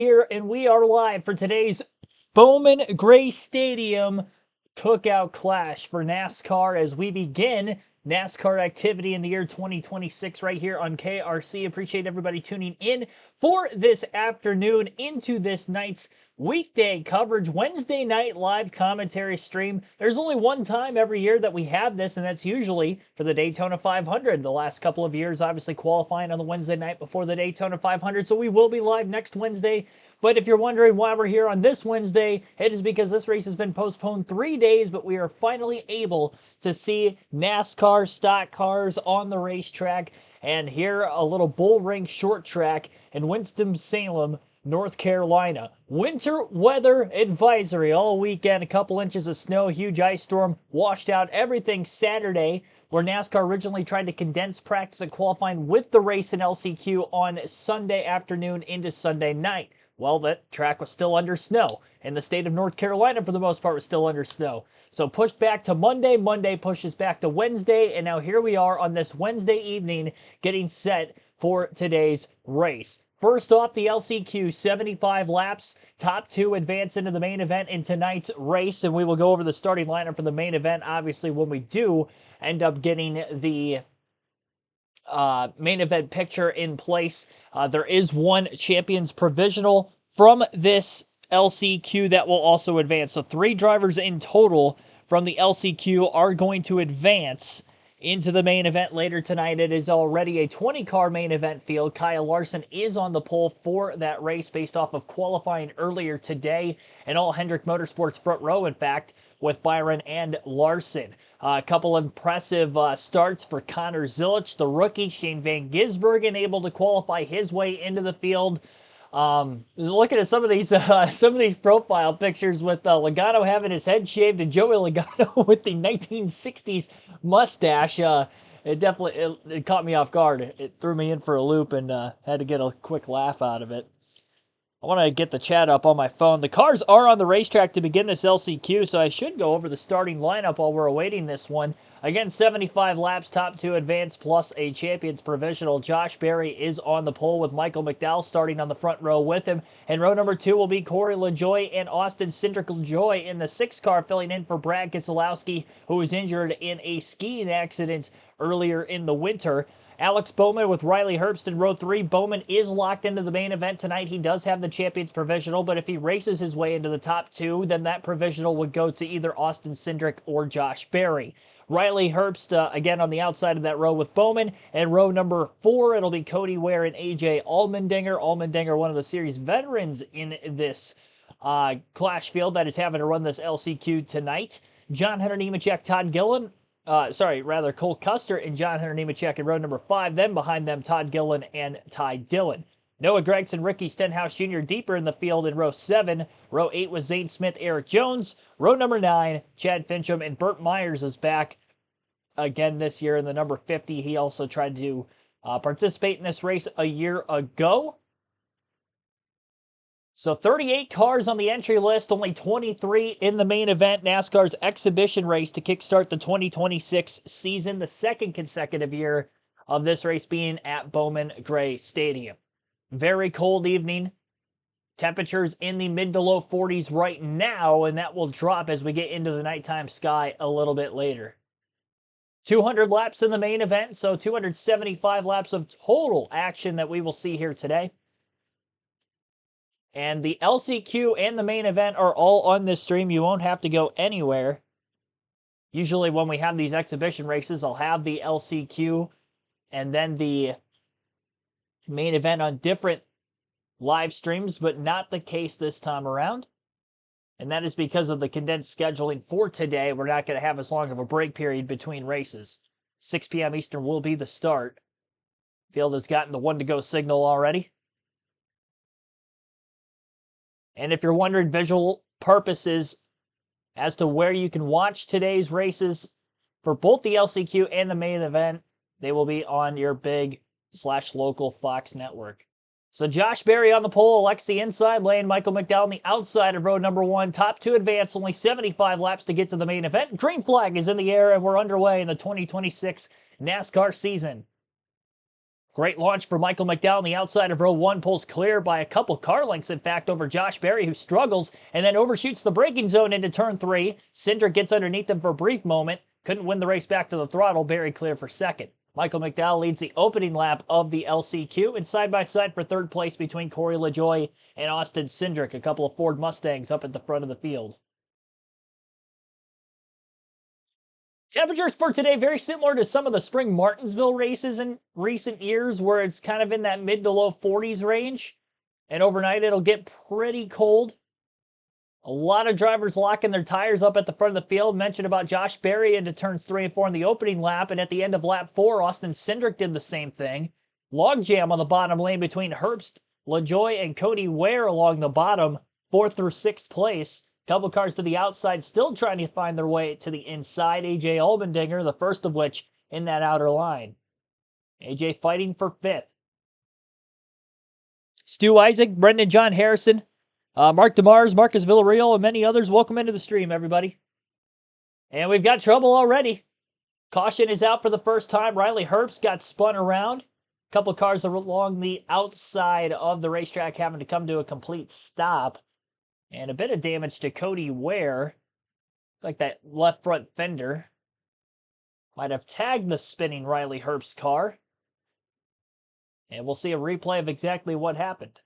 Here, and we are live for today's Bowman Gray Stadium Cookout Clash for NASCAR as we begin NASCAR activity in the year 2026 right here on KRC. Appreciate everybody tuning in for this afternoon into this night's weekday coverage, Wednesday night live commentary stream. There's only one time every year that we have this, and that's usually for the Daytona 500. The last couple of years, obviously qualifying on the Wednesday night before the Daytona 500, so we will be live next Wednesday. But if you're wondering why we're here on this Wednesday, it is because this race has been postponed 3 days, but we are finally able to see NASCAR stock cars on the racetrack. And here, a little bull ring short track in Winston-Salem, North Carolina. Winter weather advisory all weekend. A couple inches of snow, huge ice storm, washed out everything Saturday, where NASCAR originally tried to condense practice and qualifying with the race in LCQ on Sunday afternoon into Sunday night. Well, that track was still under snow, and the state of North Carolina, for the most part, was still under snow. So pushed back to Monday. Monday pushes back to Wednesday, and now here we are on this Wednesday evening getting set for today's race. First off, the LCQ, 75 laps. Top two advance into the main event in tonight's race, and we will go over the starting lineup for the main event, obviously, when we do end up getting the main event picture in place. There is one champions provisional from this LCQ that will also advance. So 3 drivers in total from the LCQ are going to advance into the main event later tonight. It is already a 20-car main event field. Kyle Larson is on the pole for that race based off of qualifying earlier today, and all Hendrick Motorsports front row, in fact, with Byron and Larson. A couple impressive starts for Connor Zilich, the rookie. Shane Van Gisbergen able to qualify his way into the field. Looking at some of these profile pictures with Logano having his head shaved and Joey Logano with the 1960s mustache. It definitely it caught me off guard. It threw me in for a loop and had to get a quick laugh out of it. I want to get the chat up on my phone. The cars are on the racetrack to begin this LCQ, so I should go over the starting lineup while we're awaiting this one. Again, 75 laps, top 2 advance, plus a champions provisional. Josh Berry is on the pole with Michael McDowell starting on the front row with him. And row number 2 will be Corey LaJoie and Austin Cindric LaJoie in the 6-car, filling in for Brad Keselowski, who was injured in a skiing accident earlier in the winter. Alex Bowman with Riley Herbst in row 3. Bowman is locked into the main event tonight. He does have the champions provisional, but if he races his way into the top 2, then that provisional would go to either Austin Cindric or Josh Berry. Riley Herbst, again, on the outside of that row with Bowman. And row number 4, it'll be Cody Ware and AJ Allmendinger. Allmendinger, one of the series veterans in this clash field that is having to run this LCQ tonight. John Hunter Nemechek, Todd Gillen. Cole Custer and John Hunter Nemechek in row number 5. Then behind them, Todd Gillen and Ty Dillon. Noah Gragson, Ricky Stenhouse Jr. deeper in the field in row 7. Row 8 was Zane Smith, Eric Jones. Row number 9, Chad Fincham, and Burt Myers is back again this year in the number 50. He also tried to participate in this race a year ago. So 38 cars on the entry list, only 23 in the main event, NASCAR's exhibition race to kickstart the 2026 season, the second consecutive year of this race being at Bowman Gray Stadium. Very cold evening. Temperatures in the mid to low 40s right now, and that will drop as we get into the nighttime sky a little bit later. 200 laps in the main event, so 275 laps of total action that we will see here today. And the LCQ and the main event are all on this stream. You won't have to go anywhere. Usually when we have these exhibition races, I'll have the LCQ and then the main event on different live streams, but not the case this time around. And that is because of the condensed scheduling for today. We're not going to have as long of a break period between races. 6 p.m. Eastern will be the start. Field has gotten the 1-to-go signal already. And if you're wondering visual purposes as to where you can watch today's races for both the LCQ and the main event, they will be on your big/local Fox network. So Josh Berry on the pole, Alexi inside lane, Michael McDowell on the outside of row number 1. Top 2 advance, only 75 laps to get to the main event. Green flag is in the air, and we're underway in the 2026 NASCAR season. Great launch for Michael McDowell on the outside of row 1, pulls clear by a couple car lengths, in fact, over Josh Berry, who struggles, and then overshoots the braking zone into turn 3. Cindric gets underneath him for a brief moment, couldn't win the race back to the throttle. Berry clear for second. Michael McDowell leads the opening lap of the LCQ, and side-by-side for third place between Corey LaJoie and Austin Cindric, a couple of Ford Mustangs up at the front of the field. Temperatures for today very similar to some of the spring Martinsville races in recent years, where it's kind of in that mid to low 40s range. And overnight it'll get pretty cold. A lot of drivers locking their tires up at the front of the field. Mentioned about Josh Berry into turns 3 and 4 in the opening lap, and at the end of lap 4, Austin Cindric did the same thing. Logjam on the bottom lane between Herbst, LaJoie, and Cody Ware along the bottom, 4th through 6th place. Couple cars to the outside still trying to find their way to the inside. AJ Allmendinger, the first of which in that outer line. AJ fighting for 5th. Stu Isaac, Brendan John Harrison, Mark DeMars, Marcus Villarreal, and many others. Welcome into the stream, everybody. And we've got trouble already. Caution is out for the first time. Riley Herbst got spun around. A couple cars along the outside of the racetrack having to come to a complete stop. And a bit of damage to Cody Ware. Like that left front fender might have tagged the spinning Riley Herbst car. And we'll see a replay of exactly what happened.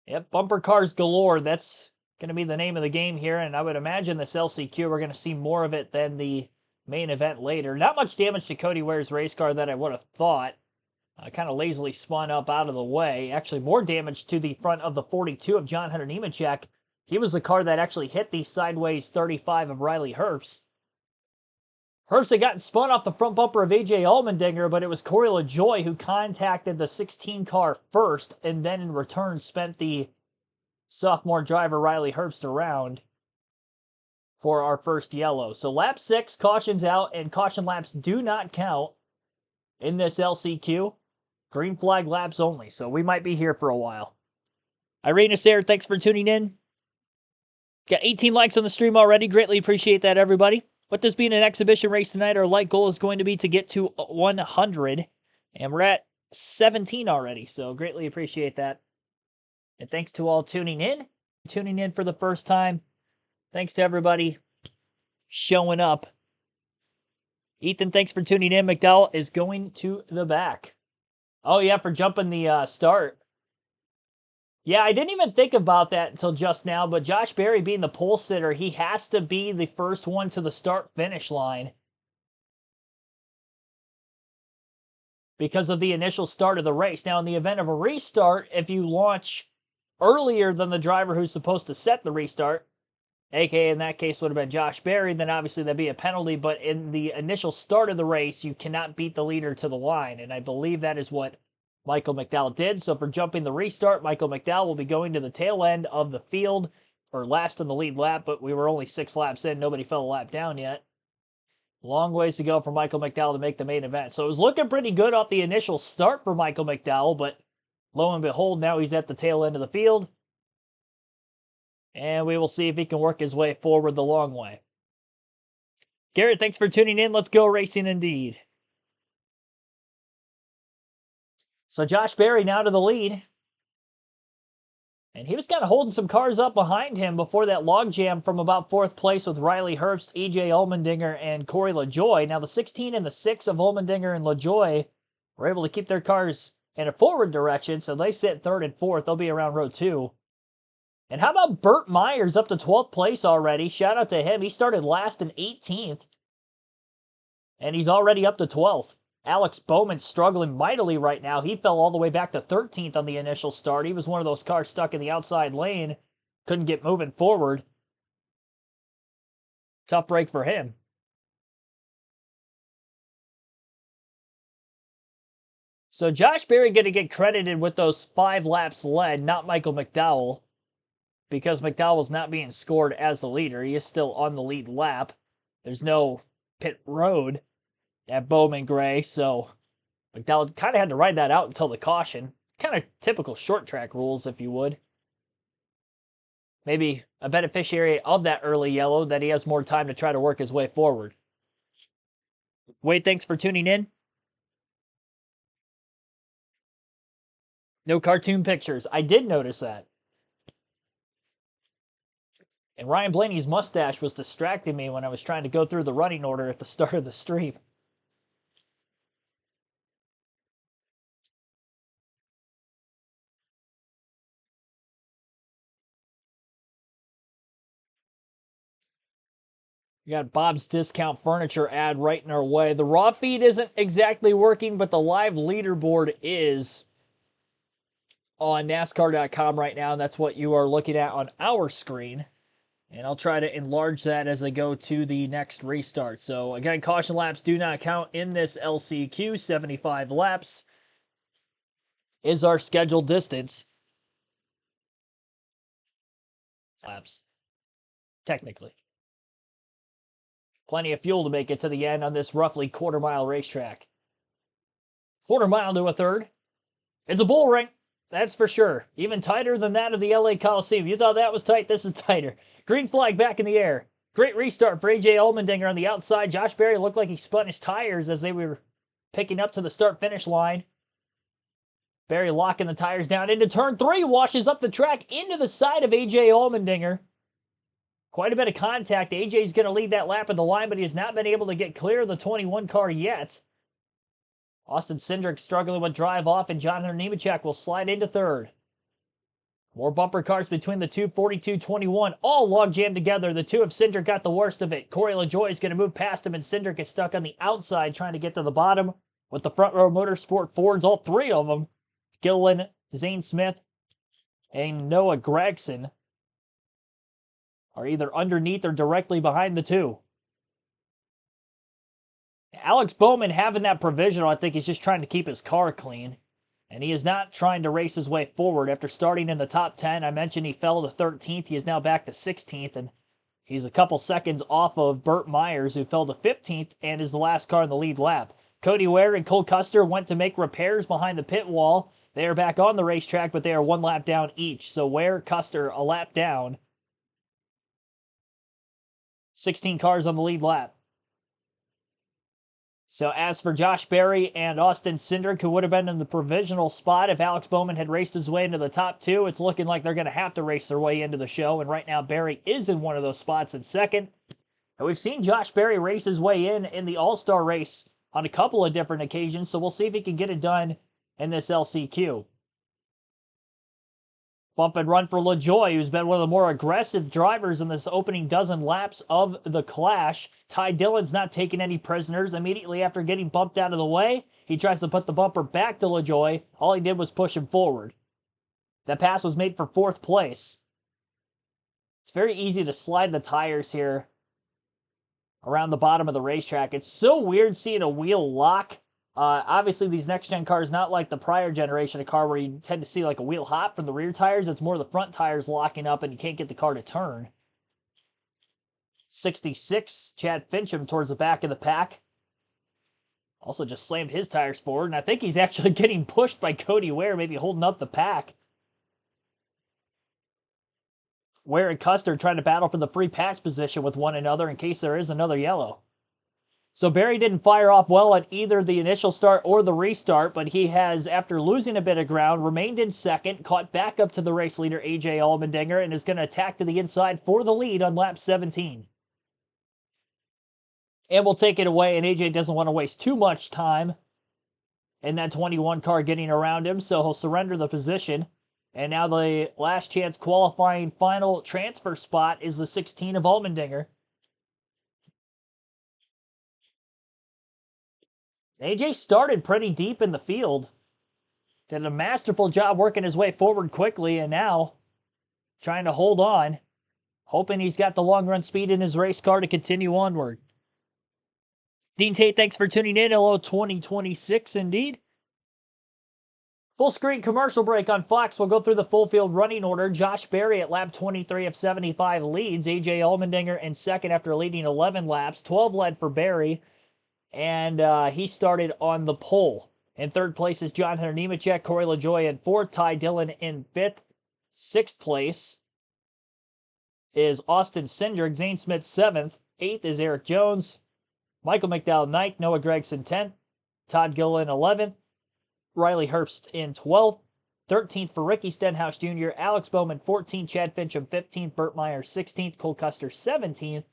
Yep, bumper cars galore. That's going to be the name of the game here. And I would imagine this LCQ, we're going to see more of it than the main event later. Not much damage to Cody Ware's race car that I would have thought. Kind of lazily spun up out of the way. Actually, more damage to the front of the 42 of John Hunter Nemechek. He was the car that actually hit the sideways 35 of Riley Herbst. Herbst had gotten spun off the front bumper of AJ Allmendinger, but it was Corey LaJoie who contacted the 16 car first, and then in return spent the sophomore driver Riley Herbst around for our first yellow. So lap 6, caution's out, and caution laps do not count in this LCQ. Green flag laps only, so we might be here for a while. Irina Sayre, thanks for tuning in. Got 18 likes on the stream already. Greatly appreciate that, everybody. With this being an exhibition race tonight, our like goal is going to be to get to 100. And we're at 17 already, so greatly appreciate that. And thanks to all tuning in for the first time. Thanks to everybody showing up. Ethan, thanks for tuning in. McDowell is going to the back. Oh, yeah, for jumping the start. Yeah, I didn't even think about that until just now, but Josh Berry being the pole sitter, he has to be the first one to the start-finish line because of the initial start of the race. Now, in the event of a restart, if you launch earlier than the driver who's supposed to set the restart, aka in that case would have been Josh Berry, then obviously that'd be a penalty, but in the initial start of the race, you cannot beat the leader to the line, and I believe that is what Michael McDowell did. So for jumping the restart, Michael McDowell will be going to the tail end of the field, or last in the lead lap, but we were only 6 laps in. Nobody fell a lap down yet. Long ways to go for Michael McDowell to make the main event. So it was looking pretty good off the initial start for Michael McDowell, but lo and behold, now he's at the tail end of the field. And we will see if he can work his way forward the long way. Garrett, thanks for tuning in. Let's go racing indeed. So Josh Berry now to the lead. And he was kind of holding some cars up behind him before that logjam from about 4th place with Riley Herbst, AJ Allmendinger, and Corey LaJoie. Now the 16 and the 6 of Allmendinger and LaJoie were able to keep their cars in a forward direction, so they sit 3rd and 4th. They'll be around row 2. And how about Burt Myers up to 12th place already? Shout out to him. He started last in 18th. And he's already up to 12th. Alex Bowman struggling mightily right now. He fell all the way back to 13th on the initial start. He was one of those cars stuck in the outside lane. Couldn't get moving forward. Tough break for him. So Josh Berry going to get credited with those 5 laps led, not Michael McDowell, because McDowell was not being scored as the leader. He is still on the lead lap. There's no pit road at Bowman Gray, so McDowell kind of had to ride that out until the caution. Kind of typical short track rules, if you would. Maybe a beneficiary of that early yellow that he has more time to try to work his way forward. Wade, thanks for tuning in. No cartoon pictures. I did notice that. And Ryan Blaney's mustache was distracting me when I was trying to go through the running order at the start of the stream. We got Bob's Discount Furniture ad right in our way. The raw feed isn't exactly working, but the live leaderboard is on NASCAR.com right now, and that's what you are looking at on our screen. And I'll try to enlarge that as I go to the next restart. So again, caution laps do not count in this LCQ. 75 laps is our scheduled distance. Laps, technically. Plenty of fuel to make it to the end on this roughly quarter-mile racetrack. Quarter-mile to a third. It's a bull ring, that's for sure. Even tighter than that of the LA Coliseum. You thought that was tight? This is tighter. Green flag back in the air. Great restart for AJ Allmendinger on the outside. Josh Berry looked like he spun his tires as they were picking up to the start-finish line. Berry locking the tires down into turn 3. Washes up the track into the side of AJ Allmendinger. Quite a bit of contact. AJ's going to lead that lap of the line, but he has not been able to get clear of the 21 car yet. Austin Cindric struggling with drive off, and John Hunter Nemechek will slide into third. More bumper cars between the two, 42-21, all log jammed together. The two of Cindric got the worst of it. Corey LaJoie is going to move past him, and Cindric is stuck on the outside trying to get to the bottom with the front row Motorsport Fords, all three of them. Gilliland, Zane Smith, and Noah Gragson are either underneath or directly behind the two. Alex Bowman having that provisional, I think he's just trying to keep his car clean. And he is not trying to race his way forward. After starting in the top 10, I mentioned he fell to 13th. He is now back to 16th, and he's a couple seconds off of Burt Myers, who fell to 15th and is the last car in the lead lap. Cody Ware and Cole Custer went to make repairs behind the pit wall. They are back on the racetrack, but they are one lap down each. So Ware, Custer, a lap down. 16 cars on the lead lap. So as for Josh Berry and Austin Cindric, who would have been in the provisional spot if Alex Bowman had raced his way into the top two, it's looking like they're going to have to race their way into the show. And right now, Berry is in one of those spots in second. And we've seen Josh Berry race his way in the All-Star race on a couple of different occasions, so we'll see if he can get it done in this LCQ. Bump and run for LaJoie, who's been one of the more aggressive drivers in this opening dozen laps of the Clash. Ty Dillon's not taking any prisoners. Immediately after getting bumped out of the way, he tries to put the bumper back to LaJoie. All he did was push him forward. That pass was made for 4th place. It's very easy to slide the tires here around the bottom of the racetrack. It's so weird seeing a wheel lock. Obviously, these next-gen cars, not like the prior generation of car where you tend to see like a wheel hop from the rear tires. It's more the front tires locking up and you can't get the car to turn. 66, Chad Fincham towards the back of the pack. Also just slammed his tires forward, and I think he's actually getting pushed by Cody Ware, maybe holding up the pack. Ware and Custer trying to battle for the free pass position with one another in case there is another yellow. So Berry didn't fire off well at either the initial start or the restart, but he has, after losing a bit of ground, remained in second, caught back up to the race leader, AJ Allmendinger, and is going to attack to the inside for the lead on lap 17. And we'll take it away, and AJ doesn't want to waste too much time in that 21 car getting around him, so he'll surrender the position. And now the last chance qualifying final transfer spot is the 16 of Allmendinger. AJ started pretty deep in the field. Did a masterful job working his way forward quickly, and now trying to hold on, hoping he's got the long run speed in his race car to continue onward. Dean Tate, thanks for tuning in. Hello, 2026 indeed. Full screen commercial break on Fox. We'll go through the full field running order. Josh Berry at lap 23 of 75 leads. AJ Allmendinger in second after leading 11 laps. 12 led for Berry. And he started on the pole. In third place is John Hunter Nemechek, Corey LaJoie in fourth, Ty Dillon in fifth. Sixth place is Austin Cindric, Zane Smith seventh. Eighth is Eric Jones. Michael McDowell 9th, Noah Gragson 10th, Todd Gilliland 11th, Riley Herbst in 12th, 13th for Ricky Stenhouse Jr., Alex Bowman 14th, Chad Fincham 15th, Burt Myers 16th, Cole Custer 17th.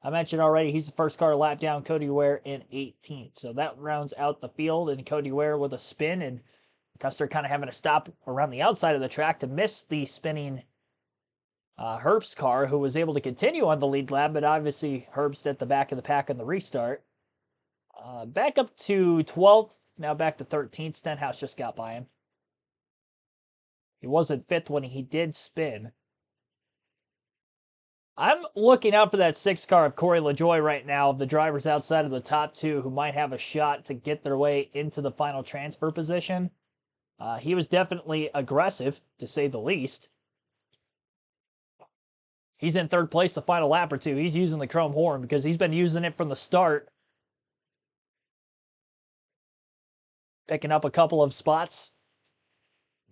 I mentioned already he's the first car to lap down Cody Ware in 18th. So that rounds out the field, and Cody Ware with a spin, and Custer kind of having to stop around the outside of the track to miss the spinning Herbst car, who was able to continue on the lead lap, but obviously Herbst at the back of the pack on the restart. Back up to 12th, now back to 13th. Stenhouse just got by him. He wasn't 5th when he did spin. I'm looking out for that 6th car of Corey LaJoie right now, of the drivers outside of the top 2 who might have a shot to get their way into the final transfer position. He was definitely aggressive, to say the least. He's in 3rd place the final lap or 2. He's using the chrome horn because he's been using it from the start. Picking up a couple of spots.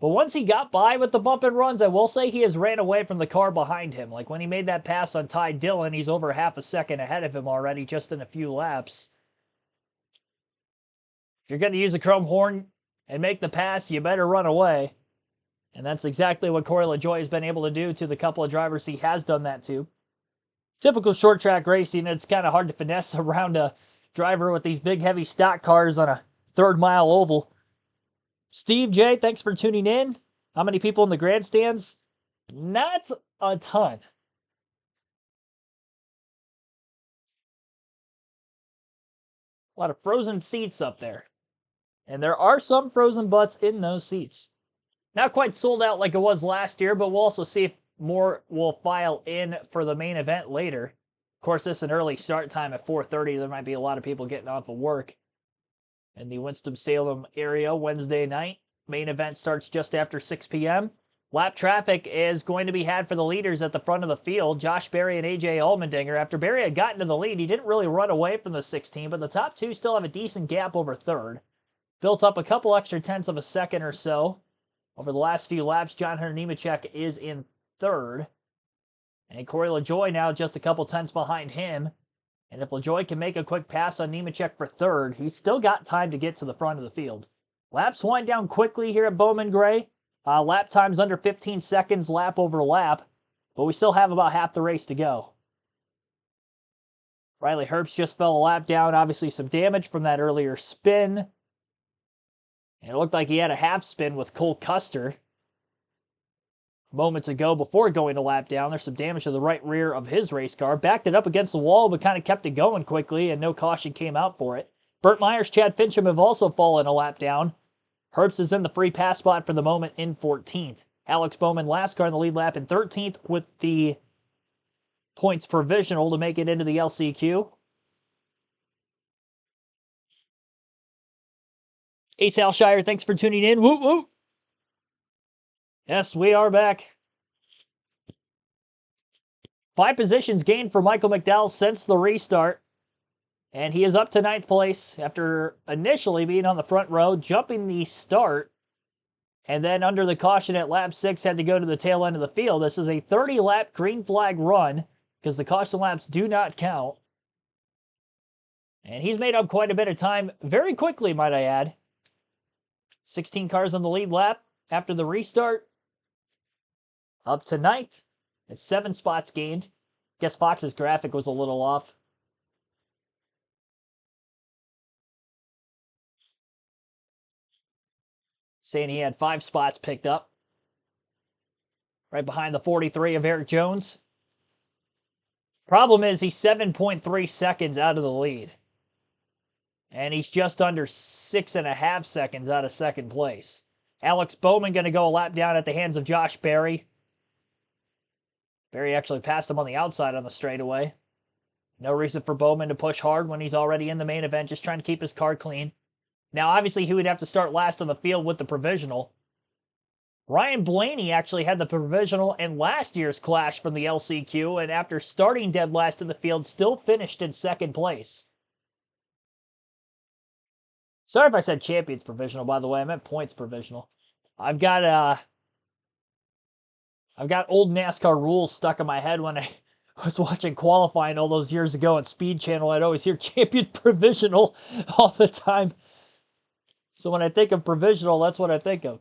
But once he got by with the bump and runs, I will say he has ran away from the car behind him. Like when he made that pass on Ty Dillon, he's over half a second ahead of him already just in a few laps. If you're going to use a chrome horn and make the pass, you better run away. And that's exactly what Corey LaJoie has been able to do to the couple of drivers he has done that to. Typical short track racing, it's kind of hard to finesse around a driver with these big heavy stock cars on a 3rd mile oval. Steve J, thanks for tuning in. How many people in the grandstands? Not a ton. A lot of frozen seats up there. And there are some frozen butts in those seats. Not quite sold out like it was last year, but we'll also see if more will file in for the main event later. Of course, this is an early start time at 4:30. There might be a lot of people getting off of work in the Winston-Salem area Wednesday night. Main event starts just after 6 p.m. Lap traffic is going to be had for the leaders at the front of the field. Josh Berry and AJ Allmendinger. After Berry had gotten to the lead, he didn't really run away from the 16, but the top 2 still have a decent gap over 3rd. Built up a couple extra tenths of a second or so over the last few laps. John Hunter Nemechek is in 3rd. And Corey LaJoie now just a couple tenths behind him. And if LaJoie can make a quick pass on Nemechek for 3rd, he's still got time to get to the front of the field. Laps wind down quickly here at Bowman Gray. Lap time's under 15 seconds lap over lap, but we still have about half the race to go. Riley Herbst just fell a lap down. Obviously some damage from that earlier spin. And it looked like he had a half spin with Cole Custer moments ago before going to lap down. There's some damage to the right rear of his race car. Backed it up against the wall, but kind of kept it going quickly, and no caution came out for it. Burt Myers, Chad Fincham have also fallen a lap down. Herbst is in the free pass spot for the moment in 14th. Alex Bowman, last car in the lead lap, in 13th with the points provisional to make it into the LCQ. Ace Alshire, thanks for tuning in. Woo woo! Yes, we are back. 5 positions gained for Michael McDowell since the restart. And he is up to 9th place after initially being on the front row, jumping the start, and then under the caution at lap 6 had to go to the tail end of the field. This is a 30-lap green flag run because the caution laps do not count. And he's made up quite a bit of time very quickly, might I add. 16 cars on the lead lap after the restart. Up to 9th. It's 7 spots gained. Guess Fox's graphic was a little off. Saying he had 5 spots picked up. Right behind the 43 of Eric Jones. Problem is he's 7.3 seconds out of the lead. And he's just under 6.5 seconds out of 2nd place. Alex Bowman going to go a lap down at the hands of Josh Berry. Berry actually passed him on the outside on the straightaway. No reason for Bowman to push hard when he's already in the main event, just trying to keep his car clean. Now, obviously, he would have to start last on the field with the provisional. Ryan Blaney actually had the provisional in last year's clash from the LCQ, and after starting dead last in the field, still finished in 2nd place. Sorry if I said champions provisional, by the way. I meant points provisional. I've got old NASCAR rules stuck in my head when I was watching qualifying all those years ago on Speed Channel. I'd always hear champion provisional all the time. So when I think of provisional, that's what I think of.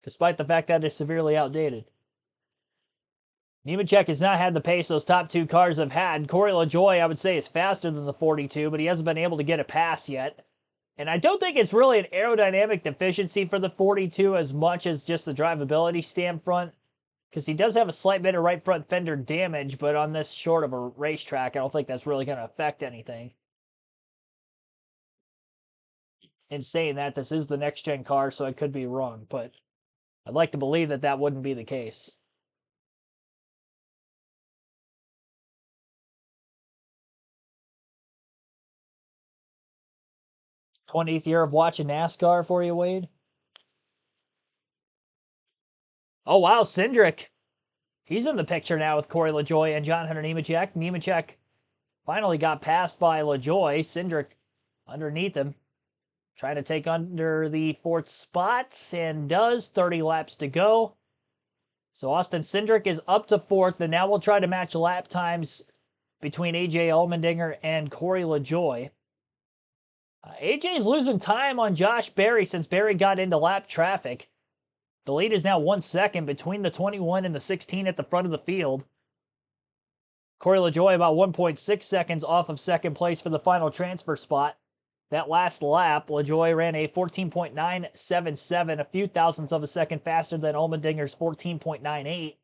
Despite the fact that it's severely outdated. Nemechek has not had the pace those top two cars have had. Corey LaJoie, I would say, is faster than the 42, but he hasn't been able to get a pass yet. And I don't think it's really an aerodynamic deficiency for the 42 as much as just the drivability stand front, because he does have a slight bit of right front fender damage, but on this short of a racetrack, I don't think that's really going to affect anything. In saying that, this is the next-gen car, so I could be wrong, but I'd like to believe that that wouldn't be the case. 20th year of watching NASCAR for you, Wade? Oh, wow, Cindric. He's in the picture now with Corey LaJoie and John Hunter Nemechek. Nemechek finally got passed by LaJoie. Cindric underneath him, trying to take under the fourth spot, and does. 30 laps to go. So Austin Cindric is up to fourth, and now we'll try to match lap times between AJ Allmendinger and Corey LaJoie. AJ's losing time on Josh Berry since Berry got into lap traffic. The lead is now 1 second between the 21 and the 16 at the front of the field. Corey LaJoie about 1.6 seconds off of second place for the final transfer spot. That last lap, LaJoie ran a 14.977, a few thousandths of a second faster than Allmendinger's 14.98.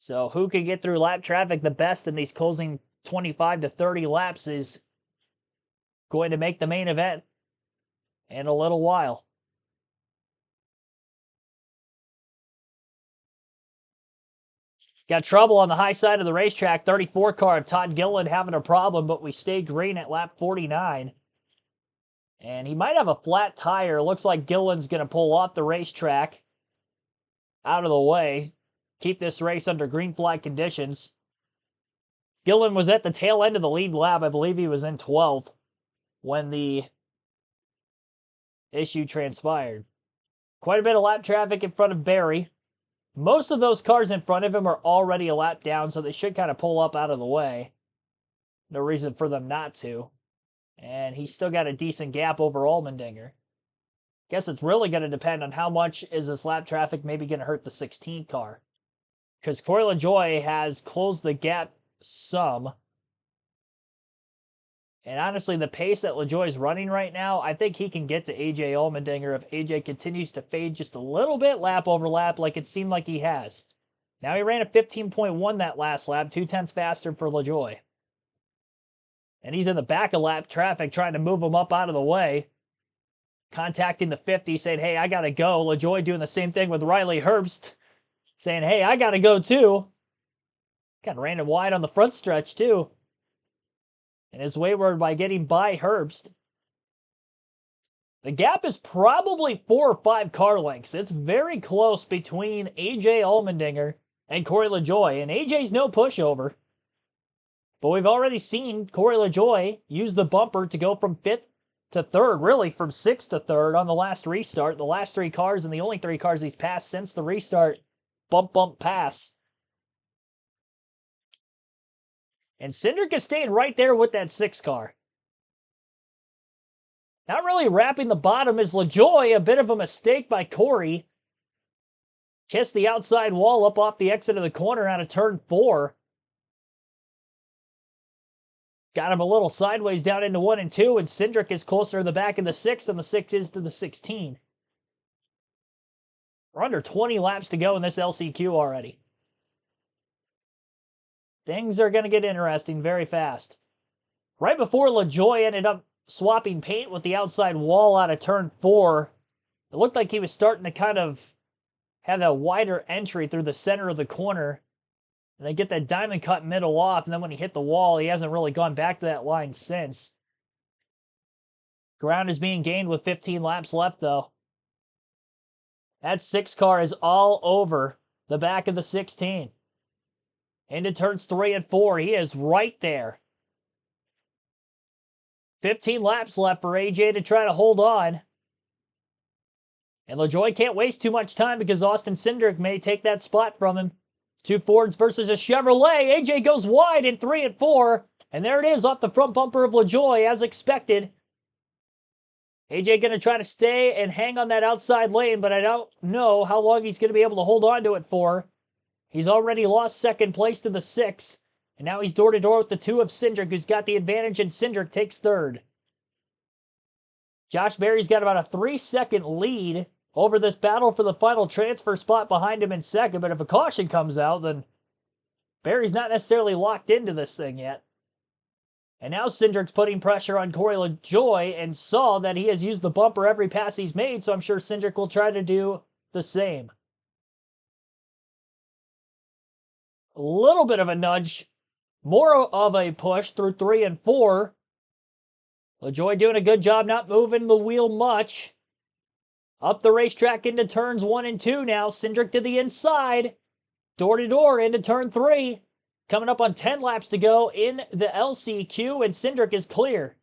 So who can get through lap traffic the best in these closing 25 to 30 laps is going to make the main event in a little while. Got trouble on the high side of the racetrack. 34 car of Todd Gilliland having a problem, but we stay green at lap 49. And he might have a flat tire. Looks like Gilliland's going to pull off the racetrack out of the way. Keep this race under green flag conditions. Gilliland was at the tail end of the lead lap. I believe he was in 12th when the issue transpired. Quite a bit of lap traffic in front of Berry. Most of those cars in front of him are already a lap down, so they should kind of pull up out of the way. No reason for them not to. And he's still got a decent gap over Allmendinger. Guess it's really going to depend on how much is this lap traffic maybe going to hurt the 16 car. Because Corey LaJoie has closed the gap some. And honestly, the pace that LaJoie is running right now, I think he can get to AJ Allmendinger if AJ continues to fade just a little bit lap over lap like it seemed like he has. Now he ran a 15.1 that last lap, 0.2 faster for LaJoie. And he's in the back of lap traffic trying to move him up out of the way. Contacting the 50, saying, hey, I got to go. LaJoie doing the same thing with Riley Herbst, saying, hey, I got to go too. Kind of ran him wide on the front stretch too. And is wayward by getting by Herbst. The gap is probably 4 or 5 car lengths. It's very close between AJ Allmendinger and Corey LaJoie. And AJ's no pushover. But we've already seen Corey LaJoie use the bumper to go from 5th to 3rd, really from 6th to 3rd on the last restart. The last 3 cars and the only 3 cars he's passed since the restart, bump, bump, pass. And Cindric is staying right there with that 6 car. Not really wrapping the bottom is LaJoie. A bit of a mistake by Corey. Kissed the outside wall up off the exit of the corner out of turn 4. Got him a little sideways down into 1 and 2, and Cindric is closer to the back of the 6 than the 6 is to the 16. We're under 20 laps to go in this LCQ already. Things are going to get interesting very fast. Right before LaJoie ended up swapping paint with the outside wall out of turn 4, it looked like he was starting to kind of have a wider entry through the center of the corner. And they get that diamond cut middle off, and then when he hit the wall, he hasn't really gone back to that line since. Ground is being gained with 15 laps left, though. That 6 car is all over the back of the 16. Into turns 3 and 4. He is right there. 15 laps left for AJ to try to hold on. And LaJoie can't waste too much time because Austin Cindric may take that spot from him. Two Fords versus a Chevrolet. AJ goes wide in 3 and 4. And there it is off the front bumper of LaJoie as expected. AJ going to try to stay and hang on that outside lane, but I don't know how long he's going to be able to hold on to it for. He's already lost second place to the 6. And now he's door-to-door with the 2 of Cindric, who's got the advantage, and Cindric takes third. Josh Berry's got about a 3-second lead over this battle for the final transfer spot behind him in second, but if a caution comes out, then Berry's not necessarily locked into this thing yet. And now Cindric's putting pressure on Corey LaJoie and saw that he has used the bumper every pass he's made, so I'm sure Cindric will try to do the same. A little bit of a nudge, more of a push through 3 and 4. LaJoie doing a good job not moving the wheel much. Up the racetrack into turns 1 and 2 now. Cindric to the inside. Door-to-door into turn 3. Coming up on 10 laps to go in the LCQ, and Cindric is clear.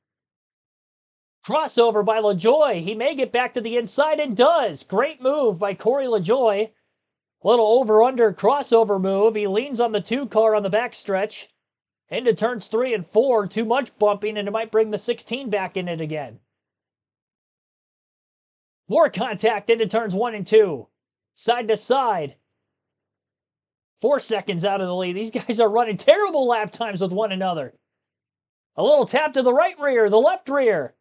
Crossover by LaJoie. He may get back to the inside and does. Great move by Corey LaJoie. Little over-under crossover move. He leans on the 2 car on the backstretch. Into turns 3 and 4. Too much bumping, and it might bring the 16 back in it again. More contact into turns 1 and 2. Side to side. 4 seconds out of the lead. These guys are running terrible lap times with one another. A little tap to the right rear, the left rear.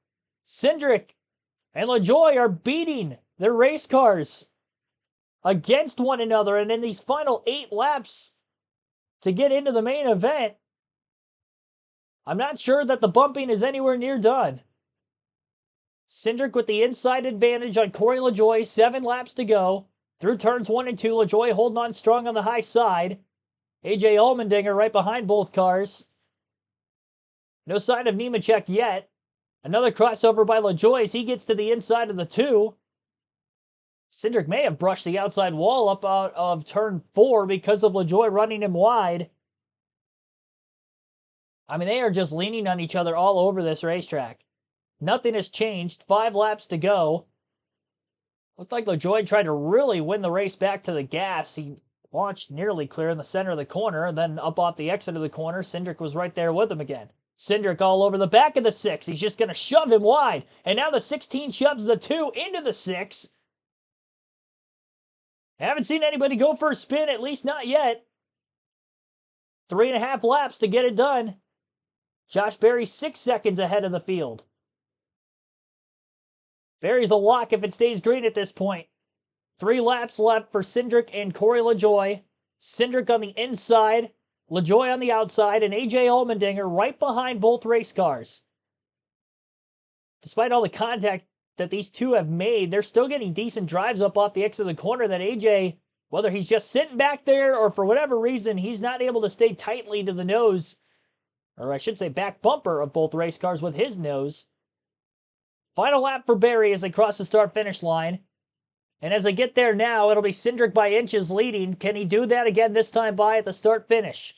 Cindric and LaJoie are beating their race cars against one another. And in these final 8 laps to get into the main event, I'm not sure that the bumping is anywhere near done. Cindric with the inside advantage on Corey LaJoie. 7 laps to go. Through turns 1 and 2, LaJoie holding on strong on the high side. AJ Allmendinger right behind both cars. No sign of Nemechek yet. Another crossover by LaJoie as he gets to the inside of the 2. Cindric may have brushed the outside wall up out of turn 4 because of LaJoie running him wide. I mean, they are just leaning on each other all over this racetrack. Nothing has changed. 5 laps to go. Looked like LaJoie tried to really win the race back to the gas. He launched nearly clear in the center of the corner, and then up off the exit of the corner, Cindric was right there with him again. Cindric all over the back of the 6. He's just going to shove him wide. And now the 16 shoves the 2 into the 6. Haven't seen anybody go for a spin, at least not yet. 3.5 laps to get it done. Josh Berry 6 seconds ahead of the field. Berry's a lock if it stays green at this point. 3 laps left for Cindric and Corey LaJoie. Cindric on the inside, LaJoie on the outside, and AJ Allmendinger right behind both race cars. Despite all the contact that these two have made, they're still getting decent drives up off the exit of the corner that AJ, whether he's just sitting back there or for whatever reason, he's not able to stay tightly to the nose, or I should say back bumper of both race cars with his nose. Final lap for Berry as they cross the start-finish line. And as they get there now, it'll be Cindric by inches leading. Can he do that again this time by at the start-finish?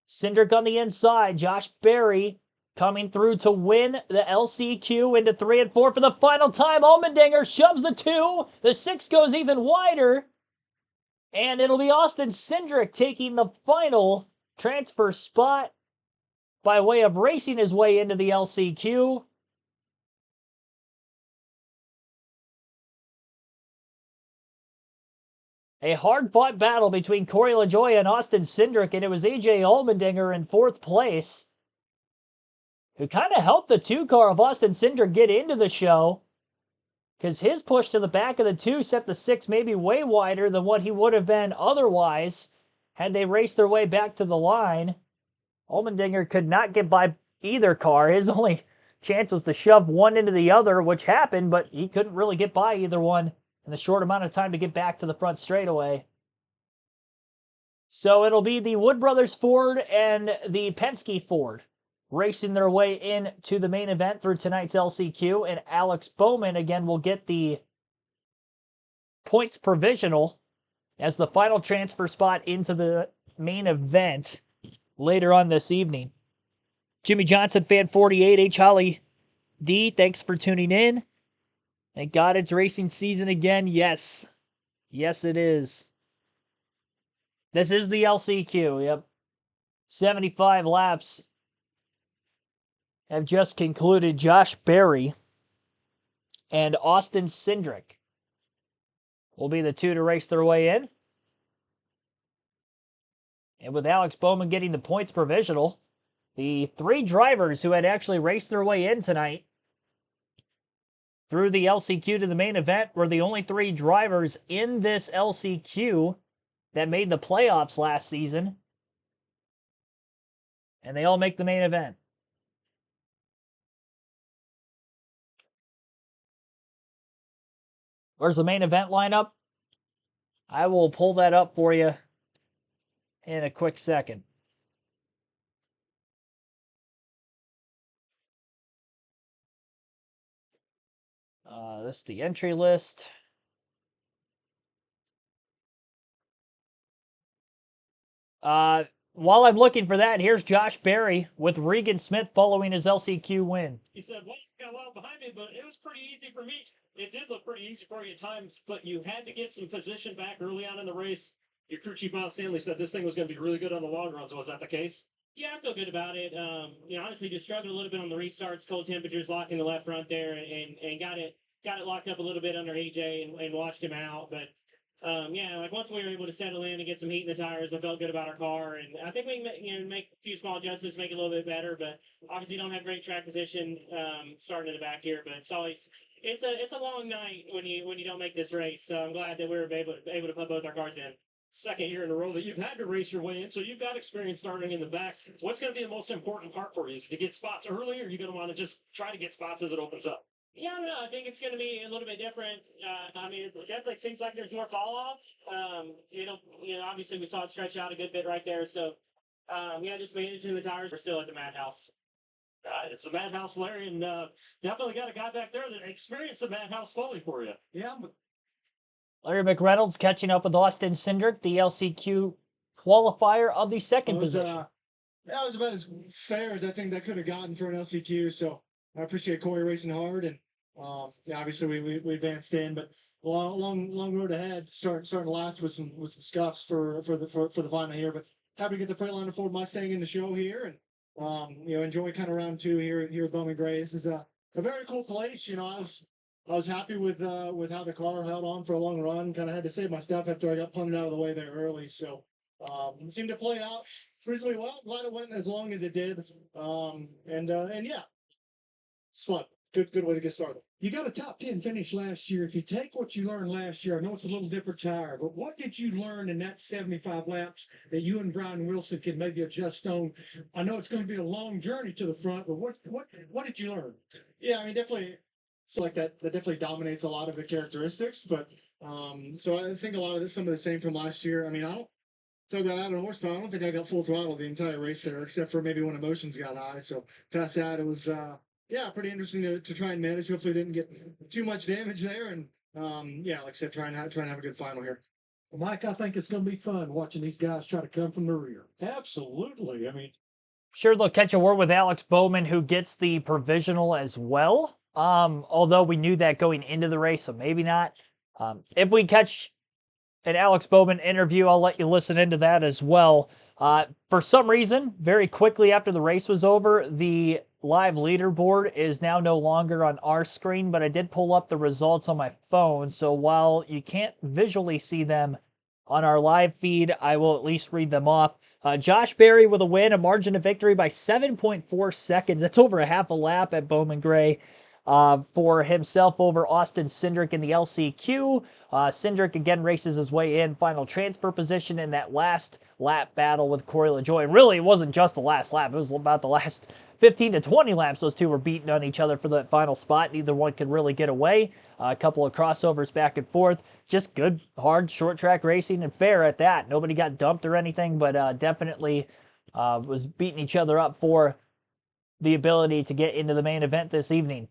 Cindric on the inside. Josh Berry coming through to win the LCQ into 3 and 4 for the final time. Allmendinger shoves the 2. The 6 goes even wider. And it'll be Austin Cindric taking the final transfer spot by way of racing his way into the LCQ. A hard-fought battle between Corey LaJoie and Austin Cindric, and it was AJ Allmendinger in 4th place, who kind of helped the 2 car of Austin Cindric get into the show, because his push to the back of the 2 set the 6 maybe way wider than what he would have been otherwise had they raced their way back to the line. Allmendinger could not get by either car. His only chance was to shove one into the other, which happened, but he couldn't really get by either one in the short amount of time to get back to the front straightaway. So it'll be the Wood Brothers Ford and the Penske Ford racing their way into the main event through tonight's LCQ, and Alex Bowman again will get the points provisional as the final transfer spot into the main event later on this evening. Jimmy Johnson, Fan 48, H. Holly D, thanks for tuning in. Thank God it's racing season again. Yes. Yes, it is. This is the LCQ, yep. 75 laps have just concluded. Josh Berry and Austin Cindric will be the two to race their way in. And with Alex Bowman getting the points provisional, the three drivers who had actually raced their way in tonight through the LCQ to the main event were the only three drivers in this LCQ that made the playoffs last season. And they all make the main event. Where's the main event lineup? I will pull that up for you in a quick second. This is the entry list. While I'm looking for that, here's Josh Berry with Regan Smith following his LCQ win. He said, well, you got a lot behind me, but it was pretty easy for me. It did look pretty easy for you at times, but you had to get some position back early on in the race. Your crew chief, Bob Stanley, said this thing was going to be really good on the long runs. Was that the case? Yeah, I feel good about it. Honestly, just struggled a little bit on the restarts, cold temperatures, locked in the left front there, and got it locked up a little bit under AJ and washed him out. But once we were able to settle in and get some heat in the tires, I felt good about our car, and I think we can make a few small adjustments, make it a little bit better. But obviously, don't have great track position starting in the back here. But it's a long night when you don't make this race. So I'm glad that we were able to put both our cars in. Second year in a row that you've had to race your way in, so you've got experience starting in the back. What's going to be the most important part for you? Is it to get spots early, or are you going to want to just try to get spots as it opens up? Yeah, I don't know. I think it's going to be a little bit different. It definitely seems like there's more fall off. Obviously we saw it stretch out a good bit right there. So, just managing the tires. We're still at the Madhouse. It's a Madhouse, Larry, and definitely got a guy back there that experienced the Madhouse fully for you. Yeah, but Larry McReynolds catching up with Austin Cindric, the LCQ qualifier of the second position. That was about as fair as I think that could have gotten for an LCQ. So I appreciate Corey racing hard, and obviously we advanced in, but long road ahead. Starting last with some scuffs for the final here, but happy to get the Freightliner Ford Mustang in the show here, and enjoy kind of round two here at Bowman Gray. This is a very cool place. I was happy with how the car held on for a long run. Kind of had to save my stuff after I got punted out of the way there early. So it seemed to play out reasonably well. Glad it went as long as it did. Yeah, it's fun. Good way to get started. You got a top 10 finish last year. If you take what you learned last year, I know it's a little different tire, but what did you learn in that 75 laps that you and Brian Wilson can maybe adjust on? I know it's going to be a long journey to the front, but what did you learn? Yeah, definitely. So like that definitely dominates a lot of the characteristics, but so I think a lot of some of the same from last year. I don't talk about added horsepower. I don't think I got full throttle the entire race there, except for maybe when emotions got high. So past that, it was pretty interesting to try and manage. Hopefully, didn't get too much damage there, and like I said, try and have a good final here. Well, Mike, I think it's going to be fun watching these guys try to come from the rear. Absolutely. Sure, they'll catch a word with Alex Bowman, who gets the provisional as well. Although we knew that going into the race, so maybe not. If we catch an Alex Bowman interview, I'll let you listen into that as well. For some reason, very quickly after the race was over, the live leaderboard is now no longer on our screen, but I did pull up the results on my phone, so while you can't visually see them on our live feed, I will at least read them off. Josh Berry with a win, a margin of victory by 7.4 seconds. That's over a half a lap at Bowman Gray. For himself over Austin Cindric in the LCQ. Cindric again races his way in, final transfer position in that last lap battle with Corey LaJoie. And really, it wasn't just the last lap. It was about the last 15 to 20 laps. Those two were beating on each other for that final spot. Neither one could really get away. A couple of crossovers back and forth. Just good, hard, short track racing and fair at that. Nobody got dumped or anything, but definitely was beating each other up for the ability to get into the main event this evening.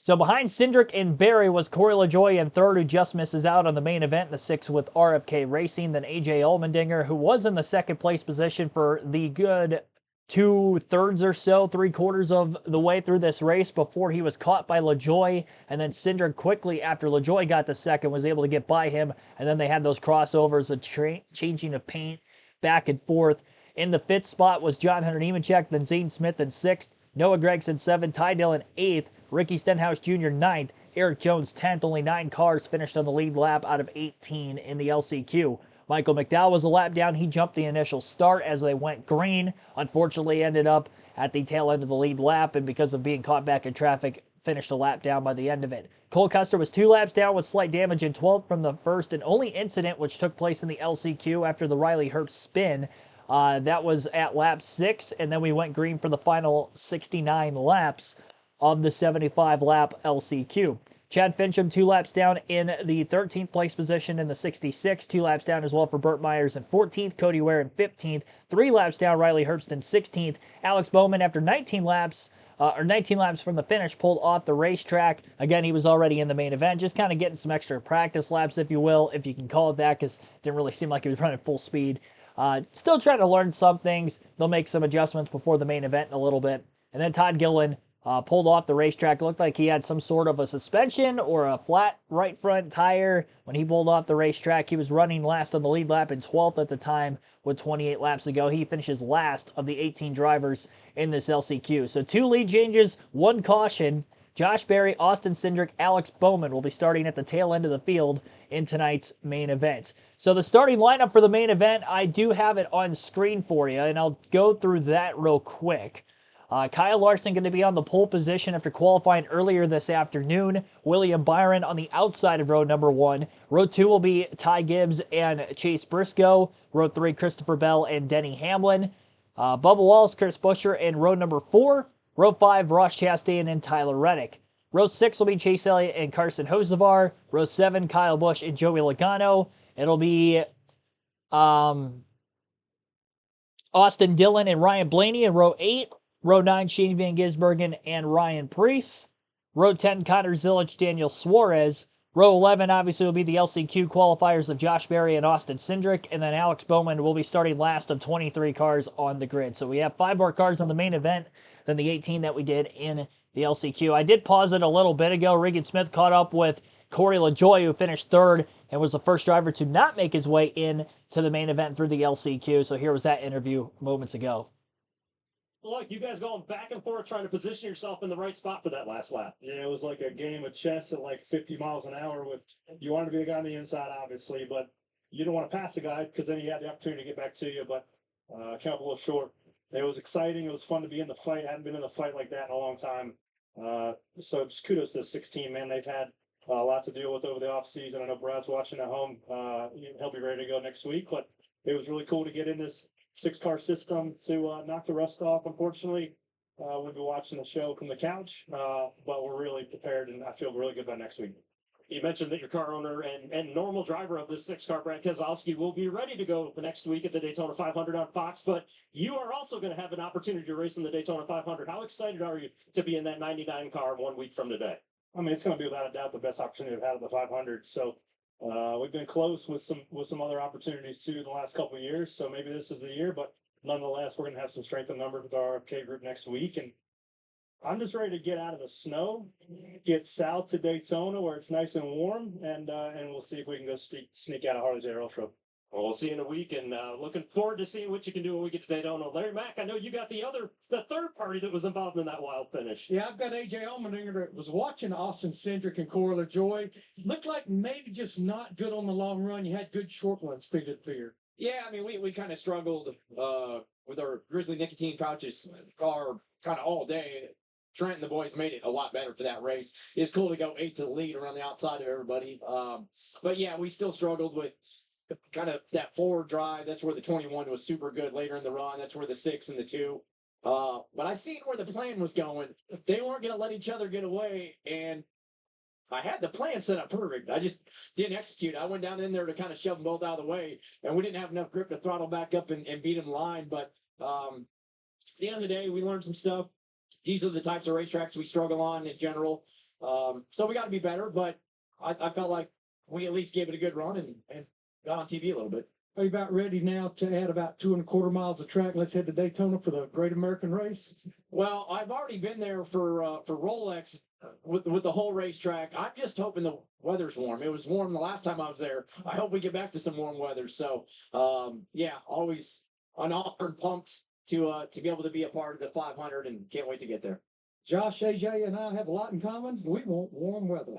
So behind Cindric and Berry was Corey LaJoie in third, who just misses out on the main event in the sixth with RFK Racing. Then AJ Allmendinger, who was in the second place position for the good 2/3 or so, 3/4 of the way through this race before he was caught by LaJoie, and then Cindric quickly after LaJoie got the second was able to get by him, and then they had those crossovers, a changing of paint back and forth. In the fifth spot was John Hunter Nemechek, then Zane Smith in sixth, Noah Gragson 7th, Ty Dillon 8th, Ricky Stenhouse Jr. 9th, Eric Jones 10th. Only 9 cars finished on the lead lap out of 18 in the LCQ. Michael McDowell was a lap down. He jumped the initial start as they went green. Unfortunately, ended up at the tail end of the lead lap, and because of being caught back in traffic, finished a lap down by the end of it. Cole Custer was 2 laps down with slight damage in 12th from the first and only incident which took place in the LCQ after the Riley Herbst spin. That was at lap 6, and then we went green for the final 69 laps of the 75-lap LCQ. Chad Fincham 2 laps down in the 13th place position in the 66. 2 laps down as well for Burt Myers in 14th. Cody Ware in 15th. 3 laps down, Riley Herbst in 16th. Alex Bowman, after 19 laps from the finish, pulled off the racetrack. Again, he was already in the main event, just kind of getting some extra practice laps, if you will, if you can call it that, because it didn't really seem like he was running full speed. Still trying to learn some things. They'll make some adjustments before the main event in a little bit. And then Todd Gillen pulled off the racetrack. It looked like he had some sort of a suspension or a flat right front tire when he pulled off the racetrack. He was running last on the lead lap and 12th at the time with 28 laps to go. He finishes last of the 18 drivers in this LCQ. So 2 lead changes, 1 caution. Josh Berry, Austin Cindric, Alex Bowman will be starting at the tail end of the field in tonight's main event. So the starting lineup for the main event, I do have it on screen for you, and I'll go through that real quick. Kyle Larson going to be on the pole position after qualifying earlier this afternoon. William Byron on the outside of row number 1. Row 2 will be Ty Gibbs and Chase Briscoe. Row 3, Christopher Bell and Denny Hamlin. Bubba Wallace, Chris Buescher in row number 4. Row 5, Ross Chastain and Tyler Reddick. Row 6 will be Chase Elliott and Carson Hocevar. Row 7, Kyle Busch and Joey Logano. It'll be Austin Dillon and Ryan Blaney in row 8. Row 9, Shane Van Gisbergen and Ryan Preece. Row 10, Connor Zilic, Daniel Suarez. Row 11, obviously, will be the LCQ qualifiers of Josh Berry and Austin Cindric. And then Alex Bowman will be starting last of 23 cars on the grid. So we have 5 more cars on the main event than the 18 that we did in the LCQ. I did pause it a little bit ago. Regan Smith caught up with Corey LaJoie, who finished 3rd and was the first driver to not make his way in to the main event through the LCQ. So here was that interview moments ago. Look, you guys going back and forth trying to position yourself in the right spot for that last lap. Yeah, it was like a game of chess at like 50 miles an hour. With you wanted to be the guy on the inside, obviously, but you didn't want to pass the guy because then he had the opportunity to get back to you. But came up a little short. It was exciting. It was fun to be in the fight. I hadn't been in a fight like that in a long time. So just kudos to the 16 man. They've had lots to deal with over the off season. I know Brad's watching at home. He'll be ready to go next week. But it was really cool to get in this 6-car system to knock the rust off. Unfortunately, we'll be watching the show from the couch, but we're really prepared, and I feel really good about next week. You mentioned that your car owner and normal driver of this 6-car, Brad Keselowski, will be ready to go next week at the Daytona 500 on Fox, but you are also going to have an opportunity to race in the Daytona 500. How excited are you to be in that 99 car 1 week from today? I mean, it's going to be without a doubt the best opportunity I've had at the 500. So we've been close with some other opportunities too in the last couple of years. So maybe this is the year, but nonetheless, we're going to have some strength in numbers with our RFK group next week. And I'm just ready to get out of the snow, get south to Daytona where it's nice and warm, and we'll see if we can go sneak out of Harley J. Ultra. Well, we'll see you in a week, and looking forward to seeing what you can do when we get to Daytona. Larry Mack, I know you got the 3rd party that was involved in that wild finish. Yeah, I've got AJ Allmendinger that was watching Austin Cindric and Corey LaJoie. Looked like maybe just not good on the long run. You had good short ones, Peter Fear. Yeah, I mean, we kind of struggled with our Grizzly nicotine pouches car kind of all day. Trent and the boys made it a lot better for that race. It's cool to go 8th to the lead around the outside of everybody. But yeah, we still struggled with kind of that forward drive. That's where the 21 was super good later in the run. That's where the 6 and the 2. But I seen where the plan was going. They weren't going to let each other get away, and I had the plan set up perfect. I just didn't execute. I went down in there to kind of shove them both out of the way, and we didn't have enough grip to throttle back up and beat them line. But at the end of the day, we learned some stuff. These are the types of racetracks we struggle on in general. So we got to be better, but I felt like we at least gave it a good run and got on TV a little bit. Are you about ready now to add about 2.25 miles of track? Let's head to Daytona for the Great American Race. Well, I've already been there for Rolex with the whole racetrack. I'm just hoping the weather's warm. It was warm the last time I was there. I hope we get back to some warm weather. So, yeah, always an honor and pumped to be able to be a part of the 500 and can't wait to get there. Josh, AJ, and I have a lot in common. We want warm weather.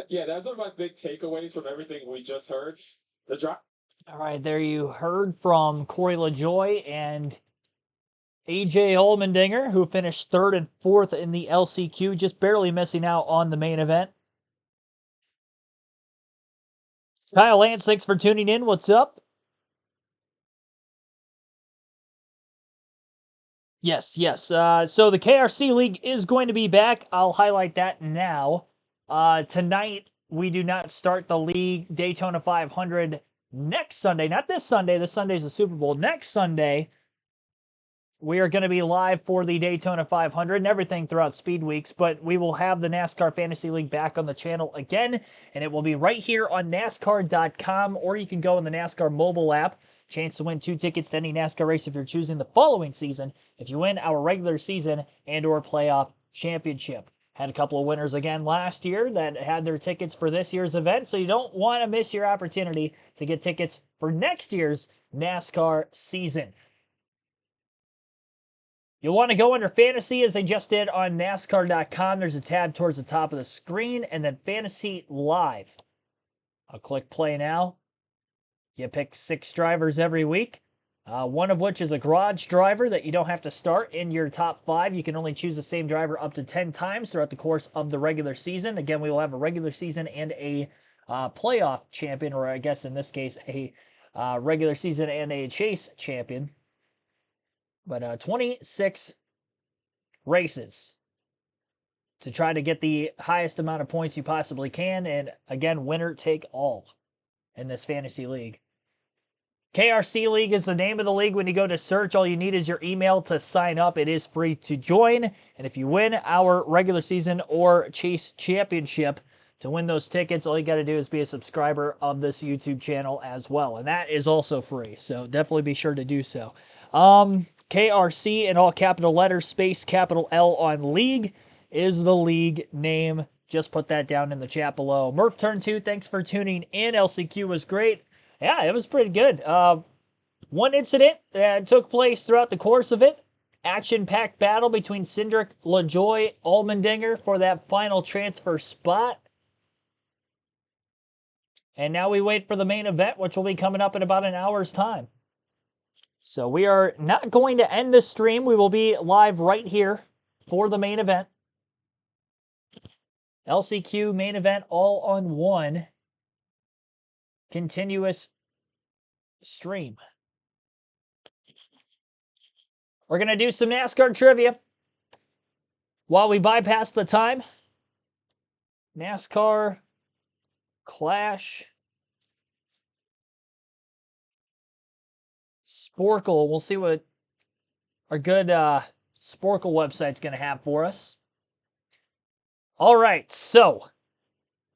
Yeah, that's one of my big takeaways from everything we just heard. The drive. All right, there you heard from Corey LaJoy and AJ Allmendinger, who finished 3rd and 4th in the LCQ, just barely missing out on the main event. Kyle Lance, thanks for tuning in. What's up? Yes. So the KRC League is going to be back. I'll highlight that now. Tonight, we do not start the league Daytona 500 next Sunday. Not this Sunday. This Sunday's the Super Bowl. Next Sunday, we are going to be live for the Daytona 500 and everything throughout Speed Weeks, but we will have the NASCAR Fantasy League back on the channel again, and it will be right here on NASCAR.com, or you can go in the NASCAR mobile app. Chance to win 2 tickets to any NASCAR race if you're choosing the following season if you win our regular season and or playoff championship. Had a couple of winners again last year that had their tickets for this year's event, so you don't want to miss your opportunity to get tickets for next year's NASCAR season. You'll want to go under Fantasy, as I just did on NASCAR.com. There's a tab towards the top of the screen, and then Fantasy Live. I'll click play now. You pick 6 drivers every week, one of which is a garage driver that you don't have to start in your top 5. You can only choose the same driver up to 10 times throughout the course of the regular season. Again, we will have a regular season and a playoff champion, or I guess in this case, a regular season and a chase champion. But 26 races to try to get the highest amount of points you possibly can. And again, winner take all in this fantasy league. KRC League is the name of the league. When you go to search, all you need is your email to sign up. It is free to join. And if you win our regular season or chase championship, to win those tickets, all you got to do is be a subscriber of this YouTube channel as well. And that is also free. So definitely be sure to do so. KRC in all capital letters, space capital L on league is the league name. Just put that down in the chat below. Murph Turn 2, thanks for tuning in. LCQ was great. Yeah, it was pretty good. One incident that took place throughout the course of it. Action-packed battle between Cindric, LaJoy, Allmendinger for that final transfer spot. And now we wait for the main event, which will be coming up in about an hour's time. So we are not going to end this stream. We will be live right here for the main event. LCQ main event all on one continuous stream. We're going to do some NASCAR trivia while we bypass the time. NASCAR Clash Sporkle. We'll see what our good Sporkle website's going to have for us. All right, so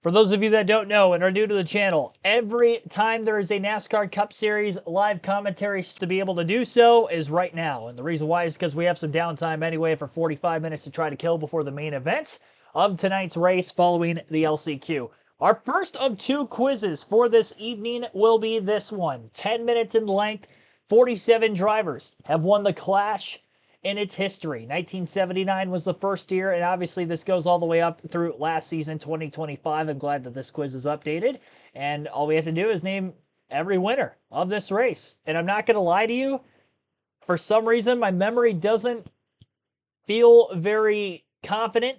for those of you that don't know and are new to the channel, every time there is a NASCAR Cup Series live commentary to be able to do so is right now. And the reason why is because we have some downtime anyway for 45 minutes to try to kill before the main event of tonight's race following the LCQ. Our first of 2 quizzes for this evening will be this one. 10 minutes in length, 47 drivers have won the Clash in its history. 1979 was the first year, and obviously this goes all the way up through last season, 2025. I'm glad that this quiz is updated, and all we have to do is name every winner of this race. And I'm not going to lie to you, for some reason, my memory doesn't feel very confident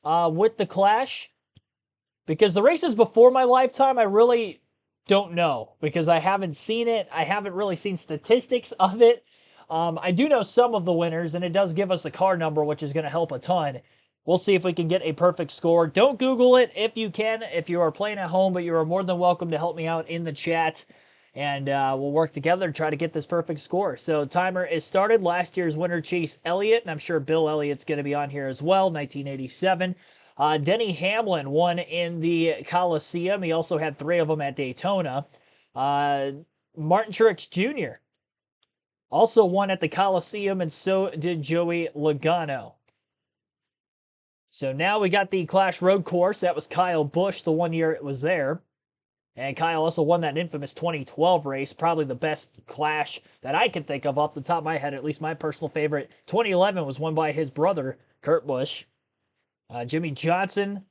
with the Clash, because the races before my lifetime, I really don't know, because I haven't seen it. I haven't really seen statistics of it. I do know some of the winners, and it does give us a car number, which is going to help a ton. We'll see if we can get a perfect score. Don't Google it if you can, if you are playing at home, but you are more than welcome to help me out in the chat, and we'll work together to try to get this perfect score. So timer is started. Last year's winner, Chase Elliott, and I'm sure Bill Elliott's going to be on here as well, 1987. Denny Hamlin won in the Coliseum. He also had 3 of them at Daytona. Martin Truex Jr. also won at the Coliseum, and so did Joey Logano. So now we got the Clash Road Course. That was Kyle Busch the one year it was there. And Kyle also won that infamous 2012 race, probably the best Clash that I can think of off the top of my head, at least my personal favorite. 2011 was won by his brother, Kurt Busch. Jimmy Johnson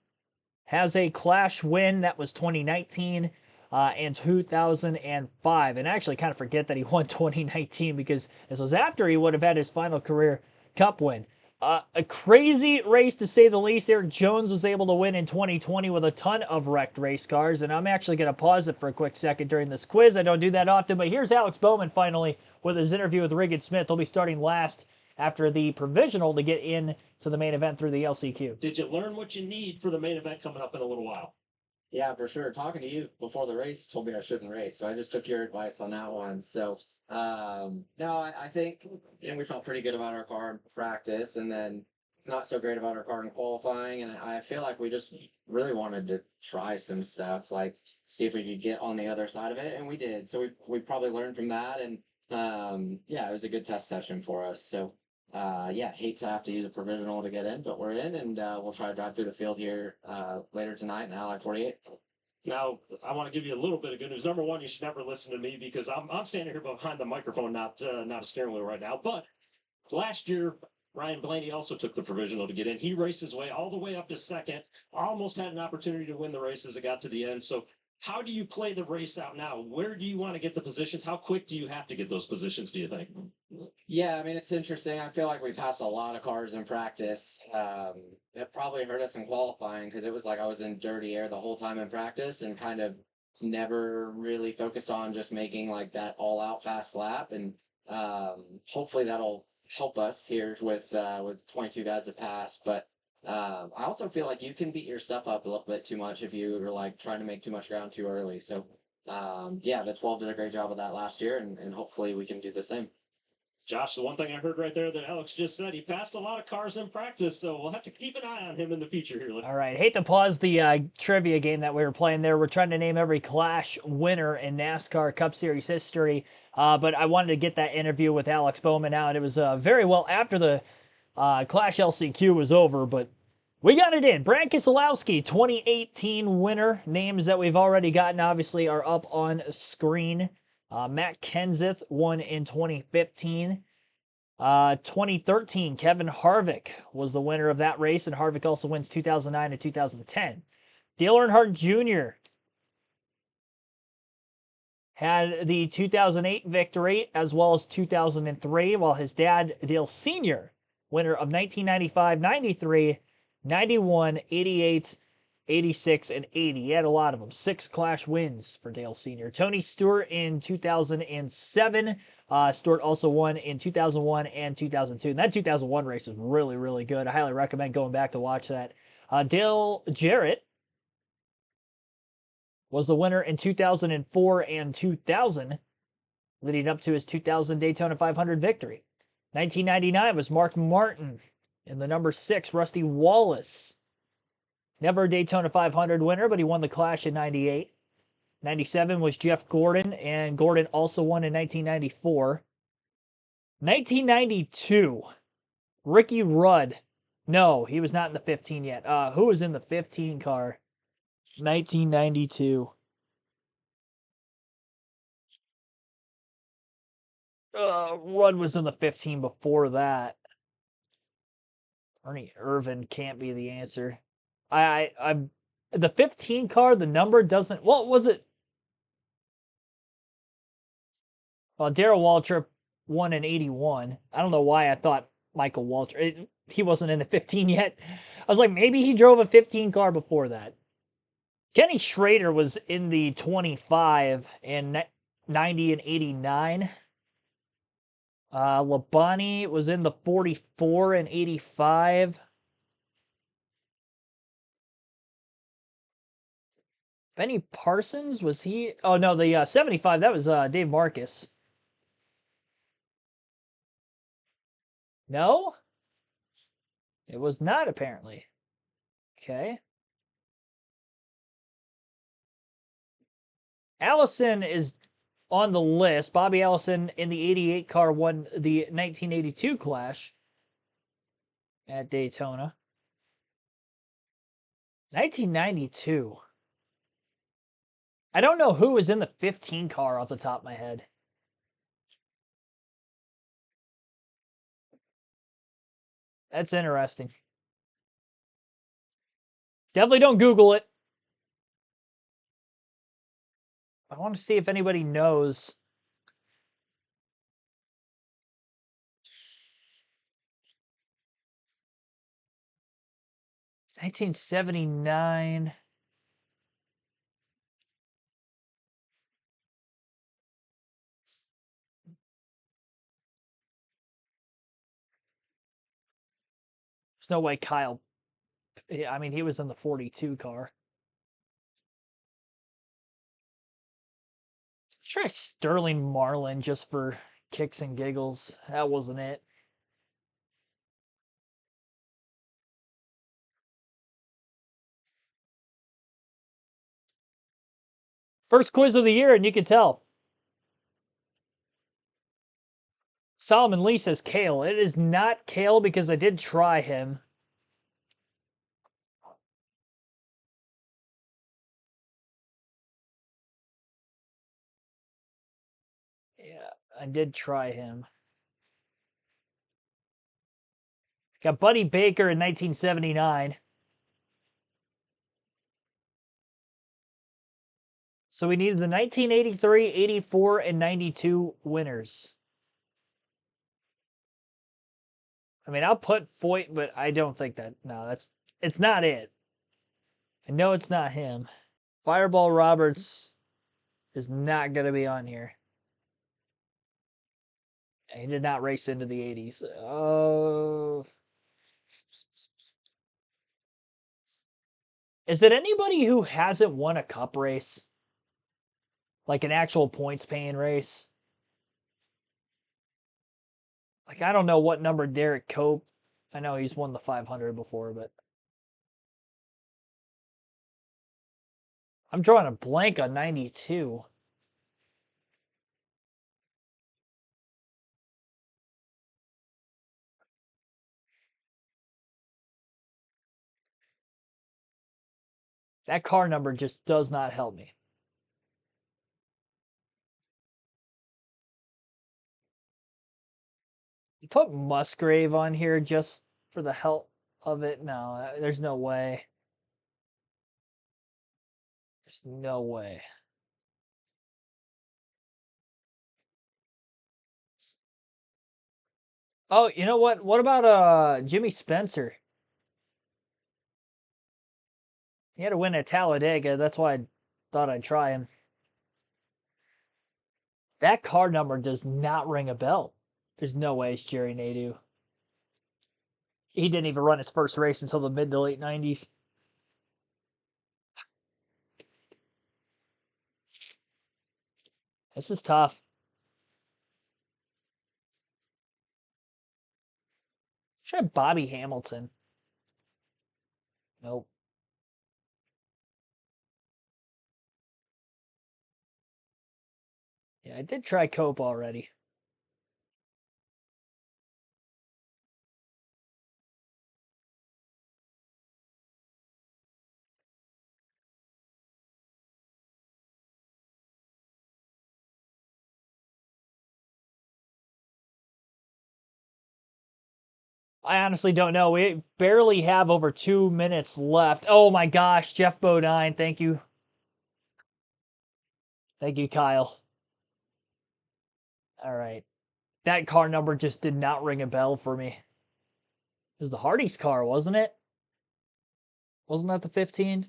has a Clash win. That was 2019 and 2005. And I actually kind of forget that he won 2019 because this was after he would have had his final career Cup win. A crazy race to say the least. Eric Jones was able to win in 2020 with a ton of wrecked race cars, and I'm actually going to pause it for a quick second during this quiz. I don't do that often, but here's Alex Bowman finally with his interview with Riggin Smith. He'll be starting last after the provisional to get in to the main event through the LCQ. Did you learn what you need for the main event coming up in a little while? Yeah, for sure. Talking to you before the race told me I shouldn't race, so I just took your advice on that one. So, no, I think we felt pretty good about our car in practice, and then not so great about our car in qualifying. And I feel like we just really wanted to try some stuff, like see if we could get on the other side of it, and we did. So we probably learned from that, and yeah, it was a good test session for us. So. Yeah, hate to have to use a provisional to get in, but we're in, and we'll try to drive through the field here later tonight in the Ally 48. Now, I want to give you a little bit of good news. Number one, you should never listen to me because I'm standing here behind the microphone, not a steering wheel right now. But last year, Ryan Blaney also took the provisional to get in. He raced his way all the way up to second, almost had an opportunity to win the race as it got to the end. So how do you play the race out now? Where do you want to get the positions? How quick do you have to get those positions, do you think? Yeah, I mean, it's interesting. I feel like we passed a lot of cars in practice. It probably hurt us in qualifying because it was like I was in dirty air the whole time in practice and kind of never really focused on just making like that all out fast lap. And hopefully that'll help us here with 22 guys to pass. But I also feel like you can beat your stuff up a little bit too much if you are like trying to make too much ground too early. So yeah, the 12 did a great job of that last year, and hopefully we can do the same. Josh, the one thing I heard right there that Alex just said, he passed a lot of cars in practice, so we'll have to keep an eye on him in the future here. All right, hate to pause the trivia game that we were playing there. We're trying to name every Clash winner in NASCAR Cup Series history, but I wanted to get that interview with Alex Bowman out. It was very well after the Clash LCQ was over, but we got it in. Brad Keselowski, 2018 winner. Names that we've already gotten, obviously, are up on screen. Matt Kenseth won in 2015. 2013, Kevin Harvick was the winner of that race, and Harvick also wins 2009 and 2010. Dale Earnhardt Jr. had the 2008 victory as well as 2003, while his dad, Dale Sr., winner of 1995, 93, 91, 88, 86, and 80. He had a lot of them. 6 Clash wins for Dale Sr. Tony Stewart in 2007. Stewart also won in 2001 and 2002. And that 2001 race is really, really good. I highly recommend going back to watch that. Dale Jarrett was the winner in 2004 and 2000, leading up to his 2000 Daytona 500 victory. 1999 was Mark Martin in the number 6, Rusty Wallace. Never a Daytona 500 winner, but he won the Clash in 98. 97 was Jeff Gordon, and Gordon also won in 1994. 1992, Ricky Rudd. No, he was not in the 15 yet. Who was in the 15 car? 1992. Rudd was in the 15 before that. Ernie Irvin can't be the answer. I'm the 15 car, the number doesn't. What was it? Well, Darrell Waltrip won in 81. I don't know why I thought Michael Waltrip. He wasn't in the 15 yet. I was like, maybe he drove a 15 car before that. Kenny Schrader was in the 25 in 90 and 89. Labonte was in the 44 and 85. Benny Parsons, was he? Oh, no, the 75, that was Dave Marcus. No? It was not, apparently. Okay. Allison is on the list. Bobby Allison in the 88 car won the 1982 Clash at Daytona. 1992. I don't know who was in the 15 car off the top of my head. That's interesting. Definitely don't Google it. I want to see if anybody knows. $1979. There's no way Kyle. I mean, he was in the 42 car. Try Sterling Marlin just for kicks and giggles. That wasn't it. First quiz of the year, and you can tell. Solomon Lee says Kale. It is not Kale because I did try him. Yeah, I did try him. Got Buddy Baker in 1979. So we needed the 1983, 84, and 92 winners. I mean, I'll put Foyt, but I don't think that. No, it's not it. I know it's not him. Fireball Roberts is not going to be on here. He did not race into the 80s. Oh. Is it anybody who hasn't won a cup race? Like an actual points paying race? Like, I don't know what number Derek Cope. I know he's won the 500 before, but I'm drawing a blank on 92. That car number just does not help me. You put Musgrave on here just for the hell of it? No, there's no way. There's no way. Oh, you know what? What about Jimmy Spencer? He had to win at Talladega. That's why I thought I'd try him. That car number does not ring a bell. There's no way it's Jerry Nadeau. He didn't even run his first race until the mid to late 90s. This is tough. Try Bobby Hamilton. Nope. Yeah, I did try Cope already. I honestly don't know. We barely have over 2 minutes left. Oh my gosh, Jeff Bodine. Thank you. Thank you, Kyle. All right. That car number just did not ring a bell for me. It was the Hardy's car, wasn't it? Wasn't that the 15?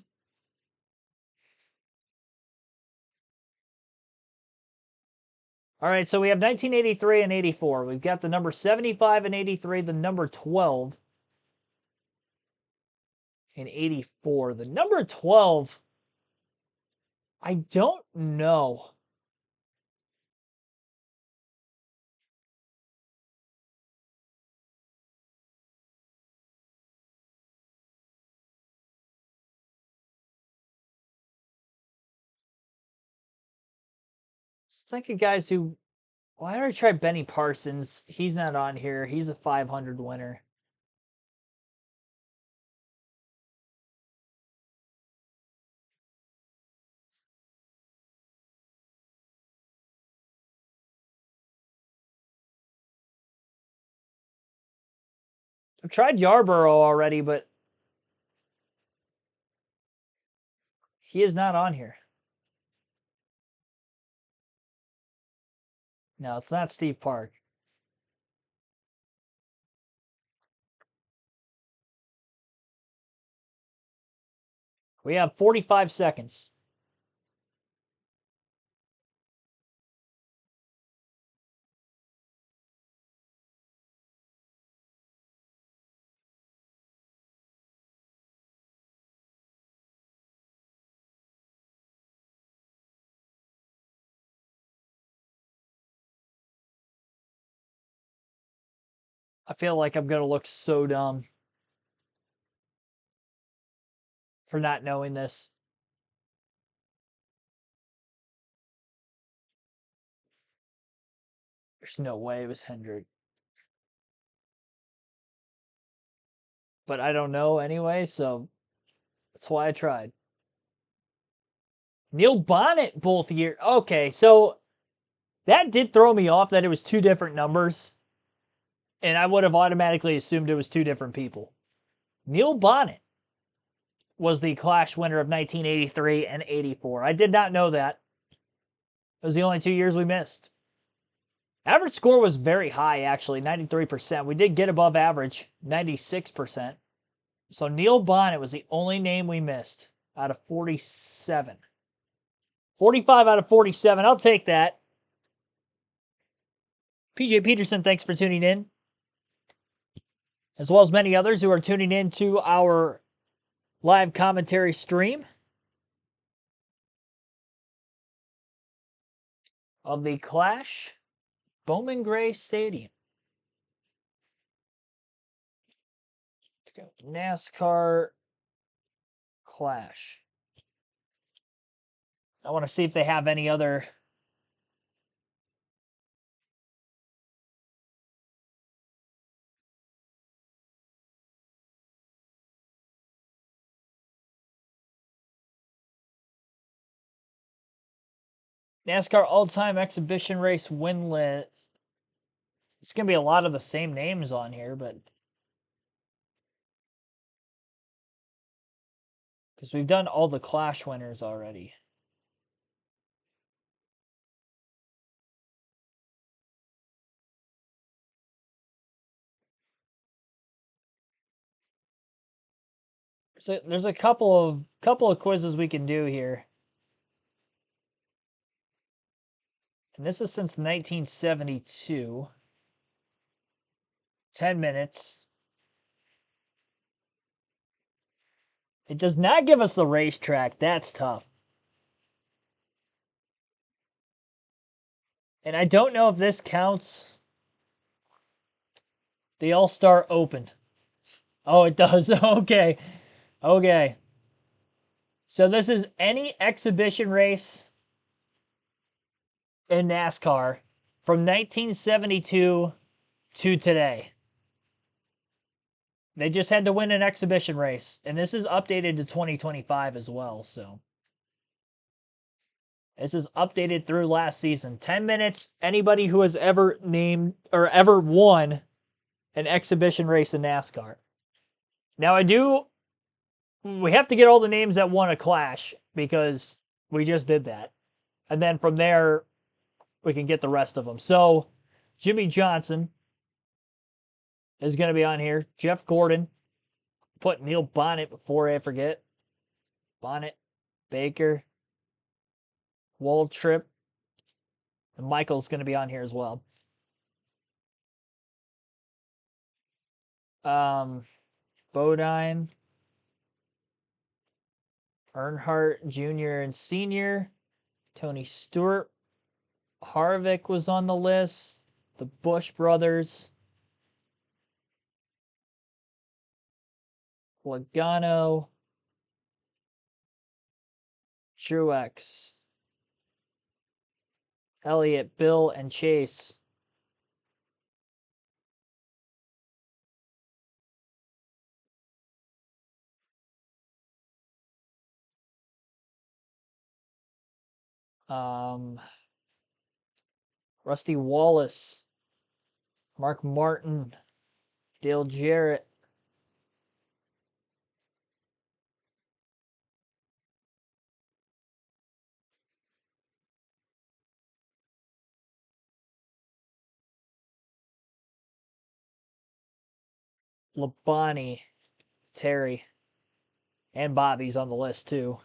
All right, so we have 1983 and 84. We've got the number 75 and 83, the number 12 and 84. The number 12, I don't know. Let's think of guys who. Well, I already tried Benny Parsons. He's not on here. He's a 500 winner. I've tried Yarborough already, but he is not on here. No, it's not Steve Park. We have 45 seconds. I feel like I'm going to look so dumb for not knowing this. There's no way it was Hendrick. But I don't know anyway, so that's why I tried. Neil Bonnet both years. Okay, so that did throw me off that it was two different numbers. And I would have automatically assumed it was two different people. Neil Bonnet was the Clash winner of 1983 and 84. I did not know that. It was the only 2 years we missed. Average score was very high, actually, 93%. We did get above average, 96%. So Neil Bonnet was the only name we missed out of 47. 45 out of 47. I'll take that. PJ Peterson, thanks for tuning in. As well as many others who are tuning in to our live commentary stream of the Clash Bowman Gray Stadium. Let's go. NASCAR Clash. I want to see if they have any other. NASCAR all-time exhibition race win list. It's going to be a lot of the same names on here, but because we've done all the Clash winners already. So there's a couple of quizzes we can do here. And this is since 1972. 10 minutes. It does not give us the racetrack. That's tough. And I don't know if this counts the All-Star Open. Oh, it does. Okay. Okay. So this is any exhibition race in NASCAR from 1972 to today. They just had to win an exhibition race. And this is updated to 2025 as well, so. This is updated through last season. 10 minutes. Anybody who has ever named or ever won an exhibition race in NASCAR. Now we have to get all the names that won a Clash because we just did that. And then from there, we can get the rest of them. So, Jimmy Johnson is going to be on here. Jeff Gordon. Put Neil Bonnet before I forget. Bonnet, Baker, Waltrip, and Michael's going to be on here as well. Bodine, Earnhardt Jr. and Sr., Tony Stewart, Harvick was on the list, the Bush brothers, Logano, Truex, Elliott, Bill, and Chase. Rusty Wallace, Mark Martin, Dale Jarrett. Labonte, Terry, and Bobby's on the list too.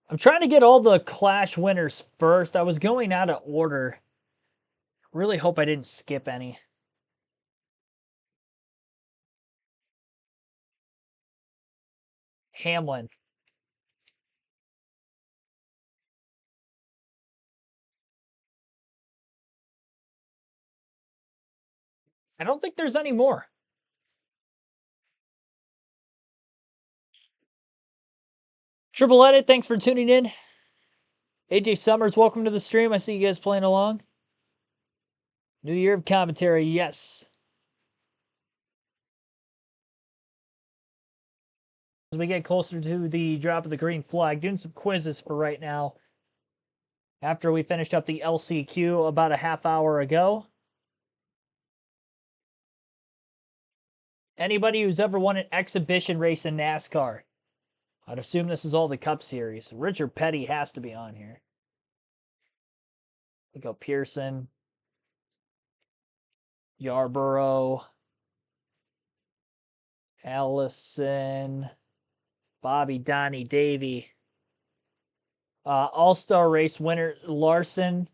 I'm trying to get all the Clash winners first. I was going out of order. Really hope I didn't skip any. Hamlin. I don't think there's any more. Triple Edit, thanks for tuning in. AJ Summers, welcome to the stream. I see you guys playing along. New Year of commentary, yes. As we get closer to the drop of the green flag, doing some quizzes for right now. After we finished up the LCQ about a half hour ago. Anybody who's ever won an exhibition race in NASCAR? I'd assume this is all the Cup Series. Richard Petty has to be on here. We go Pearson, Yarborough, Allison, Bobby, Donnie, Davey. All-Star race winner, Larson.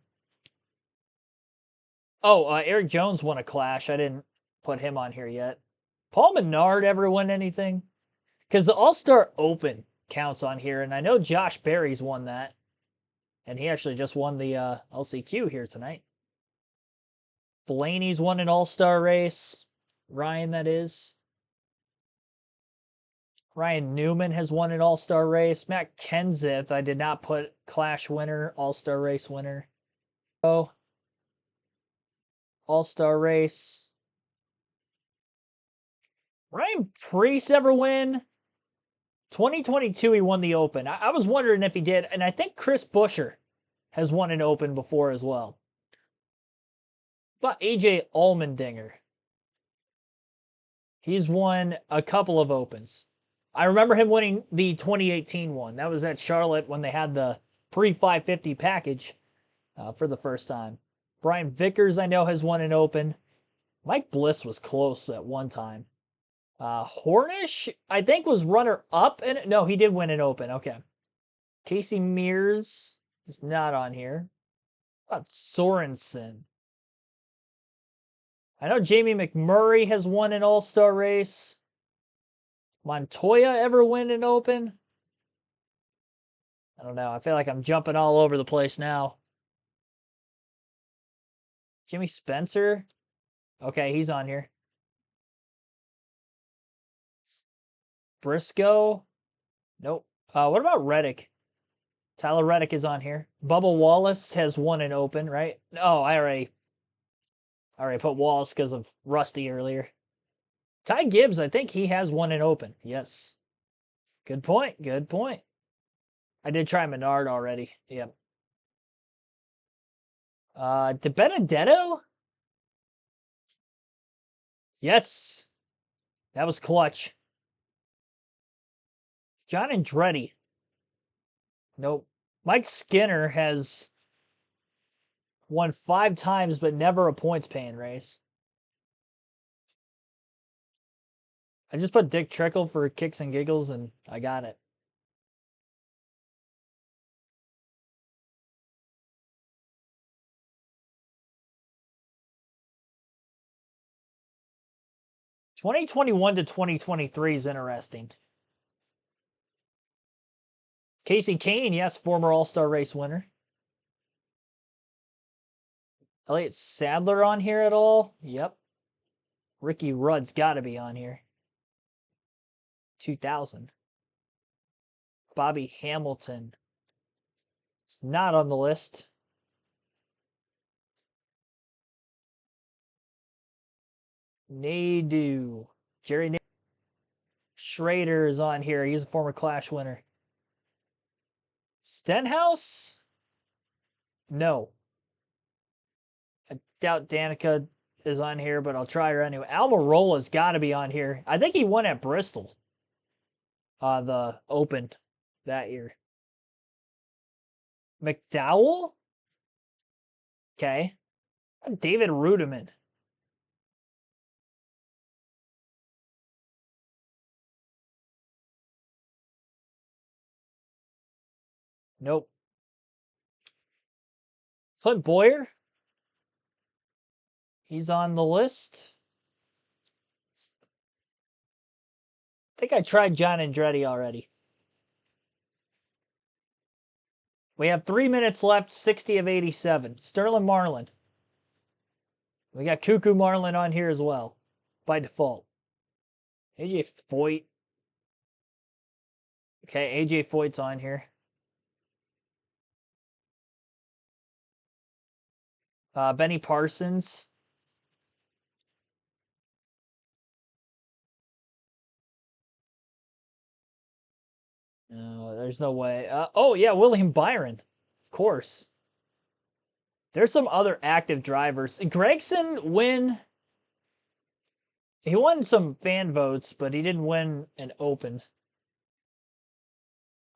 Oh, Eric Jones won a Clash. I didn't put him on here yet. Paul Menard ever win anything? Because the All-Star Open counts on here, and I know Josh Berry's won that. And he actually just won the LCQ here tonight. Blaney's won an All-Star race. Ryan, that is. Ryan Newman has won an All-Star race. Matt Kenseth, I did not put Clash winner, All-Star race winner. Oh, All-Star race. Ryan Preece ever win? 2022, he won the Open. I was wondering if he did, and I think Chris Buescher has won an Open before as well. But AJ Allmendinger, he's won a couple of Opens. I remember him winning the 2018 one. That was at Charlotte when they had the pre-550 package for the first time. Brian Vickers, I know, has won an Open. Mike Bliss was close at one time. Hornish, I think, was runner-up. No, he did win an Open. Okay. Casey Mears is not on here. How about Sorensen? I know Jamie McMurray has won an All-Star race. Montoya ever win an Open? I don't know. I feel like I'm jumping all over the place now. Jimmy Spencer? Okay, he's on here. Briscoe? Nope. What about Reddick? Tyler Reddick is on here. Bubba Wallace has won an Open, right? Oh, I already put Wallace because of Rusty earlier. Ty Gibbs, I think he has won an Open. Yes. Good point. Good point. I did try Menard already. Yep. DiBenedetto? Yes. That was clutch. John Andretti. Nope. Mike Skinner has won 5 times, but never a points paying race. I just put Dick Trickle for kicks and giggles, and I got it. (2021 to 2023) is interesting. Casey Kane, yes, former All-Star race winner. Elliott Sadler on here at all? Yep. Ricky Rudd's got to be on here. 2000. Bobby Hamilton. It's not on the list. Nadu. Jerry Schrader is on here. He's a former Clash winner. Stenhouse? No. I doubt Danica is on here, but I'll try her anyway. Almirola's got to be on here. I think he won at Bristol. The Open that year. McDowell? Okay. David Rudiman. Nope. Clint Boyer? He's on the list. I think I tried John Andretti already. We have 3 minutes left, 60 of 87. Sterling Marlin. We got Cuckoo Marlin on here as well, by default. AJ Foyt. Okay, AJ Foyt's on here. Benny Parsons. No, there's no way. Oh, yeah, William Byron. Of course. There's some other active drivers. Gregson win. He won some fan votes, but he didn't win an Open.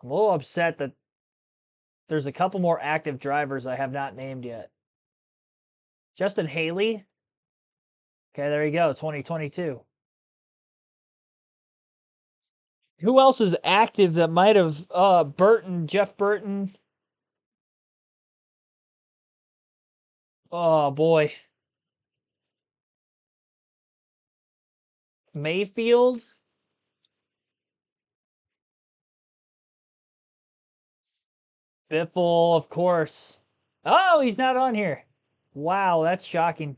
I'm a little upset that there's a couple more active drivers I have not named yet. Justin Haley. Okay, there you go, 2022. Who else is active that might have... Burton, Jeff Burton. Oh, boy. Mayfield. Biffle, of course. Oh, he's not on here. Wow, that's shocking.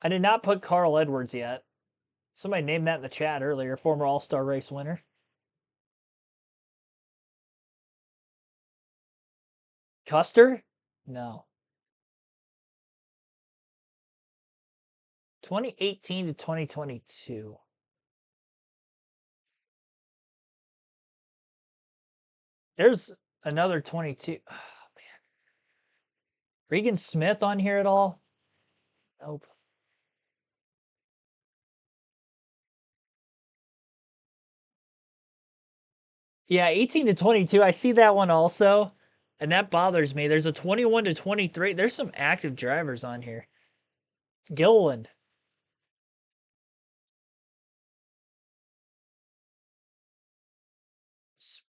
I did not put Carl Edwards yet. Somebody named that in the chat earlier. Former All-Star race winner. Custer? No. 2018 to 2022. There's another 22. Oh, man. Regan Smith on here at all? Nope. Yeah, 18 to 22. I see that one also. And that bothers me. There's a 21 to 23. There's some active drivers on here. Gilliland.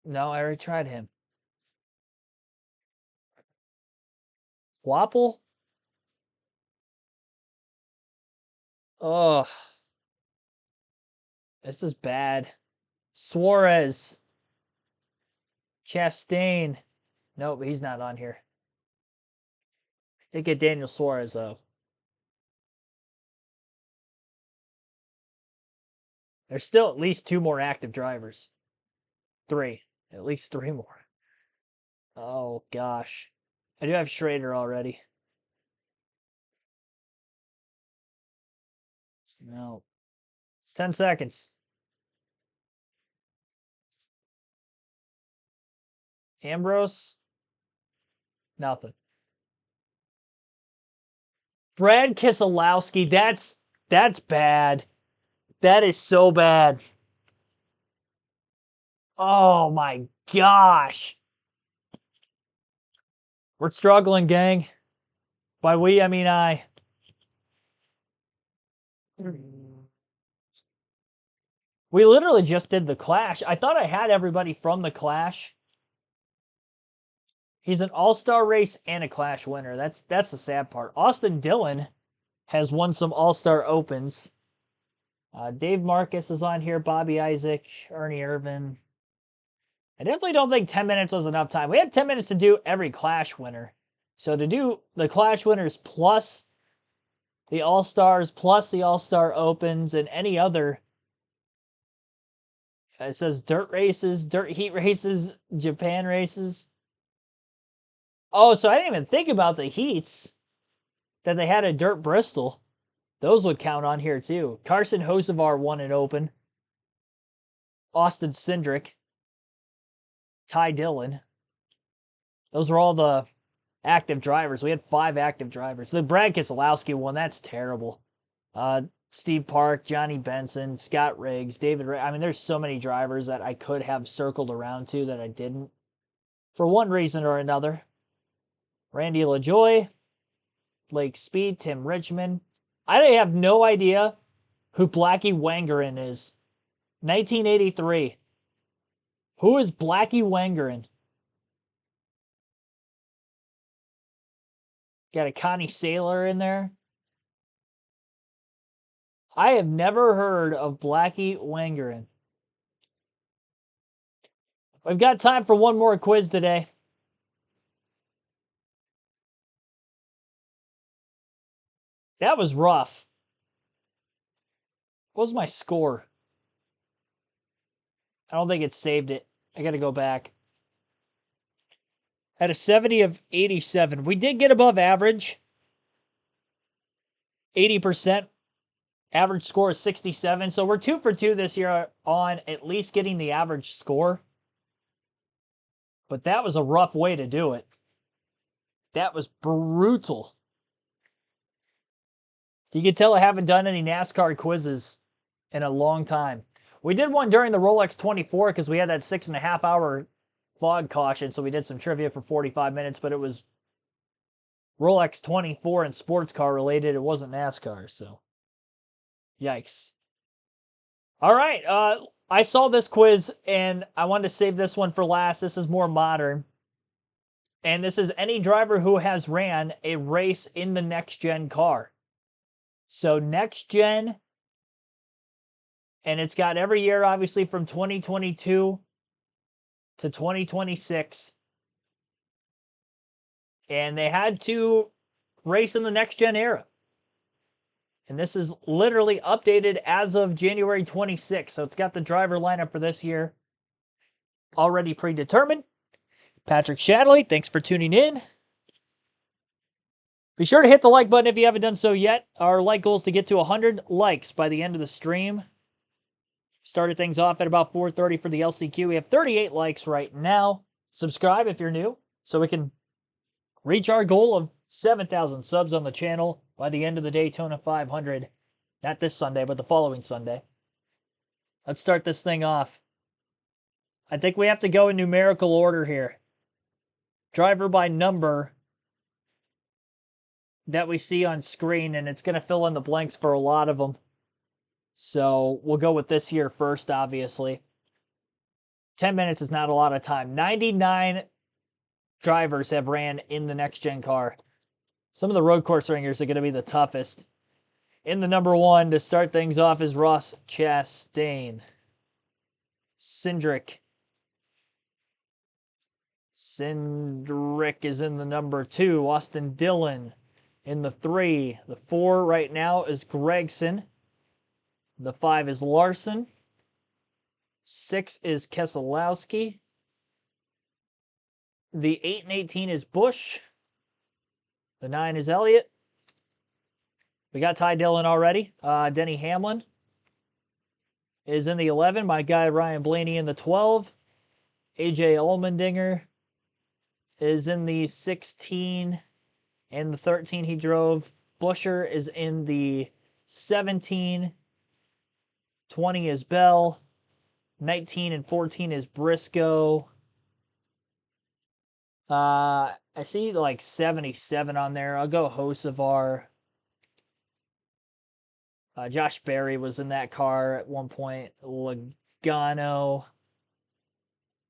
No, I already tried him. Wapple? Ugh. This is bad. Suarez. Chastain. Nope, he's not on here. Did get Daniel Suarez, though. There's still at least 2 more active drivers. 3. At least 3 more. Oh, gosh. I do have Schrader already. No. 10 seconds. Ambrose? Nothing. Brad Keselowski, that's bad. That is so bad. Oh my gosh. We're struggling, gang. By we, I mean I. We literally just did the Clash. I thought I had everybody from the Clash. He's an all-star race and a Clash winner. That's the sad part. Austin Dillon has won some all-star opens. Dave Marcus is on here. Bobby Isaac, Ernie Irvin. I definitely don't think 10 minutes was enough time. We had 10 minutes to do every Clash winner. So to do the Clash winners plus the All-Stars plus the All-Star Opens and any other. It says dirt races, dirt heat races, Japan races. Oh, so I didn't even think about the heats that they had at Dirt Bristol. Those would count on here too. Carson Hocevar won an Open. Austin Cindric. Ty Dillon. Those were all the active drivers. We had 5 active drivers. The Brad Keselowski one, that's terrible. Steve Park, Johnny Benson, Scott Riggs, David Ray. I mean, there's so many drivers that I could have circled around to that I didn't. For one reason or another. Randy LaJoy, Blake Speed, Tim Richmond. I have no idea who Blackie Wangerin is. 1983. Who is Blackie Wangerin? Got a Connie Saylor in there. I have never heard of Blackie Wangerin. We've got time for one more quiz today. That was rough. What was my score? I don't think it saved it. I got to go back. Had a 70 of 87. We did get above average. 80%. Average score is 67. So we're 2 for 2 this year on at least getting the average score. But that was a rough way to do it. That was brutal. You can tell I haven't done any NASCAR quizzes in a long time. We did one during the Rolex 24 because we had that 6.5 hour fog caution. So we did some trivia for 45 minutes, but it was Rolex 24 and sports car related. It wasn't NASCAR, so yikes. All right, I saw this quiz and I wanted to save this one for last. This is more modern. And this is any driver who has ran a race in the next-gen car. So next-gen, and it's got every year, obviously, from 2022 to 2026. And they had to race in the next-gen era. And this is literally updated as of January 26th. So it's got the driver lineup for this year already predetermined. Patrick Shadley, thanks for tuning in. Be sure to hit the like button if you haven't done so yet. Our like goal is to get to 100 likes by the end of the stream. Started things off at about 4:30 for the LCQ. We have 38 likes right now. Subscribe if you're new so we can reach our goal of 7,000 subs on the channel by the end of the Daytona 500. Not this Sunday, but the following Sunday. Let's start this thing off. I think we have to go in numerical order here. Driver by number that we see on screen, and it's going to fill in the blanks for a lot of them. So we'll go with this here first, obviously. 10 minutes is not a lot of time. 99 drivers have ran in the next-gen car. Some of the road course ringers are going to be the toughest. In the number 1 to start things off is Ross Chastain. Cindric is in the number 2. Austin Dillon in the 3. The 4 right now is Gregson. The 5 is Larson. 6 is Keselowski. The 8 and 18 is Busch. The 9 is Elliott. We got Ty Dillon already. Denny Hamlin is in the 11. My guy Ryan Blaney in the 12. AJ Allmendinger is in the 16. And the 13 he drove. Buescher is in the 17. 20 is Bell. 19 and 14 is Briscoe. I see like 77 on there. I'll go Hocevar. Josh Berry was in that car at one point. Logano.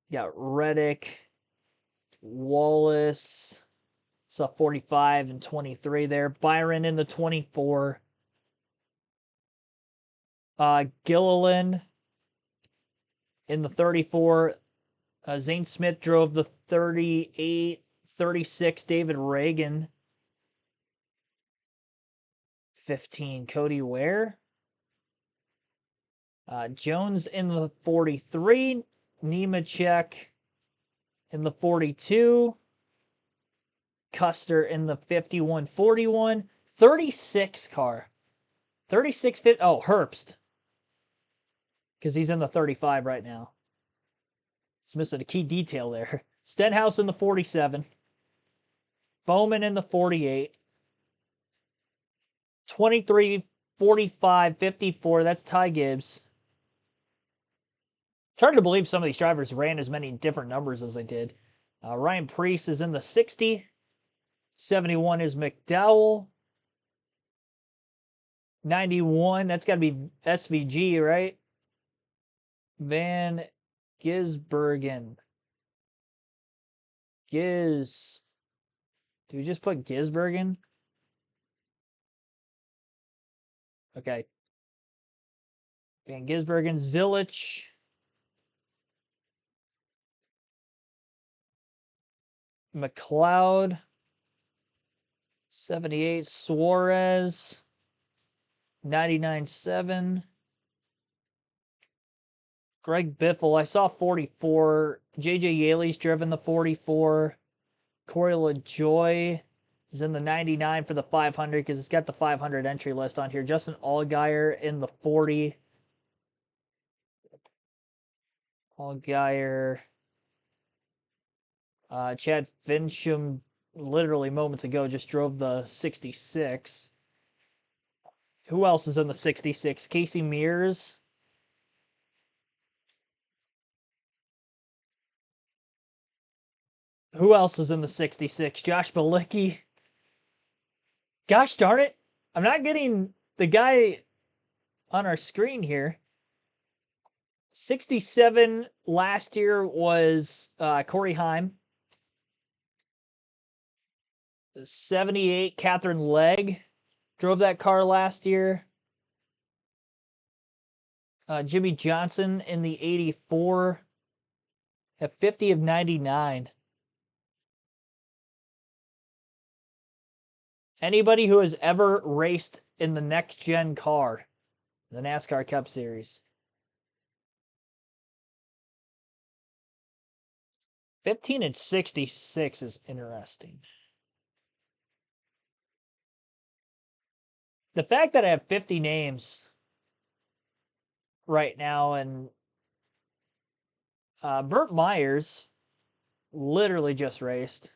You got Reddick. Wallace. Saw 45 and 23 there. Byron in the 24. Gilliland in the 34. Zane Smith drove the 38. 36, David Reagan. 15, Cody Ware. Jones in the 43. Nemechek in the 42. Custer in the 51-41. 36 car. 3650. Oh, Herbst. Because he's in the 35 right now. It's missing a key detail there. Stenhouse in the 47. Bowman in the 48. 23, 45, 54. That's Ty Gibbs. It's hard to believe some of these drivers ran as many different numbers as they did. Ryan Preece is in the 60. 71 is McDowell. 91, that's got to be SVG, right? Van Gisbergen. Giz. Do we just put Gisbergen? Okay. Van Gisbergen, Zilich. McLeod. 78, Suarez. 99.7. Greg Biffle, I saw 44. JJ Yaley's driven the 44. Corey LaJoy is in the 99 for the 500 because it's got the 500 entry list on here. Justin Allgaier in the 40. Allgaier. Chad Fincham, literally moments ago, just drove the 66. Who else is in the 66? Casey Mears. Who else is in the 66? Josh Balicki. Gosh darn it. I'm not getting the guy on our screen here. 67 last year was Corey Heim. 78, Catherine Legg drove that car last year. Jimmy Johnson in the 84 at 50 of 99. Anybody who has ever raced in the next gen car, the NASCAR Cup Series. 15 and 66 is interesting. The fact that I have 50 names right now, and Burt Myers literally just raced.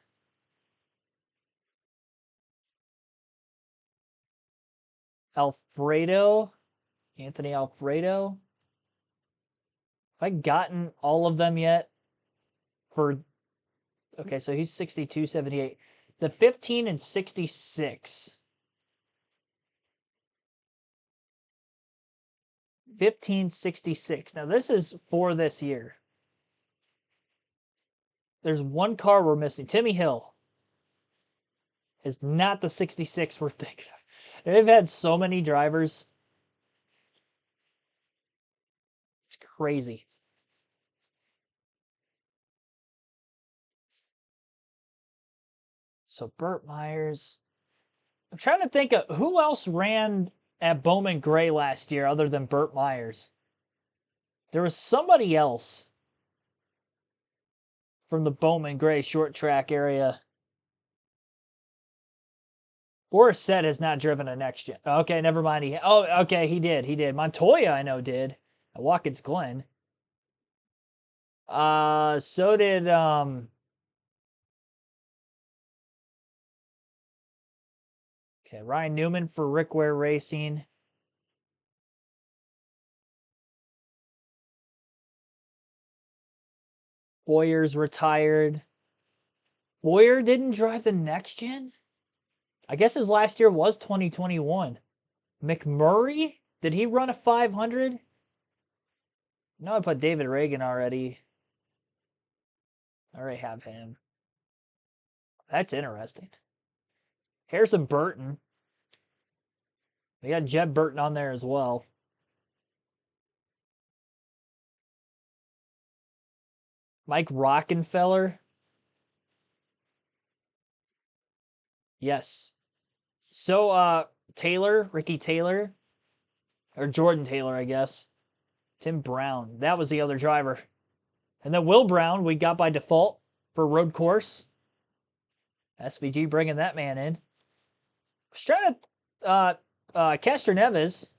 Anthony Alfredo. Have I gotten all of them yet? Okay, so he's 62, 78. The 15 and 66. 1566. Now this is for this year. There's one car we're missing. Timmy Hill is not the 66 we're thinking of. They've had so many drivers. It's crazy. So Burt Myers. I'm trying to think of who else ran at Bowman Gray last year other than Burt Myers. There was somebody else from the Bowman Gray short track area. Orset has not driven a next gen. Okay, never mind. Okay, he did. Montoya, I know, did at Watkins Glen. So did okay, Ryan Newman for Rick Ware Racing. Boyer's retired. Boyer didn't drive the next gen? I guess his last year was 2021. McMurray? Did he run a 500? No, I put David Reagan already. I already have him. That's interesting. Harrison Burton. We got Jeb Burton on there as well. Mike Rockenfeller. Yes. So, Taylor, Ricky Taylor, or Jordan Taylor, I guess. Tim Brown. That was the other driver. And then Will Brown, we got by default for road course. SVG bringing that man in. I was trying to Castor Neves,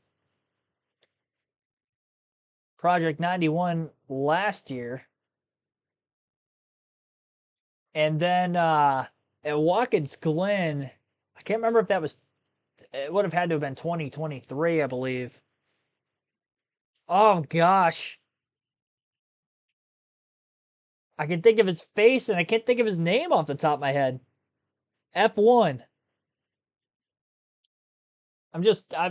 Project 91 last year. And then at Watkins Glen, I can't remember if that was, it would have had to have been 2023, I believe. Oh, gosh. I can think of his face, and I can't think of his name off the top of my head. F1.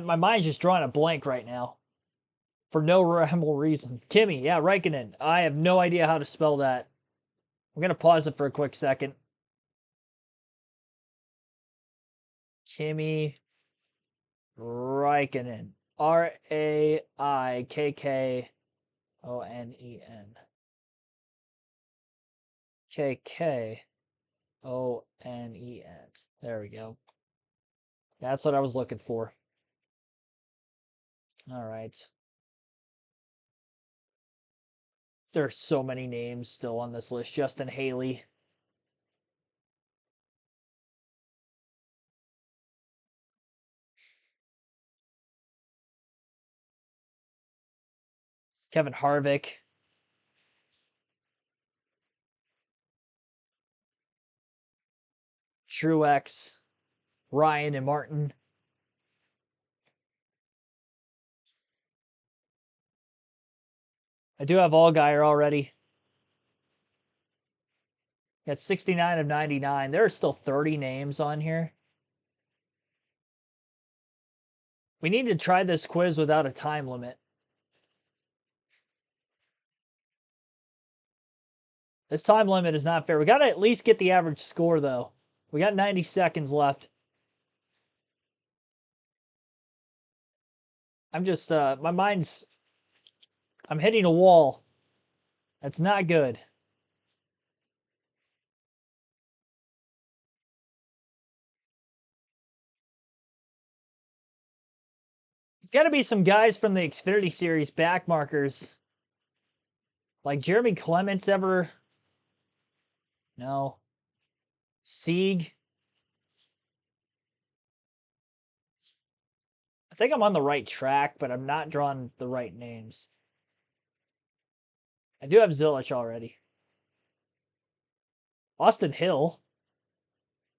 My mind's just drawing a blank right now. For no rhyme reason. Kimi, yeah, Raikkonen. I have no idea how to spell that. I'm going to pause it for a quick second. Kimi Raikkonen. Raikkonen. Kkonen. There we go. That's what I was looking for. All right. There's so many names still on this list. Justin Haley. Kevin Harvick. Truex. Ryan and Martin. I do have Allgaier already. Got 69 of 99. There are still 30 names on here. We need to try this quiz without a time limit. This time limit is not fair. We got to at least get the average score, though. We got 90 seconds left. I'm just, my mind's, I'm hitting a wall. That's not good. It's got to be some guys from the Xfinity Series back markers. Like Jeremy Clements ever? No. Sieg? I think I'm on the right track, but I'm not drawing the right names. I do have Zilich already. Austin Hill.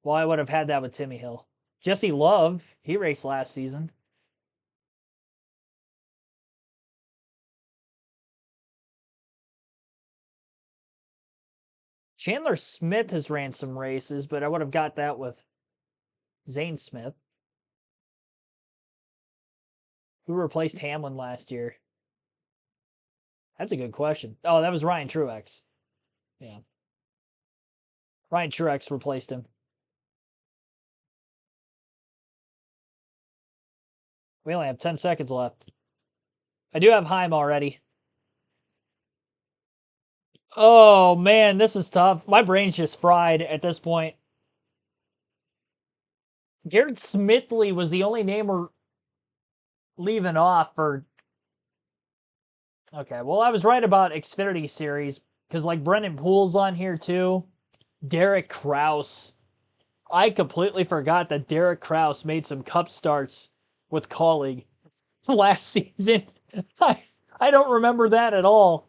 Well, I would have had that with Timmy Hill. Jesse Love. He raced last season. Chandler Smith has ran some races, but I would have got that with Zane Smith. Who replaced Hamlin last year? That's a good question. Oh, that was Ryan Truex. Yeah. Ryan Truex replaced him. We only have 10 seconds left. I do have Heim already. Oh, man, this is tough. My brain's just fried at this point. Garrett Smithley was the only name we're leaving off for. Okay, well, I was right about Xfinity Series because, like, Brendan Poole's on here too. Derek Kraus. I completely forgot that Derek Kraus made some cup starts with Colleague last season. I don't remember that at all.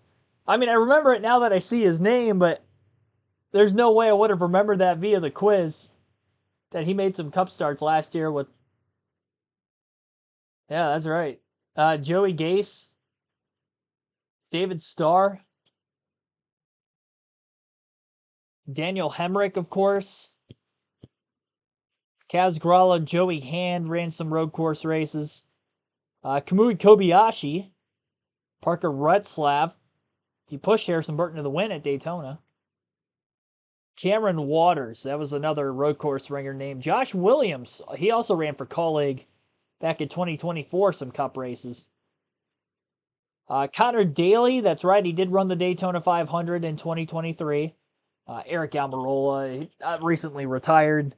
I mean, I remember it now that I see his name, but there's no way I would have remembered that via the quiz. That he made some cup starts last year with. Yeah, that's right. Joey Gase. David Starr. Daniel Hemrick, of course. Kaz Grala, Joey Hand ran some road course races. Kamui Kobayashi. Parker Retzlaff. He pushed Harrison Burton to the win at Daytona. Cameron Waters. That was another road course ringer named. Josh Williams. He also ran for Colleague back in 2024, some cup races. Connor Daly. That's right. He did run the Daytona 500 in 2023. Eric Almirola. Recently retired.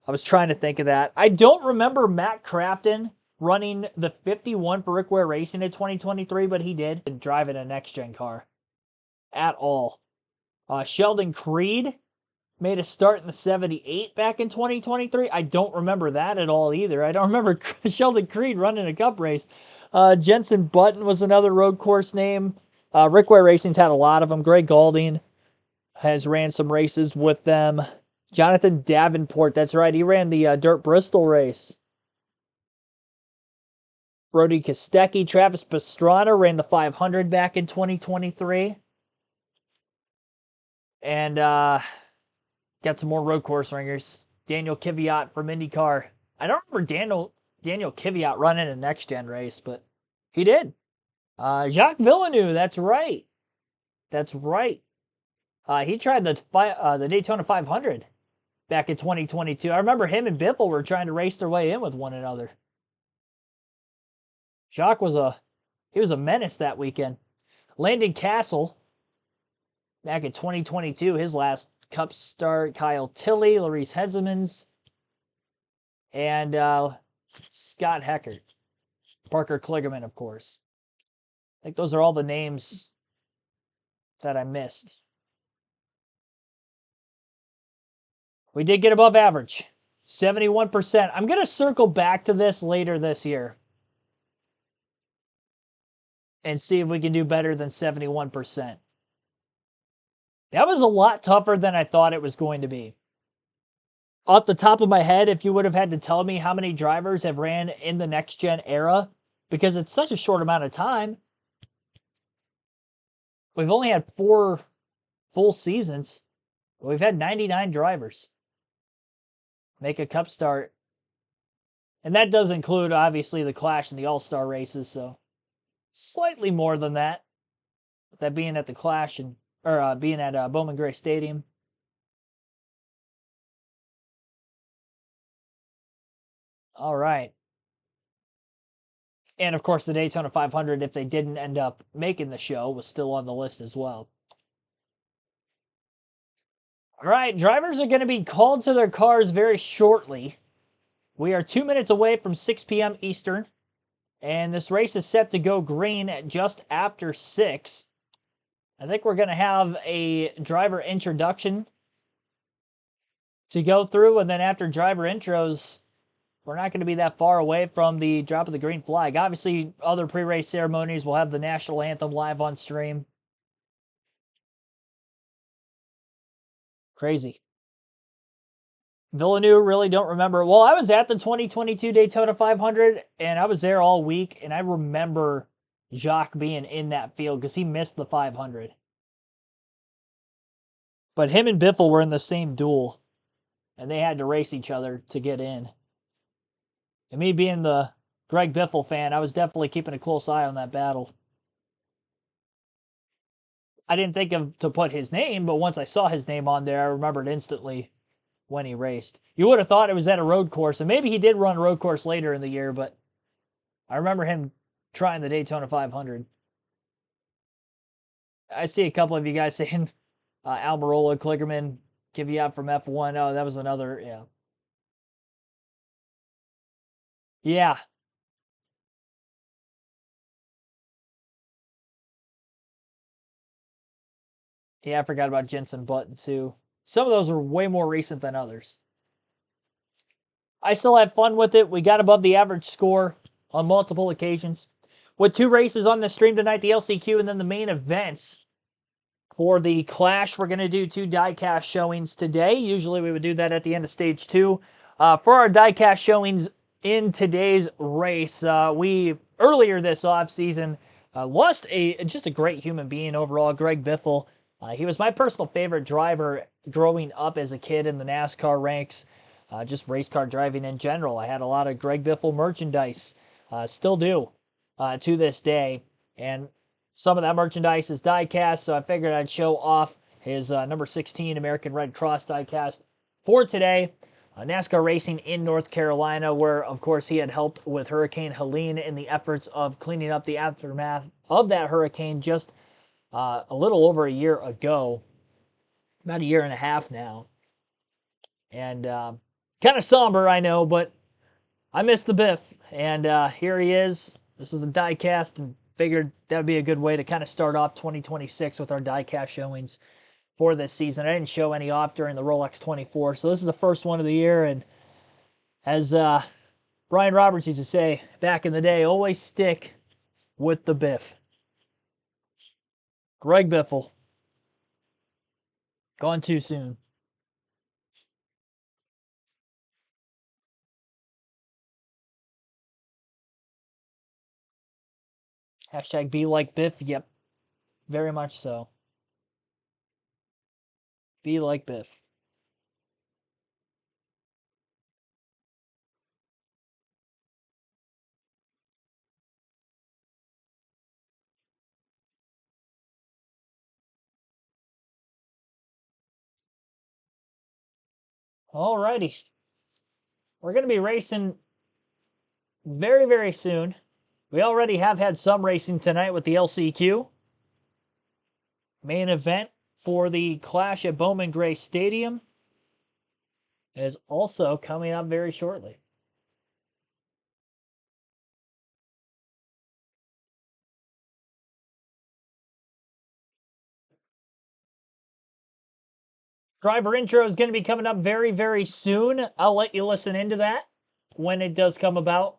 I was trying to think of that. I don't remember Matt Crafton running the 51 for Rick Ware Racing in 2023, but he did. And driving a next-gen car at all. Sheldon Creed. made a start in the 78 back in 2023. I don't remember that at all either. I don't remember Sheldon Creed running a cup race. Jensen Button was another road course name. Rick Ware Racing's had a lot of them. Greg Galding has ran some races with them. Jonathan Davenport, that's right. He ran the Dirt Bristol race. Brody Kostecki, Travis Pastrana ran the 500 back in 2023. And got some more road course ringers. Daniel Kvyat from IndyCar. I don't remember Daniel Kvyat running a next gen race, but he did. Jacques Villeneuve, that's right. That's right. He tried the Daytona 500 back in 2022. I remember him and Biffle were trying to race their way in with one another. Jacques was a menace that weekend. Landon Castle, back in 2022, his last Cup start. Kyle Tilley, Larice Hesemans, and Scott Heckert. Parker Kligerman, of course. I think those are all the names that I missed. We did get above average, 71%. I'm going to circle back to this later this year and see if we can do better than 71%. That was a lot tougher than I thought it was going to be. Off the top of my head, if you would have had to tell me how many drivers have ran in the next-gen era, because it's such a short amount of time, we've only had 4 full seasons. We've had 99 drivers make a Cup start. And that does include, obviously, the Clash and the All-Star races, so slightly more than that. That being at the Clash or being at Bowman Gray Stadium. All right. And, of course, the Daytona 500, if they didn't end up making the show, was still on the list as well. All right, drivers are going to be called to their cars very shortly. We are 2 minutes away from 6 p.m. Eastern, and this race is set to go green at just after 6. I think we're going to have a driver introduction to go through, and then after driver intros, we're not going to be that far away from the drop of the green flag. Obviously, other pre-race ceremonies will have the national anthem live on stream. Crazy. Villeneuve, really don't remember. Well, I was at the 2022 Daytona 500, and I was there all week, and I remember Jacques being in that field because he missed the 500. But him and Biffle were in the same duel, and they had to race each other to get in. And me being the Greg Biffle fan, I was definitely keeping a close eye on that battle. I didn't think to put his name, but once I saw his name on there, I remembered instantly when he raced. You would have thought it was at a road course, and maybe he did run a road course later in the year, but I remember him trying the Daytona 500. I see a couple of you guys saying Almirola, Kligerman, give you out from F1. Oh, that was another, yeah. Yeah. Yeah, I forgot about Jensen Button, too. Some of those are way more recent than others. I still had fun with it. We got above the average score on multiple occasions. With 2 races on the stream tonight, the LCQ and then the main events. For the Clash, we're going to do 2 diecast showings today. Usually we would do that at the end of Stage 2. For our diecast showings in today's race, we, earlier this offseason, lost just a great human being overall, Greg Biffle. He was my personal favorite driver growing up as a kid in the NASCAR ranks. Just race car driving in general. I had a lot of Greg Biffle merchandise. Still do to this day. And some of that merchandise is diecast, so I figured I'd show off his number 16 American Red Cross diecast for today. NASCAR racing in North Carolina, where, of course, he had helped with Hurricane Helene in the efforts of cleaning up the aftermath of that hurricane just a little over a year ago. About a year and a half now. And kind of somber, I know, but I missed the Biff. And here he is. This is a diecast, and figured that would be a good way to kind of start off 2026 with our diecast showings. for this season. I didn't show any off during the Rolex 24, so this is the first one of the year. And as Brian Roberts used to say back in the day, always stick with the Biff. Greg Biffle. Gone too soon. Hashtag be like Biff. Yep. Very much so. Be like Biff. Alrighty. We're going to be racing very, very soon. We already have had some racing tonight with the LCQ. Main event for the Clash at Bowman Gray Stadium is also coming up very shortly. Driver intro is going to be coming up very, very soon. I'll let you listen into that when it does come about.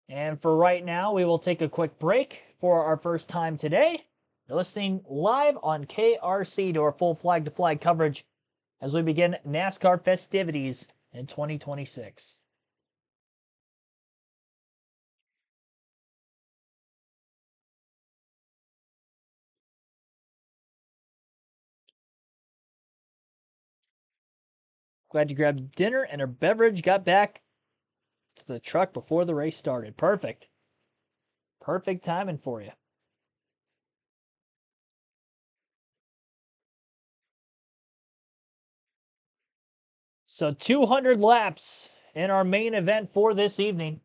And for right now, we will take a quick break for our first time today. You're listening live on KRC to our full flag-to-flag coverage as we begin NASCAR festivities in 2026. Glad you grabbed dinner and a beverage, got back to the truck before the race started. Perfect. Perfect timing for you. So 200 laps in our main event for this evening.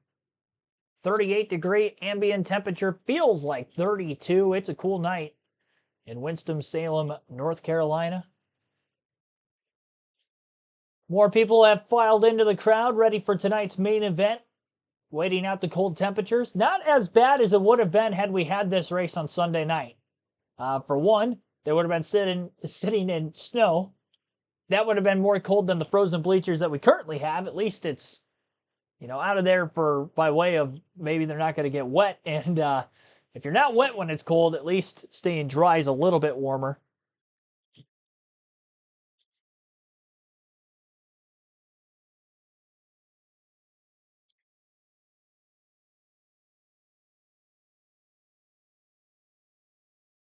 38-degree ambient temperature, feels like 32. It's a cool night in Winston-Salem, North Carolina. More people have filed into the crowd, ready for tonight's main event, waiting out the cold temperatures. Not as bad as it would have been had we had this race on Sunday night. For one, they would have been sitting in snow. That would have been more cold than the frozen bleachers that we currently have. At least it's, out of there by way of maybe they're not going to get wet. And if you're not wet when it's cold, at least staying dry is a little bit warmer.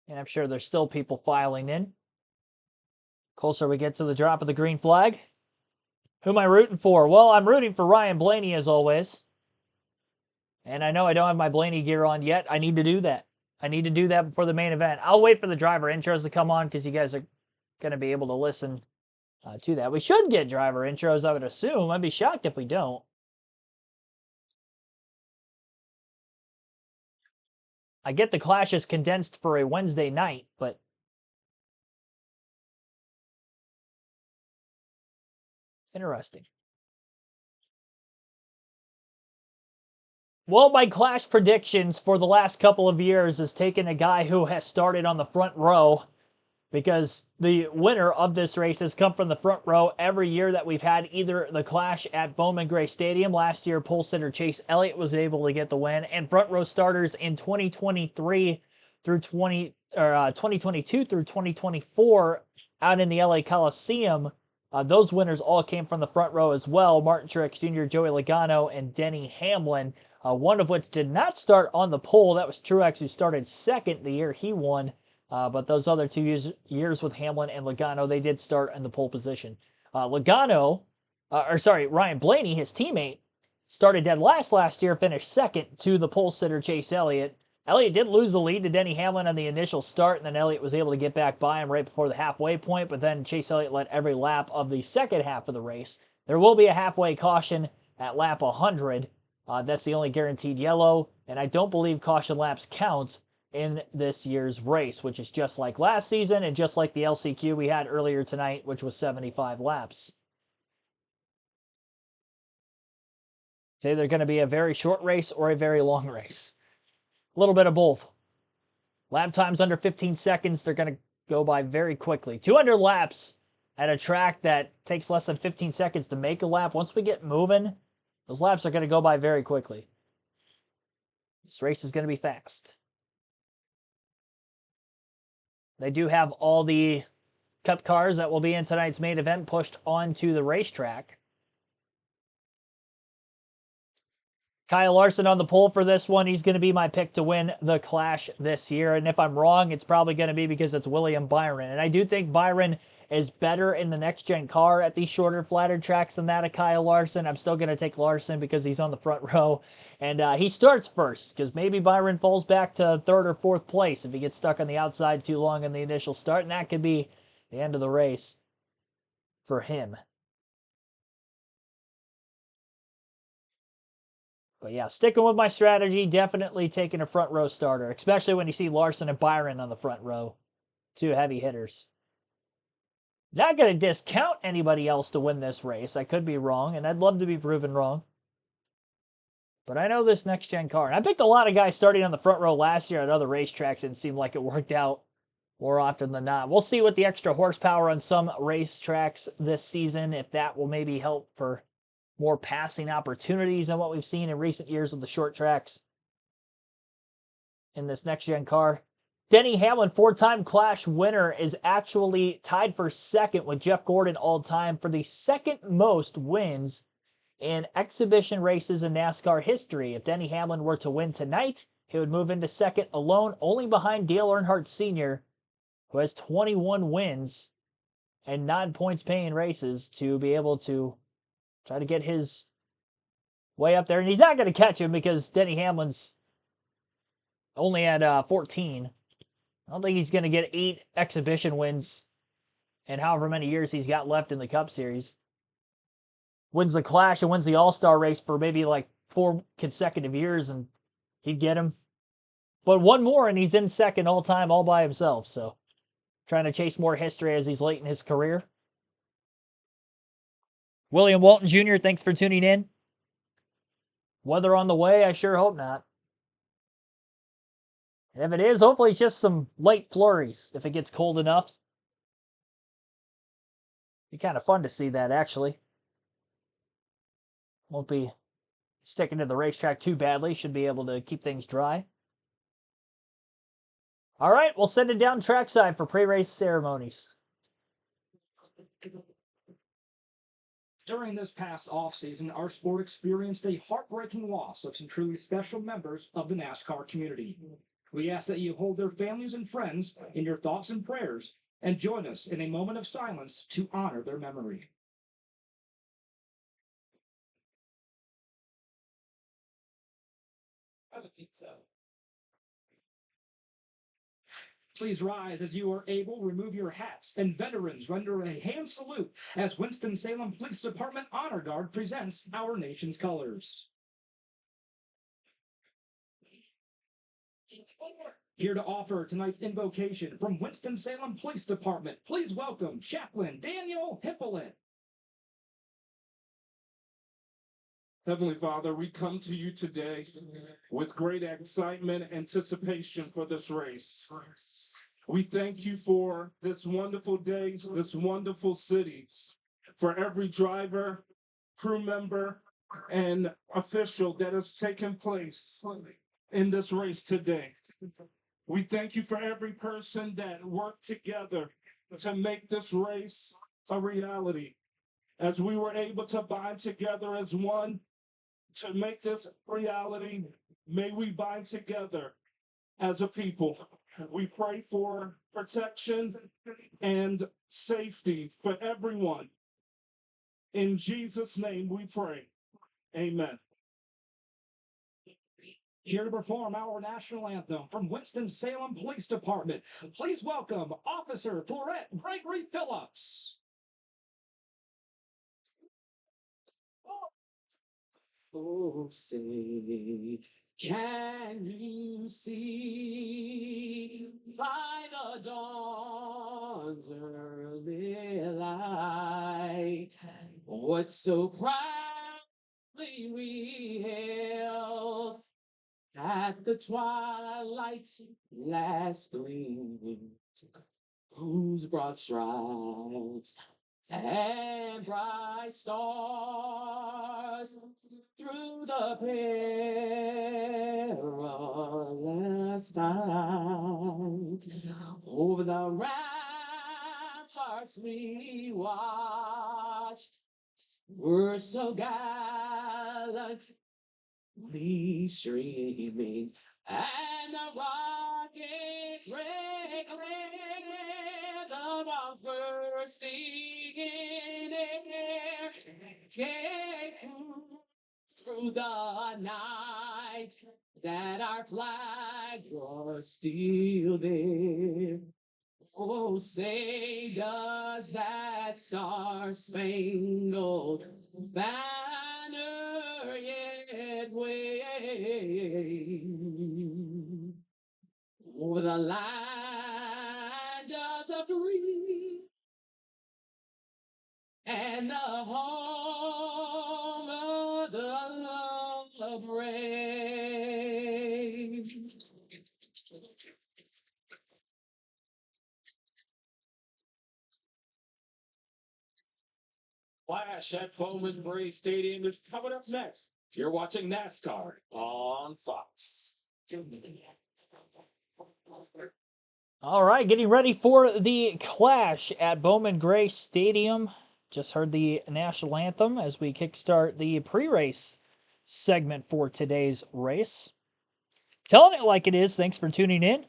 And I'm sure there's still people filing in. Closer we get to the drop of the green flag. Who am I rooting for? Well, I'm rooting for Ryan Blaney as always. And I know I don't have my Blaney gear on yet. I need to do that. I need to do that before the main event. I'll wait for the driver intros to come on because you guys are going to be able to listen to that. We should get driver intros, I would assume. I'd be shocked if we don't. I get the Clash is condensed for a Wednesday night, but interesting. Well, my Clash predictions for the last couple of years has taken a guy who has started on the front row because the winner of this race has come from the front row every year that we've had either the Clash at Bowman Gray Stadium. Last year, pole sitter Chase Elliott was able to get the win, and front row starters in 2023 through 2022 through 2024 out in the LA Coliseum. Those winners all came from the front row as well. Martin Truex Jr., Joey Logano, and Denny Hamlin, one of which did not start on the pole. That was Truex, who started second the year he won. But those other 2 years with Hamlin and Logano, they did start in the pole position. Ryan Blaney, his teammate, started dead last year, finished second to the pole sitter Chase Elliott. Elliott did lose the lead to Denny Hamlin on the initial start, and then Elliott was able to get back by him right before the halfway point, but then Chase Elliott led every lap of the second half of the race. There will be a halfway caution at lap 100. That's the only guaranteed yellow, and I don't believe caution laps count in this year's race, which is just like last season and just like the LCQ we had earlier tonight, which was 75 laps. It's either going to be a very short race or a very long race. A little bit of both. Lap times under 15 seconds, they're going to go by very quickly. 200 laps at a track that takes less than 15 seconds to make a lap. Once we get moving, those laps are going to go by very quickly. This race is going to be fast. They do have all the Cup cars that will be in tonight's main event pushed onto the racetrack. Kyle Larson on the pole for this one. He's going to be my pick to win the Clash this year. And if I'm wrong, it's probably going to be because it's William Byron. And I do think Byron is better in the next-gen car at these shorter, flatter tracks than that of Kyle Larson. I'm still going to take Larson because he's on the front row. And he starts first because maybe Byron falls back to third or fourth place if he gets stuck on the outside too long in the initial start. And that could be the end of the race for him. But yeah, sticking with my strategy, definitely taking a front row starter, especially when you see Larson and Byron on the front row. Two heavy hitters. Not going to discount anybody else to win this race. I could be wrong, and I'd love to be proven wrong. But I know this next-gen car. And I picked a lot of guys starting on the front row last year at other racetracks, and it seemed like it worked out more often than not. We'll see with the extra horsepower on some racetracks this season, if that will maybe help for more passing opportunities than what we've seen in recent years with the short tracks in this next-gen car. Denny Hamlin, four-time Clash winner, is actually tied for second with Jeff Gordon all-time for the second most wins in exhibition races in NASCAR history. If Denny Hamlin were to win tonight, he would move into second alone, only behind Dale Earnhardt Sr., who has 21 wins and non-points paying races to be able to try to get his way up there. And he's not going to catch him because Denny Hamlin's only at 14. I don't think he's going to get 8 exhibition wins in however many years he's got left in the Cup Series. Wins the Clash and wins the All-Star race for maybe like 4 consecutive years, and he'd get him. But one more, and he's in second all-time all by himself. So trying to chase more history as he's late in his career. William Walton Jr., thanks for tuning in. Weather on the way? I sure hope not. And if it is, hopefully it's just some light flurries if it gets cold enough. Be kind of fun to see that, actually. Won't be sticking to the racetrack too badly. Should be able to keep things dry. All right, we'll send it down trackside for pre-race ceremonies. During this past off-season, our sport experienced a heartbreaking loss of some truly special members of the NASCAR community. We ask that you hold their families and friends in your thoughts and prayers and join us in a moment of silence to honor their memory. Please rise as you are able, remove your hats, and veterans render a hand salute as Winston-Salem Police Department Honor Guard presents our nation's colors. Here to offer tonight's invocation from Winston-Salem Police Department, please welcome Chaplain Daniel Hippolyte. Heavenly Father, we come to you today with great excitement and anticipation for this race. We thank you for this wonderful day, this wonderful city, for every driver, crew member, and official that has taken place in this race today. We thank you for every person that worked together to make this race a reality. As we were able to bind together as one to make this reality, may we bind together as a people. We pray for protection and safety for everyone. In Jesus' name we pray. Amen. Here to perform our national anthem from Winston-Salem Police Department, please welcome Officer Florette Gregory Phillips. Oh, say, can you see by the dawn's early light what so proudly we hailed at the twilight's last gleam? whose broad stripes and bright stars through the perilous night. Over the ramparts we watched were so gallantly streaming, and the rockets the bombs bursting in air, came through the night that our flag was still there. Oh, say does that star-spangled banner yet wave over the land of the free and the home of the brave? Flash at Bowman Gray Stadium is coming up next. You're watching NASCAR on Fox. All right, getting ready for the clash at Bowman Gray Stadium. Just heard the national anthem as we kickstart the pre-race segment for today's race. Telling it like it is, thanks for tuning in.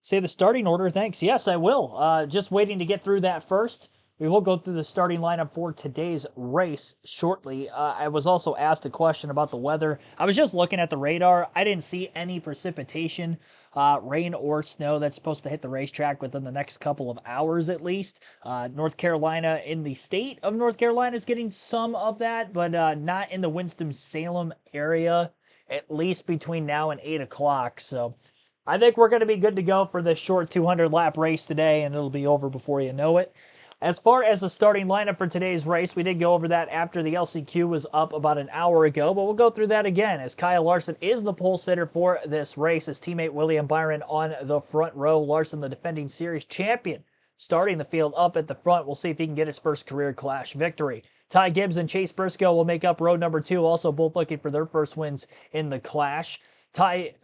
Say the starting order, thanks. Yes, I will. Just waiting to get through that first. We will go through the starting lineup for today's race shortly. I was also asked a question about the weather. I was just looking at the radar. I didn't see any precipitation, rain or snow that's supposed to hit the racetrack within the next couple of hours at least. North Carolina, in the state of North Carolina, is getting some of that, but not in the Winston-Salem area, at least between now and 8 o'clock. So I think we're going to be good to go for this short 200-lap race today, and it'll be over before you know it. As far as the starting lineup for today's race, we did go over that after the LCQ was up about an hour ago, but we'll go through that again as Kyle Larson is the pole sitter for this race. His teammate William Byron on the front row. Larson, the defending series champion, starting the field up at the front. We'll see if he can get his first career Clash victory. Ty Gibbs and Chase Briscoe will make up row number 2, also both looking for their first wins in the Clash. Ty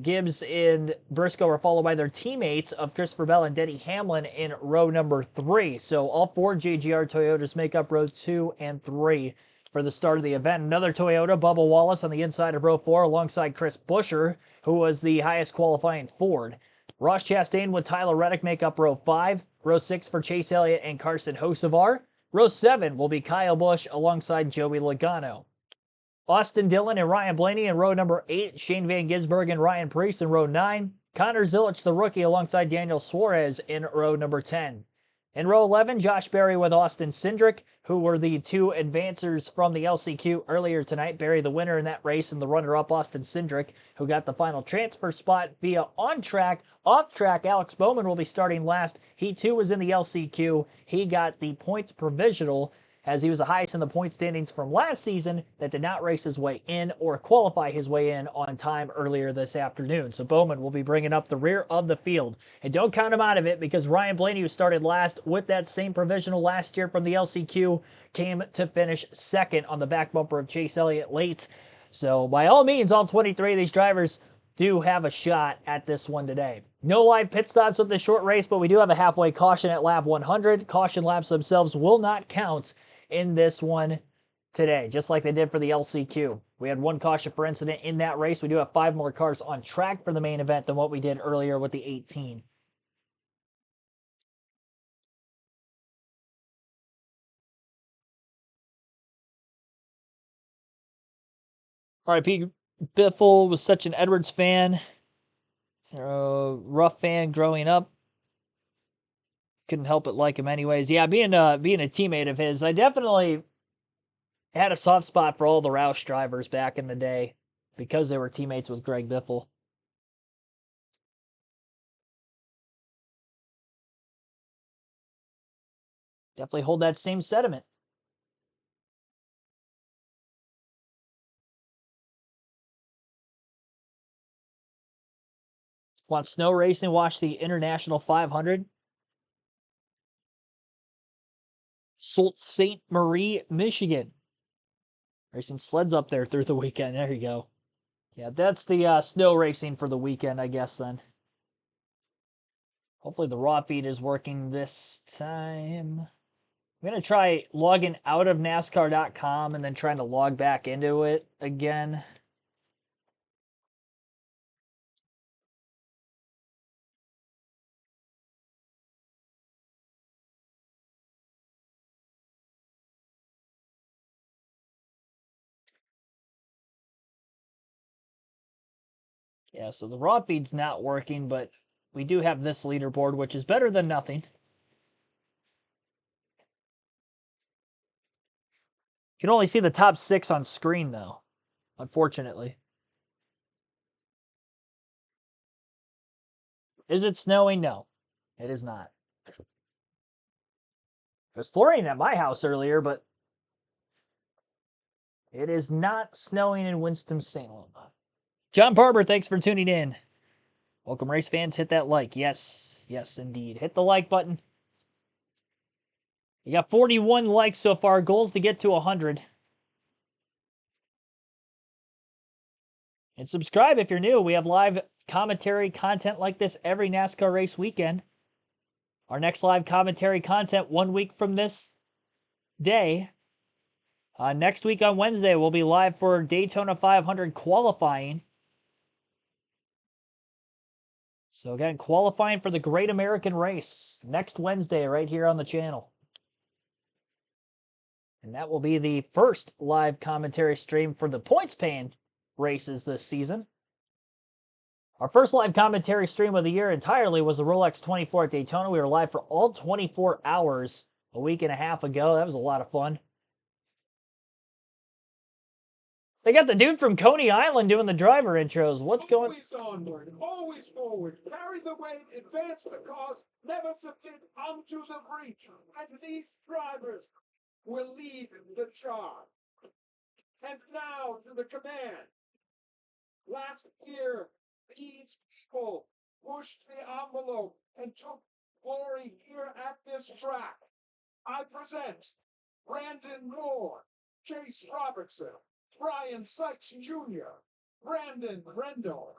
Gibbs and Briscoe are followed by their teammates of Christopher Bell and Denny Hamlin in row number 3. So all 4 JGR Toyotas make up row 2 and 3 for the start of the event. Another Toyota, Bubba Wallace, on the inside of row 4 alongside Chris Buescher, who was the highest qualifying Ford. Ross Chastain with Tyler Reddick make up row 5. Row 6 for Chase Elliott and Carson Hocevar. Row 7 will be Kyle Busch alongside Joey Logano. Austin Dillon and Ryan Blaney in row number 8. Shane Van Gisbergen and Ryan Preece in row 9. Connor Zilic, the rookie, alongside Daniel Suarez in row number 10. In row 11, Josh Berry with Austin Cindric, who were the 2 advancers from the LCQ earlier tonight. Berry, the winner in that race, and the runner-up, Austin Cindric, who got the final transfer spot via on-track. Off-track, Alex Bowman will be starting last. He, too, was in the LCQ. He got the points provisional, as he was the highest in the point standings from last season that did not race his way in or qualify his way in on time earlier this afternoon. So Bowman will be bringing up the rear of the field. And don't count him out of it, because Ryan Blaney, who started last with that same provisional last year from the LCQ, came to finish second on the back bumper of Chase Elliott late. So by all means, all 23 of these drivers do have a shot at this one today. No live pit stops with this short race, but we do have a halfway caution at lap 100. Caution laps themselves will not count in this one today, just like they did for the LCQ. We had 1 caution for incident in that race. We do have 5 more cars on track for the main event than what we did earlier with the 18. All right, Pete Biffle was such an Edwards fan, rough fan growing up. Couldn't help but like him anyways. Yeah, being a teammate of his, I definitely had a soft spot for all the Roush drivers back in the day because they were teammates with Greg Biffle. Definitely hold that same sentiment. Want snow racing? Watch the International 500. Sault Ste. Marie, Michigan. Racing sleds up there through the weekend. There you go. Yeah, that's the snow racing for the weekend, I guess, then. Hopefully the raw feed is working this time. I'm going to try logging out of NASCAR.com and then trying to log back into it again. Yeah, so the raw feed's not working, but we do have this leaderboard, which is better than nothing. You can only see the top 6 on screen, though, unfortunately. Is it snowing? No, it is not. It was flurrying at my house earlier, but it is not snowing in Winston-Salem. John Barber, thanks for tuning in. Welcome, race fans. Hit that like. Yes, yes, indeed. Hit the like button. You got 41 likes so far. Goals to get to 100. And subscribe if you're new. We have live commentary content like this every NASCAR race weekend. Our next live commentary content 1 week from this day. Next week on Wednesday, we'll be live for Daytona 500 qualifying. So again, qualifying for the Great American Race next Wednesday right here on the channel. And that will be the first live commentary stream for the points-paying races this season. Our first live commentary stream of the year entirely was the Rolex 24 at Daytona. We were live for all 24 hours a week and a half ago. That was a lot of fun. They got the dude from Coney Island doing the driver intros. What's going on? Always onward, always forward. Carry the weight, advance the cause, never submit unto the breach. And these drivers will lead the charge. And now to the command. Last year, these people pushed the envelope and took glory here at this track. I present Brandon Moore, Chase Robertson, Brian Sykes Jr., Brandon Rendell,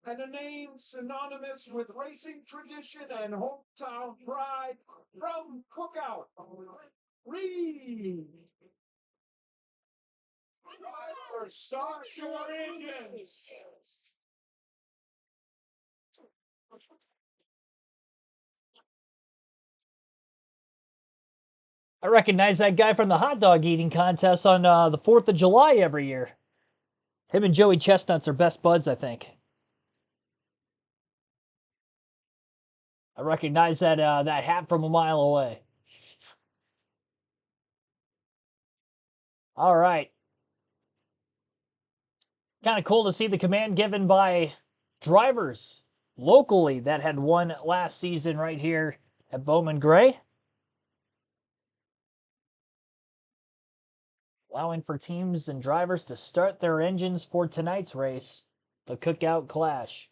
and a name synonymous with racing tradition and hometown pride from Cookout, Reed. Drivers, start your engines. I recognize that guy from the hot dog eating contest on the 4th of July every year. Him and Joey Chestnuts are best buds, I think. I recognize that that hat from a mile away. All right. Kind of cool to see the command given by drivers locally that had won last season right here at Bowman Gray. Allowing for teams and drivers to start their engines for tonight's race, the Cookout Clash.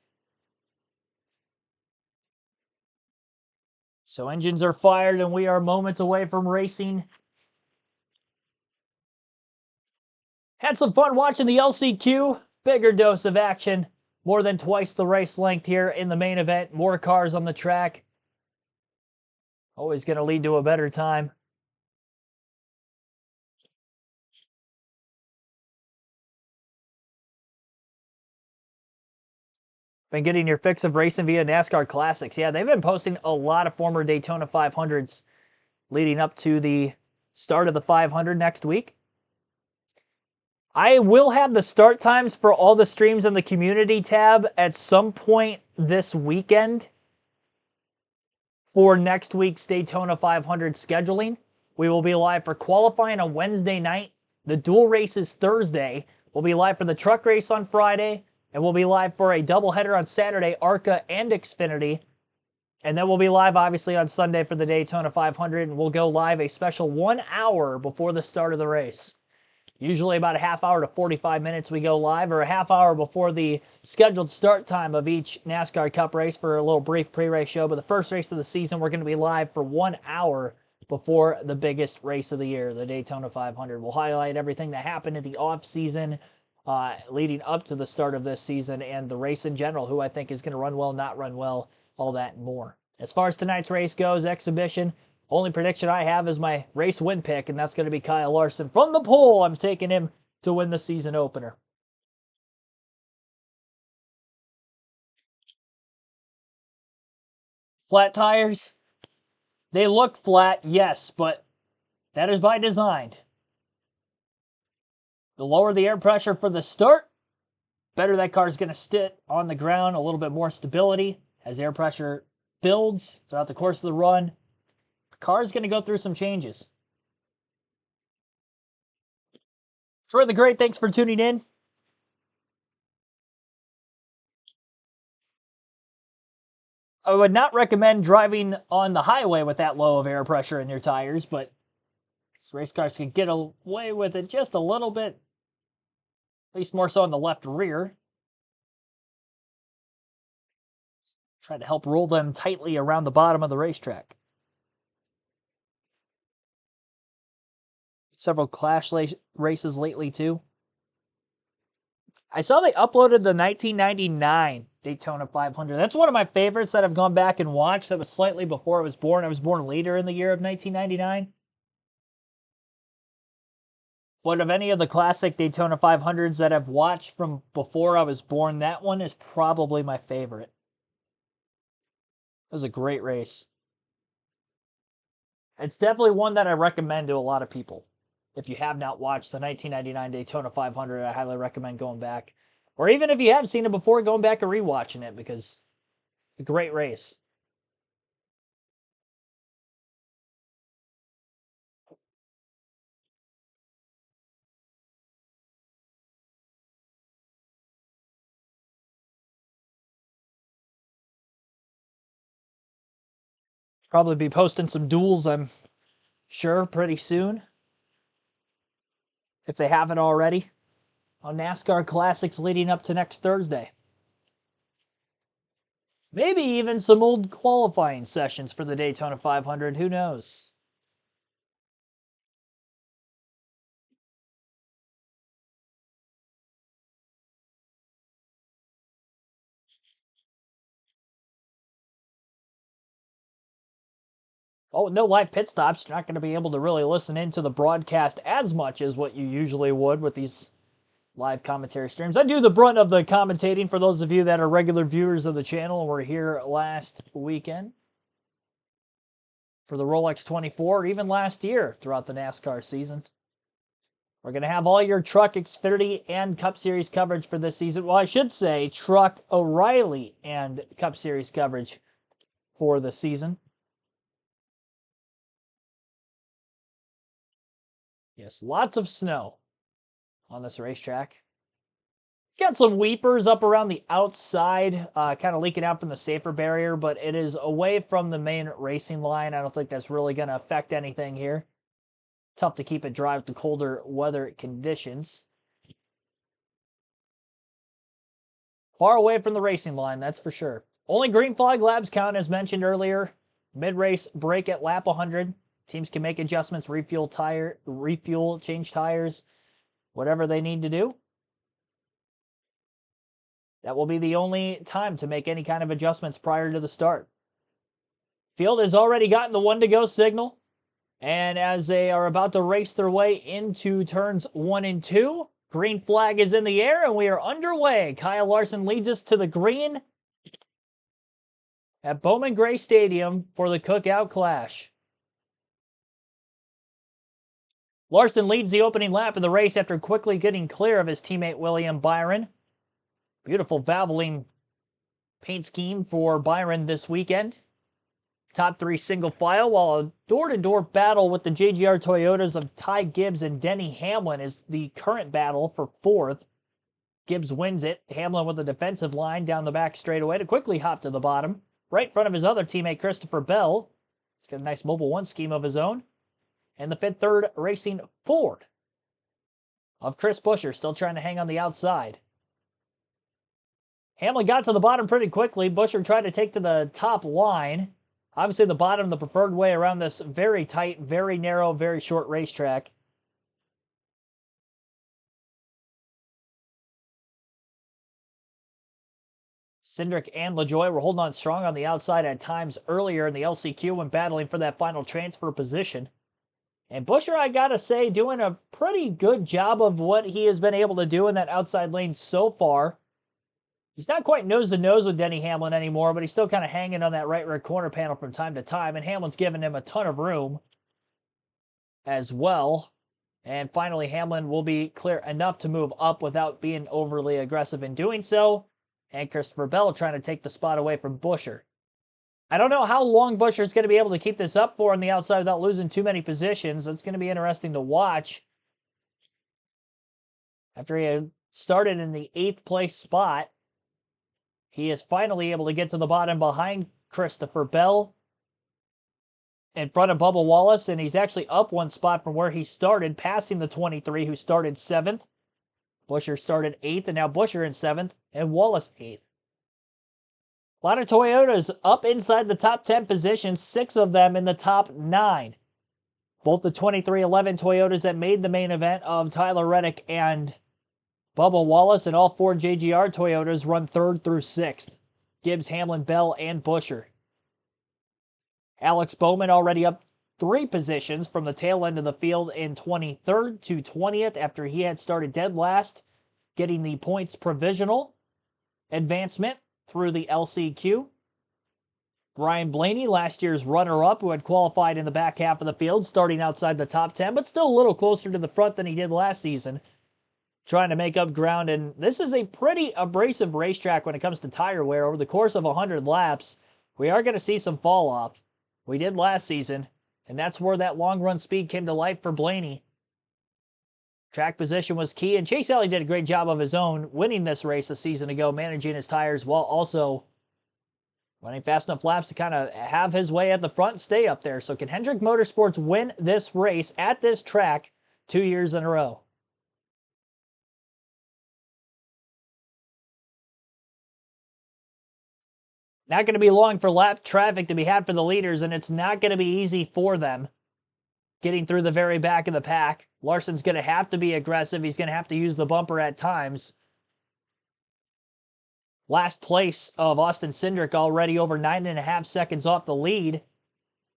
So engines are fired and we are moments away from racing. Had some fun watching the LCQ. Bigger dose of action. More than twice the race length here in the main event. More cars on the track. Always going to lead to a better time. Been getting your fix of racing via NASCAR Classics. Yeah, they've been posting a lot of former Daytona 500s leading up to the start of the 500 next week. I will have the start times for all the streams in the community tab at some point this weekend for next week's Daytona 500 scheduling. We will be live for qualifying on Wednesday night. The dual races Thursday. We'll be live for the truck race on Friday. And we'll be live for a doubleheader on Saturday, ARCA and Xfinity. And then we'll be live, obviously, on Sunday for the Daytona 500. And we'll go live a special 1 hour before the start of the race. Usually about a half hour to 45 minutes we go live, or a half hour before the scheduled start time of each NASCAR Cup race for a little brief pre-race show. But the first race of the season, we're going to be live for 1 hour before the biggest race of the year, the Daytona 500. We'll highlight everything that happened in the off season leading up to the start of this season and the race in general, who I think is going to run well, not run well, all that and more. As far as tonight's race goes, exhibition, only prediction I have is my race win pick, and that's going to be Kyle Larson. From the pole, I'm taking him to win the season opener. Flat tires, they look flat, yes, but that is by design. The lower the air pressure for the start, better that car is going to sit on the ground, a little bit more stability. As air pressure builds throughout the course of the run, the car is going to go through some changes. Troy the Great, thanks for tuning in. I would not recommend driving on the highway with that low of air pressure in your tires, but these race cars can get away with it just a little bit, at least more so on the left rear. Try to help roll them tightly around the bottom of the racetrack. Several clash races lately, too. I saw they uploaded the 1999 Daytona 500. That's one of my favorites that I've gone back and watched. That was slightly before I was born. I was born later in the year of 1999. But of any of the classic Daytona 500s that I've watched from before I was born, that one is probably my favorite. It was a great race. It's definitely one that I recommend to a lot of people. If you have not watched the 1999 Daytona 500, I highly recommend going back. Or even if you have seen it before, going back and rewatching it, because it's a great race. Probably be posting some duels, I'm sure, pretty soon. If they haven't already. On NASCAR Classics leading up to next Thursday. Maybe even some old qualifying sessions for the Daytona 500. Who knows? Oh, no live pit stops. You're not going to be able to really listen into the broadcast as much as what you usually would with these live commentary streams. I do the brunt of the commentating for those of you that are regular viewers of the channel and were here last weekend for the Rolex 24, or even last year throughout the NASCAR season. We're going to have all your Truck Xfinity and Cup Series coverage for this season. Well, I should say Truck O'Reilly and Cup Series coverage for the season. Yes, lots of snow on this racetrack. Got some weepers up around the outside, kind of leaking out from the safer barrier, but it is away from the main racing line. I don't think that's really going to affect anything here. Tough to keep it dry with the colder weather conditions. Far away from the racing line, that's for sure. Only green flag laps count, as mentioned earlier. Mid-race break at lap 100. Teams can make adjustments, refuel, change tires, whatever they need to do. That will be the only time to make any kind of adjustments prior to the start. Field has already gotten the 1 to go signal. And as they are about to race their way into turns 1 and 2, green flag is in the air and we are underway. Kyle Larson leads us to the green at Bowman Gray Stadium for the Cookout Clash. Larson leads the opening lap of the race after quickly getting clear of his teammate William Byron. Beautiful Valvoline paint scheme for Byron this weekend. Top 3 single file, while a door-to-door battle with the JGR Toyotas of Ty Gibbs and Denny Hamlin is the current battle for 4th. Gibbs wins it. Hamlin with a defensive line down the back straightaway to quickly hop to the bottom, right in front of his other teammate Christopher Bell. He's got a nice Mobile 1 scheme of his own. And the Fifth Third Racing Ford of Chris Buescher, still trying to hang on the outside. Hamlin got to the bottom pretty quickly. Buescher tried to take to the top line. Obviously, the bottom, the preferred way around this very tight, very narrow, very short racetrack. Cindric and LaJoie were holding on strong on the outside at times earlier in the LCQ when battling for that final transfer position. And Buescher, I gotta say, doing a pretty good job of what he has been able to do in that outside lane so far. He's not quite nose to nose with Denny Hamlin anymore, but he's still kind of hanging on that right rear corner panel from time to time, and Hamlin's giving him a ton of room as well. And finally, Hamlin will be clear enough to move up without being overly aggressive in doing so. And Christopher Bell trying to take the spot away from Buescher. I don't know how long Buescher's going to be able to keep this up for on the outside without losing too many positions. It's going to be interesting to watch. After he had started in the 8th place spot, he is finally able to get to the bottom behind Christopher Bell in front of Bubba Wallace, and he's actually up 1 spot from where he started, passing the 23 who started 7th. Buescher started 8th, and now Buescher in 7th, and Wallace 8th. A lot of Toyotas up inside the top 10 positions, 6 of them in the top 9. Both the 2311 Toyotas that made the main event of Tyler Reddick and Bubba Wallace, and all 4 JGR Toyotas run 3rd through 6th. Gibbs, Hamlin, Bell, and Buescher. Alex Bowman already up 3 positions from the tail end of the field in 23rd to 20th after he had started dead last, getting the points provisional advancement through the LCQ. Ryan Blaney, last year's runner-up, who had qualified in the back half of the field, starting outside the top 10, but still a little closer to the front than he did last season, trying to make up ground. And this is a pretty abrasive racetrack when it comes to tire wear. Over the course of 100 laps, we are going to see some fall-off. We did last season, and that's where that long-run speed came to life for Blaney. Track position was key, and Chase Elliott did a great job of his own, winning this race a season ago, managing his tires while also running fast enough laps to kind of have his way at the front and stay up there. So can Hendrick Motorsports win this race at this track 2 years in a row? Not going to be long for lap traffic to be had for the leaders, and it's not going to be easy for them getting through the very back of the pack. Larson's going to have to be aggressive. He's going to have to use the bumper at times. Last place of Austin Cindric already over 9.5 seconds off the lead.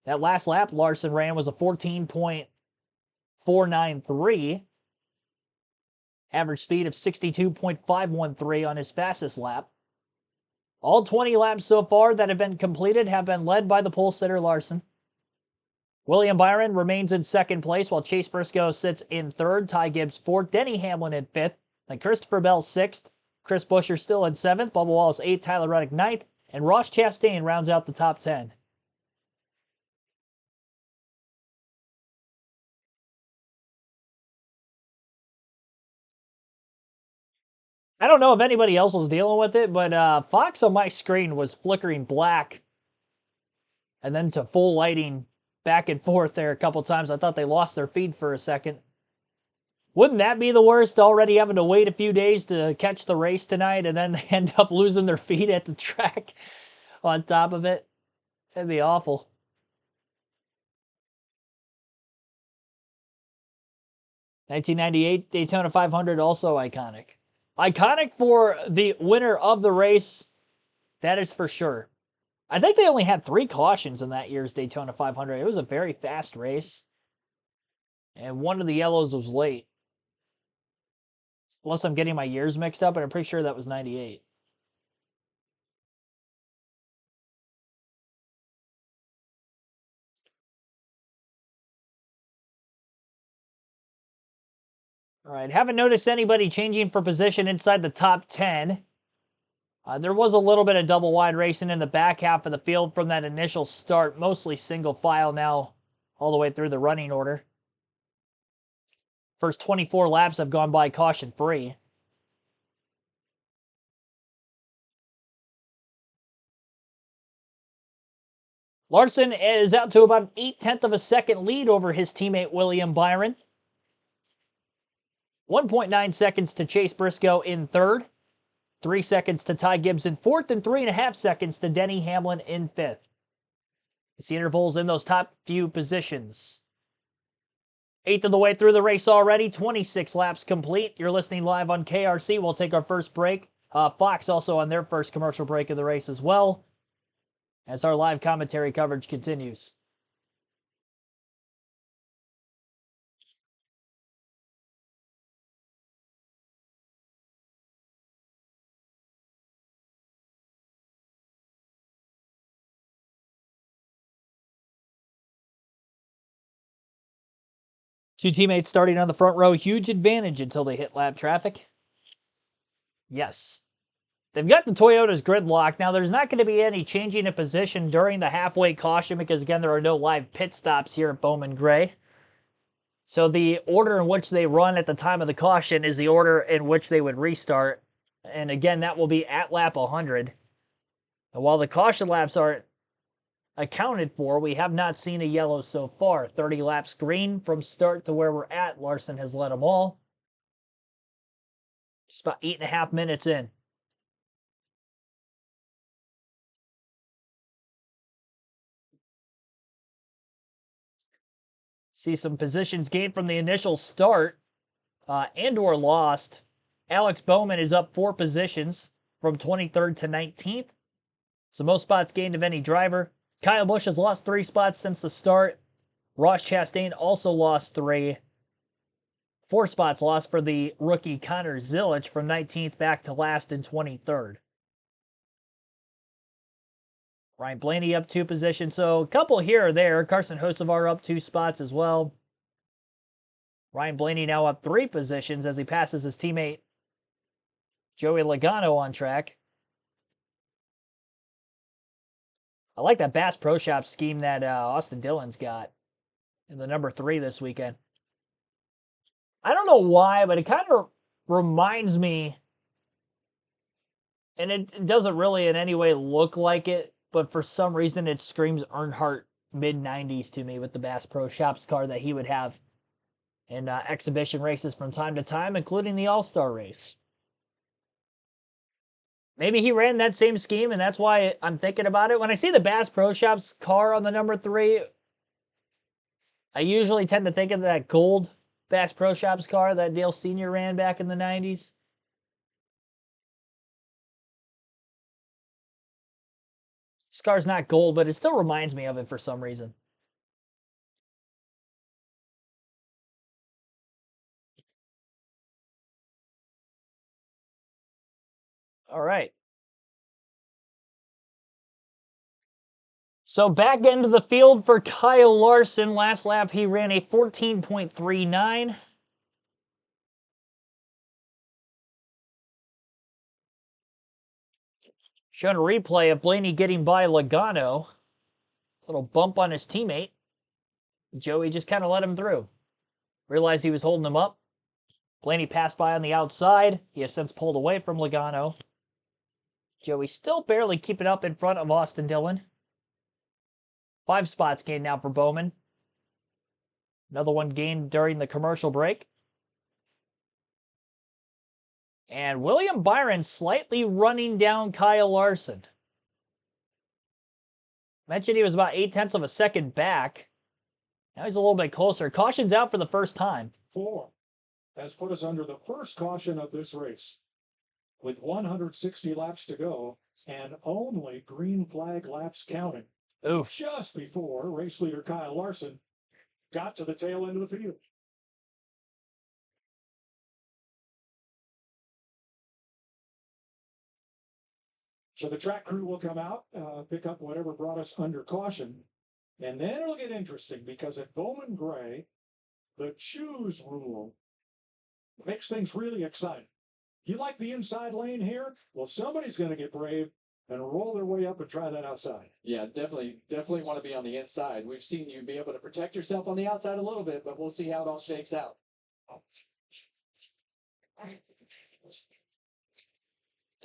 That last lap Larson ran was a 14.493. Average speed of 62.513 on his fastest lap. All 20 laps so far that have been completed have been led by the pole sitter Larson. William Byron remains in 2nd place, while Chase Briscoe sits in 3rd, Ty Gibbs 4th, Denny Hamlin in 5th, then Christopher Bell 6th, Chris Buescher still in 7th, Bubba Wallace 8th, Tyler Reddick 9th, and Ross Chastain rounds out the top 10. I don't know if anybody else was dealing with it, but Fox on my screen was flickering black and then to full lighting back and forth there a couple times. I thought they lost their feed for a second. Wouldn't that be the worst, already having to wait a few days to catch the race tonight and then they end up losing their feed at the track on top of it? That'd be awful. '98 Daytona 500, also iconic. Iconic for the winner of the race, that is for sure. I think they only had 3 cautions in that year's Daytona 500. It was a very fast race. And one of the yellows was late. Unless I'm getting my years mixed up, but I'm pretty sure that was 98. All right, haven't noticed anybody changing for position inside the top 10. There was a little bit of double wide racing in the back half of the field from that initial start, mostly single file now all the way through the running order. First 24 laps have gone by caution free. Larson is out to about 0.8 of a second lead over his teammate William Byron. 1.9 seconds to Chase Briscoe in 3rd. 3 seconds to Ty Gibbs in 4th, and 3.5 seconds to Denny Hamlin in 5th. You see intervals in those top few positions. 8th of the way through the race already, 26 laps complete. You're listening live on KRC. We'll take our first break. Fox also on their first commercial break of the race as well, as our live commentary coverage continues. Two teammates starting on the front row. Huge advantage until they hit lap traffic. Yes. They've got the Toyota's gridlock. Now, there's not going to be any changing of position during the halfway caution because, again, there are no live pit stops here at Bowman Gray. So the order in which they run at the time of the caution is the order in which they would restart. And, again, that will be at lap 100. And while the caution laps are accounted for, we have not seen a yellow so far. 30 laps green from start to where we're at. Larson has led them all. Just about 8.5 minutes in. See some positions gained from the initial start and or lost. Alex Bowman is up 4 positions from 23rd to 19th. It's the most spots gained of any driver. Kyle Busch has lost 3 spots since the start. Ross Chastain also lost 3. 4 spots lost for the rookie Connor Zilisch from 19th back to last in 23rd. Ryan Blaney up 2 positions, so a couple here or there. Carson Hocevar up 2 spots as well. Ryan Blaney now up 3 positions as he passes his teammate Joey Logano on track. I like that Bass Pro Shop scheme that Austin Dillon's got in the number 3 this weekend. I don't know why, but it kind of reminds me, and it doesn't really in any way look like it, but for some reason it screams Earnhardt mid-90s to me with the Bass Pro Shops car that he would have in exhibition races from time to time, including the All-Star race. Maybe he ran that same scheme, and that's why I'm thinking about it. When I see the Bass Pro Shops car on the number 3, I usually tend to think of that gold Bass Pro Shops car that Dale Sr. ran back in the 90s. This car's not gold, but it still reminds me of it for some reason. All right. So back into the field for Kyle Larson. Last lap, he ran a 14.39. Showing a replay of Blaney getting by Logano. Little bump on his teammate. Joey just kind of let him through. Realized he was holding him up. Blaney passed by on the outside. He has since pulled away from Logano. Joey still barely keeping up in front of Austin Dillon. 5 spots gained now for Bowman. Another one gained during the commercial break. And William Byron slightly running down Kyle Larson. Mentioned he was about 0.8 of a second back. Now he's a little bit closer. Caution's out for the first time. 4 has put us under the first caution of this race. With 160 laps to go and only green flag laps counting. Oof. Just before race leader Kyle Larson got to the tail end of the field. So the track crew will come out, pick up whatever brought us under caution. And then it'll get interesting because at Bowman Gray, the choose rule makes things really exciting. You like the inside lane here? Well, somebody's going to get brave and roll their way up and try that outside. Yeah, definitely want to be on the inside. We've seen you be able to protect yourself on the outside a little bit, but we'll see how it all shakes out.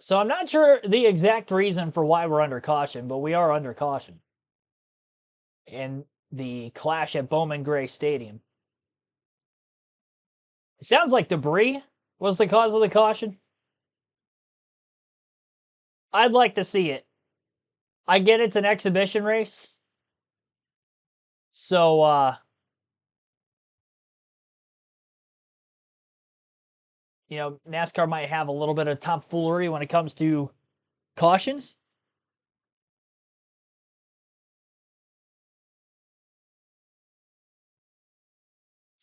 So I'm not sure the exact reason for why we're under caution, but we are under caution in the clash at Bowman Gray Stadium. It sounds like debris was the cause of the caution. I'd like to see it. I get it's an exhibition race, So, NASCAR might have a little bit of tomfoolery when it comes to cautions.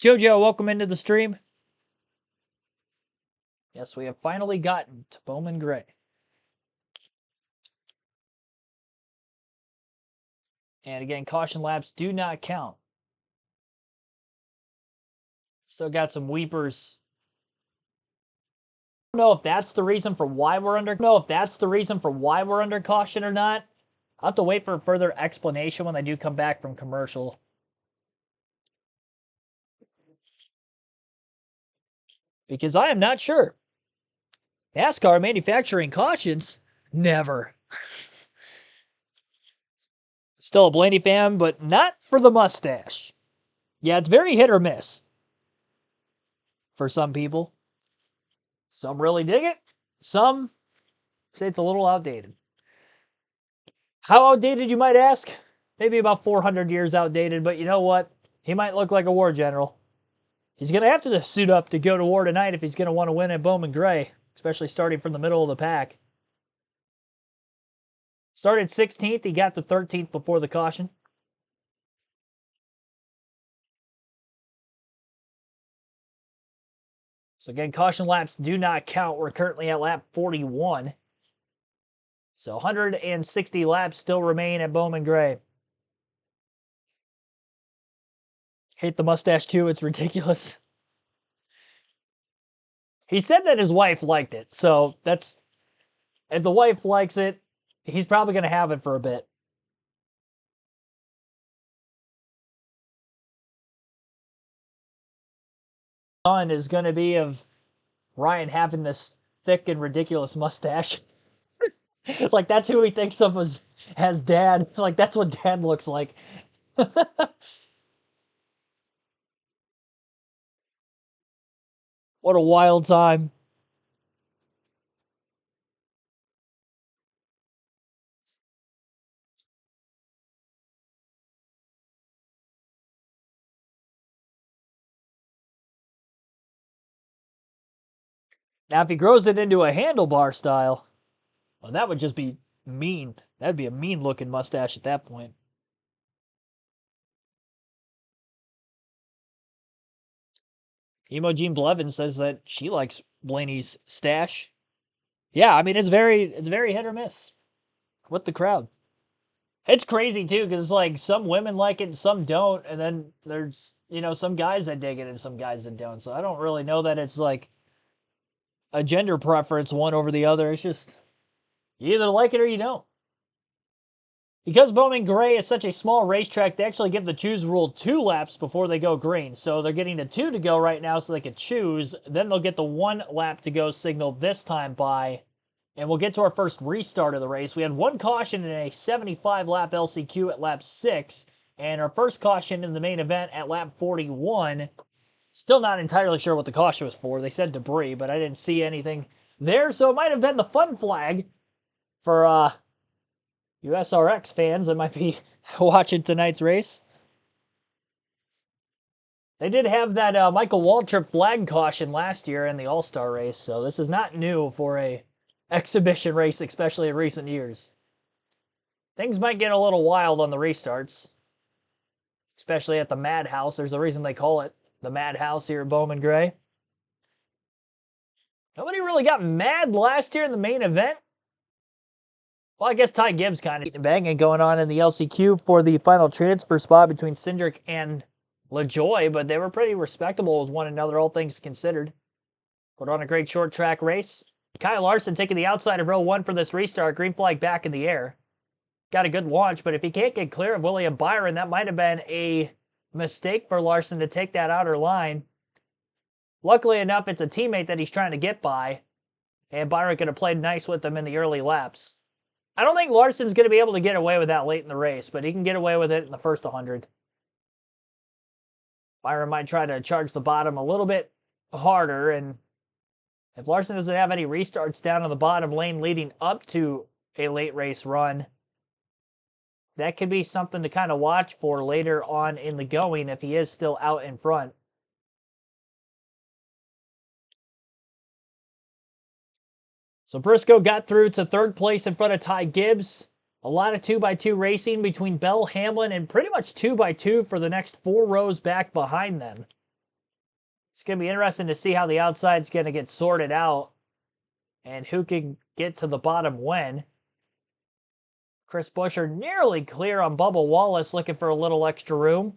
Jojo, welcome into the stream. Yes, we have finally gotten to Bowman Gray. And again, caution laps do not count. Still got some weepers. I don't know if that's the reason for why we're under caution or not. I'll have to wait for further explanation when I do come back from commercial. Because I am not sure. NASCAR manufacturing cautions? Never. Still a Blaney fan, but not for the mustache. Yeah, it's very hit or miss for some people. Some really dig it. Some say it's a little outdated. How outdated, you might ask? Maybe about 400 years outdated, but you know what? He might look like a war general. He's going to have to suit up to go to war tonight if he's going to want to win at Bowman Gray, especially starting from the middle of the pack. Started 16th, he got to 13th before the caution. So again, caution laps do not count. We're currently at lap 41. So 160 laps still remain at Bowman Gray. Hate the mustache too, it's ridiculous. He said that his wife liked it, so that's... If the wife likes it, he's probably going to have it for a bit. Fun is going to be of Ryan having this thick and ridiculous mustache. Like, that's who he thinks of as dad. Like, that's what dad looks like. What a wild time. Now, if he grows it into a handlebar style, well, that would just be mean. That'd be a mean-looking mustache at that point. Emojine Blevin says that she likes Blaney's stash. Yeah, I mean, it's very hit or miss with the crowd. It's crazy too, because like some women like it and some don't, and then there's some guys that dig it and some guys that don't. So I don't really know that it's like a gender preference one over the other. It's just you either like it or you don't. Because Bowman Gray is such a small racetrack, they actually give the choose rule 2 laps before they go green. So they're getting the 2 to go right now so they can choose. Then they'll get the 1 lap to go signal this time by. And we'll get to our first restart of the race. We had 1 caution in a 75-lap LCQ at lap 6. And our first caution in the main event at lap 41. Still not entirely sure what the caution was for. They said debris, but I didn't see anything there. So it might have been the fun flag for USRX fans that might be watching tonight's race. They did have that Michael Waltrip flag caution last year in the All-Star race, so this is not new for a exhibition race, especially in recent years. Things might get a little wild on the restarts, especially at the Madhouse. There's a reason they call it the Madhouse here at Bowman Gray. Nobody really got mad last year in the main event. Well, I guess Ty Gibbs kind of banging going on in the LCQ for the final transfer spot between Cindric and LaJoy, but they were pretty respectable with one another, all things considered. Put on a great short track race. Kyle Larson taking the outside of row 1 for this restart. Green flag back in the air. Got a good launch, but if he can't get clear of William Byron, that might have been a mistake for Larson to take that outer line. Luckily enough, it's a teammate that he's trying to get by, and Byron could have played nice with them in the early laps. I don't think Larson's going to be able to get away with that late in the race, but he can get away with it in the first 100. Byron might try to charge the bottom a little bit harder, and if Larson doesn't have any restarts down on the bottom lane leading up to a late race run, that could be something to kind of watch for later on in the going if he is still out in front. So Briscoe got through to third place in front of Ty Gibbs. A lot of 2x2 racing between Bell, Hamlin, and pretty much 2x2 for the next 4 rows back behind them. It's going to be interesting to see how the outside's going to get sorted out and who can get to the bottom when. Chris Buescher nearly clear on Bubba Wallace, looking for a little extra room.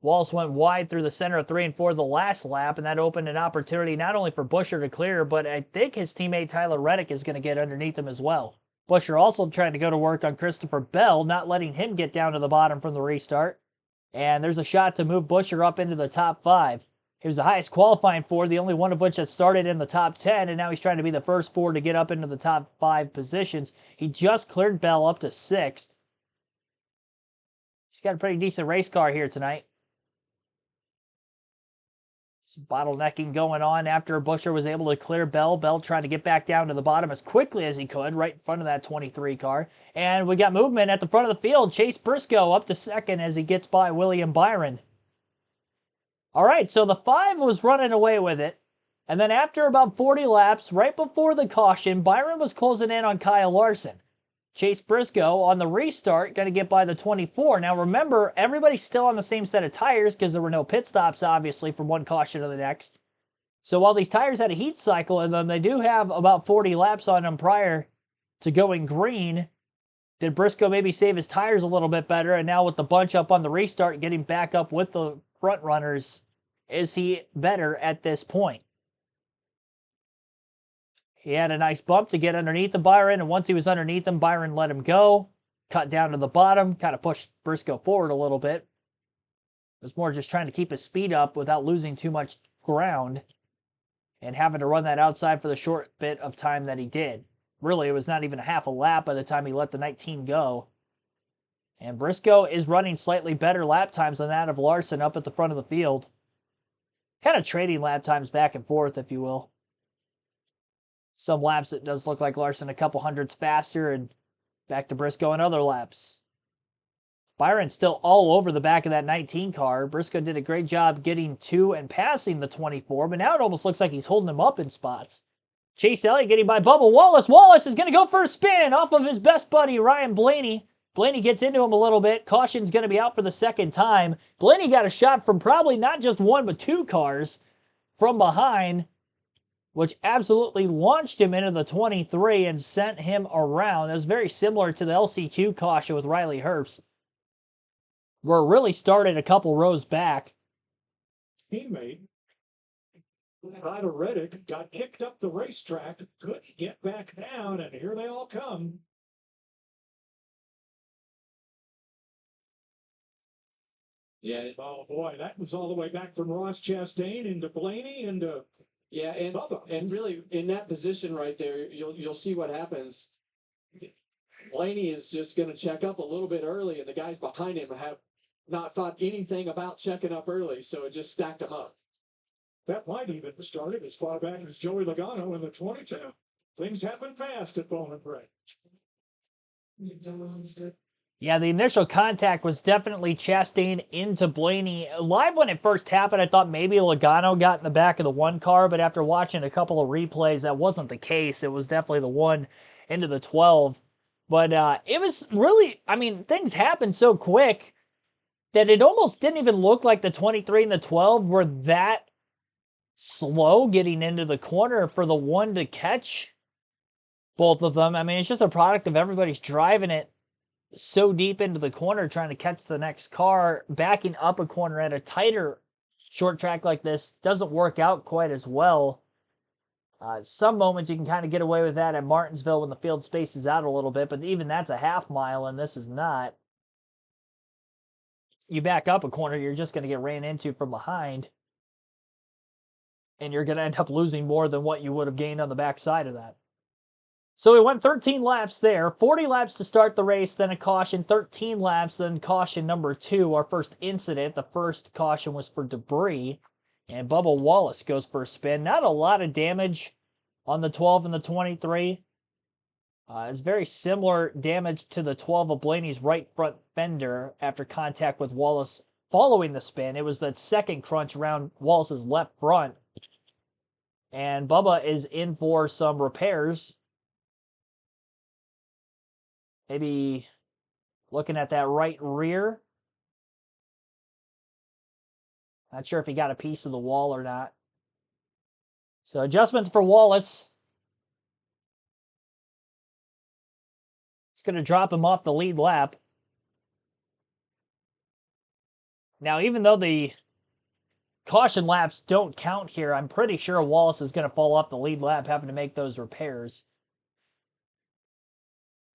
Wallace went wide through the center of 3 and 4 the last lap, and that opened an opportunity not only for Buescher to clear, but I think his teammate Tyler Reddick is going to get underneath him as well. Buescher also trying to go to work on Christopher Bell, not letting him get down to the bottom from the restart. And there's a shot to move Buescher up into the top 5. He was the highest qualifying 4, the only one of which had started in the top 10, and now he's trying to be the first 4 to get up into the top 5 positions. He just cleared Bell up to 6th. He's got a pretty decent race car here tonight. Some bottlenecking going on after Buescher was able to clear Bell. Bell trying to get back down to the bottom as quickly as he could, right in front of that 23 car. And we got movement at the front of the field. Chase Briscoe up to 2nd as he gets by William Byron. All right, so the 5 was running away with it. And then after about 40 laps, right before the caution, Byron was closing in on Kyle Larson. Chase Briscoe on the restart going to get by the 24. Now remember, everybody's still on the same set of tires because there were no pit stops, obviously, from one caution to the next. So while these tires had a heat cycle in them, they do have about 40 laps on them prior to going green. Did Briscoe maybe save his tires a little bit better? And now with the bunch up on the restart, getting back up with the front runners, is he better at this point? He had a nice bump to get underneath the Byron, and once he was underneath him, Byron let him go, cut down to the bottom, kind of pushed Briscoe forward a little bit. It was more just trying to keep his speed up without losing too much ground and having to run that outside for the short bit of time that he did. Really, it was not even a half a lap by the time he let the 19 go. And Briscoe is running slightly better lap times than that of Larson up at the front of the field. Kind of trading lap times back and forth, if you will. Some laps it does look like Larson a couple hundredths faster, and back to Briscoe in other laps. Byron's still all over the back of that 19 car. Briscoe did a great job getting to and passing the 24, but now it almost looks like he's holding him up in spots. Chase Elliott getting by Bubba Wallace. Wallace is going to go for a spin off of his best buddy, Ryan Blaney. Blaney gets into him a little bit. Caution's going to be out for the second time. Blaney got a shot from probably not just 1, but 2 cars from behind, which absolutely launched him into the 23 and sent him around. That was very similar to the LCQ caution with Riley Herbst, where it really started a couple rows back. Teammate Tyler Reddick got kicked up the racetrack, couldn't get back down, and here they all come. Yeah. Oh boy, that was all the way back from Ross Chastain into Blaney into Yeah, and Bubba. and really in that position right there, you'll see what happens. Blaney is just going to check up a little bit early, and the guys behind him have not thought anything about checking up early, so it just stacked them up. That might even have started as far back as Joey Logano in the 22. Things happen fast at Bowman Bridge. Yeah, the initial contact was definitely Chastain into Blaney. Live when it first happened, I thought maybe Logano got in the back of the 1 car, but after watching a couple of replays, that wasn't the case. It was definitely the 1 into the 12. But it was really, I mean, things happened so quick that it almost didn't even look like the 23 and the 12 were that slow getting into the corner for the 1 to catch both of them. I mean, it's just a product of everybody's driving it so deep into the corner trying to catch the next car. Backing up a corner at a tighter short track like this doesn't work out quite as well. Some moments you can kind of get away with that at Martinsville when the field spaces out a little bit, but even that's a half mile and this is not. You back up a corner, you're just going to get ran into from behind, and you're going to end up losing more than what you would have gained on the backside of that. So we went 13 laps there, 40 laps to start the race, then a caution, 13 laps, then caution number 2, our first incident. The first caution was for debris, and Bubba Wallace goes for a spin. Not a lot of damage on the 12 and the 23. It's very similar damage to the 12 of Blaney's right front fender after contact with Wallace following the spin. It was that second crunch around Wallace's left front. And Bubba is in for some repairs. Maybe looking at that right rear. Not sure if he got a piece of the wall or not. So adjustments for Wallace. It's going to drop him off the lead lap. Now, even though the caution laps don't count here, I'm pretty sure Wallace is going to fall off the lead lap having to make those repairs.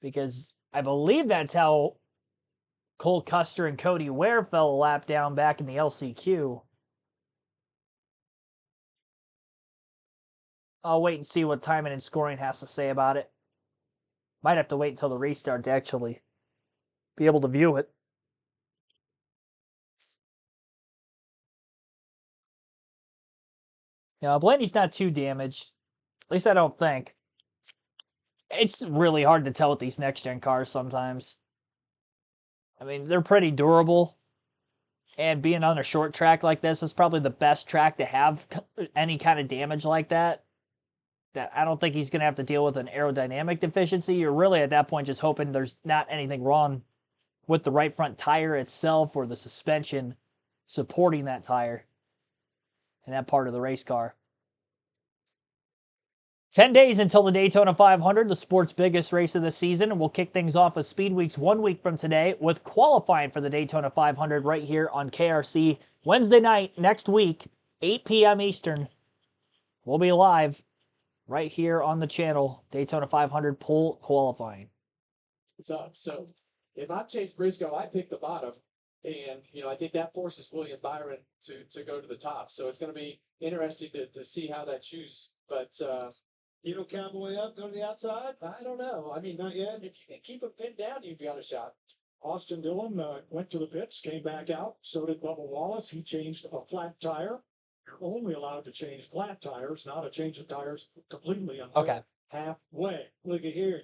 Because I believe that's how Cole Custer and Cody Ware fell a lap down back in the LCQ. I'll wait and see what timing and scoring has to say about it. Might have to wait until the restart to actually be able to view it. Yeah, Blaney's not too damaged. At least I don't think. It's really hard to tell with these next-gen cars sometimes. I mean, they're pretty durable. And being on a short track like this is probably the best track to have any kind of damage like that. That I don't think he's going to have to deal with an aerodynamic deficiency. You're really at that point just hoping there's not anything wrong with the right front tire itself or the suspension supporting that tire in that part of the race car. 10 days until the Daytona 500, the sport's biggest race of the season, and we'll kick things off with Speed Weeks 1 week from today with qualifying for the Daytona 500 right here on KRC. Wednesday night next week, 8 p.m. Eastern. We'll be live right here on the channel, Daytona 500 pole qualifying. What's up? So if I'm Chase Briscoe, I pick the bottom. And, I think that forces William Byron to go to the top. So it's going to be interesting to see how that choose. But, You don't cowboy up, go to the outside? I don't know. I mean, Not yet. if you can keep him pinned down, you've got a shot. Austin Dillon went to the pits, came back out. So did Bubba Wallace. He changed a flat tire. You're only allowed to change flat tires, not a change of tires completely until halfway. Look at here.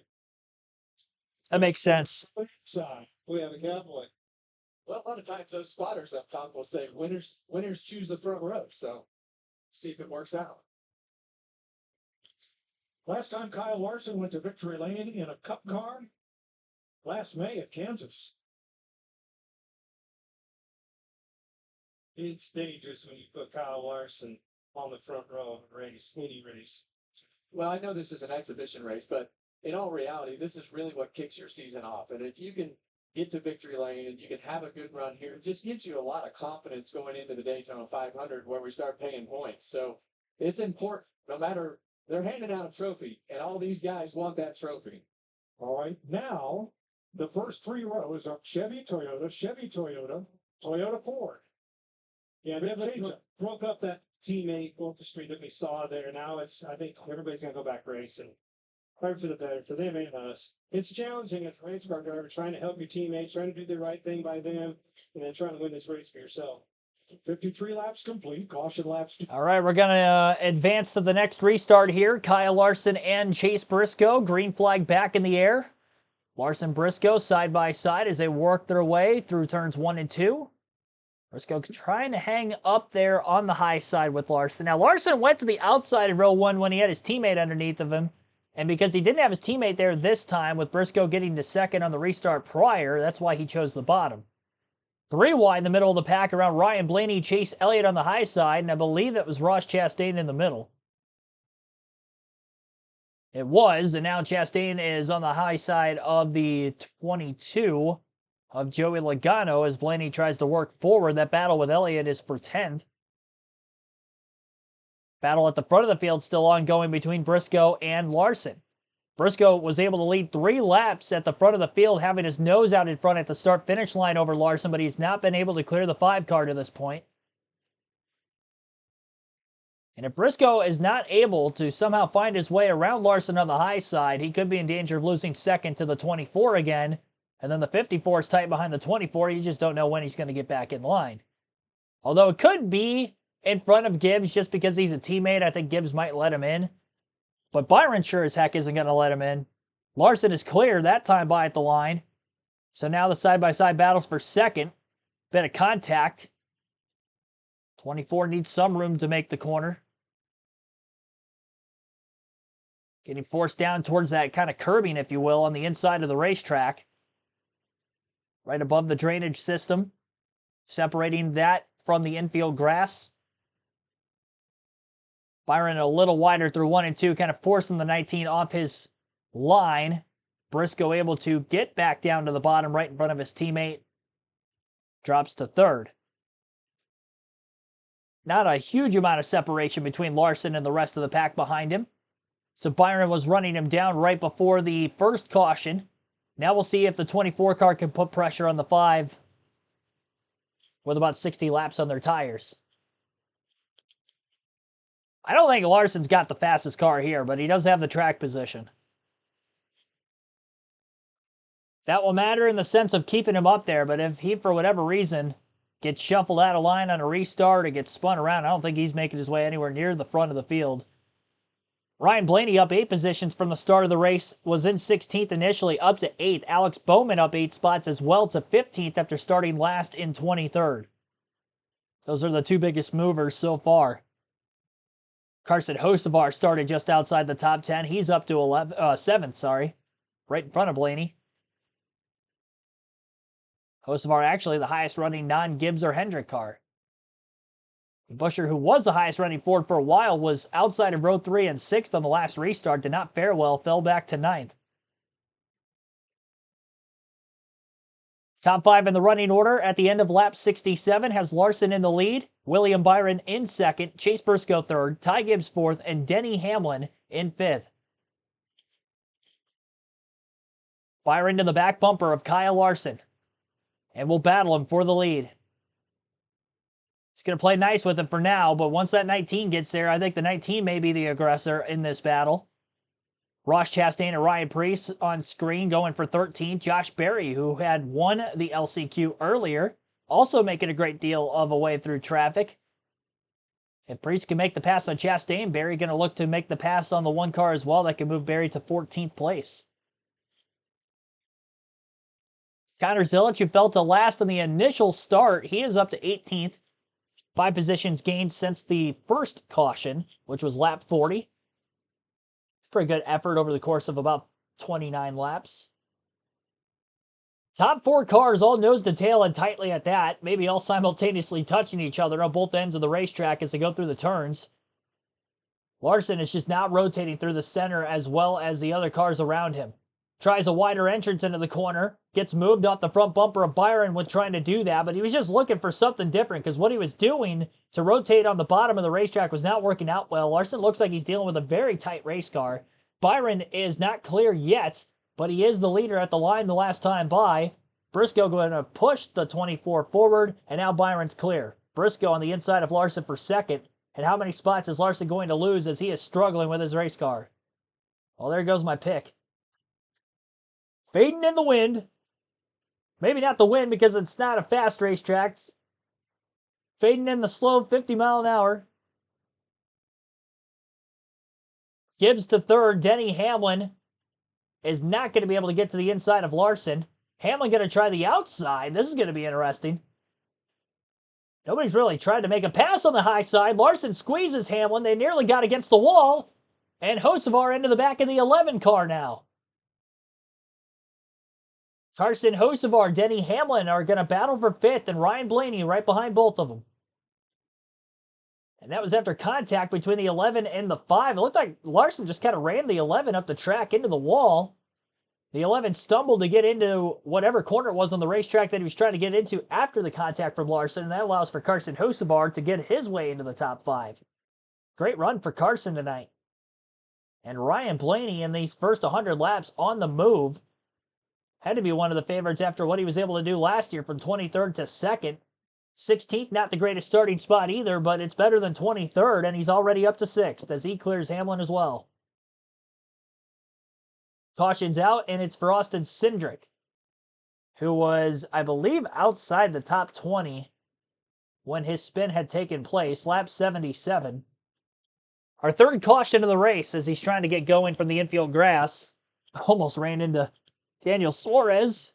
That makes sense. Side. We have a cowboy. Well, a lot of times those spotters up top will say winners choose the front row. So see if it works out. Last time Kyle Larson went to victory lane in a cup car, last May at Kansas. It's dangerous when you put Kyle Larson on the front row of a race, any race. Well, I know this is an exhibition race, but in all reality, this is really what kicks your season off. And if you can get to victory lane and you can have a good run here, it just gives you a lot of confidence going into the Daytona 500 where we start paying points. So it's important, no matter, they're handing out a trophy, and all these guys want that trophy. All right, now the first 3 rows are Chevy, Toyota, Toyota, Ford. Yeah, they broke up that teammate orchestra that we saw there. Now I think everybody's gonna go back racing. Probably for the better, for them and us. It's challenging as a race car driver, trying to help your teammates, trying to do the right thing by them, and then trying to win this race for yourself. 53 laps complete, caution laps. All right, we're going to advance to the next restart here. Kyle Larson and Chase Briscoe, green flag back in the air. Larson, Briscoe side by side as they work their way through turns 1 and 2. Briscoe trying to hang up there on the high side with Larson. Now, Larson went to the outside of row 1 when he had his teammate underneath of him. And because he didn't have his teammate there this time, with Briscoe getting to second on the restart prior, that's why he chose the bottom. 3 wide in the middle of the pack around Ryan Blaney, Chase Elliott on the high side, and I believe it was Ross Chastain in the middle. It was, and now Chastain is on the high side of the 22 of Joey Logano as Blaney tries to work forward. That battle with Elliott is for 10th. Battle at the front of the field still ongoing between Briscoe and Larson. Briscoe was able to lead 3 laps at the front of the field, having his nose out in front at the start-finish line over Larson, but he's not been able to clear the 5 car to this point. And if Briscoe is not able to somehow find his way around Larson on the high side, he could be in danger of losing second to the 24 again. And then the 54 is tight behind the 24. You just don't know when he's going to get back in line. Although it could be in front of Gibbs just because he's a teammate. I think Gibbs might let him in. But Byron sure as heck isn't going to let him in. Larson is clear that time by at the line. So now the side-by-side battles for second. Bit of contact. 24 needs some room to make the corner. Getting forced down towards that kind of curbing, if you will, on the inside of the racetrack. Right above the drainage system. Separating that from the infield grass. Byron a little wider through 1 and 2, kind of forcing the 19 off his line. Briscoe able to get back down to the bottom right in front of his teammate. Drops to third. Not a huge amount of separation between Larson and the rest of the pack behind him. So Byron was running him down right before the first caution. Now we'll see if the 24 car can put pressure on the 5 with about 60 laps on their tires. I don't think Larson's got the fastest car here, but he does have the track position. That will matter in the sense of keeping him up there, but if he, for whatever reason, gets shuffled out of line on a restart or gets spun around, I don't think he's making his way anywhere near the front of the field. Ryan Blaney up 8 positions from the start of the race, was in 16th initially, up to 8th. Alex Bowman up 8 spots as well to 15th after starting last in 23rd. Those are the 2 biggest movers so far. Carson Hocevar started just outside the top 10. He's up to 7th, right in front of Blaney. Hocevar actually the highest running non-Gibbs or Hendrick car. Buscher, who was the highest running Ford for a while, was outside of row 3 and 6th on the last restart. Did not fare well, fell back to 9th. Top 5 in the running order at the end of lap 67 has Larson in the lead, William Byron in 2nd, Chase Briscoe 3rd, Ty Gibbs 4th, and Denny Hamlin in 5th. Byron to the back bumper of Kyle Larson, and will battle him for the lead. He's going to play nice with him for now, but once that 19 gets there, I think the 19 may be the aggressor in this battle. Ross Chastain and Ryan Preece on screen going for 13th. Josh Berry, who had won the LCQ earlier, also making a great deal of a way through traffic. If Preece can make the pass on Chastain, Berry going to look to make the pass on the 1 car as well. That can move Berry to 14th place. Connor Zilic, who fell to last on the initial start, he is up to 18th. 5 positions gained since the first caution, which was lap 40. Pretty good effort over the course of about 29 laps. Top 4 cars all nose to tail and tightly at that, maybe all simultaneously touching each other on both ends of the racetrack as they go through the turns. Larson is just not rotating through the center as well as the other cars around him. Tries a wider entrance into the corner, gets moved off the front bumper of Byron when trying to do that, but he was just looking for something different because what he was doing to rotate on the bottom of the racetrack was not working out well. Larson looks like he's dealing with a very tight race car. Byron is not clear yet, but he is the leader at the line the last time by. Briscoe going to push the 24 forward, and now Byron's clear. Briscoe on the inside of Larson for second, and how many spots is Larson going to lose as he is struggling with his race car? Well, there goes my pick. Fading in the wind. Maybe not the wind because it's not a fast racetrack. Fading in the slow 50 mile an hour. Gibbs to 3rd. Denny Hamlin is not going to be able to get to the inside of Larson. Hamlin going to try the outside. This is going to be interesting. Nobody's really tried to make a pass on the high side. Larson squeezes Hamlin. They nearly got against the wall. And Hocevar into the back of the 11 car now. Carson Hocevar, Denny Hamlin are going to battle for 5th, and Ryan Blaney right behind both of them. And that was after contact between the 11 and the 5. It looked like Larson just kind of ran the 11 up the track into the wall. The 11 stumbled to get into whatever corner it was on the racetrack that he was trying to get into after the contact from Larson, and that allows for Carson Hocevar to get his way into the top 5. Great run for Carson tonight. And Ryan Blaney in these first 100 laps on the move. Had to be one of the favorites after what he was able to do last year from 23rd to 2nd. 16th, not the greatest starting spot either, but it's better than 23rd, and he's already up to 6th as he clears Hamlin as well. Caution's out, and it's for Austin Cindric, who was, I believe, outside the top 20 when his spin had taken place, lap 77. Our 3rd caution of the race as he's trying to get going from the infield grass. Almost ran into Daniel Suarez.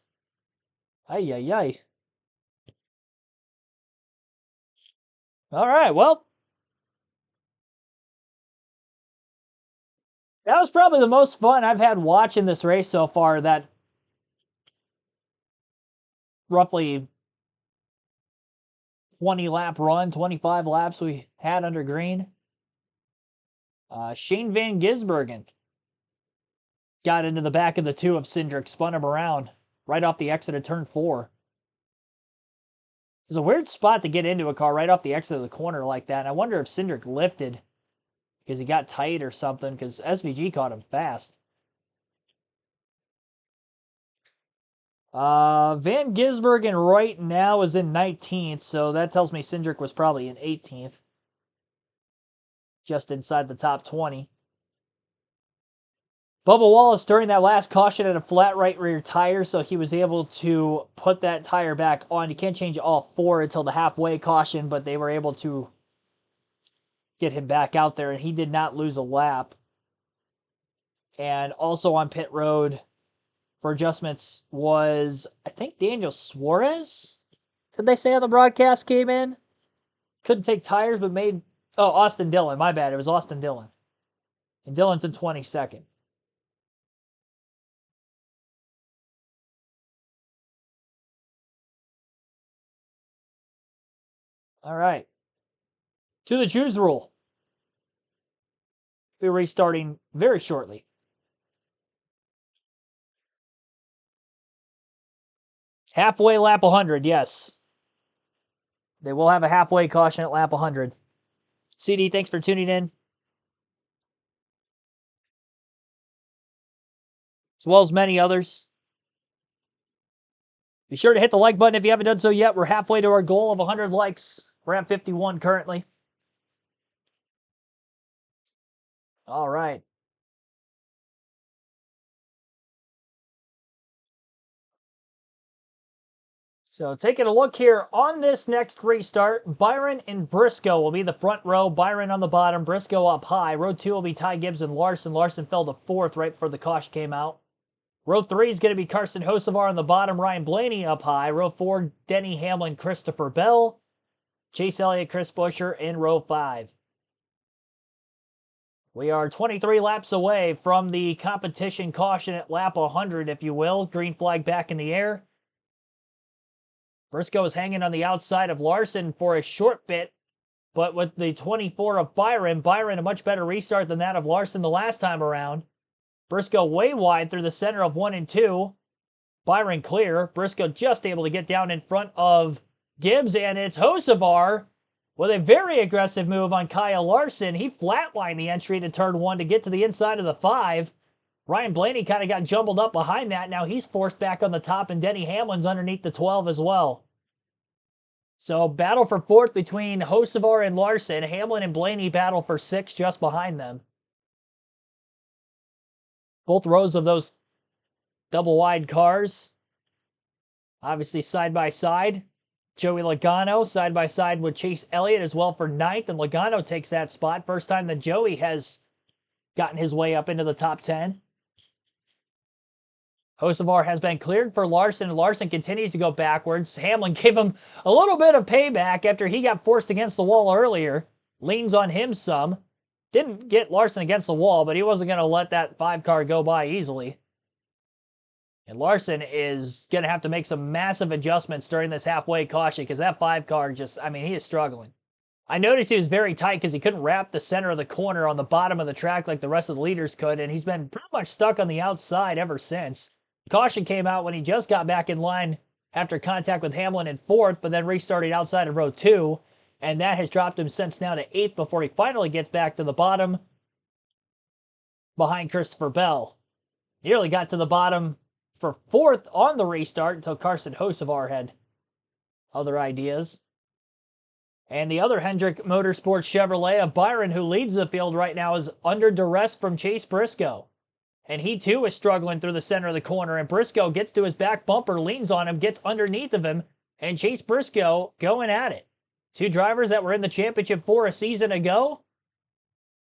Ay, ay, ay. All right, well. That was probably the most fun I've had watching this race so far. That roughly 20 lap run, 25 laps we had under green. Shane Van Gisbergen got into the back of the 2 of Cindric, spun him around right off the exit of turn 4. It's a weird spot to get into a car right off the exit of the corner like that. And I wonder if Cindric lifted because he got tight or something, because SVG caught him fast. Van Gisbergen right now is in 19th, so that tells me Cindric was probably in 18th. Just inside the top 20. Bubba Wallace during that last caution had a flat right rear tire, so he was able to put that tire back on. You can't change all 4 until the halfway caution, but they were able to get him back out there, and he did not lose a lap. And also on pit road for adjustments was, I think, Daniel Suarez? Did they say on the broadcast came in? Couldn't take tires, but made... Oh, Austin Dillon. My bad. It was Austin Dillon. And Dillon's in 22nd. All right. To the choose rule. We're restarting very shortly. Halfway lap 100, yes. They will have a halfway caution at lap 100. CD, thanks for tuning in. As well as many others. Be sure to hit the like button if you haven't done so yet. We're halfway to our goal of 100 likes. We're at 51 currently. All right. So taking a look here on this next restart, Byron and Briscoe will be the front row. Byron on the bottom, Briscoe up high. Row 2 will be Ty Gibbs and Larson. Larson fell to 4th right before the caution came out. Row 3 is going to be Carson Hocevar on the bottom, Ryan Blaney up high. Row 4, Denny Hamlin, Christopher Bell, Chase Elliott, Chris Buescher in row 5. We are 23 laps away from the competition caution at lap 100, if you will. Green flag back in the air. Briscoe is hanging on the outside of Larson for a short bit, but with the 24 of Byron a much better restart than that of Larson the last time around. Briscoe way wide through the center of 1 and 2. Byron clear. Briscoe just able to get down in front of Gibbs, and it's Hocevar with a very aggressive move on Kyle Larson. He flatlined the entry to turn 1 to get to the inside of the 5. Ryan Blaney kind of got jumbled up behind that. Now he's forced back on the top, and Denny Hamlin's underneath the 12 as well. So battle for 4th between Hocevar and Larson. Hamlin and Blaney battle for 6 just behind them. Both rows of those double wide cars. Obviously side by side. Joey Logano side by side with Chase Elliott as well for 9th. And Logano takes that spot. First time that Joey has gotten his way up into the top 10. Hocevar has been cleared for Larson, and Larson continues to go backwards. Hamlin gave him a little bit of payback after he got forced against the wall earlier. Leans on him some. Didn't get Larson against the wall, but he wasn't going to let that 5 car go by easily. And Larson is going to have to make some massive adjustments during this halfway caution because that 5 car just, I mean, he is struggling. I noticed he was very tight because he couldn't wrap the center of the corner on the bottom of the track like the rest of the leaders could, and he's been pretty much stuck on the outside ever since. Caution came out when he just got back in line after contact with Hamlin in 4th, but then restarted outside of row 2, and that has dropped him since now to 8th before he finally gets back to the bottom behind Christopher Bell. Nearly got to the bottom for 4th on the restart until Carson Hocevar had other ideas. And the other Hendrick Motorsports Chevrolet of Byron, who leads the field right now, is under duress from Chase Briscoe. And he too is struggling through the center of the corner, and Briscoe gets to his back bumper, leans on him, gets underneath of him, and Chase Briscoe going at it. 2 drivers that were in the championship 4 a season ago,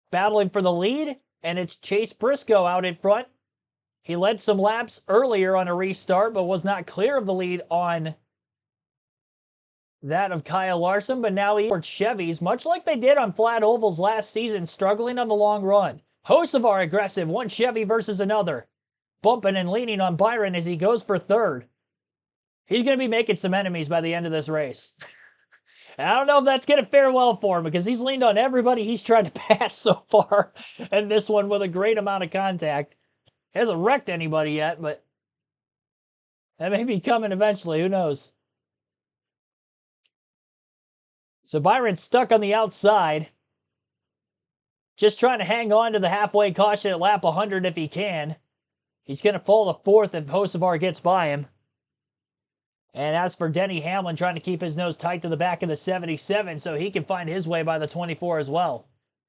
battling for the lead, and it's Chase Briscoe out in front He led some laps earlier on a restart, but was not clear of the lead on that of Kyle Larson, but now he towards Chevys, much like they did on flat ovals last season, struggling on the long run. Hocevar aggressive, one Chevy versus another, bumping and leaning on Byron as he goes for third. He's going to be making some enemies by the end of this race. I don't know if that's going to fare well for him because he's leaned on everybody he's tried to pass so far, and this one with a great amount of contact. He hasn't wrecked anybody yet, but that may be coming eventually. Who knows? So Byron's stuck on the outside. Just trying to hang on to the halfway caution at lap 100 if he can. He's going to fall to fourth if Hocevar gets by him. And as for Denny Hamlin, trying to keep his nose tight to the back of the 77 so he can find his way by the 24 as well.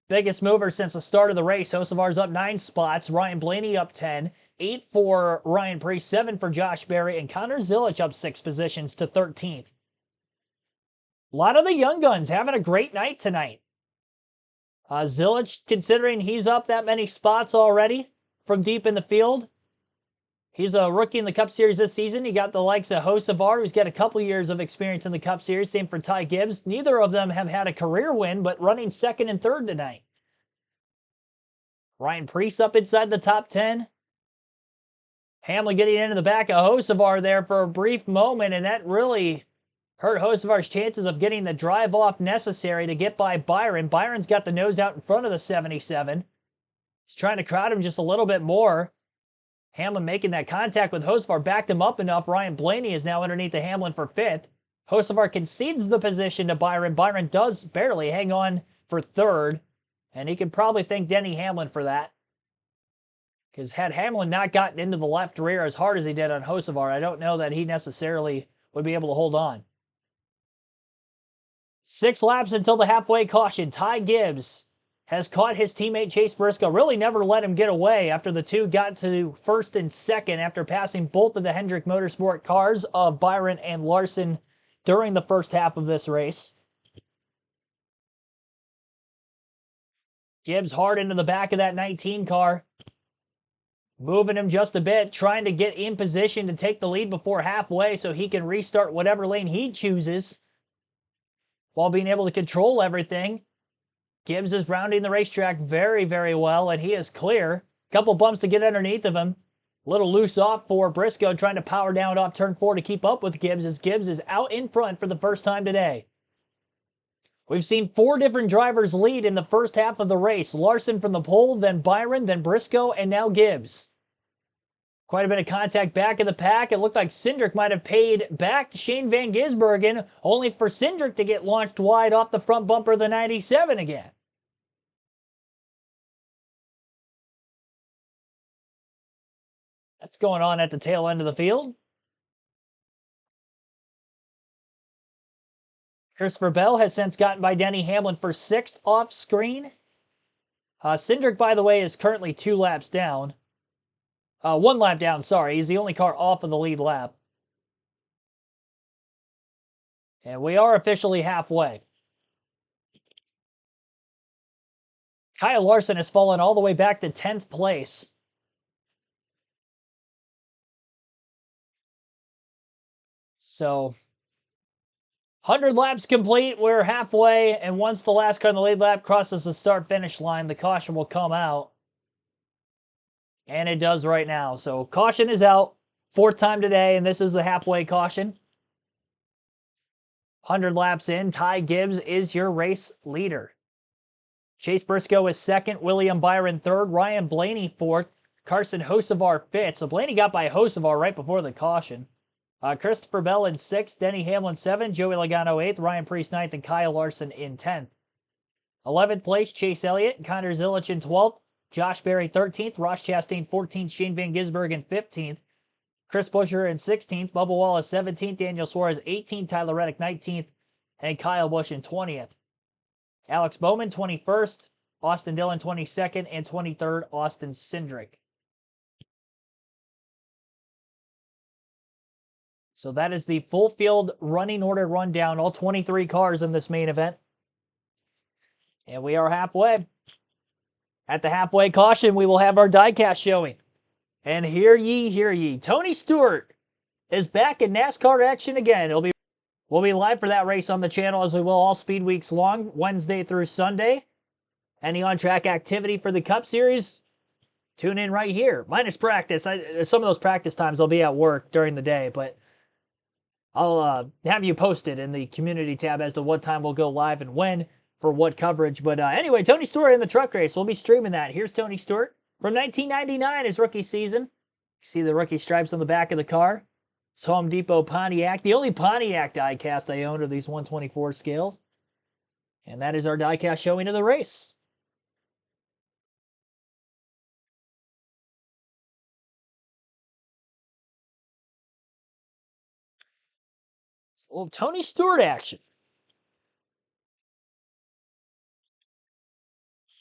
Biggest mover since the start of the race. Hocevar's up 9 spots. Ryan Blaney up 10. 8 for Ryan Preece, 7 for Josh Berry, and Connor Zilic up 6 positions to 13th. A lot of the young guns having a great night tonight. Zilic, considering he's up that many spots already from deep in the field. He's a rookie in the Cup Series this season. You got the likes of Hocevar, who's got a couple years of experience in the Cup Series. Same for Ty Gibbs. Neither of them have had a career win, but running second and third tonight. Ryan Preece up inside the top 10. Hamlin getting into the back of Hocevar there for a brief moment, and that really hurt Hocevar's chances of getting the drive off necessary to get by Byron. Byron's got the nose out in front of the 77. He's trying to crowd him just a little bit more. Hamlin making that contact with Hocevar backed him up enough. Ryan Blaney is now underneath the Hamlin for 5th. Hocevar concedes the position to Byron. Byron does barely hang on for 3rd, and he can probably thank Denny Hamlin for that. Because had Hamlin not gotten into the left rear as hard as he did on Hocevar, I don't know that he necessarily would be able to hold on. 6 laps until the halfway caution. Ty Gibbs has caught his teammate Chase Briscoe. Really never let him get away after the two got to 1st and 2nd after passing both of the Hendrick Motorsport cars of Byron and Larson during the first half of this race. Gibbs hard into the back of that 19 car. Moving him just a bit, trying to get in position to take the lead before halfway so he can restart whatever lane he chooses while being able to control everything. Gibbs is rounding the racetrack very, very well, and he is clear. Couple bumps to get underneath of him. A little loose off for Briscoe, trying to power down off turn 4 to keep up with Gibbs as Gibbs is out in front for the first time today. We've seen 4 different drivers lead in the first half of the race. Larson from the pole, then Byron, then Briscoe, and now Gibbs. Quite a bit of contact back in the pack. It looked like Cindric might have paid back to Shane Van Gisbergen, only for Cindric to get launched wide off the front bumper of the 97 again. That's going on at the tail end of the field. Christopher Bell has since gotten by Denny Hamlin for 6th off screen. Cindric, by the way, is currently 2 laps down. 1 lap down, sorry. He's the only car off of the lead lap. And we are officially halfway. Kyle Larson has fallen all the way back to 10th place. So, 100 laps complete. We're halfway, and once the last car in the lead lap crosses the start-finish line, the caution will come out. And it does right now. So, caution is out. 4th time today, and this is the halfway caution. 100 laps in. Ty Gibbs is your race leader. Chase Briscoe is 2nd. William Byron 3rd. Ryan Blaney 4th. Carson Hocevar 5th. So, Blaney got by Hocevar right before the caution. Christopher Bell in 6th, Denny Hamlin 7th, Joey Logano 8th, Ryan Preece 9th, and Kyle Larson in 10th. 11th place, Chase Elliott, Connor Zilic in 12th, Josh Berry 13th, Ross Chastain 14th, Shane Van Gisbergen 15th, Chris Buescher in 16th, Bubba Wallace 17th, Daniel Suarez 18th, Tyler Reddick 19th, and Kyle Busch in 20th. Alex Bowman 21st, Austin Dillon 22nd, and 23rd, Austin Cindric. So that is the full field running order rundown, all 23 cars in this main event. And we are halfway. At the halfway caution, we will have our diecast showing. And hear ye, Tony Stewart is back in NASCAR action again. We'll be live for that race on the channel as we will all speed weeks long, Wednesday through Sunday. Any on-track activity for the Cup Series, tune in right here. Minus practice. Some of those practice times I'll be at work during the day, but I'll have you posted in the community tab as to what time we'll go live and when for what coverage. But anyway, Tony Stewart in the truck race. We'll be streaming that. Here's Tony Stewart from 1999, his rookie season. You see the rookie stripes on the back of the car. It's Home Depot Pontiac. The only Pontiac diecast I own are these 124 scales. And that is our diecast showing of the race. A little Tony Stewart action.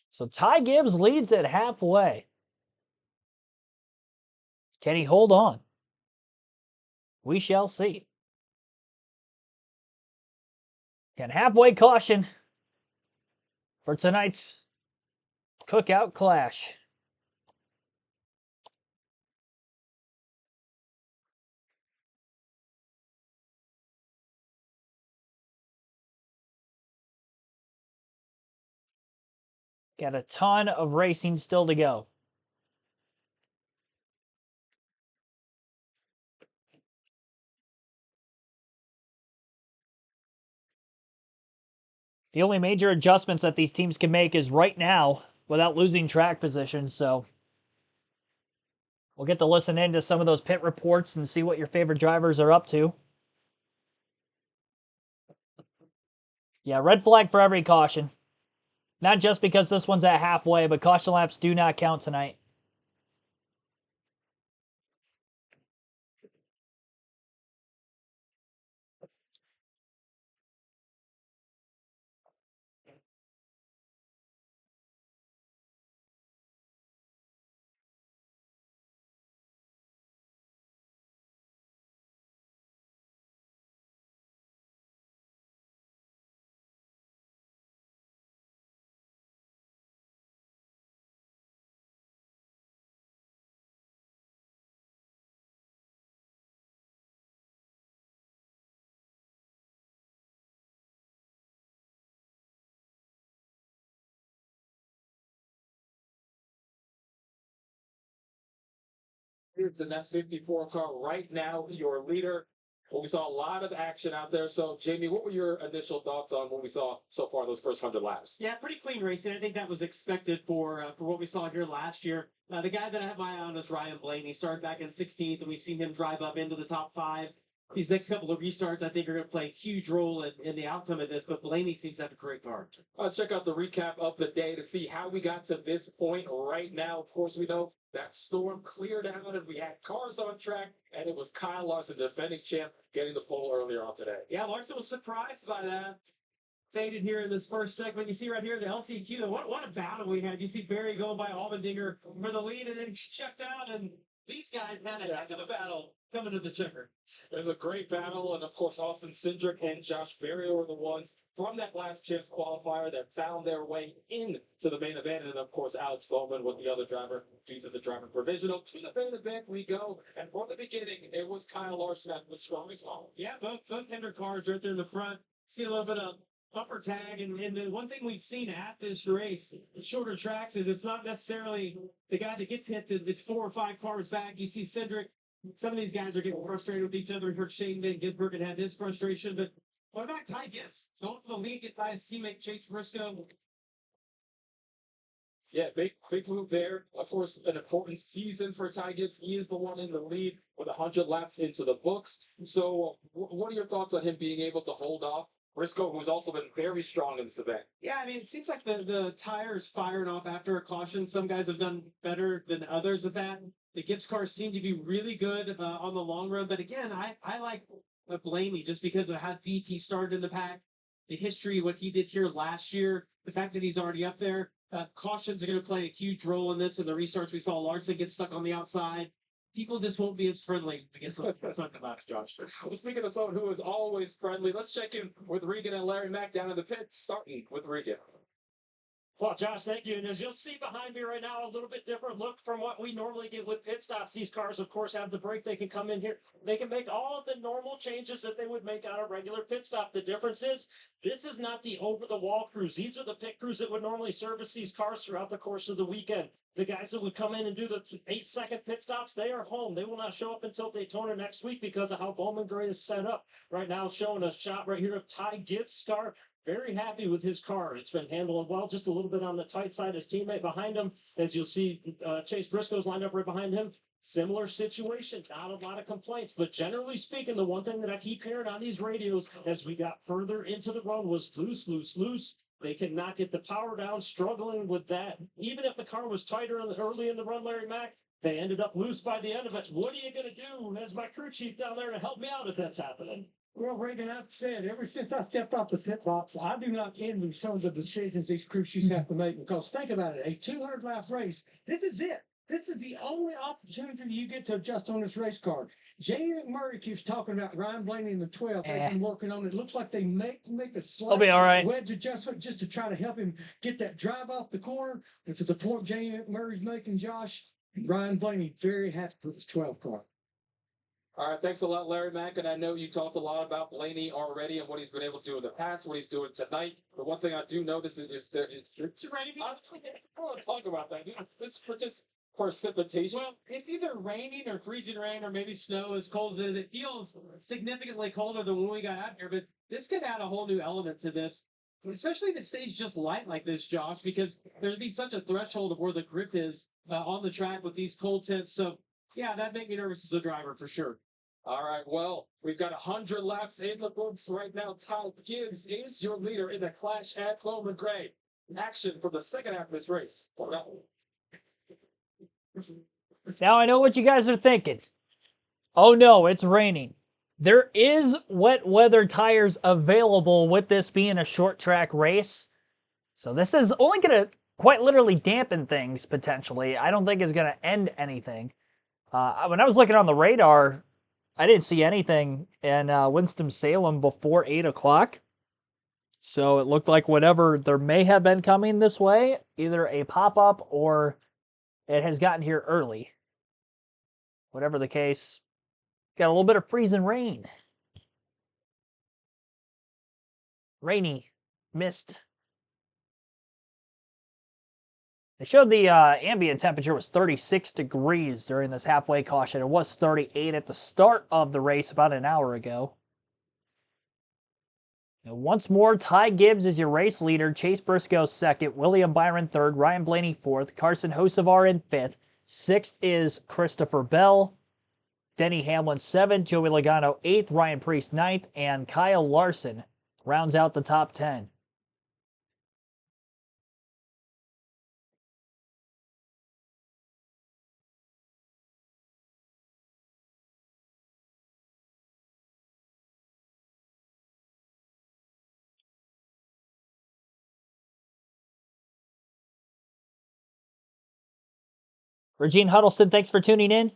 So Ty Gibbs leads at halfway. Can he hold on? We shall see. And halfway caution for tonight's Cookout Clash. Got a ton of racing still to go. The only major adjustments that these teams can make is right now without losing track position, so we'll get to listen in to some of those pit reports and see what your favorite drivers are up to. Yeah, red flag for every caution. Not just because this one's at halfway, but caution laps do not count tonight. It's in that 54 car right now, your leader. Well, we saw a lot of action out there. So, Jamie, what were your initial thoughts on what we saw so far those first 100 laps? Yeah, pretty clean racing. I think that was expected for what we saw here last year. The guy that I have my eye on is Ryan Blaney. He started back in 16th, and we've seen him drive up into the top 5. These next couple of restarts, I think, are going to play a huge role in the outcome of this, but Blaney seems to have a great car. Let's check out the recap of the day to see how we got to this point right now. Of course, we know that storm cleared out and we had cars on track, and it was Kyle Larson, the defending champ, getting the pole earlier on today. Yeah, Larson was surprised by that. Faded here in this first segment. You see right here the LCQ. What a battle we had. You see Barry going by Allmendinger for the lead, and then he checked out, and these guys had a heck of a battle coming to the checker. It was a great battle, and of course, Austin Cindric and Josh Berry were the ones from that last chance qualifier that found their way into the main event, and of course, Alex Bowman with the other driver due to the driver provisional. To the main event we go, and from the beginning, it was Kyle Larson that was strong as well. Yeah, both Hendrick cars right there in the front. See a little bit of upper tag, and the one thing we've seen at this race, shorter tracks, is it's not necessarily the guy that gets hit. It's 4 or 5 cars back. You see Cindric. Some of these guys are getting frustrated with each other. We heard Shane Van Gisbergen had his frustration, but what about Ty Gibbs? Going for the lead, get by his teammate Chase Briscoe. Yeah, big move there. Of course, an important season for Ty Gibbs. He is the one in the lead with 100 laps into the books. So, what are your thoughts on him being able to hold off Briscoe, who's also been very strong in this event? Yeah, I mean, it seems like the tires firing off after a caution. Some guys have done better than others at that. The Gibbs cars seem to be really good on the long run. But again, I like Blaney just because of how deep he started in the pack, the history, what he did here last year, the fact that he's already up there. Cautions are going to play a huge role in this. In the restarts, we saw Larson get stuck on the outside. People just won't be as friendly against some laps, Josh. Well, speaking of someone who is always friendly, let's check in with Regan and Larry Mack down in the pits, starting with Regan. Well, Josh, thank you. And as you'll see behind me right now, a little bit different look from what we normally get with pit stops. These cars, of course, have the brake. They can come in here. They can make all of the normal changes that they would make on a regular pit stop. The difference is this is not the over-the-wall crews. These are the pit crews that would normally service these cars throughout the course of the weekend. The guys that would come in and do the 8-second pit stops, they are home. They will not show up until Daytona next week because of how Bowman Gray is set up. Right now, showing a shot right here of Ty Gibbs' car. Very happy with his car. It's been handling well, just a little bit on the tight side. His teammate behind him, as you'll see, Chase Briscoe's lined up right behind him. Similar situation, not a lot of complaints, but generally speaking, the one thing that I keep hearing on these radios as we got further into the run was loose, loose, loose. They cannot get the power down, struggling with that. Even if the car was tighter early in the run, Larry Mack, they ended up loose by the end of it. What are you going to do as my crew chief down there to help me out if that's happening? Well, Reagan, I've said ever since I stepped off the pit box, I do not envy some of the decisions these crew chiefs have to make because think about it, a 200 lap race, this is it. This is the only opportunity you get to adjust on this race car. Jamie McMurray keeps talking about Ryan Blaney in the 12. They've been working on it. Looks like they make a slight be all right. wedge adjustment just to try to help him get that drive off the corner. But to the point Jamie McMurray's making, Josh, Ryan Blaney very happy with his 12 car. All right, thanks a lot, Larry Mack. And I know you talked a lot about Blaney already and what he's been able to do in the past, what he's doing tonight. But one thing I do notice is that it's raining. I don't want to talk about that. This is for just precipitation. Well, it's either raining or freezing rain or maybe snow is cold. It feels significantly colder than when we got out here, but this could add a whole new element to this, especially if it stays just light like this, Josh, because there'd be such a threshold of where the grip is on the track with these cold temps. So, yeah, that'd make me nervous as a driver for sure. All right, well, we've got 100 laps in the books right now. Ty Gibbs is your leader in the clash at Bowman Gray. Action for the second half of this race. Now I know what you guys are thinking. Oh no, it's raining. There is wet weather tires available with this being a short track race. So this is only going to quite literally dampen things potentially. I don't think it's going to end anything. When I was looking on the radar, I didn't see anything in Winston-Salem before 8 o'clock. So it looked like whatever there may have been coming this way, either a pop-up or it has gotten here early. Whatever the case, got a little bit of freezing rain. Rainy, mist. They showed the ambient temperature was 36 degrees during this halfway caution. It was 38 at the start of the race about an hour ago. And once more, Ty Gibbs is your race leader. Chase Briscoe second. William Byron third. Ryan Blaney fourth. Carson Hocevar in fifth. Sixth is Christopher Bell. Denny Hamlin seventh. Joey Logano eighth. Ryan Preece ninth. And Kyle Larson rounds out the top 10. Regine Huddleston, thanks for tuning in.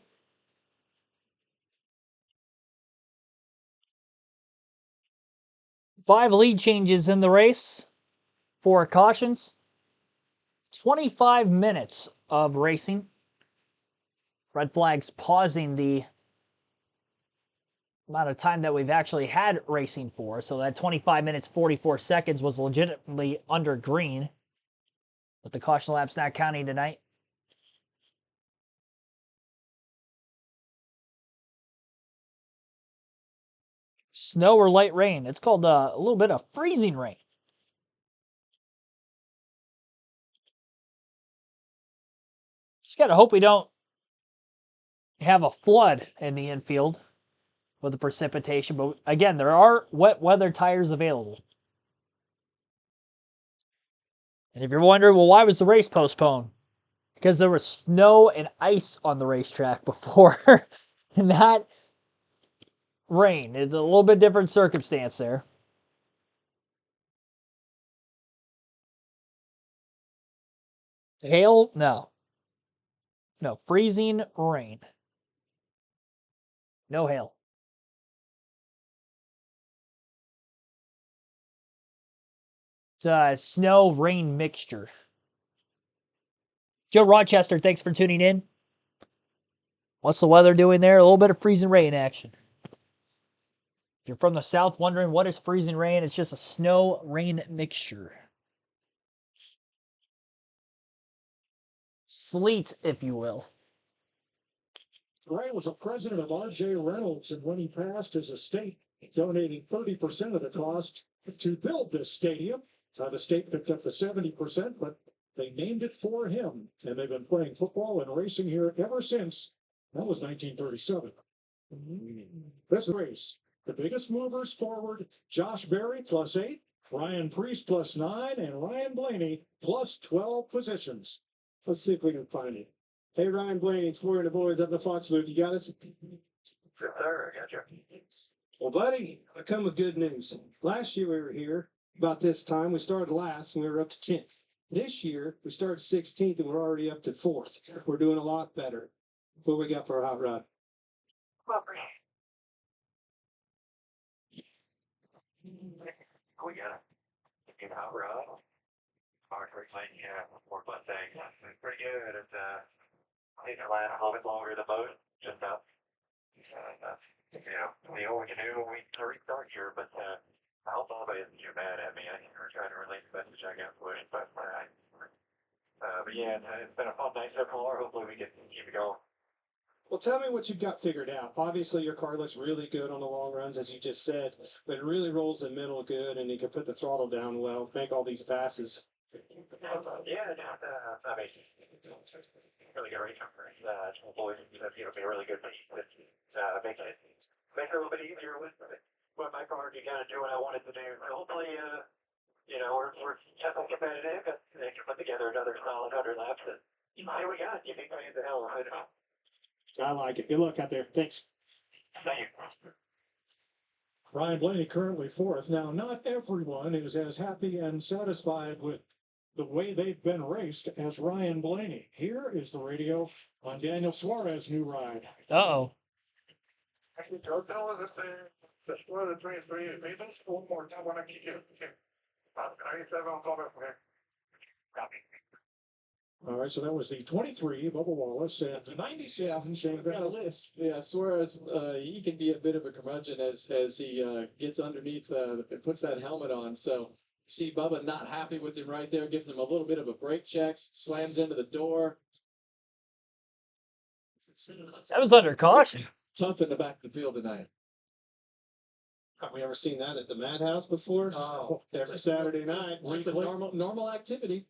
Five lead changes in the race. 4 cautions. 25 minutes of racing. Red flags pausing the amount of time that we've actually had racing for. So that 25 minutes, 44 seconds was legitimately under green. But the caution lap's not counting tonight. Snow or light rain. It's called a little bit of freezing rain. Just got to hope we don't have a flood in the infield with the precipitation. But again, there are wet weather tires available. And if you're wondering, well, why was the race postponed? Because there was snow and ice on the racetrack before, not rain. It's a little bit different circumstance there. Hail? No. No, freezing rain. No hail. It's a snow-rain mixture. Joe Rochester, thanks for tuning in. What's the weather doing there? A little bit of freezing rain action. If you're from the south wondering what is freezing rain, it's just a snow-rain mixture. Sleet, if you will. Ray was a president of R.J. Reynolds, and when he passed his estate, donating 30% of the cost to build this stadium. The state picked up the 70%, but they named it for him, and they've been playing football and racing here ever since. That was 1937. This race, the biggest movers forward, Josh Berry +8, Ryan Priest +9, and Ryan Blaney +12 positions. Let's see if we can find it. Hey, Ryan Blaney, it's Warren the boys up in the Fox booth. You got us? Sir, I got you. Well, buddy, I come with good news. Last year we were here about this time. We started last and we were up to 10th. This year we started 16th and we're already up to 4th. We're doing a lot better. What we got for a hot rod? We got a hot rod. Hard to explain, yeah, 4 Mustangs. It's pretty good. It's I think it lasts a little bit longer than most. Just about, the old we can do when we restart here, but I hope nobody isn't too mad at me. I think we're trying to relay the message I got pushed, but yeah, it's been a fun night so far. Hopefully we can keep it going. Well, tell me what you've got figured out. Obviously, your car looks really good on the long runs, as you just said, but it really rolls the middle good, and you can put the throttle down well, make all these passes. Yeah, I mean, really good race number. Hopefully, it'll be a really good race. Make it a little bit easier with my car to kind of do what I wanted to do. Hopefully, we're definitely competitive and can put together another solid 100 laps. And here we got. You think I the hell of it? I like it. Good luck out there. Thanks. Thank you. Ryan Blaney currently 4th. Now, not everyone is as happy and satisfied with the way they've been raced as Ryan Blaney. Here is the radio on Daniel Suarez's new ride. Uh-oh. Don't tell us the score of the 23 maybe one more time when I keep you. 97 on call from here. Copy. All right, so that was the 23, Bubba Wallace, and the 97, Shane Got a list. Yeah, Suarez, he can be a bit of a curmudgeon as he gets underneath and puts that helmet on. So you see Bubba not happy with him right there, gives him a little bit of a brake check, slams into the door. That was under caution. Tough in the back of the field tonight. Have we ever seen that at the Madhouse before? Oh, every Saturday night. Just a normal activity.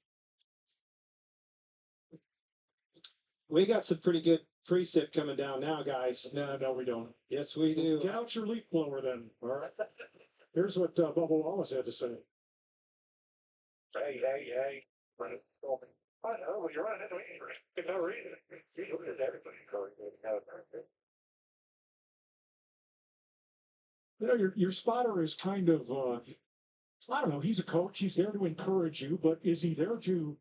We got some pretty good precip coming down now, guys. No, we don't. Yes, we do. Get out your leaf blower then. All right. Here's what Bubba Wallace had to say. Hey. I know, you're running into me. For no reason. Everybody going Your spotter is kind of, I don't know, he's a coach. He's there to encourage you, but is he there to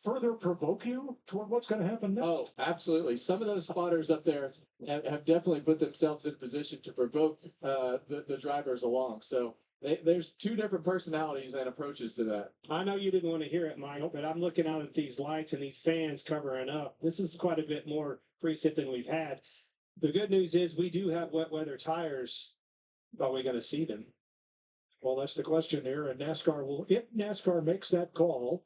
further provoke you toward what's going to happen next? Oh, absolutely. Some of those spotters up there have definitely put themselves in a position to provoke the drivers along. So there's two different personalities and approaches to that. I know you didn't want to hear it, Mike, but I'm looking out at these lights and these fans covering up. This is quite a bit more precip than we've had. The good news is we do have wet weather tires. Are we going to see them? Well, that's the question here. And if NASCAR makes that call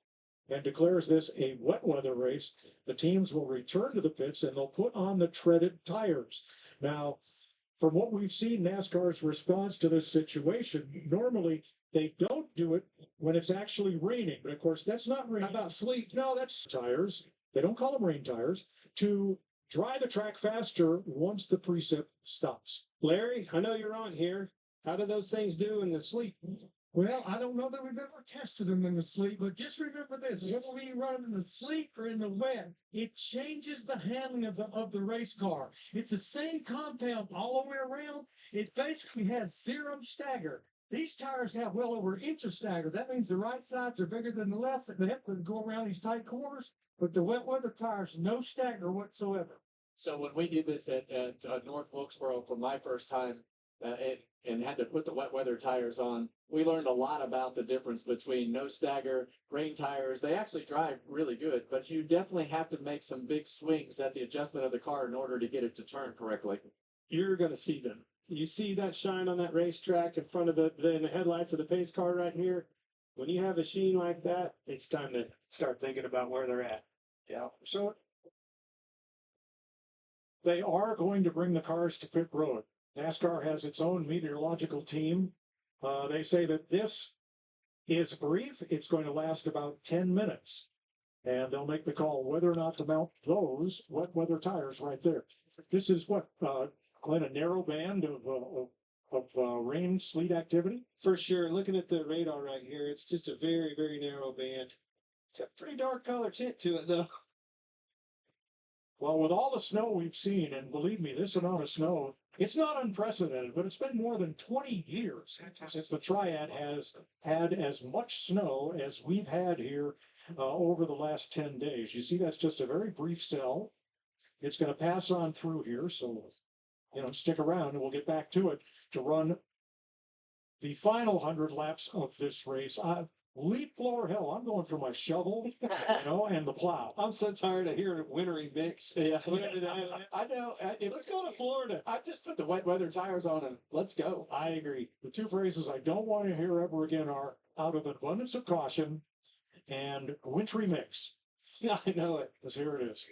and declares this a wet weather race, the teams will return to the pits and they'll put on the treaded tires. Now, from what we've seen, NASCAR's response to this situation, normally they don't do it when it's actually raining. But of course, that's not rain. How about sleet? No, that's tires. They don't call them rain tires. To dry the track faster once the precip stops. Larry, I know you're on here. How do those things do in the sleet? Well, I don't know that we've ever tested them in the sleet, but just remember this: whether we run in the sleet or in the wet, it changes the handling of the race car. It's the same compound all the way around. It basically has zero stagger. These tires have well over an inch of stagger. That means the right sides are bigger than the left, so they have to go around these tight corners. But the wet weather tires, no stagger whatsoever. So when we did this at North Wilkesboro for my first time, and had to put the wet weather tires on, we learned a lot about the difference between no stagger, rain tires. They actually drive really good, but you definitely have to make some big swings at the adjustment of the car in order to get it to turn correctly. You're going to see them. You see that shine on that racetrack in front of in the headlights of the pace car right here. When you have a sheen like that, it's time to start thinking about where they're at. Yeah. So they are going to bring the cars to pit road. NASCAR has its own meteorological team. They say that this is brief. It's going to last about 10 minutes. And they'll make the call whether or not to mount those wet weather tires right there. This is what, Glenn, a narrow band of rain, sleet activity? For sure. Looking at the radar right here, it's just a very, very narrow band. It's got a pretty dark color tint to it, though. Well, with all the snow we've seen, and believe me, this amount of snow, it's not unprecedented, but it's been more than 20 years since the Triad has had as much snow as we've had here over the last 10 days. You see, that's just a very brief cell. It's going to pass on through here, so, stick around and we'll get back to it to run the final 100 laps of this race. Leap blower, hell, I'm going for my shovel, and the plow. I'm so tired of hearing wintry mix. Yeah. I know. Let's go to Florida. I just put the wet weather tires on and let's go. I agree. The two phrases I don't want to hear ever again are out of abundance of caution and wintry mix. I know it. Because here it is.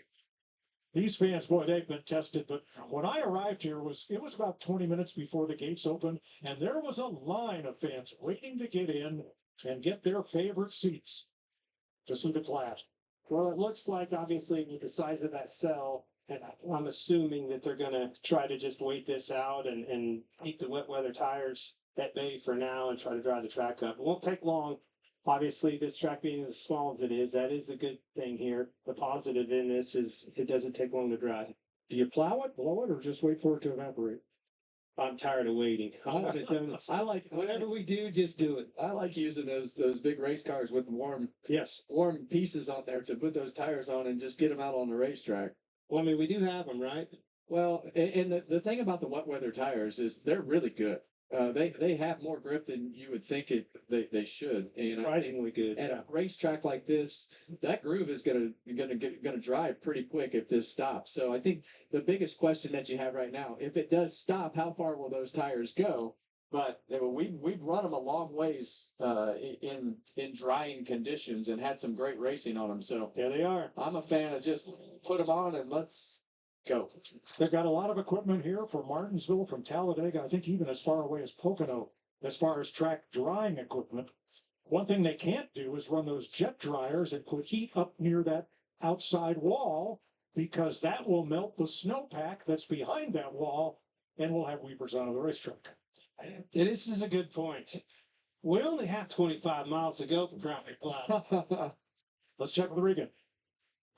These fans, boy, they've been tested. But when I arrived here, it was about 20 minutes before the gates opened, and there was a line of fans waiting to get in and get their favorite seats to see the clash. Well, it looks like, obviously, with the size of that cell, and I'm assuming that they're going to try to just wait this out and keep the wet weather tires at bay for now and try to dry the track up. It won't take long. Obviously, this track being as small as it is, that is a good thing here. The positive in this is it doesn't take long to dry. Do you plow it, blow it, or just wait for it to evaporate? I'm tired of waiting. I like Whatever we do, just do it. I like using those big race cars with warm pieces on there to put those tires on and just get them out on the racetrack. Well, I mean, we do have them, right? Well, and the thing about the wet weather tires is they're really good. They have more grip than you would think they should. Surprisingly good. And a racetrack like this, that groove is gonna dry pretty quick if this stops. So I think the biggest question that you have right now, if it does stop, how far will those tires go? But we've run them a long ways in drying conditions and had some great racing on them. So there they are. I'm a fan of just put them on and let's go. They've got a lot of equipment here from Martinsville, from Talladega, I think even as far away as Pocono, as far as track drying equipment. One thing they can't do is run those jet dryers and put heat up near that outside wall, because that will melt the snowpack that's behind that wall, and we'll have weepers on the racetrack. This is a good point. We only have 25 miles to go for traffic flat. Let's check with Regan.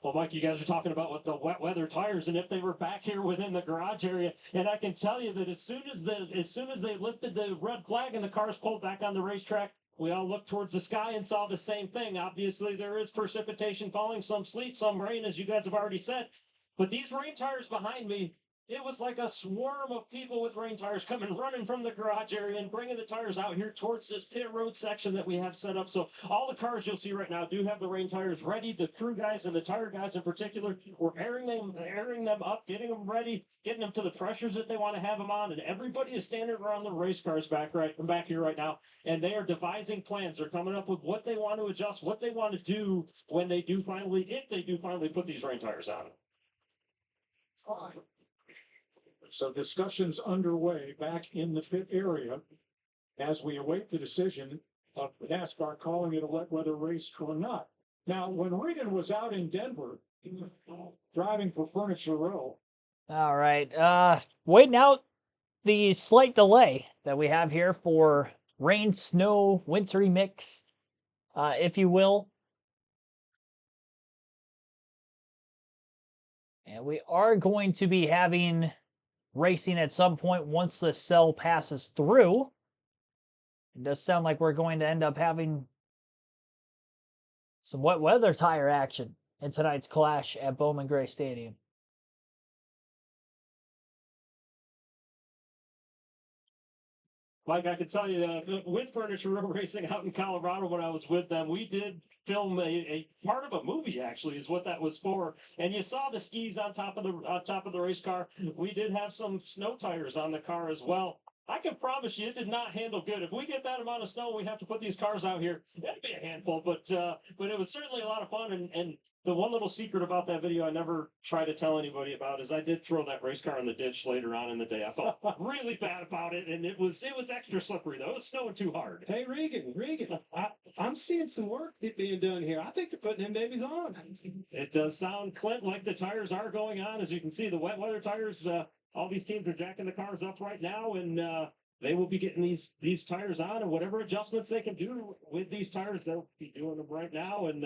Well, Mike, you guys are talking about with the wet weather tires, and if they were back here within the garage area, and I can tell you that as soon as they lifted the red flag and the cars pulled back on the racetrack, we all looked towards the sky and saw the same thing. Obviously, there is precipitation falling, some sleet, some rain, as you guys have already said. But these rain tires behind me, it was like a swarm of people with rain tires coming running from the garage area and bringing the tires out here towards this pit road section that we have set up. So all the cars you'll see right now do have the rain tires ready. The crew guys and the tire guys in particular, we're airing them up, getting them ready, getting them to the pressures that they want to have them on. And everybody is standing around the race cars back here right now. And they are devising plans. They're coming up with what they want to adjust, what they want to do when they do finally, if they do finally put these rain tires on. So discussions underway back in the pit area as we await the decision of NASCAR calling it a wet weather race or not. Now, when Regan was out in Denver driving for Furniture Row. All right. Waiting out the slight delay that we have here for rain, snow, wintry mix, if you will. And we are going to be having racing at some point once the cell passes through. It does sound like we're going to end up having some wet weather tire action in tonight's clash at Bowman Gray Stadium. Mike, I can tell you that with Furniture Row Racing out in Colorado when I was with them, we did film a part of a movie. Actually, is what that was for. And you saw the skis on top of the race car. We did have some snow tires on the car as well. I can promise you, it did not handle good. If we get that amount of snow, we have to put these cars out here. It'd be a handful, but it was certainly a lot of fun. And the one little secret about that video I never try to tell anybody about is I did throw that race car in the ditch later on in the day. I felt really bad about it, and it was extra slippery though. It was snowing too hard. Hey, Regan, I'm seeing some work being done here. I think they're putting them babies on. It does sound, Clint, like the tires are going on. As you can see, the wet weather tires. All these teams are jacking the cars up right now, and they will be getting these tires on, and whatever adjustments they can do with these tires, they'll be doing them right now. And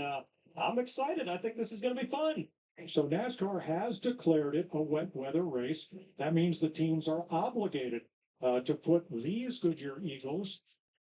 I'm excited. I think this is going to be fun. So NASCAR has declared it a wet weather race. That means the teams are obligated to put these Goodyear Eagles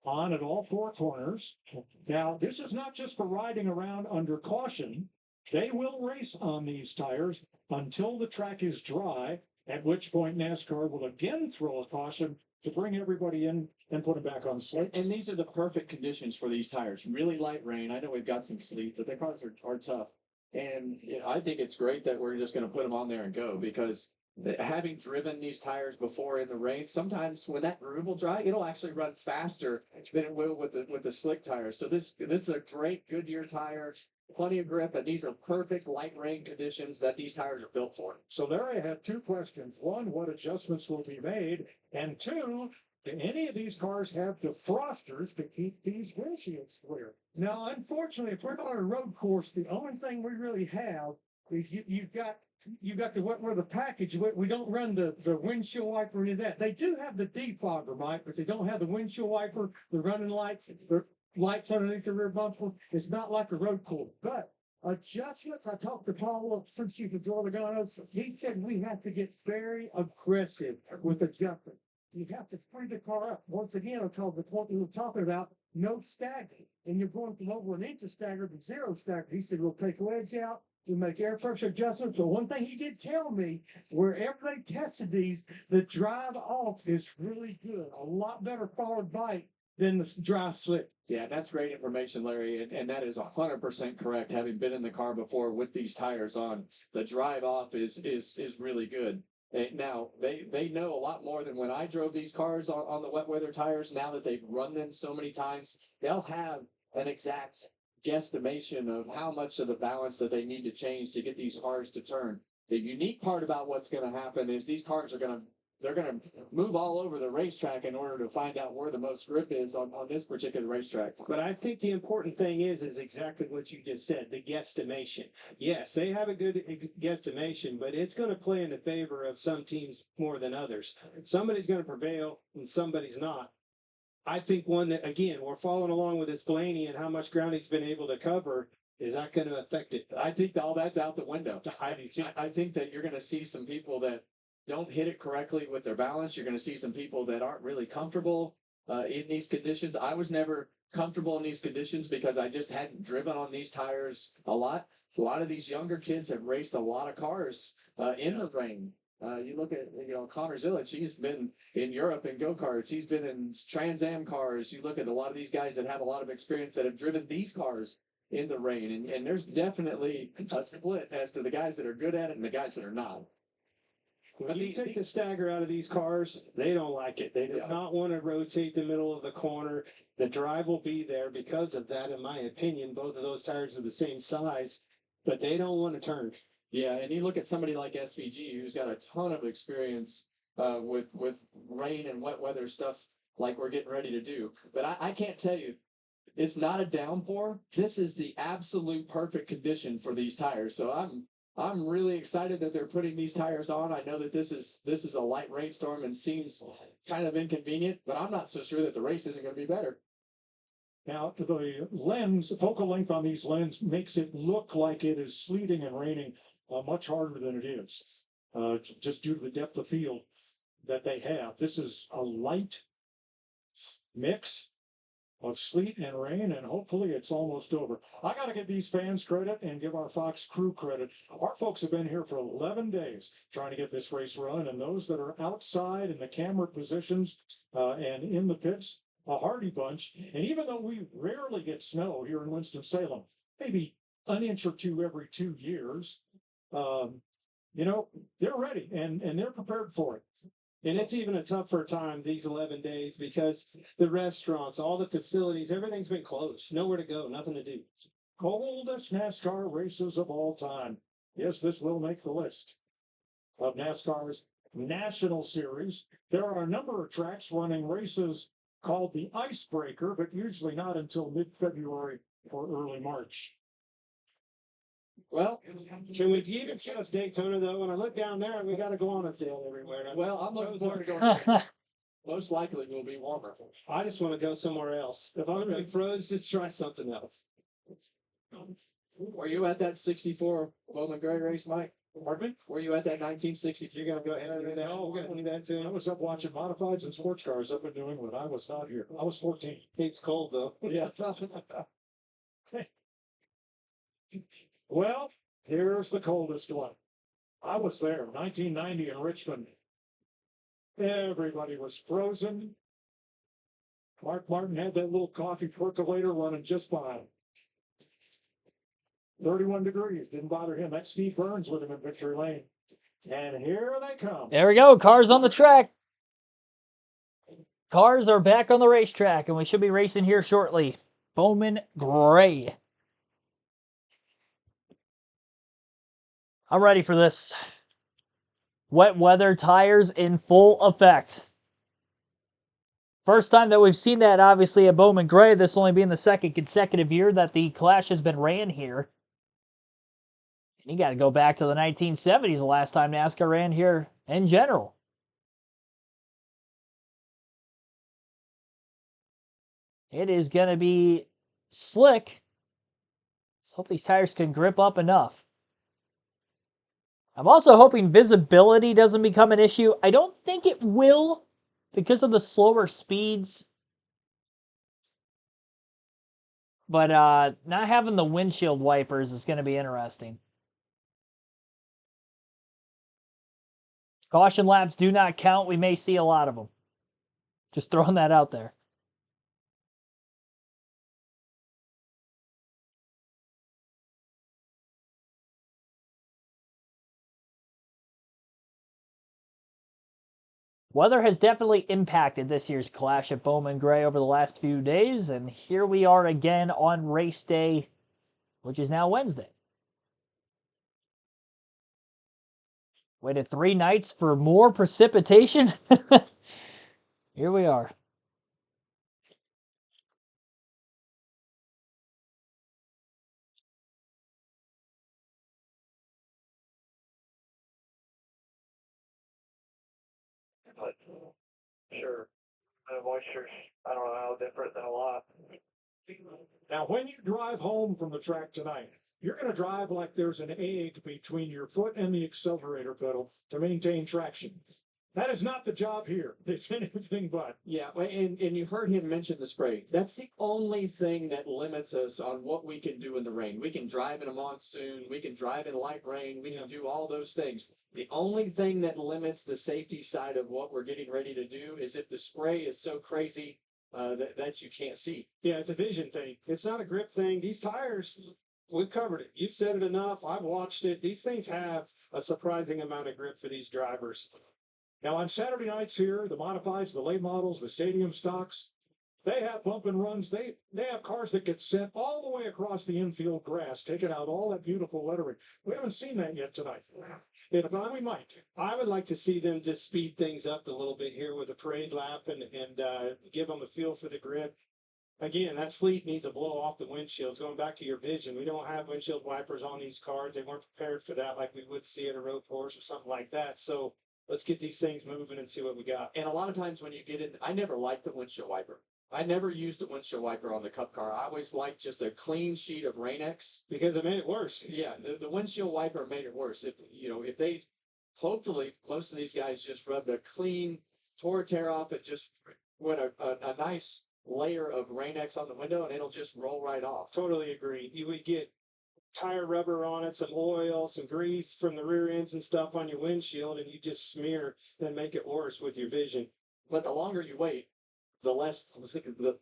on at all four corners. Now, this is not just for riding around under caution. They will race on these tires until the track is dry, at which point NASCAR will again throw a caution to bring everybody in and put them back on slates. And these are the perfect conditions for these tires. Really light rain. I know we've got some sleet, but the cars are tough. And I think it's great that we're just going to put them on there and go, because having driven these tires before in the rain, sometimes when that groove will dry, it'll actually run faster than it will with the slick tires. So this is a great Goodyear tire, plenty of grip, and these are perfect light rain conditions that these tires are built for. So there I have two questions. One, what adjustments will be made? And two, do any of these cars have defrosters to keep these windshields clear? Now, unfortunately, if we're on a road course, the only thing we really have is you've got the wet weather package. We don't run the windshield wiper or any of that. They do have the defogger, Mike, but they don't have the windshield wiper, the running lights, the lights underneath the rear bumper. It's not like a road course. But adjustments, I talked to Paul, Chief of Dorleganos. He said we have to get very aggressive with adjustments. You have to free the car up. Once again, I told the point we were talking about, no staggering. And you're going from over an inch of stagger to zero stagger. He said, we'll take wedge out, we'll make air pressure adjustments. But one thing he did tell me, wherever they tested these, the drive off is really good. A lot better forward bite than the dry slip. Yeah, that's great information, Larry, and that is 100% correct. Having been in the car before with these tires on, the drive off is really good. Now they know a lot more than when I drove these cars on the wet weather tires. Now that they've run them so many times, they'll have an exact guesstimation of how much of the balance that they need to change to get these cars to turn. The unique part about what's going to happen is these cars are they're going to move all over the racetrack in order to find out where the most grip is on this particular racetrack. But I think the important thing is exactly what you just said, the guesstimation. Yes, they have a good guesstimation, but it's going to play in the favor of some teams more than others. Somebody's going to prevail and somebody's not. I think one that, again, we're following along with this Blaney and how much ground he's been able to cover. Is that going to affect it? I think all that's out the window. I think that you're going to see some people that don't hit it correctly with their balance. You're going to see some people that aren't really comfortable in these conditions. I was never comfortable in these conditions because I just hadn't driven on these tires a lot. A lot of these younger kids have raced a lot of cars in the rain. You look at, Connor Zillich, he's been in Europe in go-karts. He's been in Trans Am cars. You look at a lot of these guys that have a lot of experience that have driven these cars in the rain. And there's definitely a split as to the guys that are good at it and the guys that are not. When you take the stagger out of these cars, they don't like it. They do not want to rotate the middle of the corner. The drive will be there because of that, in my opinion. Both of those tires are the same size, but they don't want to turn. Yeah, and you look at somebody like SVG, who's got a ton of experience with rain and wet weather stuff like we're getting ready to do. But I can't tell you, it's not a downpour. This is the absolute perfect condition for these tires. So I'm really excited that they're putting these tires on. I know that this is a light rainstorm and seems kind of inconvenient, but I'm not so sure that the race isn't going to be better. Now, the focal length on these lenses makes it look like it is sleeting and raining much harder than it is, just due to the depth of field that they have. This is a light mix. of sleet and rain, and hopefully it's almost over. I got to give these fans credit and give our Fox crew credit. Our folks have been here for 11 days trying to get this race run, and those that are outside in the camera positions and in the pits, a hardy bunch. And even though we rarely get snow here in Winston-Salem, maybe an inch or two every 2 years, you know, they're ready and they're prepared for it. And it's even a tougher time these 11 days because the restaurants, all the facilities, everything's been closed. Nowhere to go, nothing to do. Coldest NASCAR races of all time. Yes, this will make the list of NASCAR's National Series. There are a number of tracks running races called the Icebreaker, but usually not until mid-February or early March. Well, can we even show us Daytona though? When I look down there, we got to go on a Dale everywhere. Well, I'm looking forward to going. Most likely it will be warmer. I just want to go somewhere else. If I'm going to be froze, just try something else. Were you at that 64 Bowman Gray race, Mike? Pardon me? Were you at that 1963? You're going to go ahead and do that? Oh, we're going to do that too. I was up watching modifieds and sports cars up in New England. I was not here. I was 14. Keeps cold though. Yeah. Well, here's the coldest one. I was there, 1990 in Richmond. Everybody was frozen. Mark Martin had that little coffee percolator running just fine. 31 degrees, didn't bother him. That's Steve Burns with him in Victory Lane. And here they come. There we go. Cars on the track. Cars are back on the racetrack, and we should be racing here shortly. Bowman Gray. I'm ready for this. Wet weather tires in full effect. First time that we've seen that, obviously, at Bowman Gray. This only being the second consecutive year that the Clash has been ran here. And you got to go back to the 1970s, the last time NASCAR ran here in general. It is going to be slick. Let's hope these tires can grip up enough. I'm also hoping visibility doesn't become an issue. I don't think it will because of the slower speeds. But not having the windshield wipers is going to be interesting. Caution laps do not count. We may see a lot of them. Just throwing that out there. Weather has definitely impacted this year's Clash at Bowman Gray over the last few days, and here we are again on race day, which is now Wednesday. Waited 3 nights for more precipitation. Here we are. But sure, the moisture's, I don't know how different than a lot. Now, when you drive home from the track tonight, you're going to drive like there's an egg between your foot and the accelerator pedal to maintain traction. That is not the job here. It's anything but. Yeah, and you heard him mention the spray. That's the only thing that limits us on what we can do in the rain. We can drive in a monsoon. We can drive in light rain. We can do all those things. The only thing that limits the safety side of what we're getting ready to do is if the spray is so crazy that you can't see. Yeah, it's a vision thing. It's not a grip thing. These tires, we've covered it. You've said it enough. I've watched it. These things have a surprising amount of grip for these drivers. Now, on Saturday nights here, the modifieds, the late models, the stadium stocks, they have bump and runs. They have cars that get sent all the way across the infield grass, taking out all that beautiful lettering. We haven't seen that yet tonight. If not, we might. I would like to see them just speed things up a little bit here with a parade lap and give them a feel for the grip. Again, that sleet needs to blow off the windshields. Going back to your vision, we don't have windshield wipers on these cars. They weren't prepared for that like we would see at a road course or something like that. So let's get these things moving and see what we got. And a lot of times when you get in, I never liked the windshield wiper. I never used the windshield wiper on the Cup car. I always liked just a clean sheet of Rain-X. Because it made it worse. Yeah, the windshield wiper made it worse. If they, hopefully, most of these guys just rubbed a clean, tore a tear off, and just went a nice layer of Rain-X on the window and it'll just roll right off. Totally agree. You would get tire rubber on it, some oil, some grease from the rear ends and stuff on your windshield, and you just smear and make it worse with your vision. But the longer you wait, the less,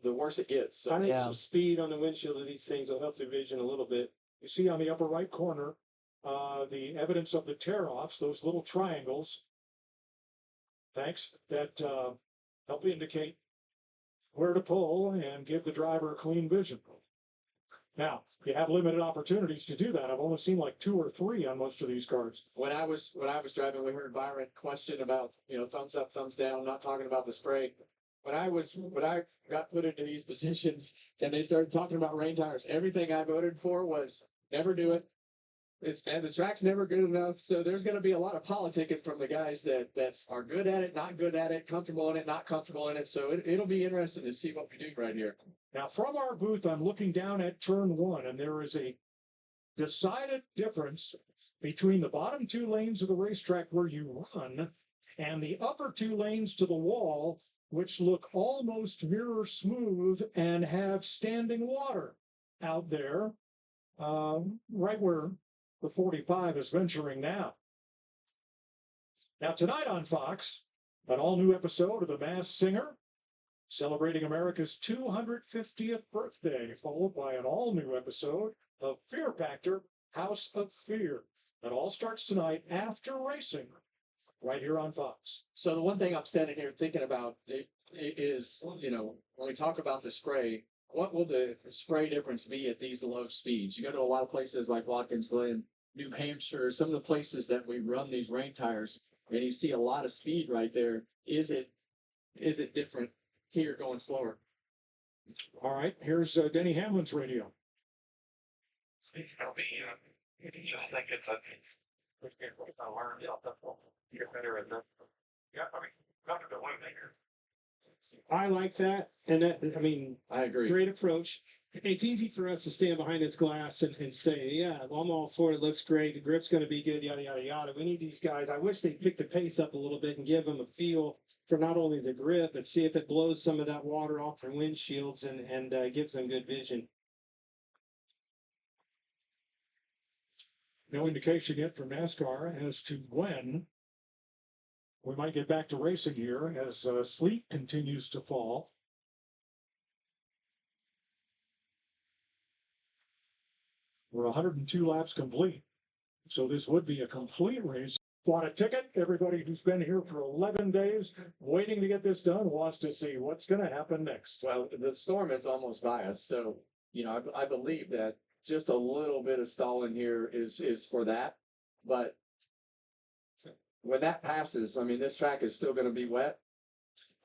the worse it gets. So I think some speed on the windshield of these things will help your vision a little bit. You see on the upper right corner, the evidence of the tear-offs, those little triangles. Thanks, that help indicate where to pull and give the driver a clean vision. Now, you have limited opportunities to do that. I've only seen like 2 or 3 on most of these cards. When I was driving, we heard Byron question about, thumbs up, thumbs down, not talking about the spray. When I got put into these positions and they started talking about rain tires, everything I voted for was never do it. And the track's never good enough. So there's going to be a lot of politicking from the guys that are good at it, not good at it, comfortable in it, not comfortable in it. So it'll be interesting to see what we do right here. Now, from our booth, I'm looking down at turn 1, and there is a decided difference between the bottom 2 lanes of the racetrack where you run and the upper 2 lanes to the wall, which look almost mirror smooth and have standing water out there, right where the 45 is venturing now. Now, tonight on Fox, an all-new episode of The Masked Singer, celebrating America's 250th birthday, followed by an all-new episode of Fear Factor, House of Fear. That all starts tonight after racing, right here on Fox. So the one thing I'm standing here thinking about is, when we talk about the spray, what will the spray difference be at these low speeds? You go to a lot of places like Watkins Glen, New Hampshire, some of the places that we run these rain tires, and you see a lot of speed right there. Is it different here going slower? All right, here's Denny Hamlin's radio. It's gonna be, just think it's I learned something. Get better at that. Yeah, I mean, not to the one thing. I like that, and I agree. Great approach. It's easy for us to stand behind this glass and say, yeah, well, I'm all for it. It looks great. The grip's going to be good, yada, yada, yada. We need these guys. I wish they'd pick the pace up a little bit and give them a feel for not only the grip, but see if it blows some of that water off their windshields and gives them good vision. No indication yet from NASCAR as to when we might get back to racing here as sleet continues to fall. We're 102 laps complete, so this would be a complete race. Want a ticket? Everybody who's been here for 11 days waiting to get this done wants to see what's going to happen next. Well, the storm is almost by us, so I believe that just a little bit of stalling here is for that. But when that passes, this track is still going to be wet.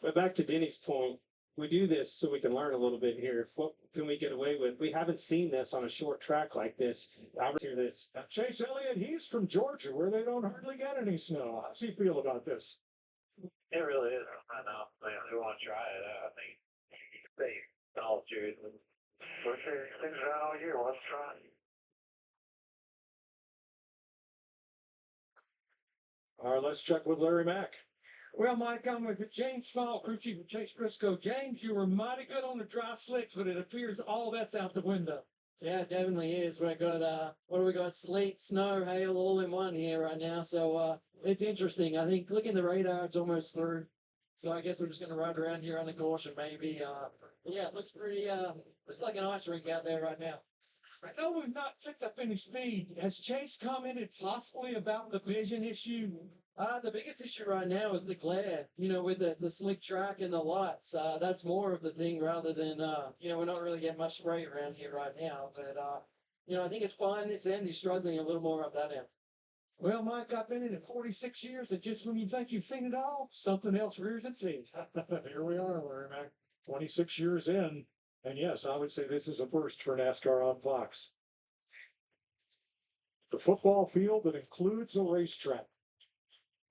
But back to Denny's point, we do this so we can learn a little bit here. What can we get away with? We haven't seen this on a short track like this. I hear this. Now, Chase Elliott, he's from Georgia, where they don't hardly get any snow. How's he feel about this? It really is. I know. They want to try it. I think they all choose. We're sure things around all year. Let's try. All right, let's check with Larry Mack. Well, Mike, I'm with James Small, crew chief of Chase Briscoe. James, you were mighty good on the dry slicks, but it appears all that's out the window. Yeah, it definitely is. We've got, what do we got? Sleet, snow, hail, all in one here right now. So it's interesting. I think looking at the radar, it's almost through. So I guess we're just going to ride around here on the caution, maybe. Yeah, it looks pretty, looks like an ice rink out there right now. I know we've not picked up any speed. Has Chase commented possibly about the vision issue? The biggest issue right now is the glare, with the slick track and the lights. That's more of the thing rather than, we're not really getting much spray around here right now. But, I think it's fine this end. He's struggling a little more up that end. Well, Mike, I've been in it 46 years, and just when you think you've seen it all, something else rears its head. Here we are, Larry Mack, 26 years in. And yes, I would say this is a first for NASCAR on Fox. The football field that includes a racetrack.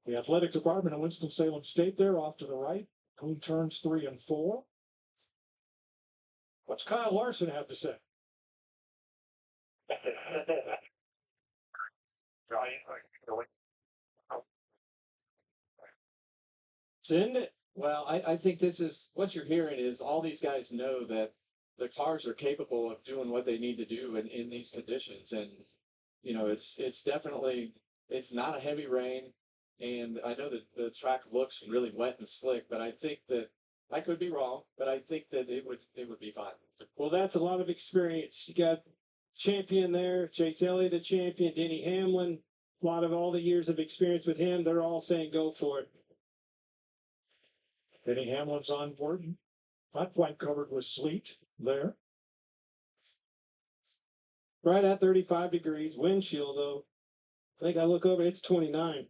The athletic department of Winston-Salem State there off to the right. Who turns 3 and 4? What's Kyle Larson have to say? Send it. Well, I think this is what you're hearing is all these guys know that the cars are capable of doing what they need to do in these conditions. And, you know, it's definitely, it's not a heavy rain. And I know that the track looks really wet and slick, but I think that I could be wrong, but I think that it would be fine. Well, that's a lot of experience. You got champion there, Chase Elliott, a champion, Denny Hamlin, a lot of all the years of experience with him. They're all saying go for it. Denny Hamlin's on board. Not quite covered with sleet there. Right at 35 degrees. Wind chill, though. I think I look over, it's 29.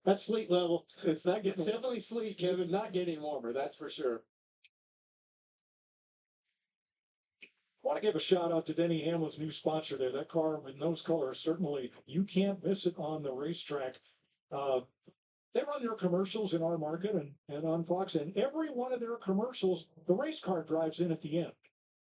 That's sleet level. It's not getting definitely sleet, Kevin. It's not getting warmer, that's for sure. I want to give a shout out to Denny Hamlin's new sponsor there. That car in those colors, certainly you can't miss it on the racetrack. They run their commercials in our market and on Fox, and every one of their commercials, the race car drives in at the end.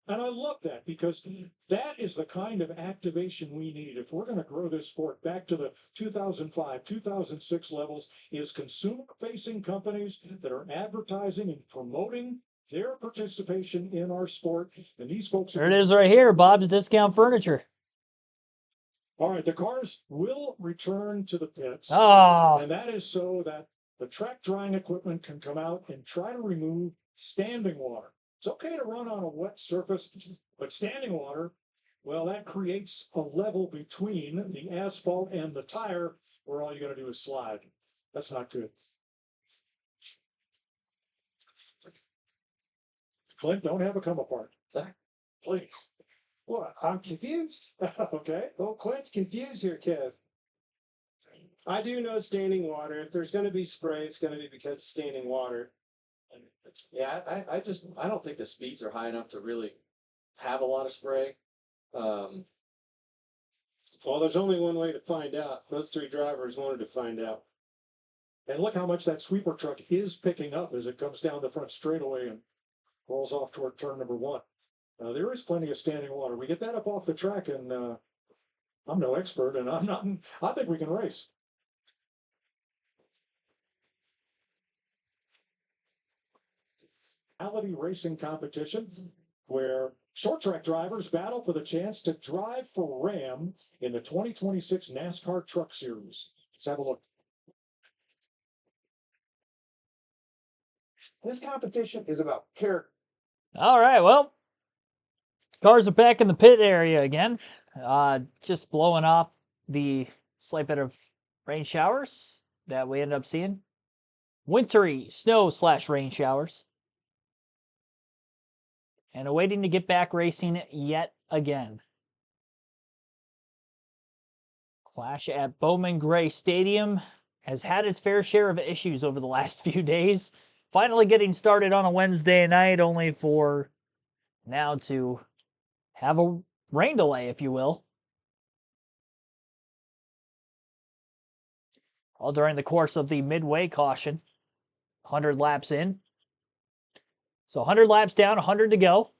And I love that because that is the kind of activation we need. If we're going to grow this sport back to the 2005, 2006 levels, is consumer-facing companies that are advertising and promoting their participation in our sport. And these folks... There it is right here, Bob's Discount Furniture. All right, the cars will return to the pits. Oh. And that is so that the track drying equipment can come out and try to remove standing water. It's okay to run on a wet surface, but standing water, well, that creates a level between the asphalt and the tire where all you got to do is slide. That's not good. Clint, don't have a come apart. Please. What? I'm confused. Okay. Well, Clint's confused here, Kev. I do know standing water. If there's going to be spray, it's going to be because of standing water. Yeah, I don't think the speeds are high enough to really have a lot of spray. Well, there's only one way to find out. Those three drivers wanted to find out. And look how much that sweeper truck is picking up as it comes down the front straightaway and rolls off toward turn number one. There is plenty of standing water. We get that up off the track, and I'm no expert, and I think we can race. Racing competition where short track drivers battle for the chance to drive for Ram in the 2026 NASCAR Truck Series. Let's have a look. This competition is about character. All right, well, cars are back in the pit area again. Just blowing off the slight bit of rain showers that we ended up seeing. Wintry snow/rain showers. And awaiting to get back racing yet again. Clash at Bowman Gray Stadium has had its fair share of issues over the last few days. Finally getting started on a Wednesday night, only for now to have a rain delay, if you will. All during the course of the midway caution. 100 laps in. So 100 laps down, 100 to go.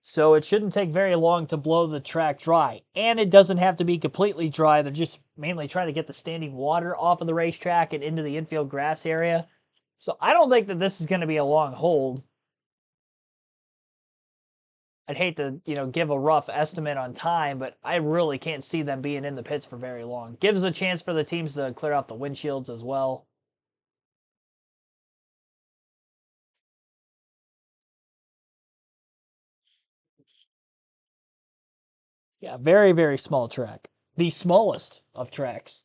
So it shouldn't take very long to blow the track dry. And it doesn't have to be completely dry. They're just mainly trying to get the standing water off of the racetrack and into the infield grass area. So I don't think that this is going to be a long hold. I'd hate to, give a rough estimate on time, but I really can't see them being in the pits for very long. Gives a chance for the teams to clear out the windshields as well. Yeah, very, very small track. The smallest of tracks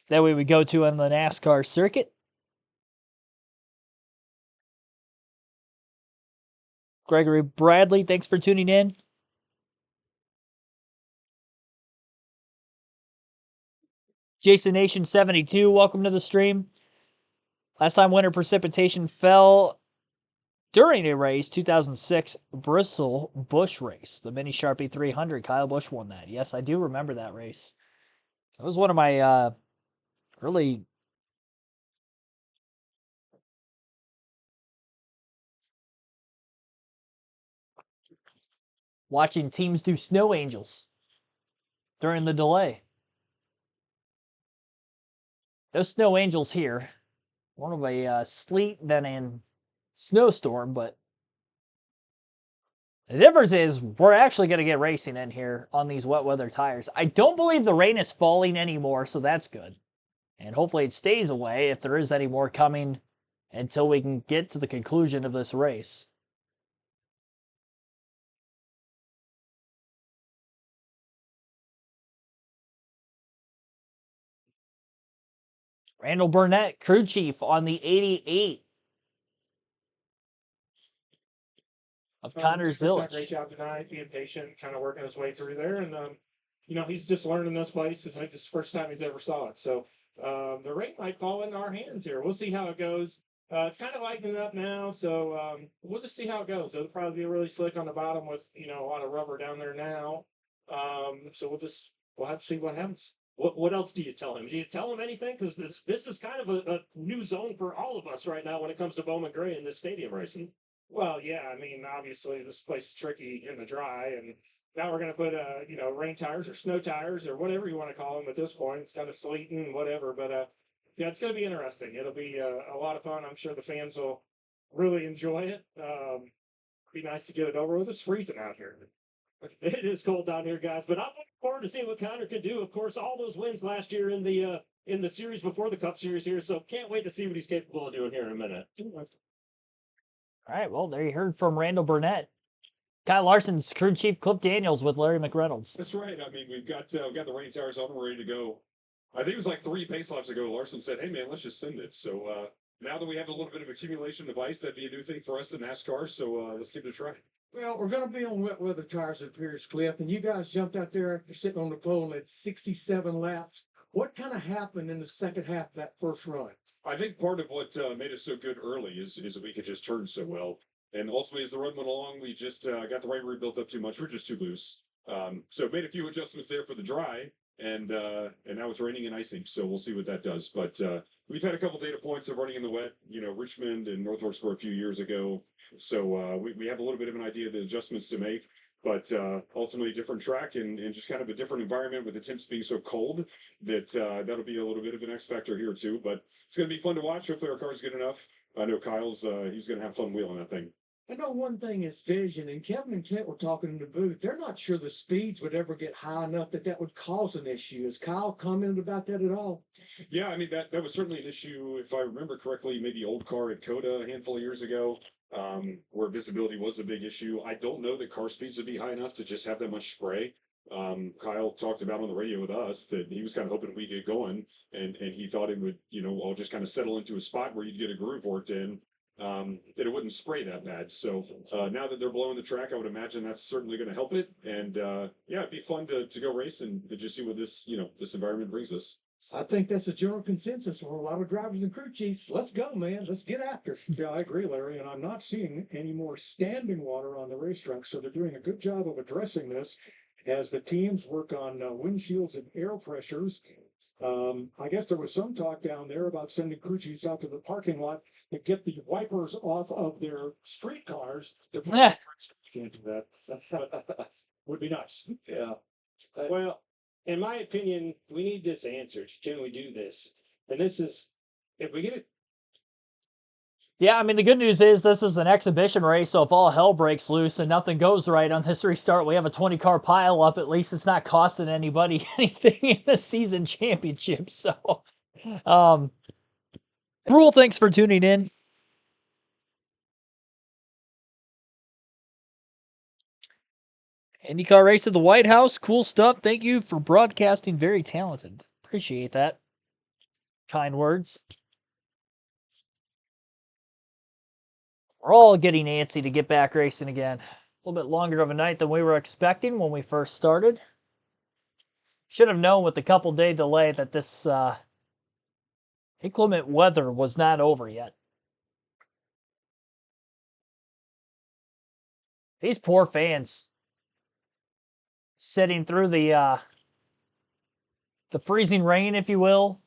that we would go to on the NASCAR circuit. Gregory Bradley, thanks for tuning in. Jason Nation 72, welcome to the stream. Last time winter precipitation fell during a race, 2006 Bristol Busch race, the Mini Sharpie 300. Kyle Busch won that. Yes, I do remember that race. That was one of my early watching teams do snow angels during the delay. No snow angels here. More of a sleet than a snowstorm, but the difference is we're actually going to get racing in here on these wet weather tires. I don't believe the rain is falling anymore, so that's good. And hopefully it stays away if there is any more coming until we can get to the conclusion of this race. Randall Burnett, crew chief on the 88 of Connor He's done a Zillich. great job tonight, being patient, kind of working his way through there. And, he's just learning this place. It's like this first time he's ever saw it. So the rain might fall into our hands here. We'll see how it goes. It's kind of lightening up now, so we'll just see how it goes. It'll probably be really slick on the bottom with, a lot of rubber down there now. So we'll have to see what happens. What else do you tell him? Do you tell him anything? Because this is kind of a new zone for all of us right now when it comes to Bowman Gray in this stadium racing. Well, yeah, I mean, obviously this place is tricky in the dry, and now we're going to put, rain tires or snow tires or whatever you want to call them at this point. It's kind of sleeting, whatever, but yeah, it's going to be interesting. It'll be a lot of fun. I'm sure the fans will really enjoy it. Be nice to get it over with. It's freezing out here. It is cold down here, guys, but I'm looking forward to seeing what Connor can do. Of course, all those wins last year in the series before the Cup Series here, so can't wait to see what he's capable of doing here in a minute. All right, well, there you heard from Randall Burnett. Kyle Larson's crew chief, Clip Daniels, with Larry McReynolds. That's right. I mean, we've got the rain tires on, we're ready to go. I think it was like 3 pace laps ago. Larson said, "Hey man, let's just send it." So now that we have a little bit of accumulation of ice, that'd be a new thing for us in NASCAR. So let's give it a try. Well, we're going to be on wet weather tires at Pierce Cliff, and you guys jumped out there after sitting on the pole and had 67 laps. What kind of happened in the second half of that first run? I think part of what made us so good early is we could just turn so well. And ultimately, as the run went along, we just got the right rear built up too much. We're just too loose. So made a few adjustments there for the dry, and now it's raining and icing. So we'll see what that does. But we've had a couple data points of running in the wet. Richmond and North Wilkesboro a few years ago. So we have a little bit of an idea of the adjustments to make. But ultimately, different track and just kind of a different environment with the temps being so cold that that'll be a little bit of an X factor here too. But it's going to be fun to watch. Hopefully, our car's good enough. I know Kyle's he's going to have fun wheeling that thing. I know one thing is vision, and Kevin and Clint were talking in the booth. They're not sure the speeds would ever get high enough that would cause an issue. Has Kyle commented about that at all? Yeah, I mean, that was certainly an issue, if I remember correctly, maybe old car at Coda a handful of years ago, where visibility was a big issue. I don't know that car speeds would be high enough to just have that much spray. Kyle talked about on the radio with us that he was kind of hoping we get going, and he thought it would, all just kind of settle into a spot where you'd get a groove worked in. That it wouldn't spray that bad. So now that they're blowing the track, I would imagine that's certainly going to help it. And yeah, it'd be fun to go race and just see what this this environment brings us. I think that's a general consensus for a lot of drivers and crew chiefs. Let's go, man. Let's get after it. Yeah, I agree, Larry. And I'm not seeing any more standing water on the racetrack. So they're doing a good job of addressing this as the teams work on windshields and air pressures. I guess there was some talk down there about sending crew chiefs out to the parking lot to get the wipers off of their street cars. Can't do that. Would be nice. Yeah. Well, in my opinion, we need this answered. Can we do this? And this is, if we get it. Yeah, I mean, the good news is this is an exhibition race, so if all hell breaks loose and nothing goes right on this restart, we have a 20-car pileup. At least it's not costing anybody anything in the season championship. So, Brule, thanks for tuning in. IndyCar race at the White House. Cool stuff. Thank you for broadcasting. Very talented. Appreciate that. Kind words. We're all getting antsy to get back racing again. A little bit longer of a night than we were expecting when we first started. Should have known with the couple-day delay that this inclement weather was not over yet. These poor fans sitting through the freezing rain, if you will.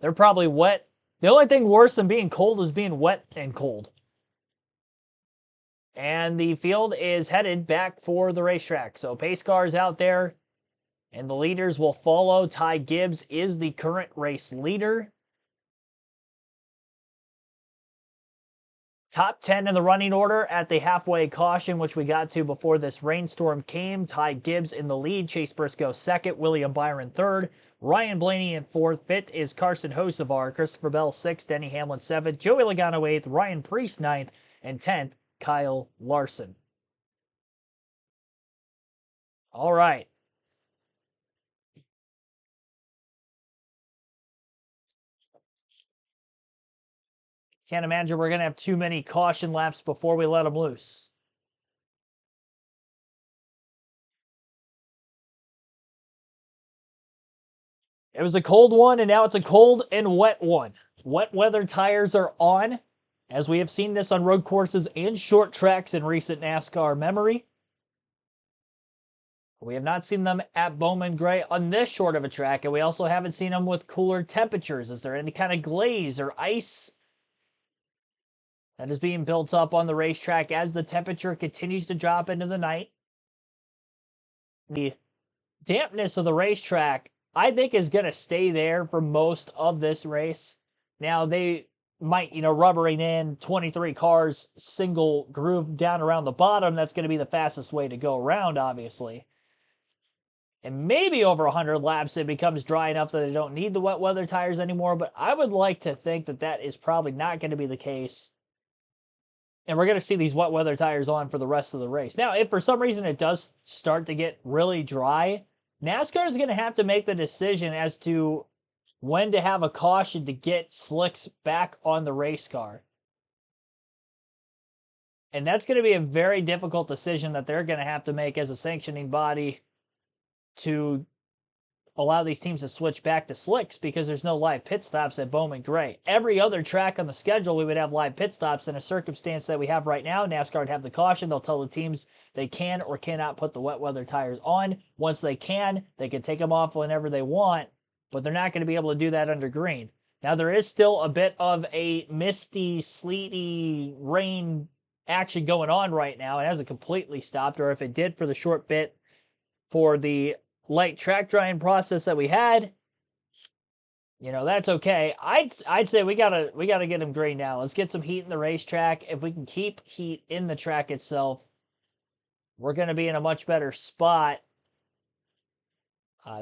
They're probably wet. The only thing worse than being cold is being wet and cold. And the field is headed back for the racetrack. So pace cars out there, and the leaders will follow. Ty Gibbs is the current race leader. Top 10 in the running order at the halfway caution, which we got to before this rainstorm came. Ty Gibbs in the lead, Chase Briscoe second, William Byron third, Ryan Blaney in fourth, fifth is Carson Hocevar, Christopher Bell sixth, Denny Hamlin seventh, Joey Logano eighth, Ryan Priest ninth, and 10th, Kyle Larson. All right. Can't imagine we're going to have too many caution laps before we let them loose. It was a cold one, and now it's a cold and wet one. Wet weather tires are on, as we have seen this on road courses and short tracks in recent NASCAR memory. We have not seen them at Bowman Gray on this short of a track, and we also haven't seen them with cooler temperatures. Is there any kind of glaze or ice that is being built up on the racetrack as the temperature continues to drop into the night? The dampness of the racetrack, I think, is going to stay there for most of this race. Now, they might, rubbering in 23 cars, single groove down around the bottom. That's going to be the fastest way to go around, obviously. And maybe over 100 laps, it becomes dry enough that they don't need the wet weather tires anymore. But I would like to think that that is probably not going to be the case. And we're going to see these wet weather tires on for the rest of the race. Now, if for some reason it does start to get really dry, NASCAR is going to have to make the decision as to when to have a caution to get slicks back on the race car. And that's going to be a very difficult decision that they're going to have to make as a sanctioning body to allow these teams to switch back to slicks, because there's no live pit stops at Bowman Gray. Every other track on the schedule, we would have live pit stops. In a circumstance that we have right now, NASCAR would have the caution. They'll tell the teams they can or cannot put the wet weather tires on. Once they can take them off whenever they want, but they're not going to be able to do that under green. Now, there is still a bit of a misty, sleety rain action going on right now. It hasn't completely stopped, or if it did for the short bit for the light track drying process that we had, that's okay. I'd say we gotta get them green now. Let's get some heat in the racetrack. If we can keep heat in the track itself, we're gonna be in a much better spot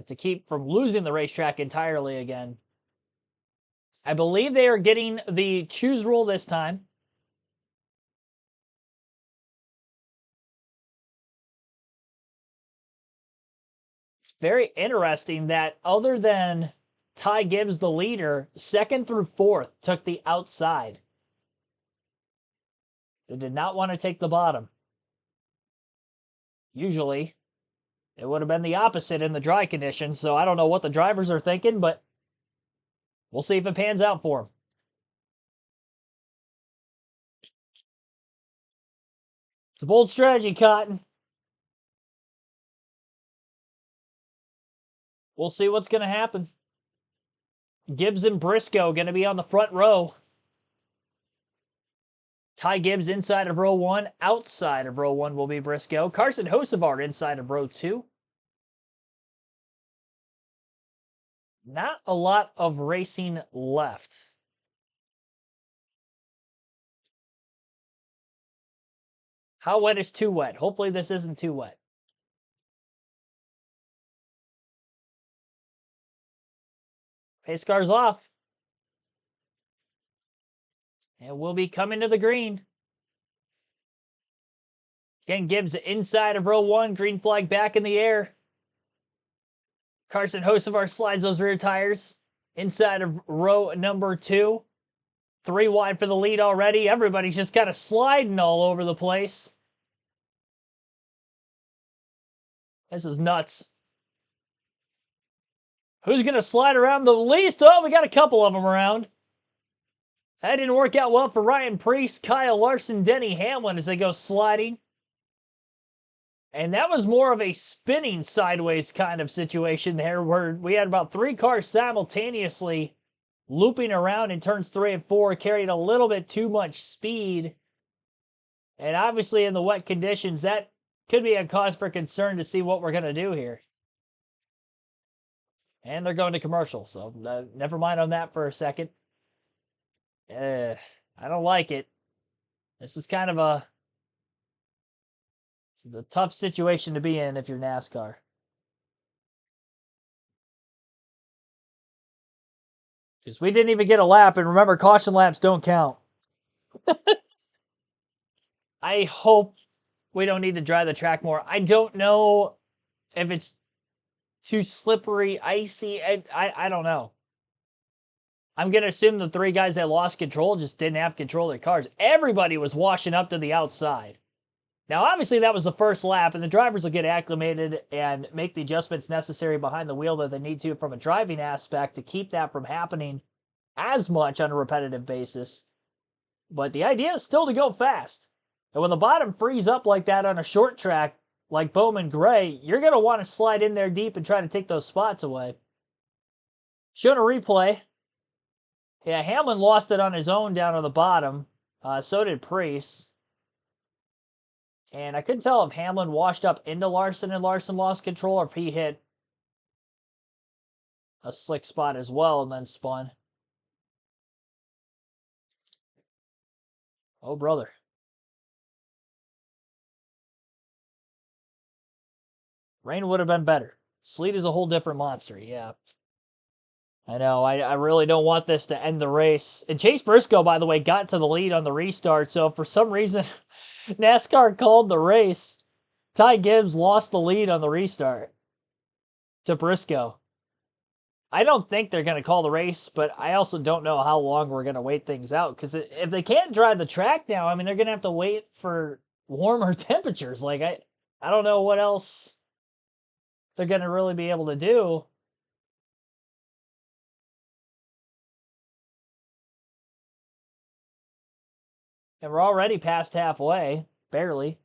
to keep from losing the racetrack entirely again. I believe they are getting the choose rule this time. It's very interesting that other than Ty Gibbs, the leader, second through fourth took the outside. They did not want to take the bottom. Usually, it would have been the opposite in the dry conditions, so I don't know what the drivers are thinking, but we'll see if it pans out for them. It's a bold strategy, Cotton. We'll see what's going to happen. Gibbs and Briscoe going to be on the front row. Ty Gibbs inside of row 1. Outside of row 1 will be Briscoe. Carson Hocevar inside of row 2. Not a lot of racing left. How wet is too wet? Hopefully this isn't too wet. Pace car's off. And we'll be coming to the green. Again, Gibbs inside of row 1. Green flag back in the air. Carson Hocevar slides those rear tires inside of row number 2. 3 wide for the lead already. Everybody's just kind of sliding all over the place. This is nuts. Who's going to slide around the least? Oh, we got a couple of them around. That didn't work out well for Ryan Priest, Kyle Larson, Denny Hamlin as they go sliding. And that was more of a spinning sideways kind of situation there, where we had about 3 cars simultaneously looping around in turns 3 and 4, carrying a little bit too much speed. And obviously in the wet conditions, that could be a cause for concern to see what we're going to do here. And they're going to commercial, so never mind on that for a second. I don't like it. This is kind of a tough situation to be in if you're NASCAR. Because we didn't even get a lap, and remember, caution laps don't count. I hope we don't need to dry the track more. I don't know if it's too slippery, icy. I don't know. I'm going to assume the 3 guys that lost control just didn't have control of their cars. Everybody was washing up to the outside. Now, obviously, that was the first lap, and the drivers will get acclimated and make the adjustments necessary behind the wheel that they need to from a driving aspect to keep that from happening as much on a repetitive basis. But the idea is still to go fast. And when the bottom frees up like that on a short track, like Bowman Gray, you're going to want to slide in there deep and try to take those spots away. Showing a replay. Yeah, Hamlin lost it on his own down on the bottom. So did Preece. And I couldn't tell if Hamlin washed up into Larson and Larson lost control or if he hit a slick spot as well and then spun. Oh, brother. Rain would have been better. Sleet is a whole different monster, yeah. I know, I really don't want this to end the race. And Chase Briscoe, by the way, got to the lead on the restart, so for some reason, NASCAR called the race. Ty Gibbs lost the lead on the restart to Briscoe. I don't think they're going to call the race, but I also don't know how long we're going to wait things out. Because if they can't drive the track now, I mean, they're going to have to wait for warmer temperatures. Like, I don't know what else they're going to really be able to do. And we're already past halfway, barely.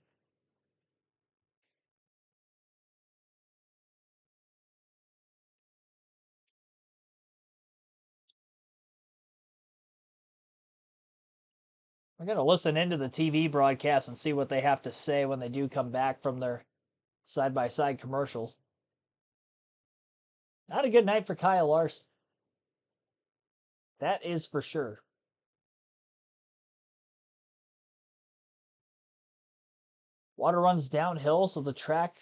I'm going to listen into the TV broadcast and see what they have to say when they do come back from their side-by-side commercials. Not a good night for Kyle Larson. That is for sure. Water runs downhill, so the track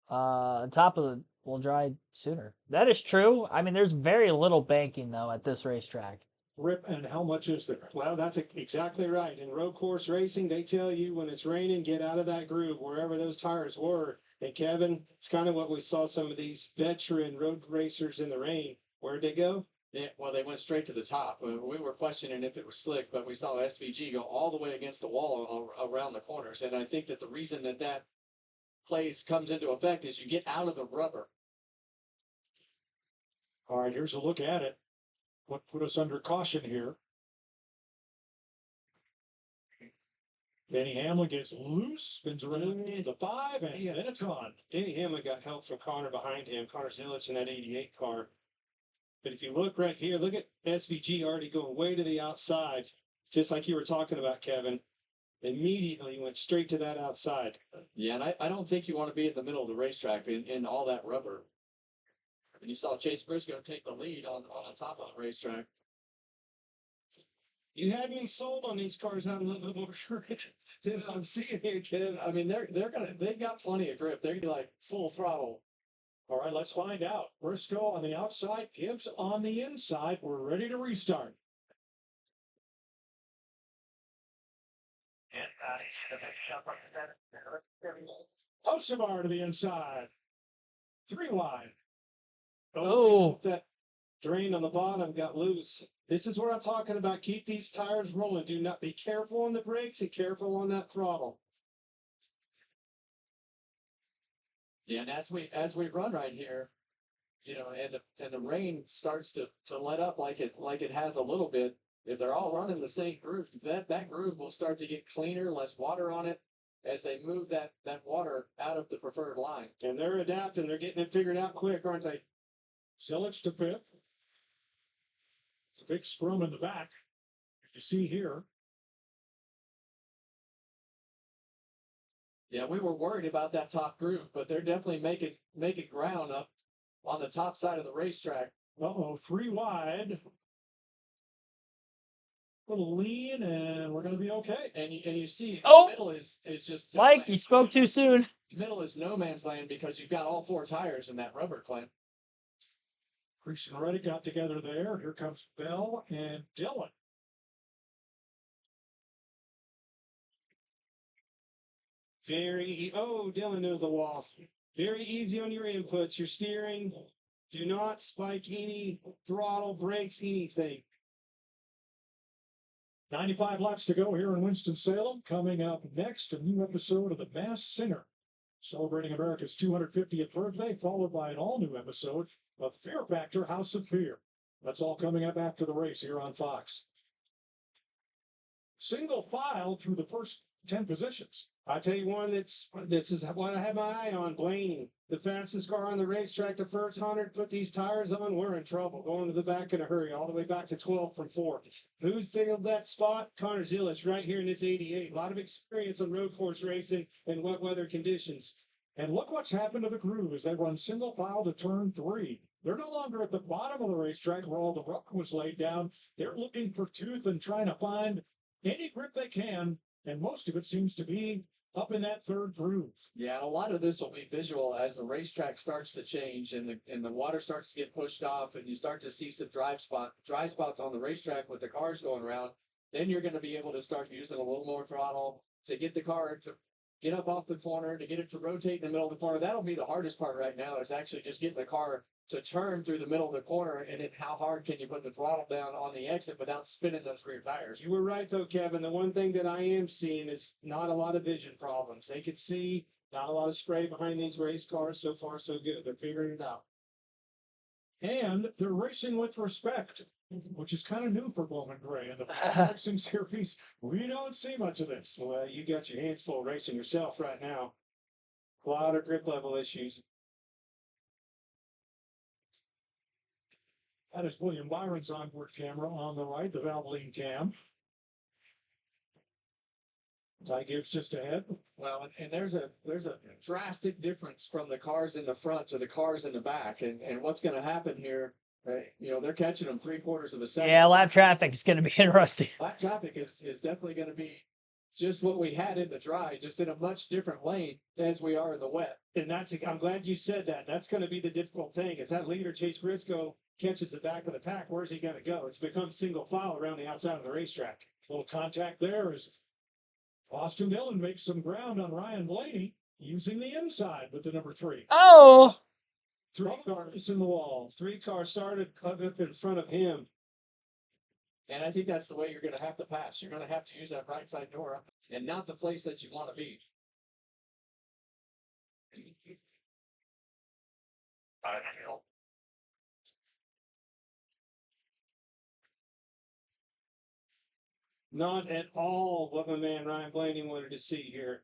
on top of the will dry sooner. That is true. I mean, there's very little banking, though, at this racetrack. Rip, and how much is there? Well, that's exactly right. In road course racing, they tell you when it's raining, get out of that groove, wherever those tires were. And Kevin, it's kind of what we saw some of these veteran road racers in the rain. Where'd they go? Yeah, well, they went straight to the top. We were questioning if it was slick, but we saw SVG go all the way against the wall around the corners. And I think that the reason that comes into effect is you get out of the rubber. All right, here's a look at it. What put us under caution here? Denny Hamlin gets loose, spins around the 5, and then it's on. Denny Hamlin got help from Connor behind him. Connor Zilic in that 88 car. But if you look right here, look at SVG already going way to the outside, just like you were talking about, Kevin. Immediately went straight to that outside. Yeah, and I don't think you want to be in the middle of the racetrack in all that rubber. And you saw Chase Briscoe take the lead on the top of the racetrack. You had me sold on these cars having a little bit more grip than I'm seeing here, Kev. I mean, they've got plenty of grip. They're like full throttle. All right, let's find out. Briscoe on the outside, Gibbs on the inside. We're ready to restart. Hocevar to the inside. 3 wide. Oh, that drain on the bottom got loose. This is what I'm talking about. Keep these tires rolling. Do not be careful on the brakes and careful on that throttle. Yeah, and as we run right here, you know, and the rain starts to let up like it has a little bit. If they're all running the same groove, that groove will start to get cleaner, less water on it, as they move that water out of the preferred line. And they're adapting. They're getting it figured out quick, aren't they? Zilic to 5th. It's a big scrum in the back. You see here. Yeah, we were worried about that top groove, but they're definitely making ground up on the top side of the racetrack. Uh-oh, 3 wide. little lean, and we're going to be okay. And you see, Oh! the middle is just Mike, you spoke too soon. the middle is no man's land because you've got all 4 tires in that rubber, Clint. Creasy and Reddick got together there. Here comes Bell and Dylan. Dylan knows the wall. Very easy on your inputs. Your steering. Do not spike any throttle, brakes, anything. 95 laps to go here in Winston-Salem. Coming up next, a new episode of The Masked Singer, celebrating America's 250th birthday, followed by an all-new episode of Fear Factor House of Fear. That's all coming up after the race here on Fox. Single file through the first 10 positions. I tell you one this is what I have my eye on, Blaney. The fastest car on the racetrack, the first 100, put these tires on, we're in trouble. Going to the back in a hurry, all the way back to 12 from 4th. Who filled that spot? Connor Zillich, right here in this 88. A lot of experience on road course racing and wet weather conditions. And look what's happened to the crew as they run single file to turn 3. They're no longer at the bottom of the racetrack where all the rubber was laid down. They're looking for tooth and trying to find any grip they can, and most of it seems to be up in that third groove. Yeah, and a lot of this will be visual as the racetrack starts to change and the water starts to get pushed off and you start to see some dry spots on the racetrack with the cars going around. Then you're going to be able to start using a little more throttle to get the car to get up off the corner, to get it to rotate in the middle of the corner. That'll be the hardest part right now, is actually just getting the car to turn through the middle of the corner, and then how hard can you put the throttle down on the exit without spinning those rear tires? You were right, though, Kevin. The one thing that I am seeing is not a lot of vision problems. They could see, not a lot of spray behind these race cars. So far, so good. They're figuring it out. And they're racing with respect, which is kind of new for Bowman Gray. In the racing series, we don't see much of this. Well, you got your hands full racing yourself right now. A lot of grip level issues. That is William Byron's onboard camera on the right, the Valvoline cam. Ty Gibbs just ahead. Well, and there's a drastic difference from the cars in the front to the cars in the back, and what's going to happen here? They're catching them 3/4 of a second. Yeah, lap traffic is going to be interesting. Lap traffic is definitely going to be just what we had in the dry, just in a much different lane as we are in the wet. And I'm glad you said that. That's going to be the difficult thing. If that leader, Chase Briscoe, catches the back of the pack, where's he going to go? It's become single file around the outside of the racetrack. A little contact there as Austin Dillon makes some ground on Ryan Blaney using the inside with the number 3. Oh! 3 cars in the wall. 3 cars started up in front of him. And I think that's the way you're going to have to pass. You're going to have to use that right side door and not the place that you want to be. Not at all what my man Ryan Blaney wanted to see here.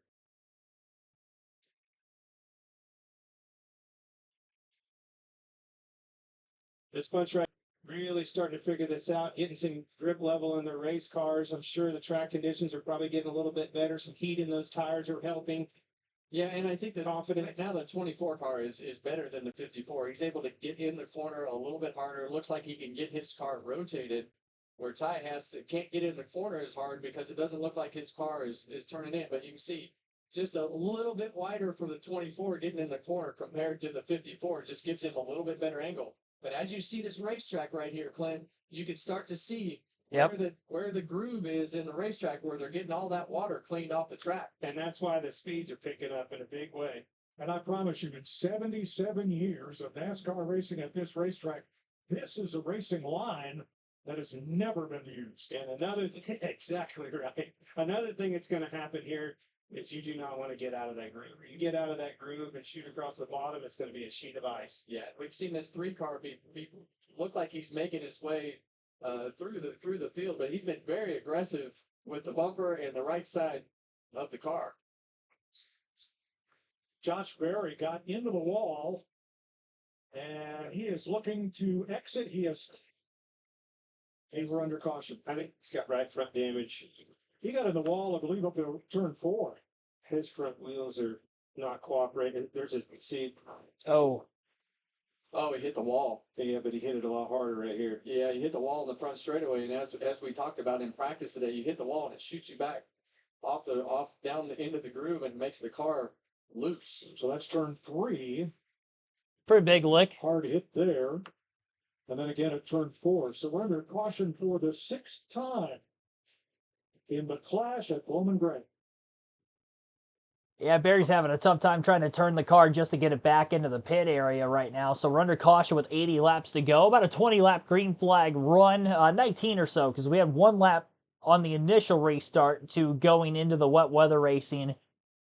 This bunch right really starting to figure this out, getting some grip level in their race cars. I'm sure the track conditions are probably getting a little bit better. Some heat in those tires are helping. Yeah, and I think that confident now the 24 car is better than the 54. He's able to get in the corner a little bit harder. It looks like he can get his car rotated, where Ty can't get in the corner as hard because it doesn't look like his car is turning in. But you can see just a little bit wider for the 24 getting in the corner compared to the 54. It just gives him a little bit better angle. But as you see this racetrack right here, Clint, you can start to see where the groove is in the racetrack, where they're getting all that water cleaned off the track. And that's why the speeds are picking up in a big way. And I promise you, in 77 years of NASCAR racing at this racetrack, this is a racing line that has never been used. And another thing, exactly right. Another thing that's going to happen here is you do not want to get out of that groove. You get out of that groove and shoot across the bottom, it's going to be a sheet of ice. Yeah, we've seen this 3 car be look like he's making his way through the field, but he's been very aggressive with the bumper and the right side of the car. Josh Berry got into the wall, and he is looking to exit. He's under caution. I think he's got right front damage. He got in the wall, I believe, up to turn 4. His front wheels are not cooperating. There's a seat. Oh. Oh, he hit the wall. Yeah, but he hit it a lot harder right here. Yeah, you hit the wall in the front straightaway, and as we talked about in practice today, you hit the wall and it shoots you back off down the end of the groove and makes the car loose. So that's turn 3. Pretty big lick. Hard hit there. And then again at turn 4. Surrender caution for the 6th time in the clash at Bowman Gray. Yeah, Barry's having a tough time trying to turn the car just to get it back into the pit area right now. So we're under caution with 80 laps to go. About a 20-lap green flag run, 19 or so, because we had 1 lap on the initial race start to going into the wet weather racing.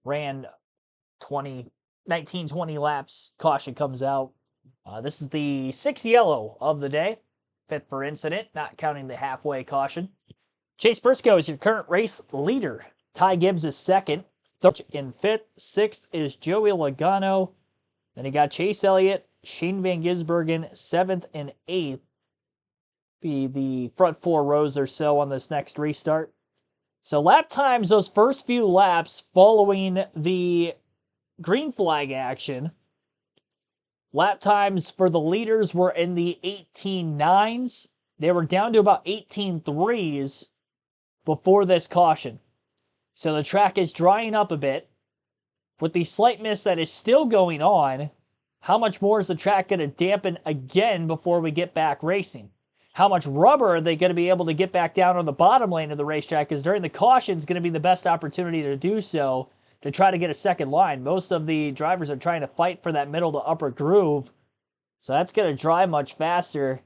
Ran 19, 20 laps. Caution comes out. This is the 6th yellow of the day. 5th for incident, not counting the halfway caution. Chase Briscoe is your current race leader. Ty Gibbs is 2nd. Third in 5th. 6th is Joey Logano. Then you got Chase Elliott, Shane Van Gisbergen, 7th and 8th. Be the front 4 rows or so on this next restart. So lap times, those first few laps following the green flag action, lap times for the leaders were in the 18.9s. They were down to about 18.3s before this caution. So the track is drying up a bit. With the slight mist that is still going on, how much more is the track going to dampen again before we get back racing? How much rubber are they going to be able to get back down on the bottom lane of the racetrack? Because during the caution is going to be the best opportunity to do so, to try to get a second line. Most of the drivers are trying to fight for that middle to upper groove. So that's going to dry much faster.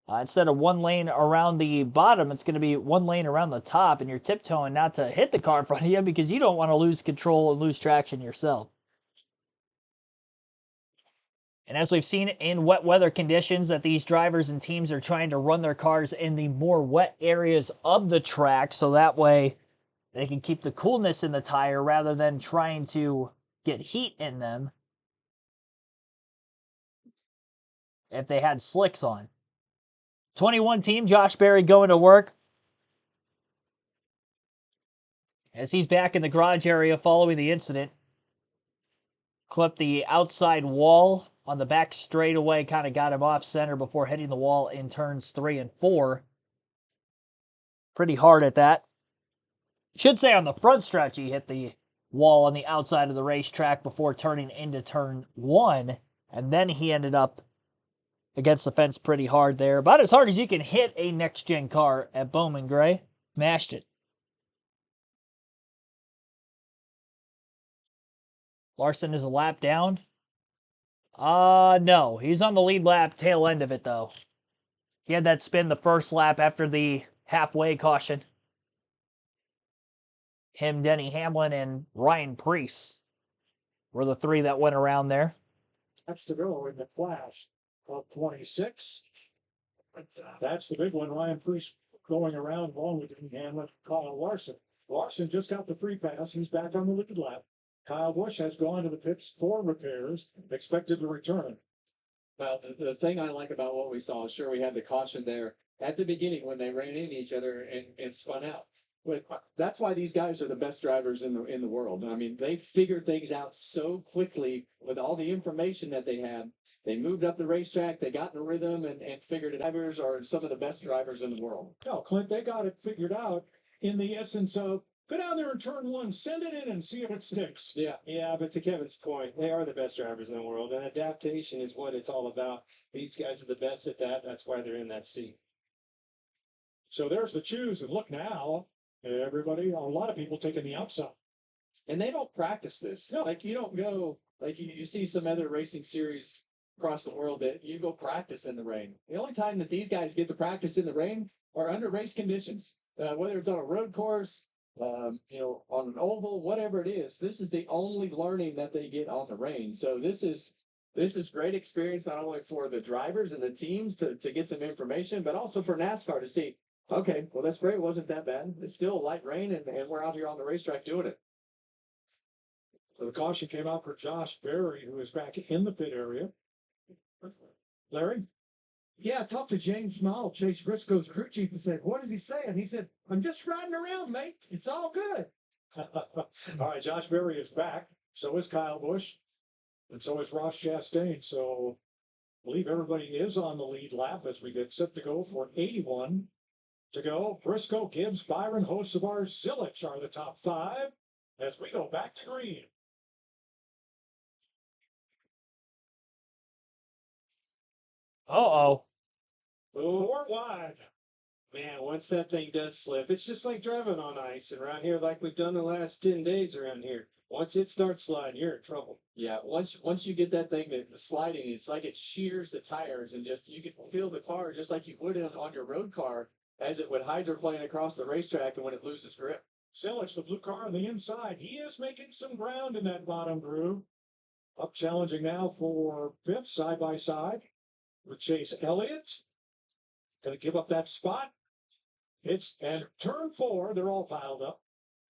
Instead of 1 lane around the bottom, it's going to be 1 lane around the top, and you're tiptoeing not to hit the car in front of you because you don't want to lose control and lose traction yourself. And as we've seen in wet weather conditions, that these drivers and teams are trying to run their cars in the more wet areas of the track, so that way they can keep the coolness in the tire rather than trying to get heat in them if they had slicks on. 21 team, Josh Berry going to work as he's back in the garage area following the incident. Clipped the outside wall on the back straightaway, kind of got him off center before hitting the wall in turns 3 and 4. Pretty hard at that. Should say on the front stretch he hit the wall on the outside of the racetrack before turning into turn 1, and then he ended up against the fence pretty hard there. About as hard as you can hit a next-gen car at Bowman Gray. Smashed it. Larson is a lap down. No. He's on the lead lap, tail end of it, though. He had that spin the first lap after the halfway caution. Him, Denny Hamlin, and Ryan Preece were the 3 that went around there. That's to go in the clash of 26. That's the big one. Ryan Preece going around along with Hamlin, Kyle Larson. Larson just got the free pass. He's back on the lead lap. Kyle Busch has gone to the pits for repairs, expected to return. Well, the thing I like about what we saw, sure, we had the caution there at the beginning when they ran into each other and spun out. But that's why these guys are the best drivers in the world. I mean, they figured things out so quickly with all the information that they had. They moved up the racetrack, they got in a rhythm and figured it out. Drivers are some of the best drivers in the world. No, Clint, they got it figured out in the essence of go down there in turn 1, send it in and see if it sticks. Yeah. Yeah, but to Kevin's point, they are the best drivers in the world, and adaptation is what it's all about. These guys are the best at that. That's why they're in that seat. So there's the choose, and look now, everybody, a lot of people taking the outside. And they don't practice this. No. Like, you don't go, like, you see some other racing series across the world that you go practice in the rain. The only time that these guys get to practice in the rain are under race conditions, whether it's on a road course, on an oval, whatever it is. This is the only learning that they get on the rain. So this is great experience, not only for the drivers and the teams to get some information, but also for NASCAR to see, okay, well, that's great. It wasn't that bad. It's still light rain, and we're out here on the racetrack doing it. So the caution came out for Josh Berry, who is back in the pit area. Larry? Yeah, I talked to James Small, Chase Briscoe's crew chief, and said, "What is he saying?" He said, "I'm just riding around, mate. It's all good." All right, Josh Berry is back. So is Kyle Busch. And so is Ross Chastain. So believe everybody is on the lead lap as we get set to go for 81 to go. Briscoe, Gibbs, Byron, Hocevar, Zilich are the top 5 as we go back to green. Uh-oh. 4 wide. Man, once that thing does slip, it's just like driving on ice and around here like we've done the last 10 days around here. Once it starts sliding, you're in trouble. Yeah, once you get that thing sliding, it's like it shears the tires and just you can feel the car just like you would on your road car as it would hydroplane across the racetrack and when it loses grip. Zilich, the blue car on the inside. He is making some ground in that bottom groove. Up challenging now for 5th side by side with Chase Elliott. Gonna give up that spot. And turn 4, they're all piled up.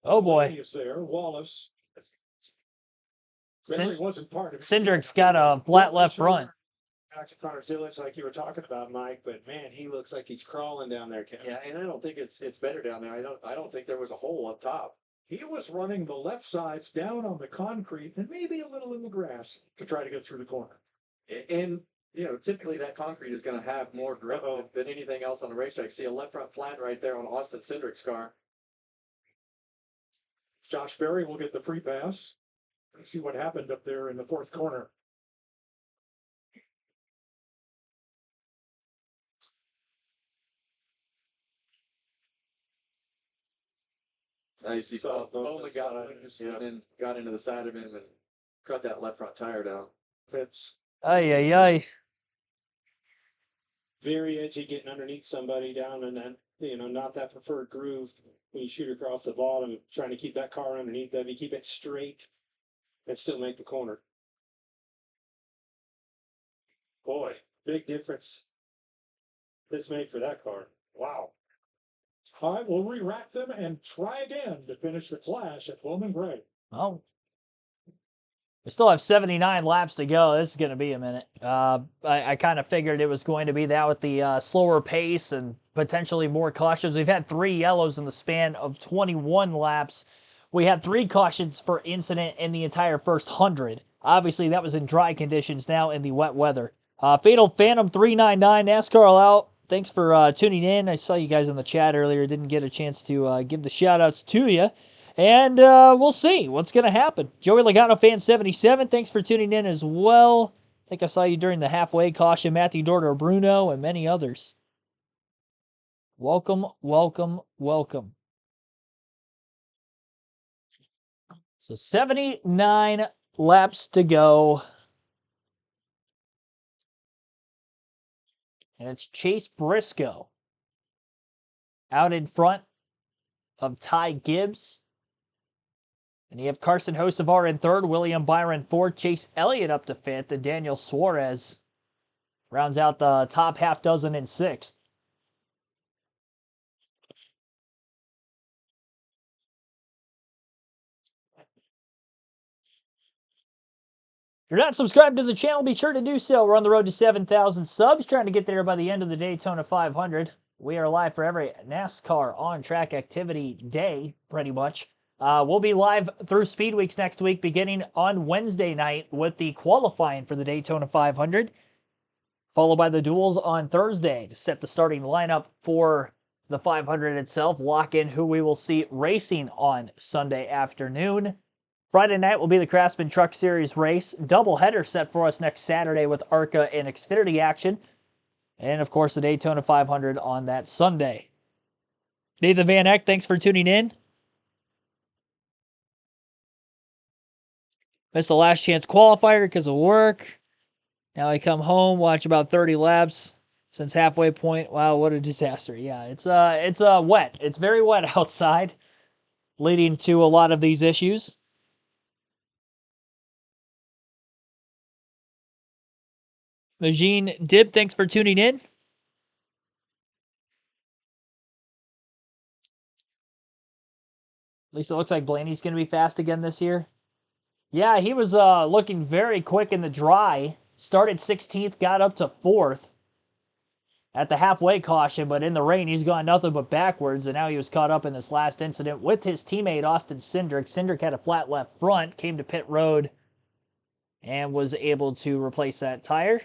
Oh boy. Is there. Wallace. Berry wasn't part of it. Cindric's got a flat left front. Back to Connor Zilich like you were talking about, Mike, but man, he looks like he's crawling down there, Kevin. Yeah, and I don't think it's better down there. I don't think there was a hole up top. He was running the left sides down on the concrete and maybe a little in the grass to try to get through the corner. And typically that concrete is going to have more grip than anything else on the racetrack. See a left front flat right there on Austin Cindric's car. Josh Berry will get the free pass. Let's see what happened up there in the 4th corner. You see Bowman got loose and then got into the side of him and cut that left front tire down. Fits. Ay, ay, ay. Very edgy getting underneath somebody down in that, not that preferred groove when you shoot across the bottom, trying to keep that car underneath that. You keep it straight and still make the corner. Boy, big difference this made for that car. Wow. All right, we'll re-rack them and try again to finish the clash at Bowman Gray. Oh. We still have 79 laps to go. This is going to be a minute. I kind of figured it was going to be that with the slower pace and potentially more cautions. We've had 3 yellows in the span of 21 laps. We had 3 cautions for incident in the entire first 100. Obviously, that was in dry conditions, now in the wet weather. Fatal Phantom 399, NASCAR All Out. Thanks for tuning in. I saw you guys in the chat earlier. Didn't get a chance to give the shout-outs to you. And we'll see what's going to happen. Joey Logano Fan 77, thanks for tuning in as well. I think I saw you during the halfway caution. Matthew Dorter Bruno and many others. Welcome, welcome, welcome. So 79 laps to go. And it's Chase Briscoe out in front of Ty Gibbs. And you have Carson Hocevar in 3rd, William Byron 4th, Chase Elliott up to 5th, and Daniel Suarez rounds out the top half dozen in 6th. If you're not subscribed to the channel, be sure to do so. We're on the road to 7,000 subs, trying to get there by the end of the Daytona 500. We are live for every NASCAR on-track activity day, pretty much. We'll be live through Speed Weeks next week, beginning on Wednesday night with the qualifying for the Daytona 500, followed by the duels on Thursday to set the starting lineup for the 500 itself, lock in who we will see racing on Sunday afternoon. Friday night will be the Craftsman Truck Series race. Doubleheader set for us next Saturday with ARCA and Xfinity action. And, of course, the Daytona 500 on that Sunday. Nathan Van Eck, thanks for tuning in. Missed the last chance qualifier because of work. Now I come home, watch about 30 laps since halfway point. Wow, what a disaster. Yeah, it's wet. It's very wet outside, leading to a lot of these issues. Eugene Dib, thanks for tuning in. At least it looks like Blaney's going to be fast again this year. Yeah, he was looking very quick in the dry. Started 16th, got up to 4th at the halfway caution, but in the rain, he's gone nothing but backwards, and now he was caught up in this last incident with his teammate, Austin Cindric. Cindric had a flat left front, came to pit road, and was able to replace that tire.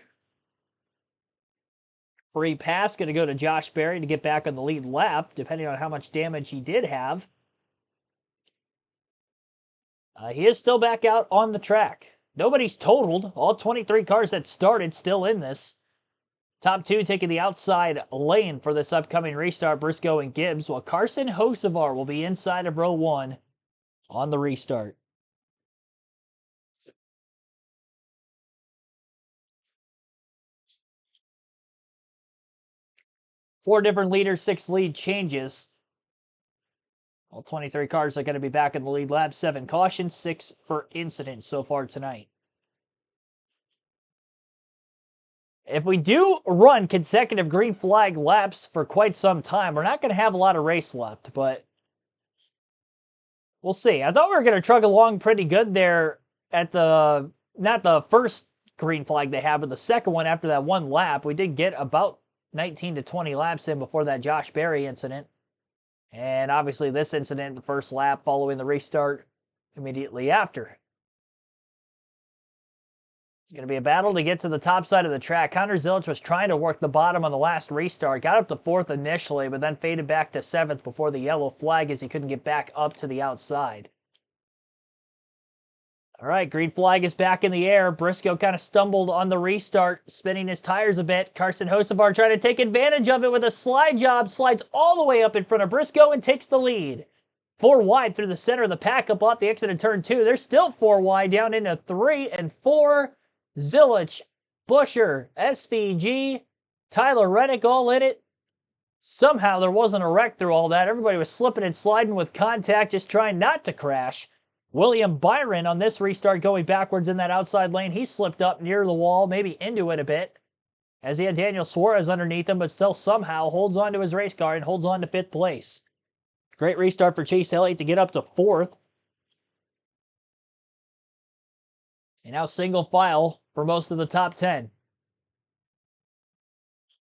Free pass going to go to Josh Berry to get back on the lead lap, depending on how much damage he did have. He is still back out on the track. Nobody's totaled. All 23 cars that started still in this. Top two taking the outside lane for this upcoming restart, Briscoe and Gibbs, while Carson Hocevar will be inside of row one on the restart. Four different leaders, 6 lead changes. All 23 cars are going to be back in the lead lap. 7 cautions, 6 for incidents so far tonight. If we do run consecutive green flag laps for quite some time, we're not going to have a lot of race left, but we'll see. I thought we were going to chug along pretty good there at the, not the first green flag they had, but the second one after that one lap. We did get about 19 to 20 laps in before that Josh Berry incident. And obviously this incident, the first lap following the restart immediately after. It's going to be a battle to get to the top side of the track. Connor Zilic was trying to work the bottom on the last restart. Got up to 4th initially, but then faded back to 7th before the yellow flag as he couldn't get back up to the outside. All right, green flag is back in the air. Briscoe kind of stumbled on the restart, spinning his tires a bit. Carson Hocevar trying to take advantage of it with a slide job. Slides all the way up in front of Briscoe and takes the lead. 4 wide through the center of the pack up off the exit of turn 2. There's still 4 wide down into 3 and 4. Zilic, Busher, SVG, Tyler Reddick all in it. Somehow there wasn't a wreck through all that. Everybody was slipping and sliding with contact, just trying not to crash. William Byron on this restart going backwards in that outside lane. He slipped up near the wall, maybe into it a bit, as he had Daniel Suarez underneath him, but still somehow holds on to his race car and holds on to 5th place. Great restart for Chase Elliott to get up to 4th. And now single file for most of the top 10.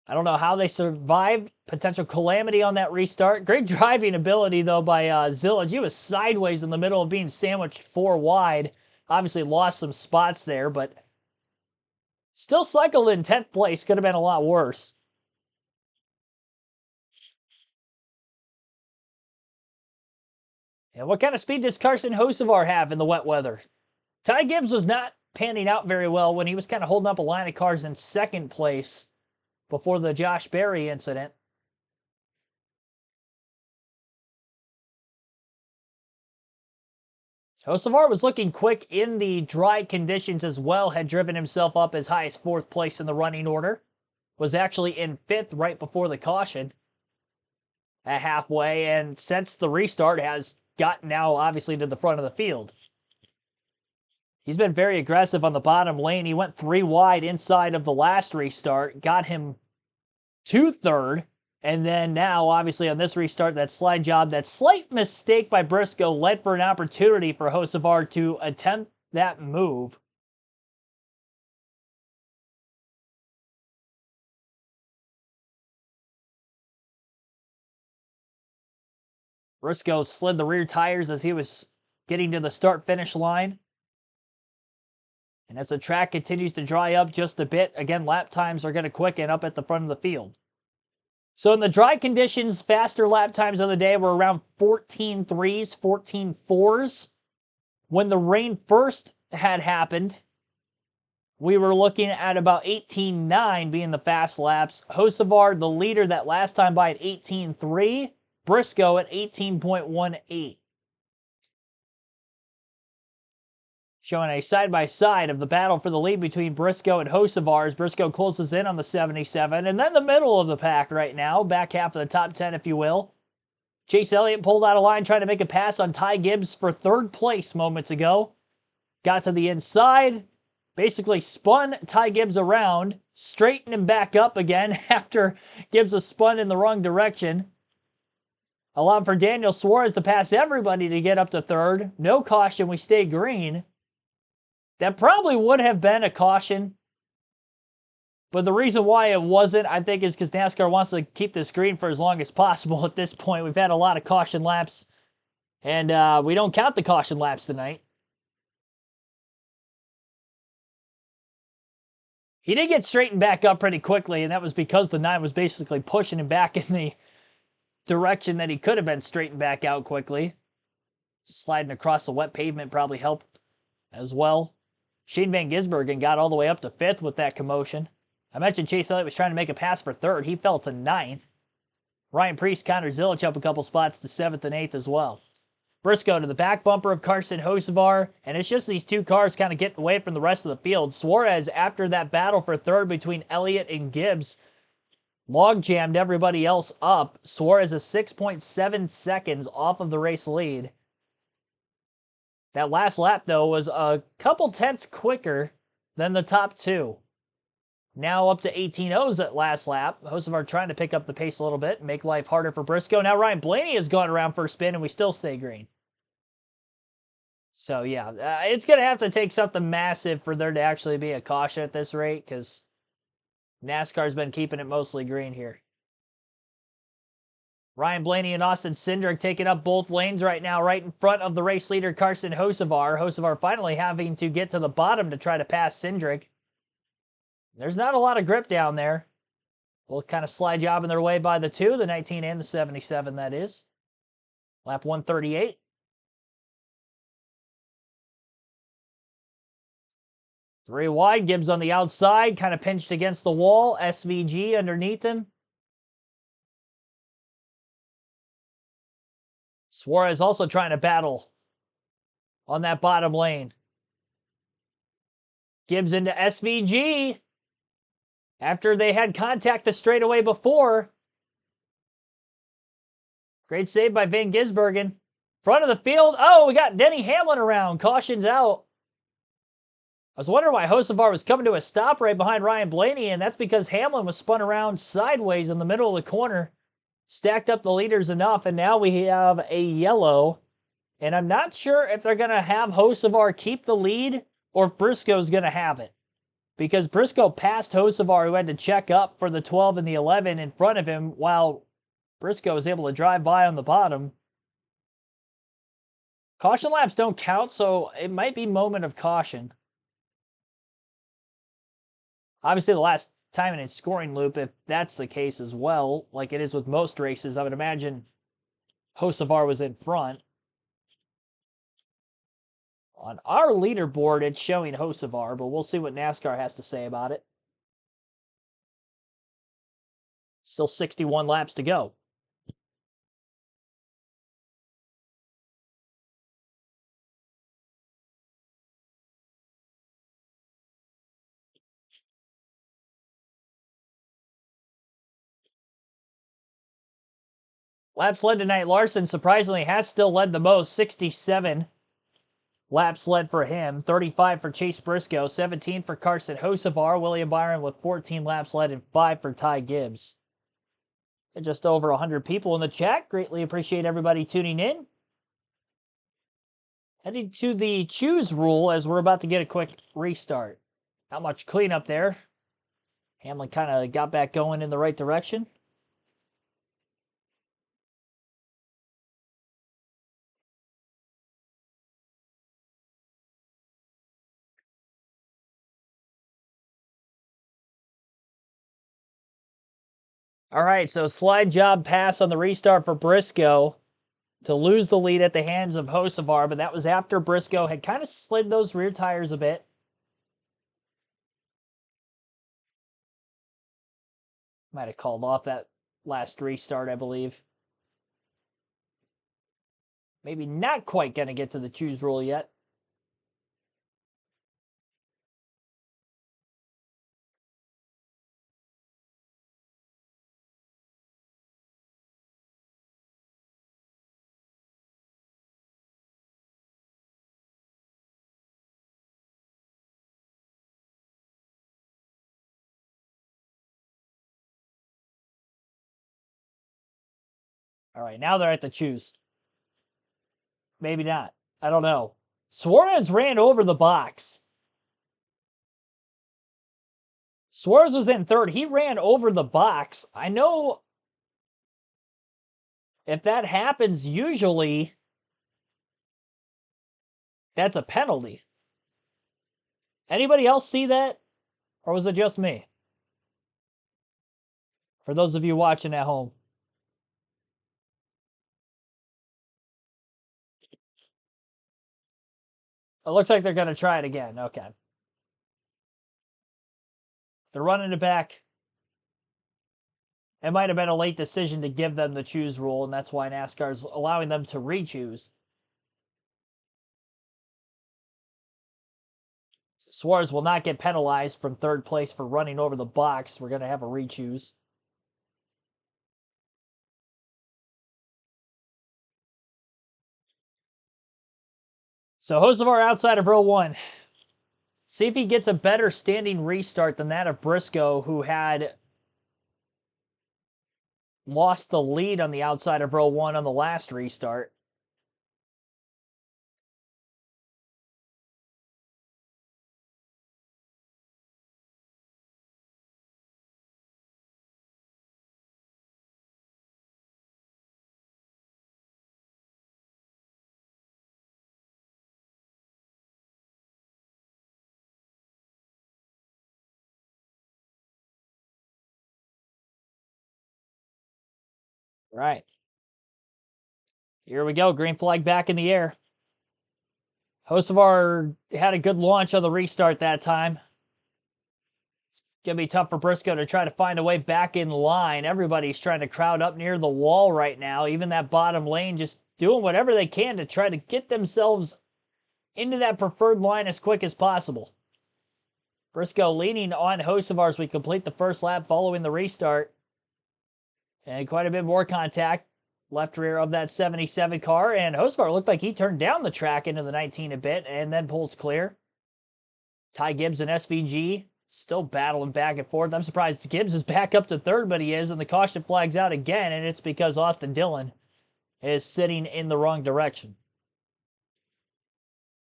I don't know how they survived potential calamity on that restart. Great driving ability, though, by Zilic. He was sideways in the middle of being sandwiched 4 wide. Obviously lost some spots there, but still cycled in 10th place. Could have been a lot worse. And what kind of speed does Carson Hocevar have in the wet weather? Ty Gibbs was not panning out very well when he was kind of holding up a line of cars in 2nd place before the Josh Berry incident. Hocevar was looking quick in the dry conditions as well, had driven himself up as high as 4th place in the running order. Was actually in 5th right before the caution at halfway, and since the restart has gotten now obviously to the front of the field. He's been very aggressive on the bottom lane. He went 3 wide inside of the last restart, got him to 3rd, and then now, obviously, on this restart, that slide job, that slight mistake by Briscoe led for an opportunity for Hocevar to attempt that move. Briscoe slid the rear tires as he was getting to the start-finish line. And as the track continues to dry up just a bit, again, lap times are going to quicken up at the front of the field. So in the dry conditions, faster lap times of the day were around 14.3s, 14.4s. When the rain first had happened, we were looking at about 18.9 being the fast laps. Hocevar, the leader that last time by at 18.3. Briscoe at 18.18. Showing a side-by-side of the battle for the lead between Briscoe and Hocevar as Briscoe closes in on the 77. And then the middle of the pack right now, back half of the top 10, if you will. Chase Elliott pulled out of line trying to make a pass on Ty Gibbs for 3rd place moments ago. Got to the inside, basically spun Ty Gibbs around, straightened him back up again after Gibbs was spun in the wrong direction. Allowed for Daniel Suarez to pass everybody to get up to 3rd. No caution, we stay green. That probably would have been a caution. But the reason why it wasn't, I think, is because NASCAR wants to keep this green for as long as possible at this point. We've had a lot of caution laps, and we don't count the caution laps tonight. He did get straightened back up pretty quickly, and that was because the 9 was basically pushing him back in the direction that he could have been straightened back out quickly. Sliding across the wet pavement probably helped as well. Shane Van Gisbergen got all the way up to 5th with that commotion. I mentioned Chase Elliott was trying to make a pass for 3rd. He fell to 9th. Ryan Priest, Connor Zilic up a couple spots to 7th and 8th as well. Briscoe to the back bumper of Carson Hocevar, and it's just these 2 cars kind of getting away from the rest of the field. Suarez, after that battle for 3rd between Elliott and Gibbs, log jammed everybody else up. Suarez is 6.7 seconds off of the race lead. That last lap, though, was a couple tenths quicker than the top 2. Now up to 18.0s at last lap. Hocevar trying to pick up the pace a little bit and make life harder for Briscoe. Now Ryan Blaney has gone around for a spin, and we still stay green. So, yeah, it's going to have to take something massive for there to actually be a caution at this rate, because NASCAR's been keeping it mostly green here. Ryan Blaney and Austin Cindric taking up both lanes right now, right in front of the race leader, Carson Hocevar. Hocevar finally having to get to the bottom to try to pass Cindric. There's not a lot of grip down there. Both kind of slide jobbing their way by the 2, the 19 and the 77, that is. Lap 138. Three wide, Gibbs on the outside, kind of pinched against the wall. SVG underneath him. Suarez also trying to battle on that bottom lane. Gibbs into SVG. After they had contact the straightaway before. Great save by Van Gisbergen. Front of the field. Oh, we got Denny Hamlin around. Caution's out. I was wondering why Hocevar was coming to a stop right behind Ryan Blaney, and that's because Hamlin was spun around sideways in the middle of the corner. Stacked up the leaders enough, and now we have a yellow. And I'm not sure if they're going to have Hocevar keep the lead or if Briscoe's going to have it. Because Briscoe passed Hocevar, who had to check up for the 12 and the 11 in front of him, while Briscoe was able to drive by on the bottom. Caution laps don't count, so it might be moment of caution. Obviously, the last time in its scoring loop, if that's the case as well, like it is with most races, I would imagine Hocevar was in front. On our leaderboard, it's showing Hocevar, but we'll see what NASCAR has to say about it. Still 61 laps to go. Laps led tonight, Larson surprisingly has still led the most, 67 laps led for him, 35 for Chase Briscoe, 17 for Carson Hocevar, William Byron with 14 laps led, and 5 for Ty Gibbs. And just over 100 people in the chat. Greatly appreciate everybody tuning in. Heading to the choose rule as we're about to get a quick restart. Not much cleanup there. Hamlin kind of got back going in the right direction. All right, so slide job pass on the restart for Briscoe to lose the lead at the hands of Hocevar, but that was after Briscoe had kind of slid those rear tires a bit. Might have called off that last restart, I believe. Maybe not quite going to get to the choose rule yet. All right, now they're at the choose. Maybe not. I don't know. Suarez ran over the box. Suarez was in third. He ran over the box. I know if that happens, usually that's a penalty. Anybody else see that? Or was it just me? For those of you watching at home. It looks like they're going to try it again. Okay. They're running it back. It might have been a late decision to give them the choose rule, and that's why NASCAR's allowing them to re-choose. Suarez will not get penalized from third place for running over the box. We're going to have a re-choose. So Hocevar outside of row 1. See if he gets a better standing restart than that of Briscoe, who had lost the lead on the outside of row 1 on the last restart. Right. Here we go. Green flag back in the air. Hocevar had a good launch on the restart that time. Going to be tough for Briscoe to try to find a way back in line. Everybody's trying to crowd up near the wall right now. Even that bottom lane just doing whatever they can to try to get themselves into that preferred line as quick as possible. Briscoe leaning on Hocevar as we complete the first lap following the restart. And quite a bit more contact. Left rear of that 77 car. And Hocevar looked like he turned down the track into the 19 a bit and then pulls clear. Ty Gibbs and SVG still battling back and forth. I'm surprised Gibbs is back up to third, but he is. And the caution flag's out again. And it's because Austin Dillon is sitting in the wrong direction.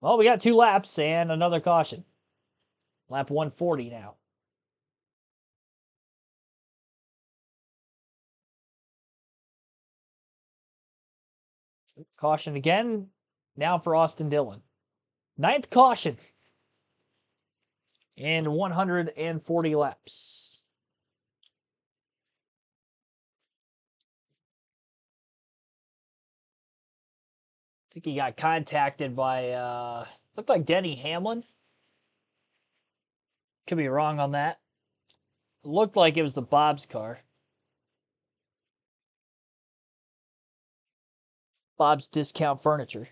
Well, we got 2 laps and another caution. Lap 140 now. Caution again. Now for Austin Dillon. 9th caution in 140 laps. I think he got contacted by, looked like Denny Hamlin. Could be wrong on that. Looked like it was the Bob's car. Bob's Discount Furniture.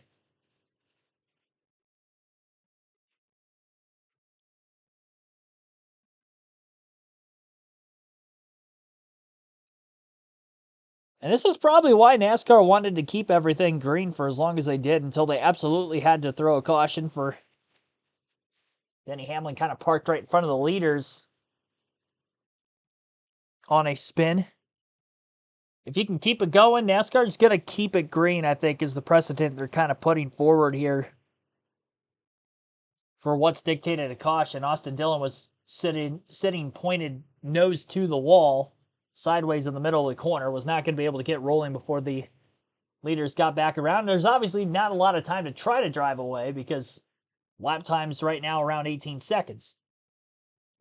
And this is probably why NASCAR wanted to keep everything green for as long as they did until they absolutely had to throw a caution for Denny Hamlin kind of parked right in front of the leaders on a spin. If you can keep it going, NASCAR's going to keep it green, I think, is the precedent they're kind of putting forward here for what's dictated a caution. Austin Dillon was sitting pointed nose to the wall, sideways in the middle of the corner, was not going to be able to get rolling before the leaders got back around. There's obviously not a lot of time to try to drive away because lap time's right now around 18 seconds.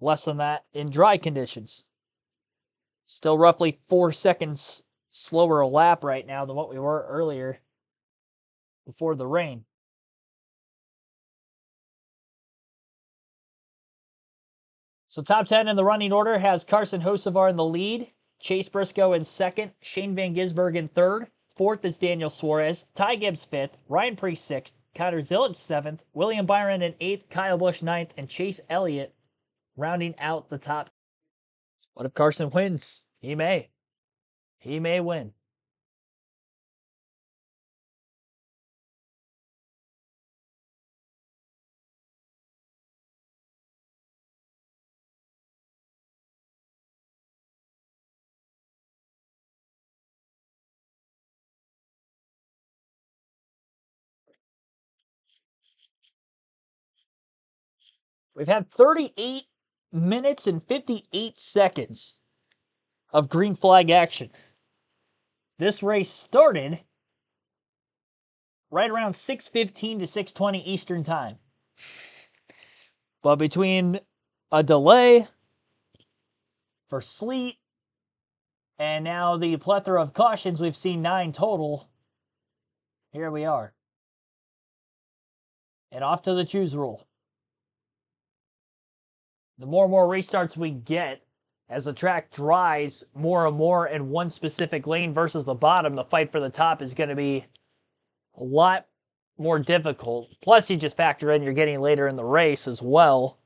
Less than that in dry conditions. Still roughly 4 seconds slower a lap right now than what we were earlier before the rain. So top 10 in the running order has Carson Hocevar in the lead, Chase Briscoe in second, Shane Van Gisbergen in third, fourth is Daniel Suarez, Ty Gibbs fifth, Ryan Preece sixth, Connor Zilic seventh, William Byron in eighth, Kyle Busch ninth, and Chase Elliott rounding out the top. What if Carson wins? He may. He may win. We've had 38 minutes and 58 seconds of green flag action. This race started right around 6:15 to 6:20 Eastern Time. But between a delay for sleet. And now the plethora of cautions, we've seen 9 total. Here we are. And off to the choose rule. The more and more restarts we get, as the track dries more and more in one specific lane versus the bottom, the fight for the top is going to be a lot more difficult. Plus, you just factor in you're getting later in the race as well.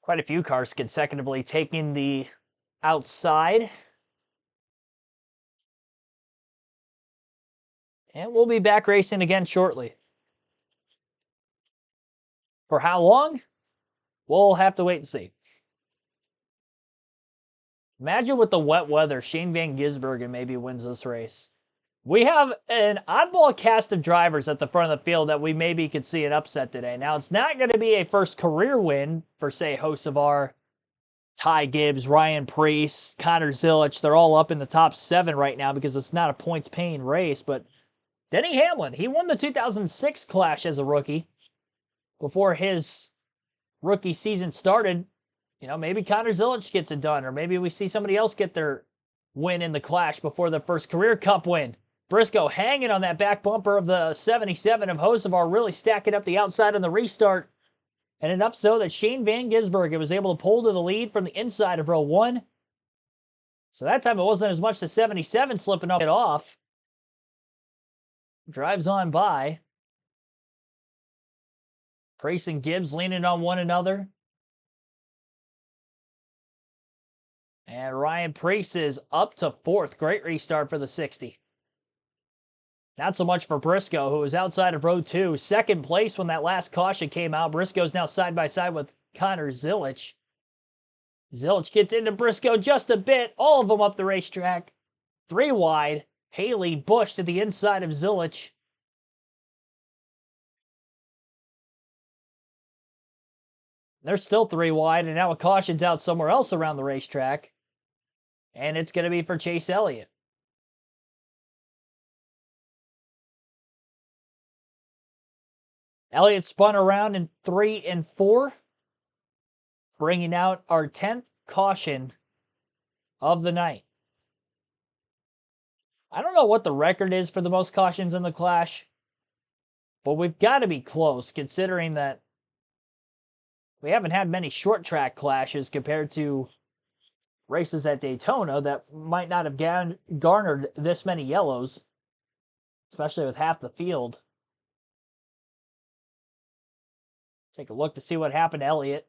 Quite a few cars consecutively taking the outside. And we'll be back racing again shortly. For how long? We'll have to wait and see. Imagine with the wet weather, Shane Van Gisbergen maybe wins this race. We have an oddball cast of drivers at the front of the field that we maybe could see an upset today. Now, it's not going to be a first career win for, say, Hocevar, Ty Gibbs, Ryan Preece, Connor Zilich. They're all up in the top 7 right now because it's not a points-paying race. But Denny Hamlin, he won the 2006 Clash as a rookie before his rookie season started. You know, maybe Connor Zilich gets it done, or maybe we see somebody else get their win in the Clash before their first career Cup win. Briscoe hanging on that back bumper of the 77 of Hocevar, really stacking up the outside on the restart. And enough so that Shane Van Gisbergen was able to pull to the lead from the inside of row 1. So that time it wasn't as much the 77 slipping up it off. Drives on by. Preece and Gibbs leaning on one another. And Ryan Preece is up to 4th. Great restart for the 60. Not so much for Briscoe, who was outside of row 2. 2nd place when that last caution came out. Briscoe's now side by side with Connor Zilich. Zilich gets into Briscoe just a bit. All of them up the racetrack. 3 wide. Haley Bush to the inside of Zilich. They're still 3 wide, and now a caution's out somewhere else around the racetrack. And it's going to be for Chase Elliott. Elliott spun around in 3 and 4, bringing out our 10th caution of the night. I don't know what the record is for the most cautions in the Clash, but we've got to be close considering that we haven't had many short track clashes compared to races at Daytona that might not have garnered this many yellows, especially with half the field. Take a look to see what happened to Elliott.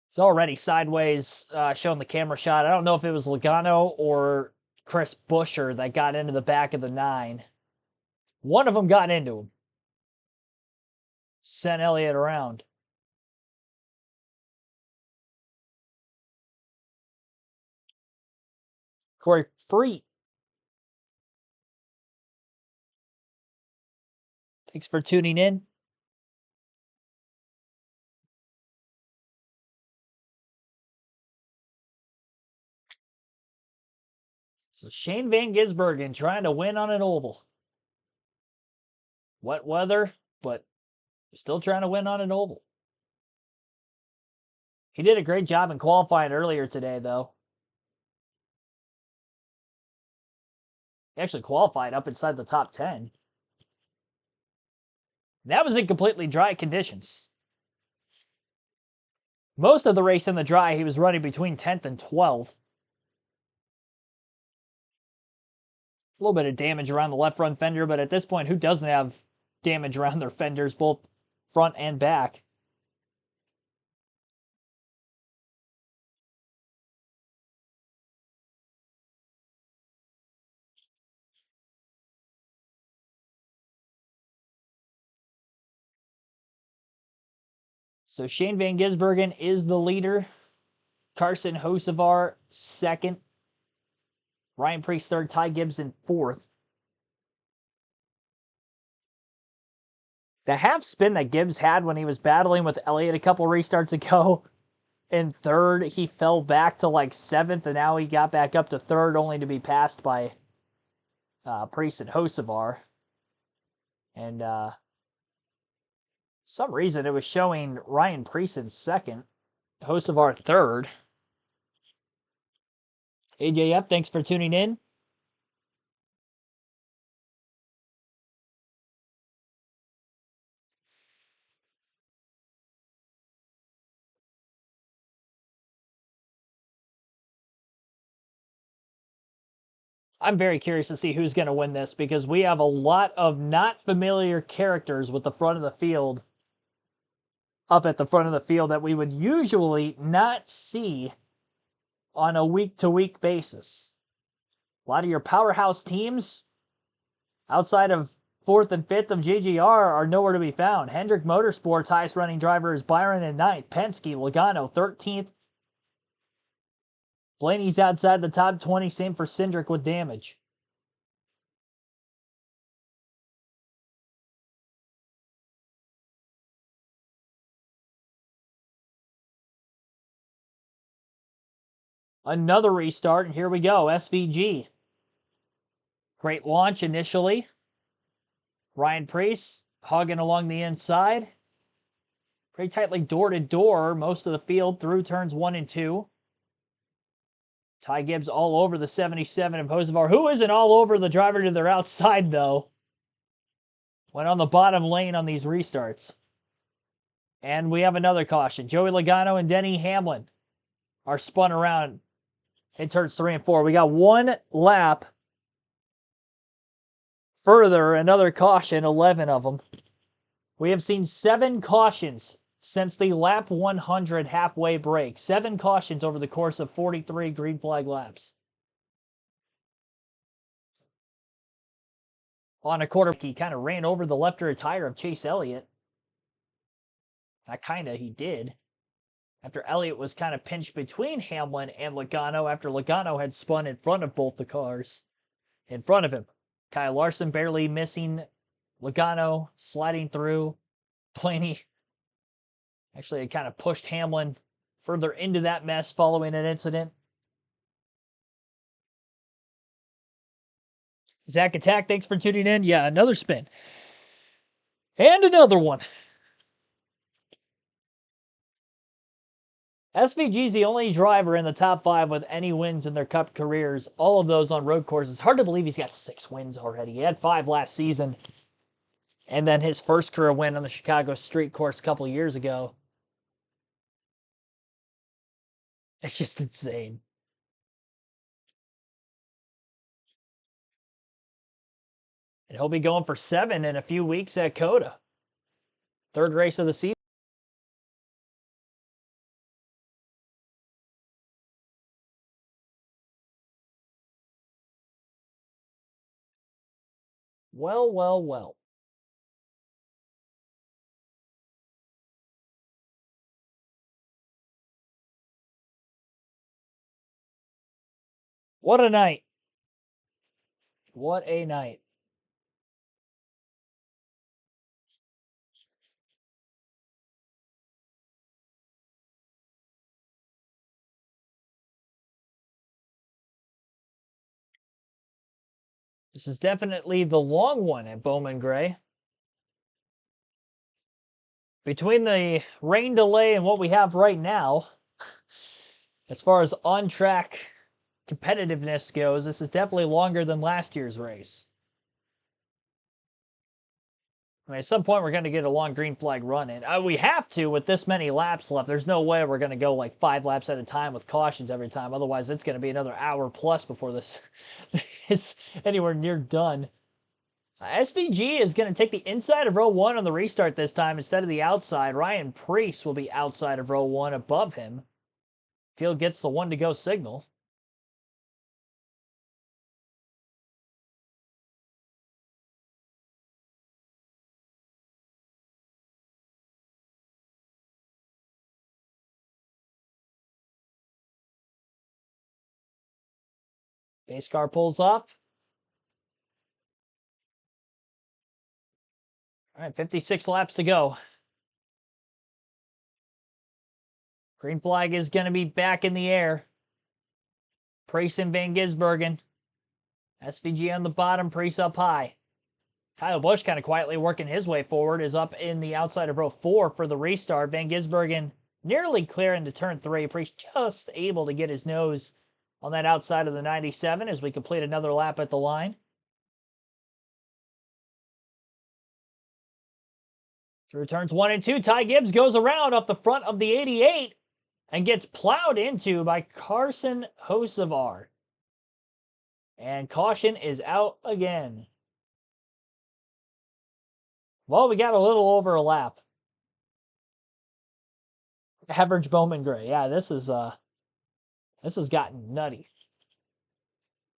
It's already sideways showing the camera shot. I don't know if it was Logano or Chris Buescher that got into the back of the 9. One of them got into him. Sent Elliott around. Corey Freet. Thanks for tuning in. So Shane Van Gisbergen trying to win on an oval. Wet weather, but still trying to win on an oval. He did a great job in qualifying earlier today, though. He actually qualified up inside the top 10. That was in completely dry conditions. Most of the race in the dry, he was running between 10th and 12th. A little bit of damage around the left front fender, but at this point, who doesn't have damage around their fenders, both front and back? So Shane Van Gisbergen is the leader. Carson Hocevar, 2nd. Ryan Preece, 3rd. Ty Gibbs in 4th. The half spin that Gibbs had when he was battling with Elliott a couple restarts ago, in 3rd, he fell back to like 7th, and now he got back up to 3rd, only to be passed by Preece and Hocevar. And some reason it was showing Ryan Priest in second, host of our third. AJF, thanks for tuning in. I'm very curious to see who's going to win this because we have a lot of not familiar characters with the front of the field, up at the front of the field, that we would usually not see on a week-to-week basis. A lot of your powerhouse teams outside of 4th and 5th of JGR are nowhere to be found. Hendrick Motorsports' highest running driver is Byron in 9th. Penske, Logano, 13th. Blaney's outside the top 20. Same for Cindric with damage. Another restart, and here we go. SVG. Great launch initially. Ryan Priest hogging along the inside. Pretty tightly door-to-door most of the field through turns 1 and 2. Ty Gibbs all over the 77 of Hocevar. Who isn't all over the driver to their outside, though? Went on the bottom lane on these restarts. And we have another caution. Joey Logano and Denny Hamlin are spun around in turns 3 and 4. We got one lap further, another caution, 11 of them. We have seen 7 cautions since the lap 100 halfway break. 7 cautions over the course of 43 green flag laps. On a quarter, he kind of ran over the left rear tire of Chase Elliott. Not kind of, he did. After Elliott was kind of pinched between Hamlin and Logano after Logano had spun in front of both the cars in front of him. Kyle Larson barely missing Logano, sliding through. Blaney actually had kind of pushed Hamlin further into that mess following an incident. Zach Attack, thanks for tuning in. Yeah, another spin. And another one. SVG's the only driver in the top 5 with any wins in their Cup careers. All of those on road courses. Hard to believe he's got 6 wins already. He had 5 last season. And then his first career win on the Chicago Street Course a couple years ago. It's just insane. And he'll be going for 7 in a few weeks at COTA. 3rd race of the season. Well, well, well. What a night. What a night. This is definitely the long one at Bowman Gray. Between the rain delay and what we have right now, as far as on-track competitiveness goes, this is definitely longer than last year's race. I mean, at some point, we're going to get a long green flag run in. We have to with this many laps left. There's no way we're going to go like 5 laps at a time with cautions every time. Otherwise, it's going to be another hour plus before this is anywhere near done. SVG is going to take the inside of row 1 on the restart this time instead of the outside. Ryan Priest will be outside of row 1 above him. Field gets the 1 to go signal. Base car pulls up. All right, 56 laps to go. Green flag is going to be back in the air. Priest and Van Gisbergen. SVG on the bottom, Priest up high. Kyle Busch kind of quietly working his way forward is up in the outside of row 4 for the restart. Van Gisbergen nearly clear into turn 3. Priest just able to get his nose on that outside of the 97 as we complete another lap at the line. Through turns 1 and 2, Ty Gibbs goes around up the front of the 88 and gets plowed into by Carson Hocevar. And caution is out again. Well, we got a little over a lap. Average Bowman Gray. Yeah, this has gotten nutty.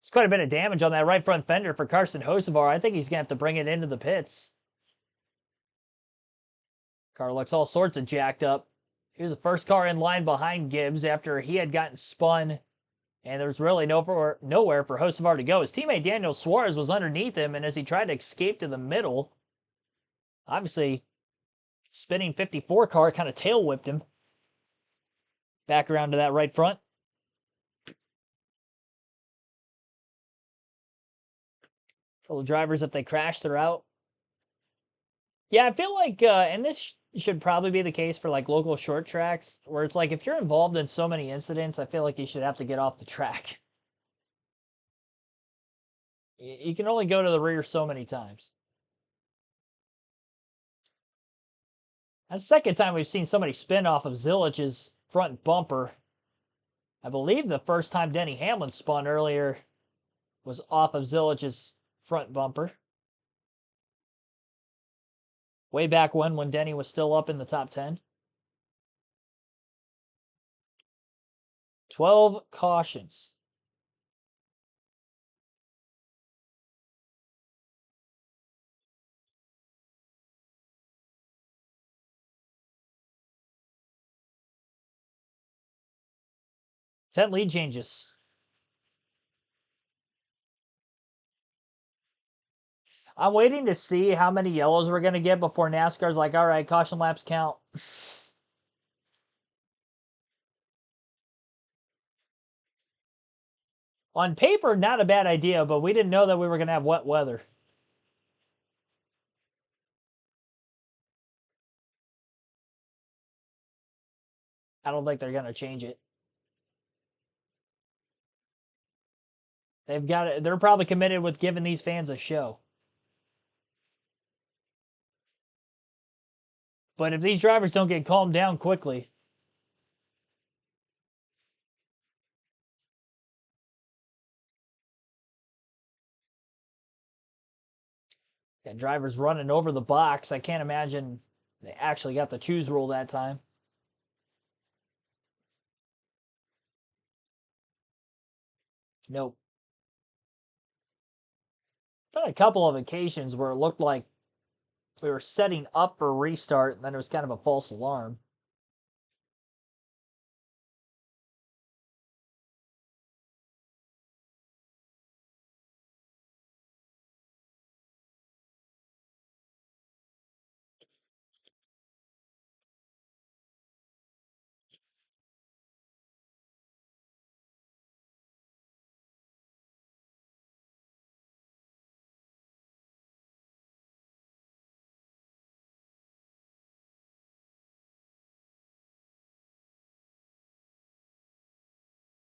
There's quite a bit of damage on that right front fender for Carson Hocevar. I think he's going to have to bring it into the pits. Car looks all sorts of jacked up. He was the first car in line behind Gibbs after he had gotten spun, and there was really nowhere for Hocevar to go. His teammate Daniel Suarez was underneath him, and as he tried to escape to the middle, obviously, spinning 54 car kind of tail whipped him back around to that right front. Tell the drivers if they crash, they're out. Yeah, I feel like, and this should probably be the case for like local short tracks, where it's like if you're involved in so many incidents, I feel like you should have to get off the track. You can only go to the rear so many times. That's the second time we've seen somebody spin off of Zilich's front bumper. I believe the first time Denny Hamlin spun earlier was off of Zilich's front bumper. Way back when Denny was still up in the top 10. 12 cautions. Ten lead changes. I'm waiting to see how many yellows we're going to get before NASCAR's like, all right, caution laps count. On paper, not a bad idea, but we didn't know that we were going to have wet weather. I don't think they're going to change it. They've got it. They're probably committed with giving these fans a show. But if these drivers don't get calmed down quickly, and drivers running over the box, I can't imagine they actually got the choose rule that time. Nope. Been a couple of occasions where it looked like we were setting up for a restart, and then it was kind of a false alarm.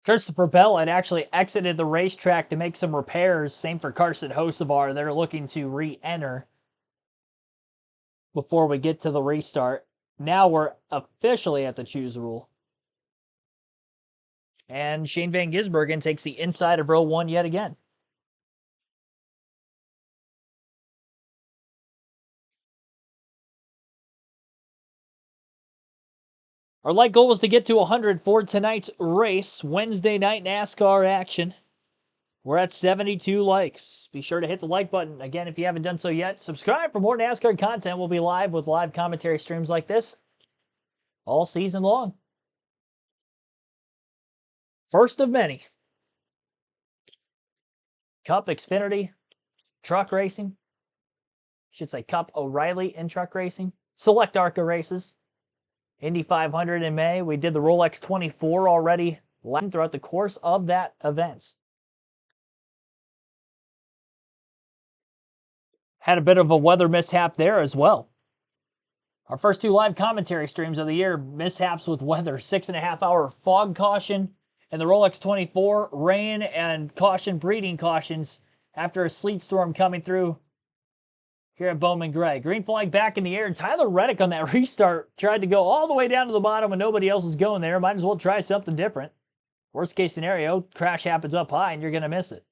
Christopher Bell had actually exited the racetrack to make some repairs. Same for Carson Hocevar. They're looking to re-enter before we get to the restart. Now we're officially at the choose rule. And Shane Van Gisbergen takes the inside of row 1 yet again. Our light goal was to get to 100 for tonight's race, Wednesday night NASCAR action. We're at 72 likes. Be sure to hit the like button. Again, if you haven't done so yet, subscribe for more NASCAR content. We'll be live with live commentary streams like this all season long. First of many. Cup Xfinity truck racing. Should say Cup O'Reilly in truck racing. Select ARCA races. Indy 500 in May. We did the Rolex 24 already throughout the course of that event. had a bit of a weather mishap there as well. Our first 2 live commentary streams of the year, mishaps with weather, 6.5-hour fog caution, and the Rolex 24, rain and caution, breeding cautions after a sleet storm coming through here at Bowman Gray. Green flag back in the air. Tyler Reddick on that restart tried to go all the way down to the bottom when nobody else is going there. Might as well try something different. Worst case scenario, crash happens up high and you're going to miss it.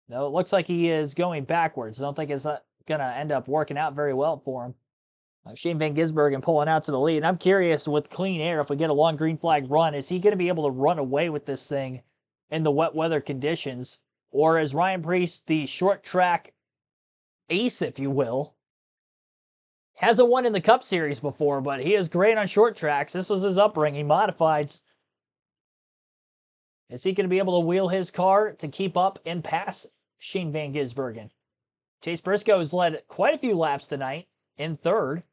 No, it looks like he is going backwards. I don't think it's going to end up working out very well for him. Shane Van Gisbergen pulling out to the lead. And I'm curious with clean air, if we get a long green flag run, is he going to be able to run away with this thing in the wet weather conditions? Or is Ryan Preece the short track ace, if you will? Hasn't won in the Cup Series before, but he is great on short tracks. This was his upbringing, modifieds. Is he going to be able to wheel his car to keep up and pass Shane Van Gisbergen? Chase Briscoe has led quite a few laps tonight in third.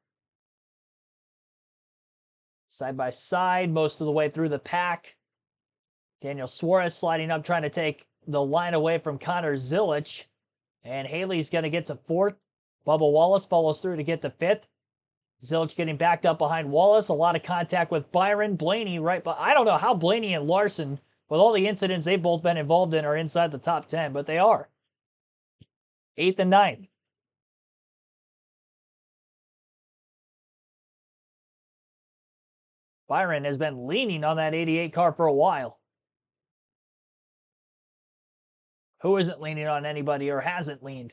Side by side, most of the way through the pack. Daniel Suarez sliding up, trying to take the line away from Connor Zilich. And Haley's going to get to fourth. Bubba Wallace follows through to get to fifth. Zilich getting backed up behind Wallace. A lot of contact with Byron. Blaney right, but I don't know how Blaney and Larson, with all the incidents they've both been involved in, are inside the top 10, but they are. 8th and 9th. Byron has been leaning on that 88 car for a while. Who isn't leaning on anybody or hasn't leaned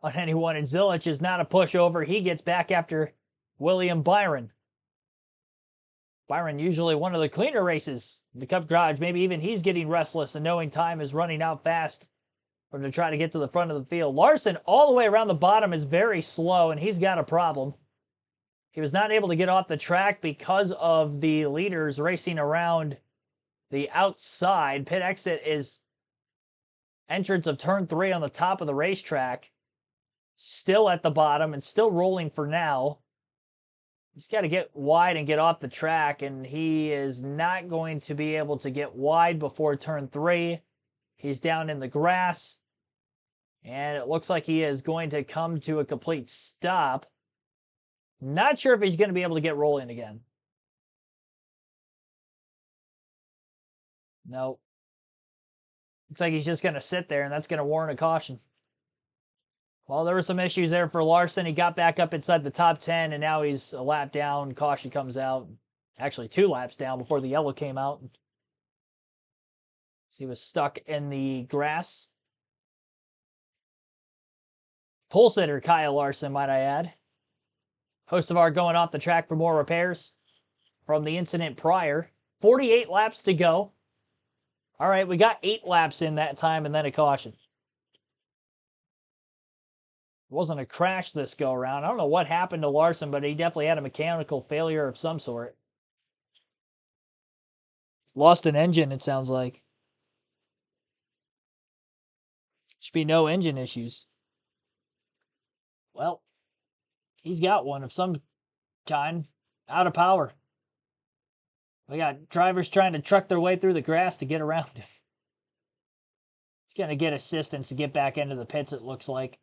on anyone? And Zilich is not a pushover. He gets back after William Byron. Byron usually one of the cleaner races in the Cup Garage. Maybe even he's getting restless and knowing time is running out fast for him to try to get to the front of the field. Larson all the way around the bottom is very slow, and he's got a problem. He was not able to get off the track because of the leaders racing around the outside. Pit exit is entrance of turn 3 on the top of the racetrack. Still at the bottom and still rolling for now. He's got to get wide and get off the track, and he is not going to be able to get wide before turn 3. He's down in the grass, and it looks like he is going to come to a complete stop. Not sure if he's going to be able to get rolling again. No. Looks like he's just going to sit there, and that's going to warrant a caution. Well, there were some issues there for Larson. He got back up inside the top 10, and now he's a lap down. Caution comes out. Actually, 2 laps down before the yellow came out. So he was stuck in the grass. Pole sitter Kyle Larson, might I add. Host of our going off the track for more repairs from the incident prior. 48 laps to go. All right, we got 8 laps in that time and then a caution. It wasn't a crash this go around. I don't know what happened to Larson, but he definitely had a mechanical failure of some sort. Lost an engine, it sounds like. Should be no engine issues. Well, he's got one of some kind. Out of power. We got drivers trying to truck their way through the grass to get around him. He's going to get assistance to get back into the pits, it looks like.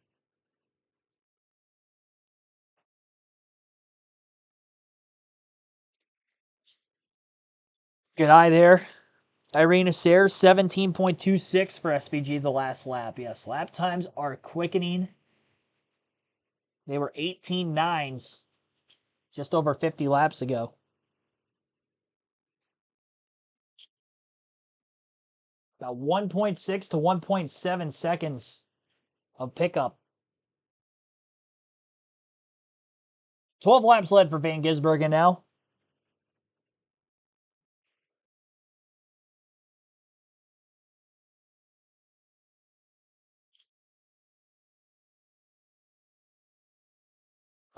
Good eye there. Irina Sayre, 17.26 for SPG the last lap. Yes, lap times are quickening. They were 18.9s just over 50 laps ago. About 1.6 to 1.7 seconds of pickup. 12 laps led for Van Gisbergen now.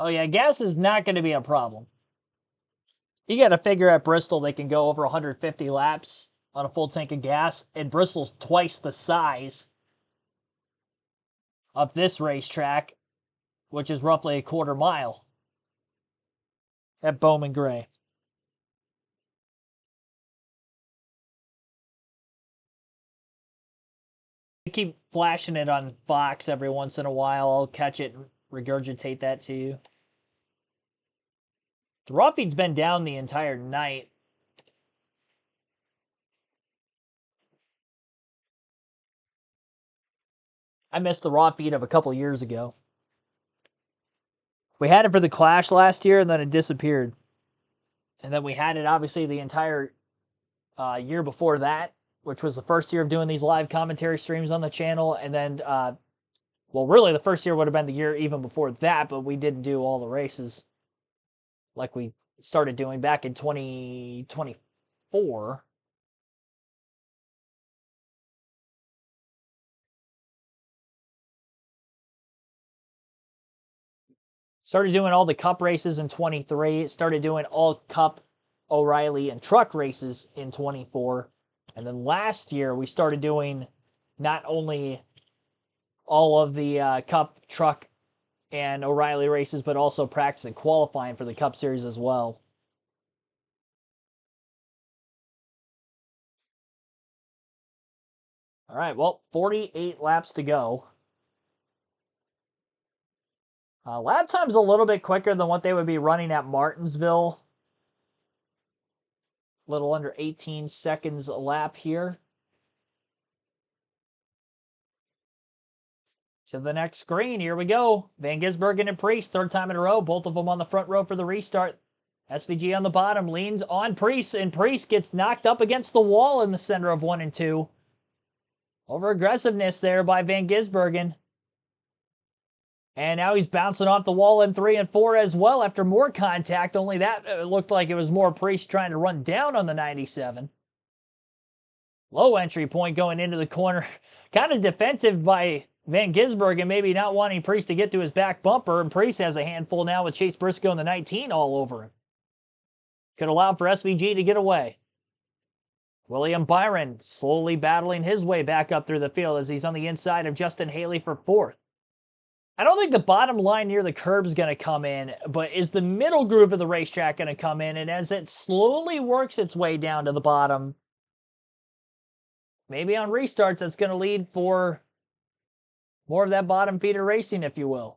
Oh yeah, gas is not going to be a problem. You got to figure at Bristol they can go over 150 laps on a full tank of gas, and Bristol's twice the size of this racetrack, which is roughly a quarter mile at Bowman Gray. keep flashing it on Fox every once in a while. I'll catch it and regurgitate that to you. The raw feed's been down the entire night. I missed the raw feed of a couple years ago. We had it for the Clash last year, and then it disappeared. And then we had it, obviously, the entire year before that, which was the first year of doing these live commentary streams on the channel. And then, well, really, the first year would have been the year even before that, but we didn't do all the races like we started doing back in 2024. Started doing all the Cup races in 23. Started doing all Cup, O'Reilly, and truck races in 24. And then last year, we started doing not only all of the Cup, truck, and O'Reilly races, but also practice and qualifying for the Cup Series as well. All right, well, 48 laps to go. Lap time's a little bit quicker than what they would be running at Martinsville. A little under 18 seconds a lap here. To the next screen, here we go. Van Gisbergen and Priest, third time in a row. Both of them on the front row for the restart. SVG on the bottom, leans on Priest, and Priest gets knocked up against the wall in the center of 1 and 2. Over aggressiveness there by Van Gisbergen. And now he's bouncing off the wall in 3 and 4 as well after more contact. Only that looked like it was more Priest trying to run down on the 97. Low entry point going into the corner. Kind of defensive by Van Gisbergen, maybe not wanting Priest to get to his back bumper. And Priest has a handful now with Chase Briscoe in the 19 all over him. Could allow for SVG to get away. William Byron slowly battling his way back up through the field as he's on the inside of Justin Haley for 4th. I don't think the bottom line near the curb is going to come in, but is the middle groove of the racetrack going to come in? And as it slowly works its way down to the bottom, maybe on restarts, that's going to lead for more of that bottom feeder racing, if you will.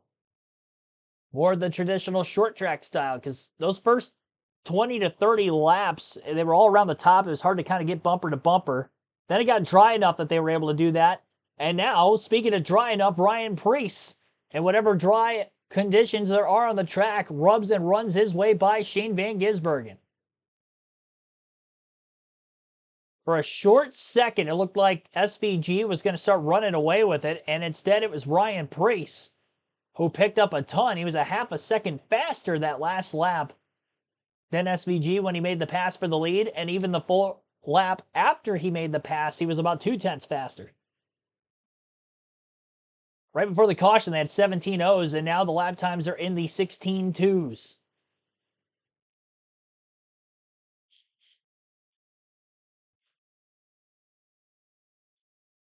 More of the traditional short track style, because those first 20 to 30 laps, they were all around the top. It was hard to kind of get bumper to bumper. Then it got dry enough that they were able to do that. And now, speaking of dry enough, Ryan Priest, and whatever dry conditions there are on the track, rubs and runs his way by Shane Van Gisbergen. For a short second, it looked like SVG was going to start running away with it, and instead it was Ryan Priest who picked up a ton. He was a half a second faster that last lap than SVG when he made the pass for the lead, and even the full lap after he made the pass, he was about 0.2 faster. Right before the caution, they had 17 O's, and now the lap times are in the 16 2s.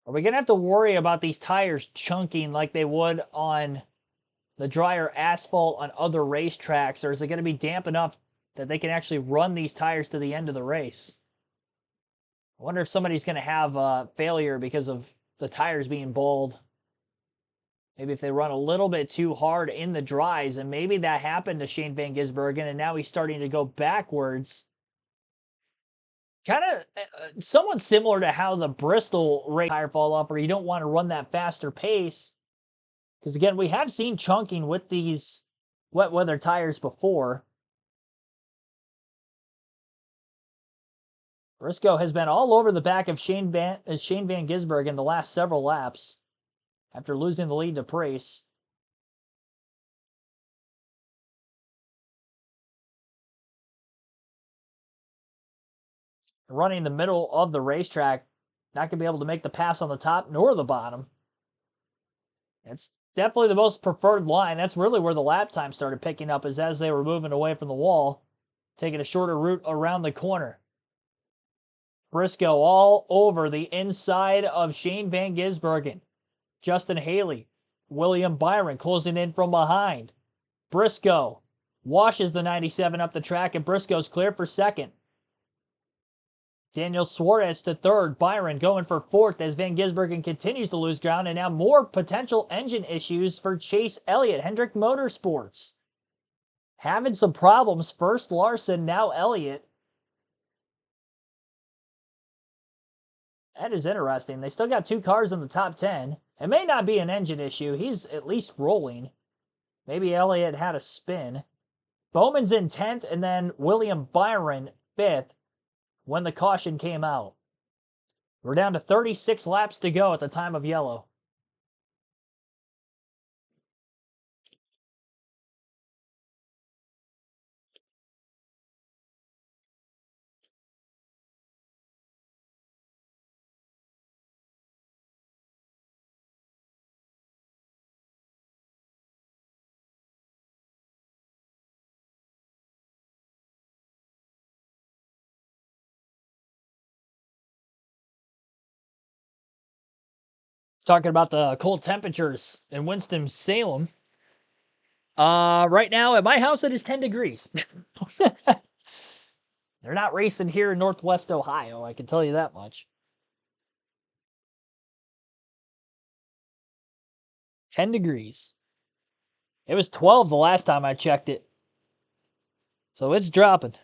Are we going to have to worry about these tires chunking like they would on the drier asphalt on other racetracks, or is it going to be damp enough that they can actually run these tires to the end of the race? I wonder if somebody's going to have a failure because of the tires being bald. Maybe if they run a little bit too hard in the dries, and maybe that happened to Shane Van Gisbergen, and now he's starting to go backwards. Kind of somewhat similar to how the Bristol race tire fall off, where you don't want to run that faster pace. Because again, we have seen chunking with these wet weather tires before. Briscoe has been all over the back of Shane Van Gisbergen the last several laps after losing the lead to Priest. Running the middle of the racetrack, not going to be able to make the pass on the top nor the bottom. It's definitely the most preferred line. That's really where the lap time started picking up, is as they were moving away from the wall, taking a shorter route around the corner. Briscoe all over the inside of Shane Van Gisbergen. Justin Haley, William Byron closing in from behind. Briscoe washes the 97 up the track, and Briscoe's clear for second. Daniel Suarez to third. Byron going for fourth as Van Gisbergen continues to lose ground. And now more potential engine issues for Chase Elliott. Hendrick Motorsports having some problems. First Larson, now Elliott. That is interesting. They still got 2 cars in the top 10. It may not be an engine issue. He's at least rolling. Maybe Elliott had a spin. Bowman's in 10th, and then William Byron 5th when the caution came out. We're down to 36 laps to go at the time of yellow. Talking about the cold temperatures in Winston-Salem. Right now at my house it is 10 degrees. They're not racing here in Northwest Ohio, I can tell you that much. 10 degrees. It was 12 the last time I checked it. So it's dropping.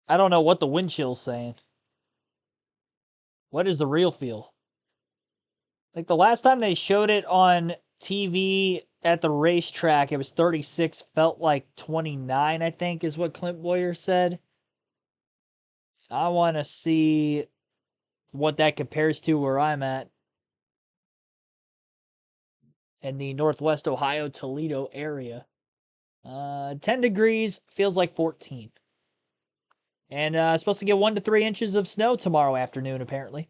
I don't know what the wind chill's saying. What is the real feel? Like the last time they showed it on TV at the racetrack, it was 36, felt like 29, I think, is what Clint Boyer said. I want to see what that compares to where I'm at in the Northwest Ohio, Toledo area. 10 degrees, feels like 14. And supposed to get 1 to 3 inches of snow tomorrow afternoon, apparently.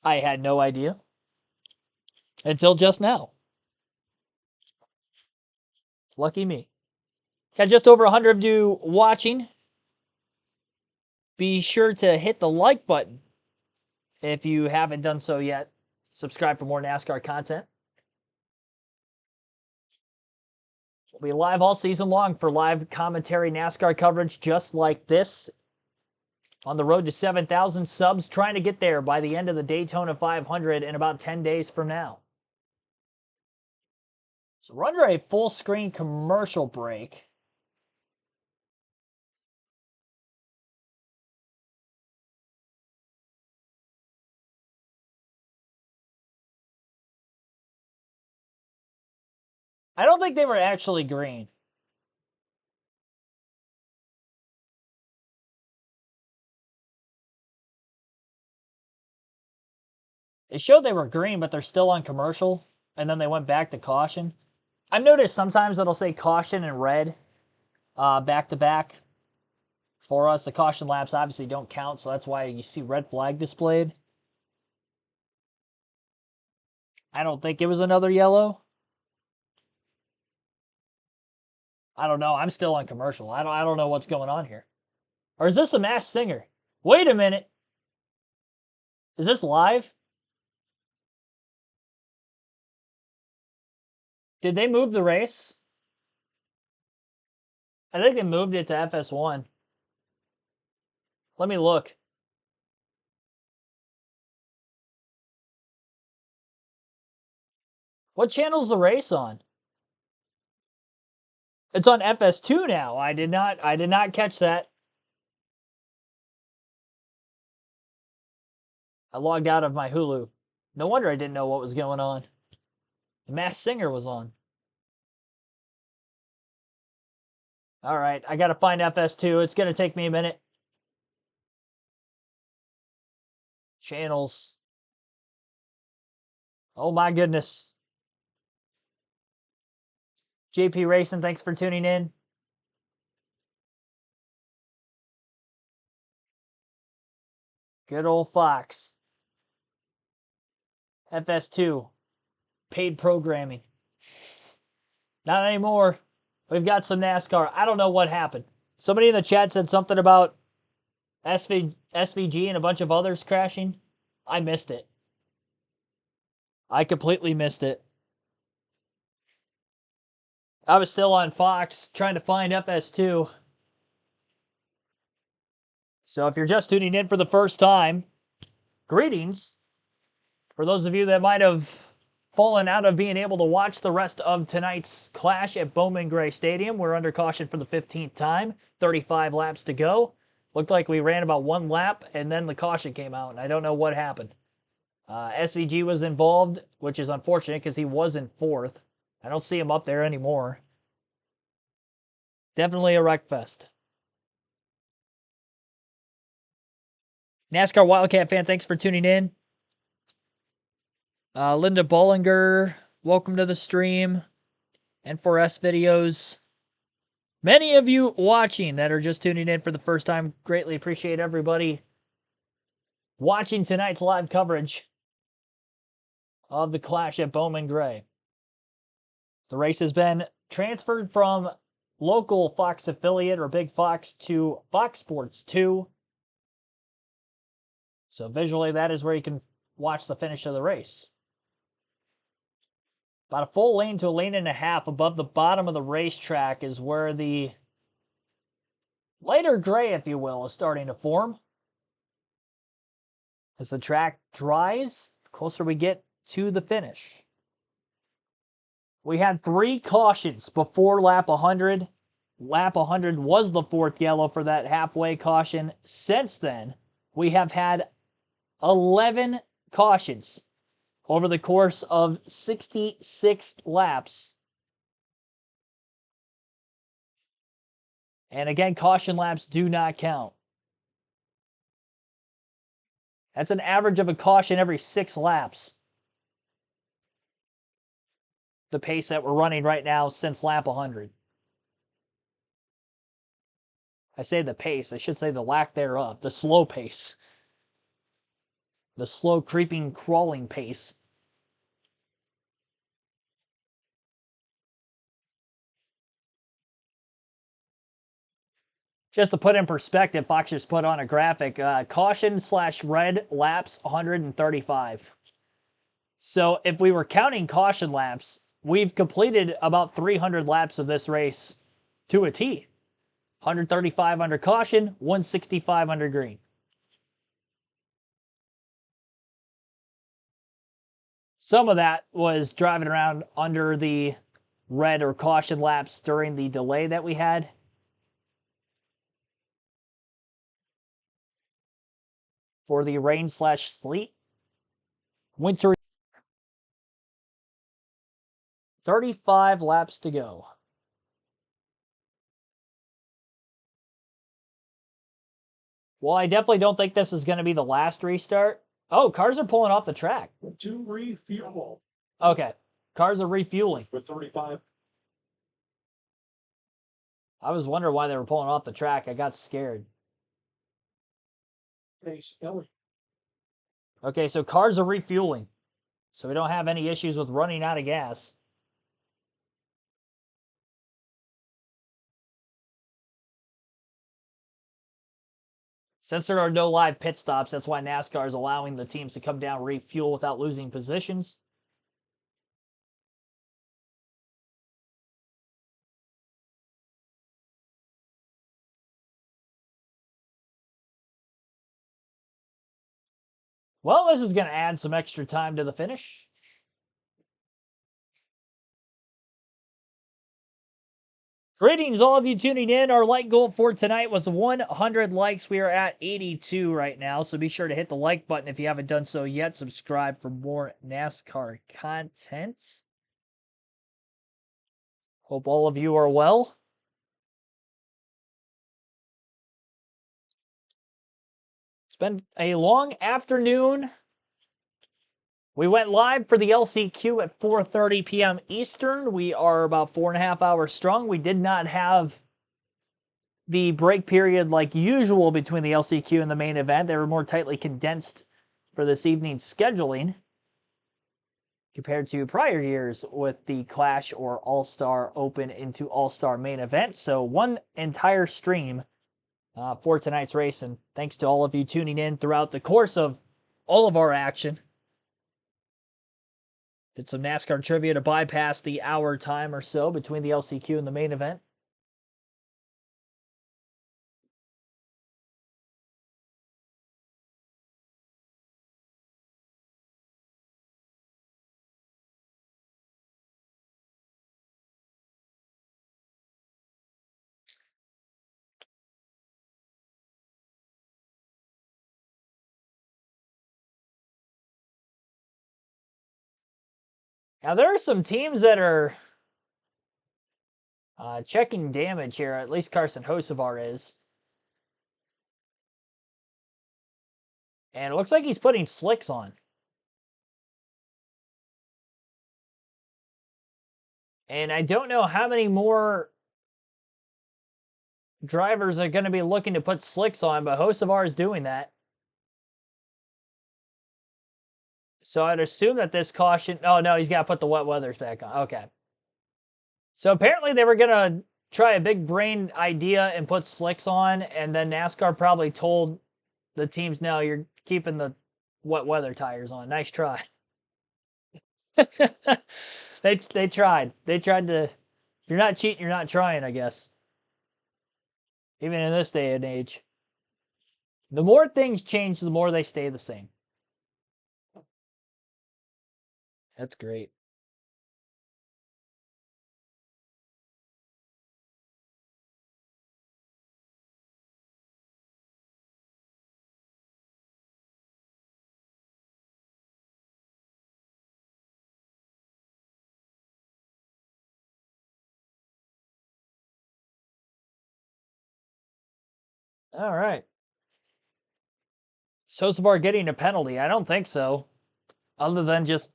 I had no idea. Until just now. Lucky me. Got just over 100 of you watching. Be sure to hit the like button if you haven't done so yet. Subscribe for more NASCAR content. We'll be live all season long for live commentary NASCAR coverage just like this. On the road to 7,000 subs, trying to get there by the end of the Daytona 500 in about 10 days from now. So we're under a full screen commercial break. I don't think they were actually green. It showed they were green, but they're still on commercial, and then they went back to caution. I've noticed sometimes it'll say caution in red back to back. For us, the caution laps obviously don't count, so that's why you see red flag displayed. I don't think it was another yellow. I don't know. I'm still on commercial. I don't know what's going on here. Or is this a Masked Singer? Wait a minute. Is this live? Did they move the race? I think they moved it to FS1. Let me look. What channel's the race on? It's on FS2 now. I did not catch that. I logged out of my Hulu. No wonder I didn't know what was going on. The Masked Singer was on. All right, I got to find FS2. It's going to take me a minute. Channels. Oh my goodness. JP Racing, thanks for tuning in. Good old Fox. FS2. Paid programming. Not anymore. We've got some NASCAR. I don't know what happened. Somebody in the chat said something about SVG and a bunch of others crashing. I missed it. I completely missed it. I was still on Fox trying to find FS2. So if you're just tuning in for the first time, greetings. For those of you that might have fallen out of being able to watch the rest of tonight's clash at Bowman Gray Stadium, we're under caution for the 15th time, 35 laps to go. Looked like we ran about one lap, and then the caution came out, and I don't know what happened. SVG was involved, which is unfortunate because he was in 4th. I don't see him up there anymore. Definitely a wreck fest. NASCAR Wildcat fan, thanks for tuning in. Linda Bollinger, welcome to the stream. N4S videos. Many of you watching that are just tuning in for the first time, greatly appreciate everybody watching tonight's live coverage of the clash at Bowman Gray. The race has been transferred from local Fox affiliate or Big Fox to Fox Sports 2. So visually, that is where you can watch the finish of the race. About a full lane to a lane and a half above the bottom of the racetrack is where the lighter gray, if you will, is starting to form. As the track dries, the closer we get to the finish. We had 3 cautions before lap 100. Lap 100 was the 4th yellow for that halfway caution. Since then, we have had 11 cautions over the course of 66 laps. And again, caution laps do not count. That's an average of a caution every 6 laps. The pace that we're running right now since lap 100. I say the pace, I should say the lack thereof, the slow pace. The slow creeping, crawling pace. Just to put in perspective, Fox just put on a graphic, caution/red laps 135. So if we were counting caution laps, we've completed about 300 laps of this race to a T. 135 under caution, 165 under green. Some of that was driving around under the red or caution laps during the delay that we had. For the rain/sleet. Winter. 35 laps to go. Well, I definitely don't think this is going to be the last restart. Oh, cars are pulling off the track. To refuel. Okay. Cars are refueling. With 35. I was wondering why they were pulling off the track. I got scared. Okay, so cars are refueling. So we don't have any issues with running out of gas. Since there are no live pit stops, that's why NASCAR is allowing the teams to come down, refuel without losing positions. Well, this is going to add some extra time to the finish. Greetings, all of you tuning in. Our like goal for tonight was 100 likes. We are at 82 right now, so be sure to hit the like button if you haven't done so yet. Subscribe for more NASCAR content. Hope all of you are well. It's been a long afternoon. We went live for the LCQ at 4:30 p.m. Eastern. We are about 4.5 hours strong. We did not have the break period like usual between the LCQ and the main event. They were more tightly condensed for this evening's scheduling compared to prior years with the Clash or All-Star Open into All-Star main event. So one entire stream for tonight's race. And thanks to all of you tuning in throughout the course of all of our action. Did some NASCAR trivia to bypass the hour time or so between the LCQ and the main event. Now, there are some teams that are checking damage here. At least Carson Hocevar is. And it looks like he's putting slicks on. And I don't know how many more drivers are going to be looking to put slicks on, but Hocevar is doing that. So I'd assume that this caution... Oh, no, he's got to put the wet weathers back on. Okay. So apparently they were going to try a big brain idea and put slicks on, and then NASCAR probably told the teams, no, you're keeping the wet weather tires on. Nice try. They tried. They tried to... If you're not cheating, you're not trying, I guess. Even in this day and age. The more things change, the more they stay the same. That's great. All right. Hocevar getting a penalty? I don't think so. Other than just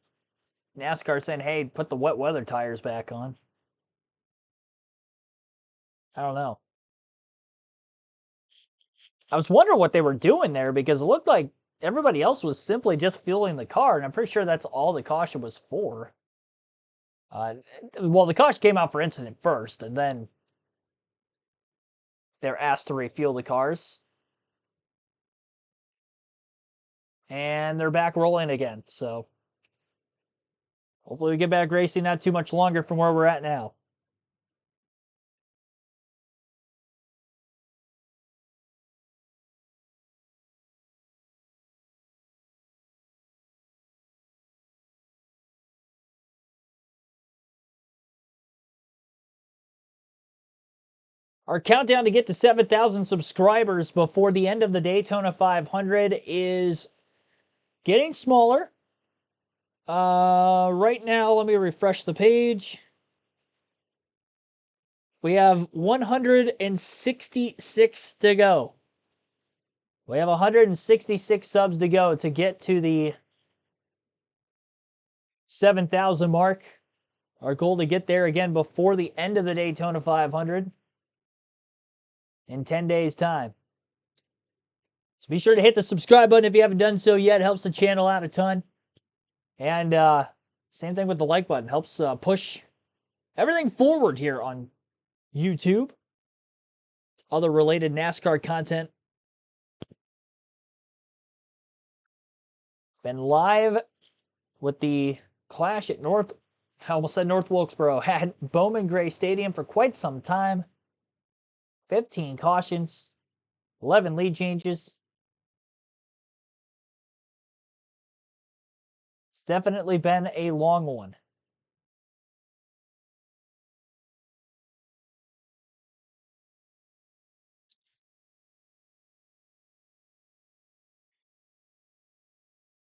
NASCAR saying, hey, put the wet weather tires back on. I don't know. I was wondering what they were doing there because it looked like everybody else was simply just fueling the car, and I'm pretty sure that's all the caution was for. Well, the caution came out for incident first, and then they're asked to refuel the cars. And they're back rolling again, so hopefully we get back racing not too much longer from where we're at now. Our countdown to get to 7,000 subscribers before the end of the Daytona 500 is getting smaller. Right now, let me refresh the page. We have 166 to go. We have 166 subs to go to get to the 7,000 mark. Our goal to get there again before the end of the Daytona 500 in 10 days' time. So be sure to hit the subscribe button if you haven't done so yet. It helps the channel out a ton. And same thing with the like button. Helps push everything forward here on YouTube. Other related NASCAR content. Been live with the Clash at I almost said North Wilkesboro, at Bowman Gray Stadium for quite some time. 15 cautions, 11 lead changes. It's definitely been a long one.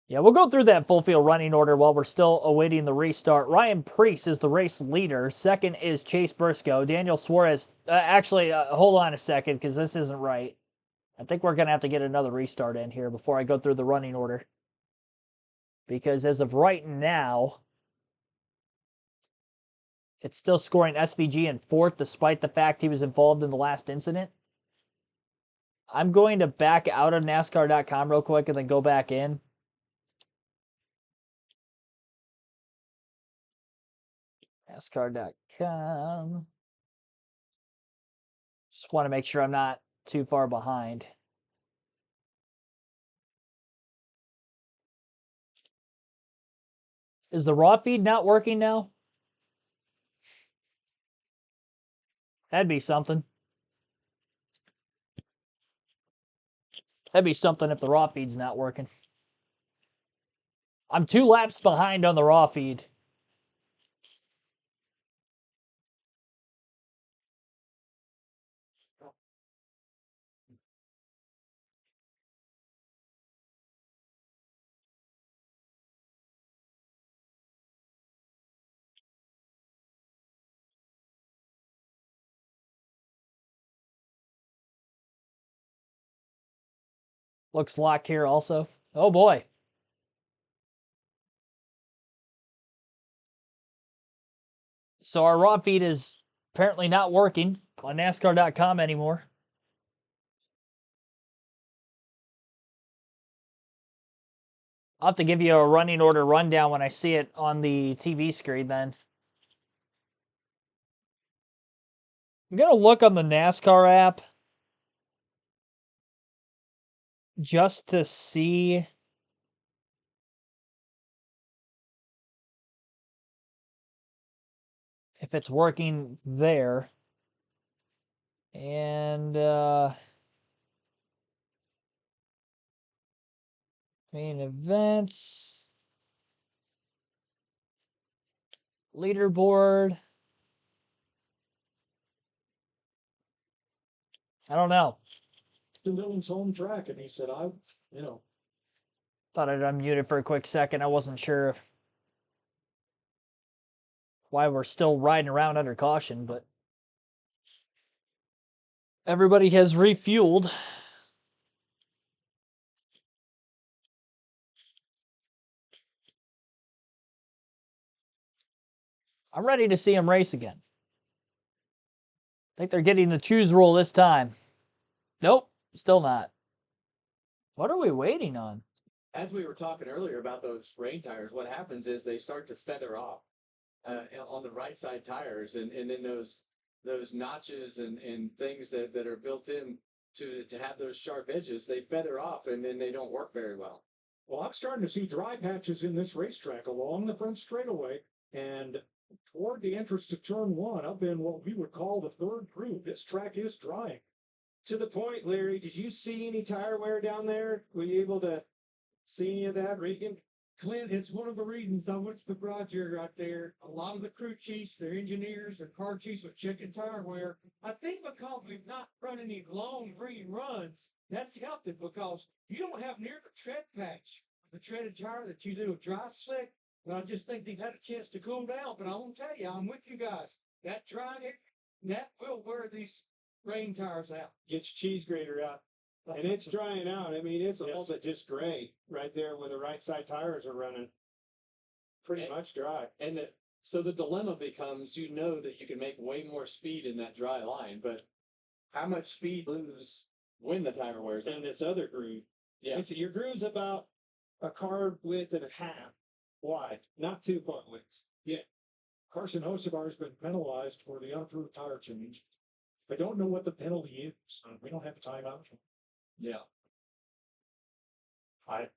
Yeah, we'll go through that full field running order while we're still awaiting the restart. Ryan Preece is the race leader. Second is Chase Briscoe. Daniel Suarez. Hold on a second because this isn't right. I think we're going to have to get another restart in here before I go through the running order. Because as of right now, it's still scoring SVG in fourth despite the fact he was involved in the last incident. I'm going to back out of NASCAR.com real quick and then go back in. NASCAR.com. Just want to make sure I'm not too far behind. Is the raw feed not working now? That'd be something. That'd be something if the raw feed's not working. I'm 2 laps behind on the raw feed. Looks locked here also. Oh boy. So our raw feed is apparently not working on NASCAR.com anymore. I'll have to give you a running order rundown when I see it on the TV screen then. I'm going to look on the NASCAR app just to see if it's working there. And main events, leaderboard. I don't know. Dillon's home track, and he said, you know. Thought I'd unmute for a quick second. I wasn't sure why we're still riding around under caution, but everybody has refueled. I'm ready to see him race again. I think they're getting the choose rule this time. Nope, still not. What are we waiting on? As we were talking earlier about those rain tires, what happens is they start to feather off on the right side tires, and then those notches and things that are built in to have those sharp edges, they feather off, and then they don't work very well. Well, I'm starting to see dry patches in this racetrack along the front straightaway, and toward the entrance to turn one, up in what we would call the third groove. This track is drying. To the point, Larry, did you see any tire wear down there? Were you able to see any of that, Regan? Clint, it's one of the reasons I went to the project right there. A lot of the crew chiefs, their engineers, their car chiefs are checking tire wear. I think because we've not run any long green runs, that's helped it because you don't have near the tread patch, the treaded tire that you do a dry slick. But I just think they've had a chance to cool down. But I won't tell you, I'm with you guys. That dry, that will wear these rain tires out. Get your cheese grater out. And it's drying out. I mean, it's a little bit just gray right there where the right side tires are running. Pretty much dry. And so the dilemma becomes, you know that you can make way more speed in that dry line, but how much speed lose when the tire wears out? And this other groove. Yeah. Your groove's about a car width and a half wide, not 2 car widths. Yeah. Carson Hocevar has been penalized for the unapproved tire change. I don't know what the penalty is. We don't have a timeout. Yeah. I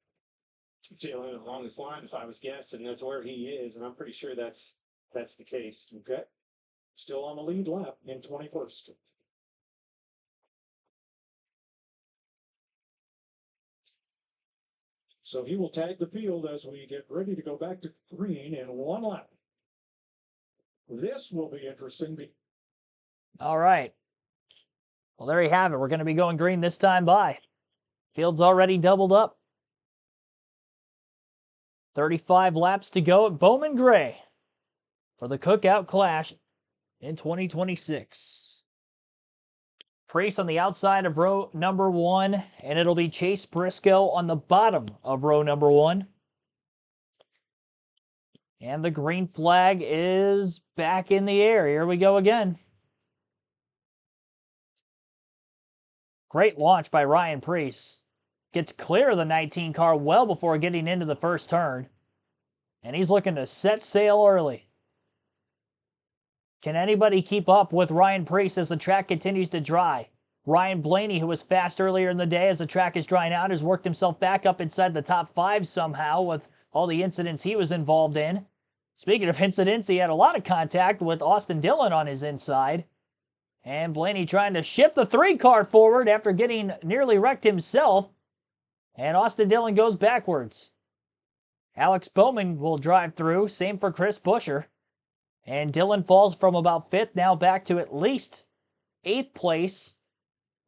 feeling along this line if I was guessing that's where he is, and I'm pretty sure that's the case. Okay. Still on the lead lap in 21st. So he will tag the field as we get ready to go back to green in one lap. This will be interesting. All right. Well, there you have it. We're going to be going green this time by. Field's already doubled up. 35 laps to go at Bowman Gray for the Cookout Clash in 2026. Priest on the outside of row number 1, and it'll be Chase Briscoe on the bottom of row number 1. And the green flag is back in the air. Here we go again. Great launch by Ryan Priest. Gets clear of the 19 car well before getting into the first turn. And he's looking to set sail early. Can anybody keep up with Ryan Priest as the track continues to dry? Ryan Blaney, who was fast earlier in the day as the track is drying out, has worked himself back up inside the top 5 somehow with all the incidents he was involved in. Speaking of incidents, he had a lot of contact with Austin Dillon on his inside. And Blaney trying to shift the 3 car forward after getting nearly wrecked himself. And Austin Dillon goes backwards. Alex Bowman will drive through. Same for Chris Buescher. And Dillon falls from about 5th now back to at least 8th place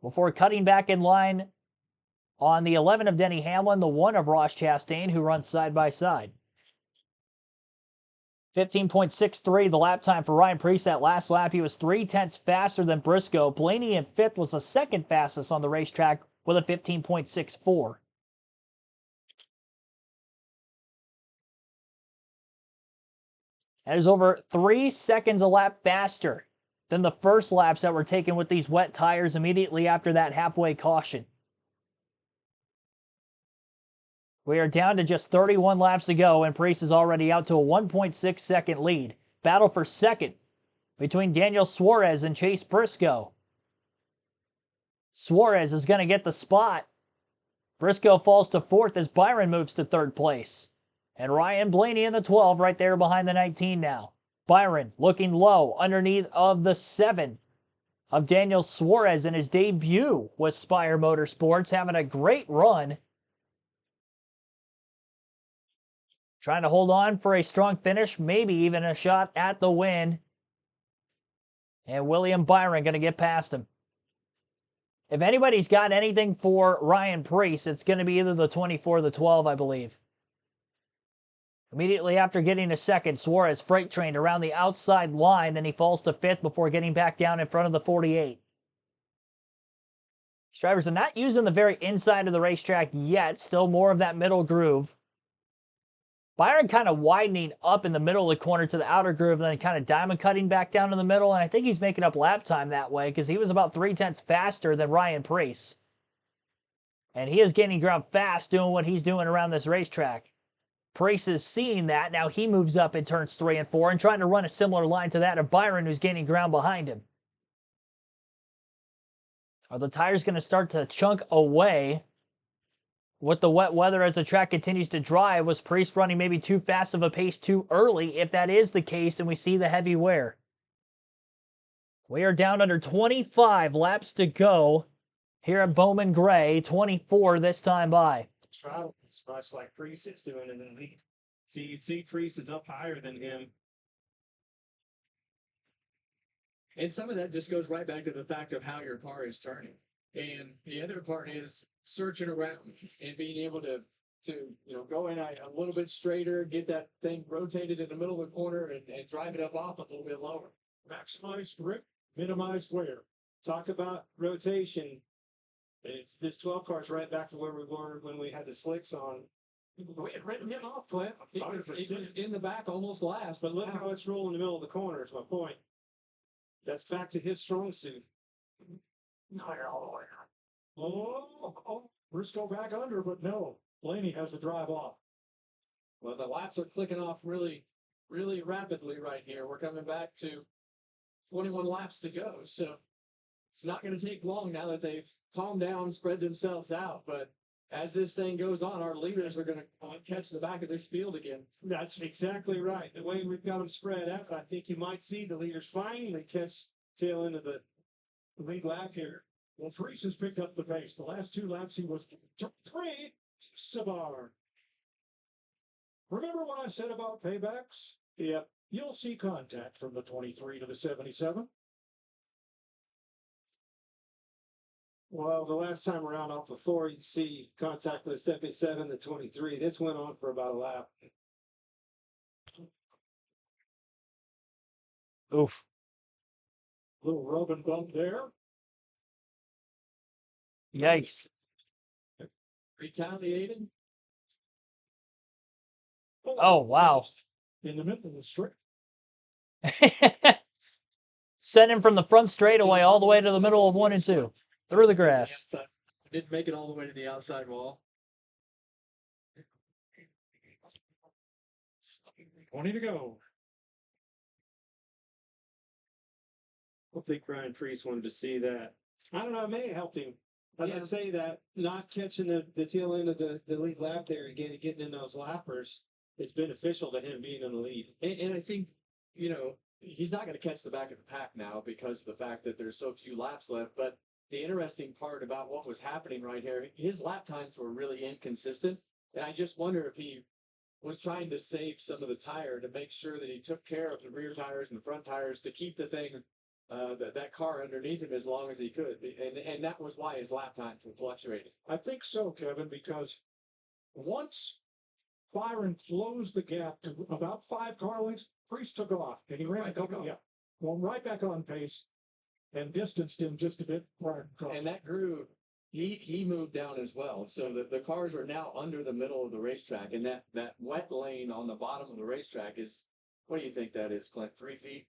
before cutting back in line on the 11 of Denny Hamlin, the 1 of Ross Chastain, who runs side by side. 15.63 the lap time for Ryan Priest. That last lap, he was 0.3 faster than Briscoe. Blaney in 5th was the second fastest on the racetrack with a 15.64. That is over 3 seconds a lap faster than the first laps that were taken with these wet tires immediately after that halfway caution. We are down to just 31 laps to go, and Priest is already out to a 1.6 second lead. Battle for second between Daniel Suarez and Chase Briscoe. Suarez is going to get the spot. Briscoe falls to fourth as Byron moves to third place. And Ryan Blaney in the 12 right there behind the 19 now. Byron looking low underneath of the 7 of Daniel Suarez in his debut with Spire Motorsports, having a great run. Trying to hold on for a strong finish, maybe even a shot at the win. And William Byron going to get past him. If anybody's got anything for Ryan Preece, it's going to be either the 24 or the 12, I believe. Immediately after getting a second, Suarez freight trained around the outside line, then he falls to fifth before getting back down in front of the 48. These drivers are not using the very inside of the racetrack yet, still more of that middle groove. Byron kind of widening up in the middle of the corner to the outer groove, and then kind of diamond cutting back down in the middle, and I think he's making up lap time that way because he was about 3/10 faster than Ryan Preece. And he is gaining ground fast doing what he's doing around this racetrack. Preece is seeing that. Now he moves up in turns 3 and 4 and trying to run a similar line to that of Byron, who's gaining ground behind him. Are the tires going to start to chunk away with the wet weather as the track continues to dry? Was Preece running maybe too fast of a pace too early? If that is the case, and we see the heavy wear. We are down under 25 laps to go here at Bowman Gray. 24 this time by. Throttle as much like Priest is doing in the lead. So you see Priest is up higher than him. And some of that just goes right back to the fact of how your car is turning. And the other part is searching around and being able to go in a little bit straighter, get that thing rotated in the middle of the corner and drive it up off a little bit lower. Maximized grip, minimized wear. Talk about rotation. This 12 car is right back to where we were when we had the slicks on. We had written him off, Clint. He was in the back almost last. But look how it's rolling in the middle of the corner, is my point. That's back to his strong suit. Not all the way. Oh, Briscoe back under, but no. Blaney has the drive off. Well, the laps are clicking off really, really rapidly right here. We're coming back to 21 laps to go. So it's not going to take long now that they've calmed down, spread themselves out. But as this thing goes on, our leaders are going to catch the back of this field again. That's exactly right. The way we've got them spread out, I think you might see the leaders finally catch tail end of the lead lap here. Well, Preece has picked up the pace. The last 2 laps, he was 3. Sabar. Remember what I said about paybacks? Yeah. You'll see contact from the 23 to the 77. Well, the last time around off the 4, you see contact with 77 to 23. This went on for about a lap. Oof. Little rub and bump there. Yikes. Retaliating. Oh, wow. In the middle of the straight. Sent him from the front straightaway all the way to the middle of 1 and 2. Through the grass. Didn't make it all the way to the outside wall. 20 to go. I think Ryan Preece wanted to see that. I don't know, it may have helped him. I say that not catching the tail end of the lead lap there again and getting in those lappers is beneficial to him being in the lead. And I think, he's not going to catch the back of the pack now because of the fact that there's so few laps left. But the interesting part about what was happening right here, his lap times were really inconsistent. And I just wonder if he was trying to save some of the tire to make sure that he took care of the rear tires and the front tires to keep the thing, that car underneath him as long as he could. And that was why his lap times were fluctuating. I think so, Kevin, because once Byron closed the gap to about 5 car lengths, Preece took off, and he ran a couple, right back on pace, and distanced him just a bit prior to caution. And that grew, he moved down as well. So the cars are now under the middle of the racetrack, and that wet lane on the bottom of the racetrack is, what do you think that is, Clint? 3 feet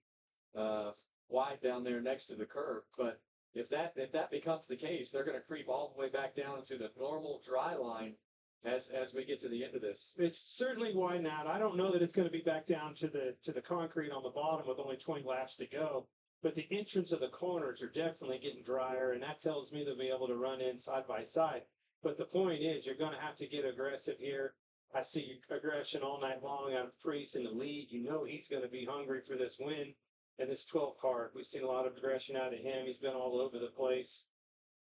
wide down there next to the curb. But if that becomes the case, they're going to creep all the way back down to the normal dry line as we get to the end of this. It's certainly widened out. I don't know that it's going to be back down to the concrete on the bottom with only 20 laps to go. But the entrance of the corners are definitely getting drier, and that tells me they'll be able to run in side by side. But the point is, you're going to have to get aggressive here. I see aggression all night long out of Priest in the lead. You know he's going to be hungry for this win. And this 12 car, we've seen a lot of aggression out of him. He's been all over the place.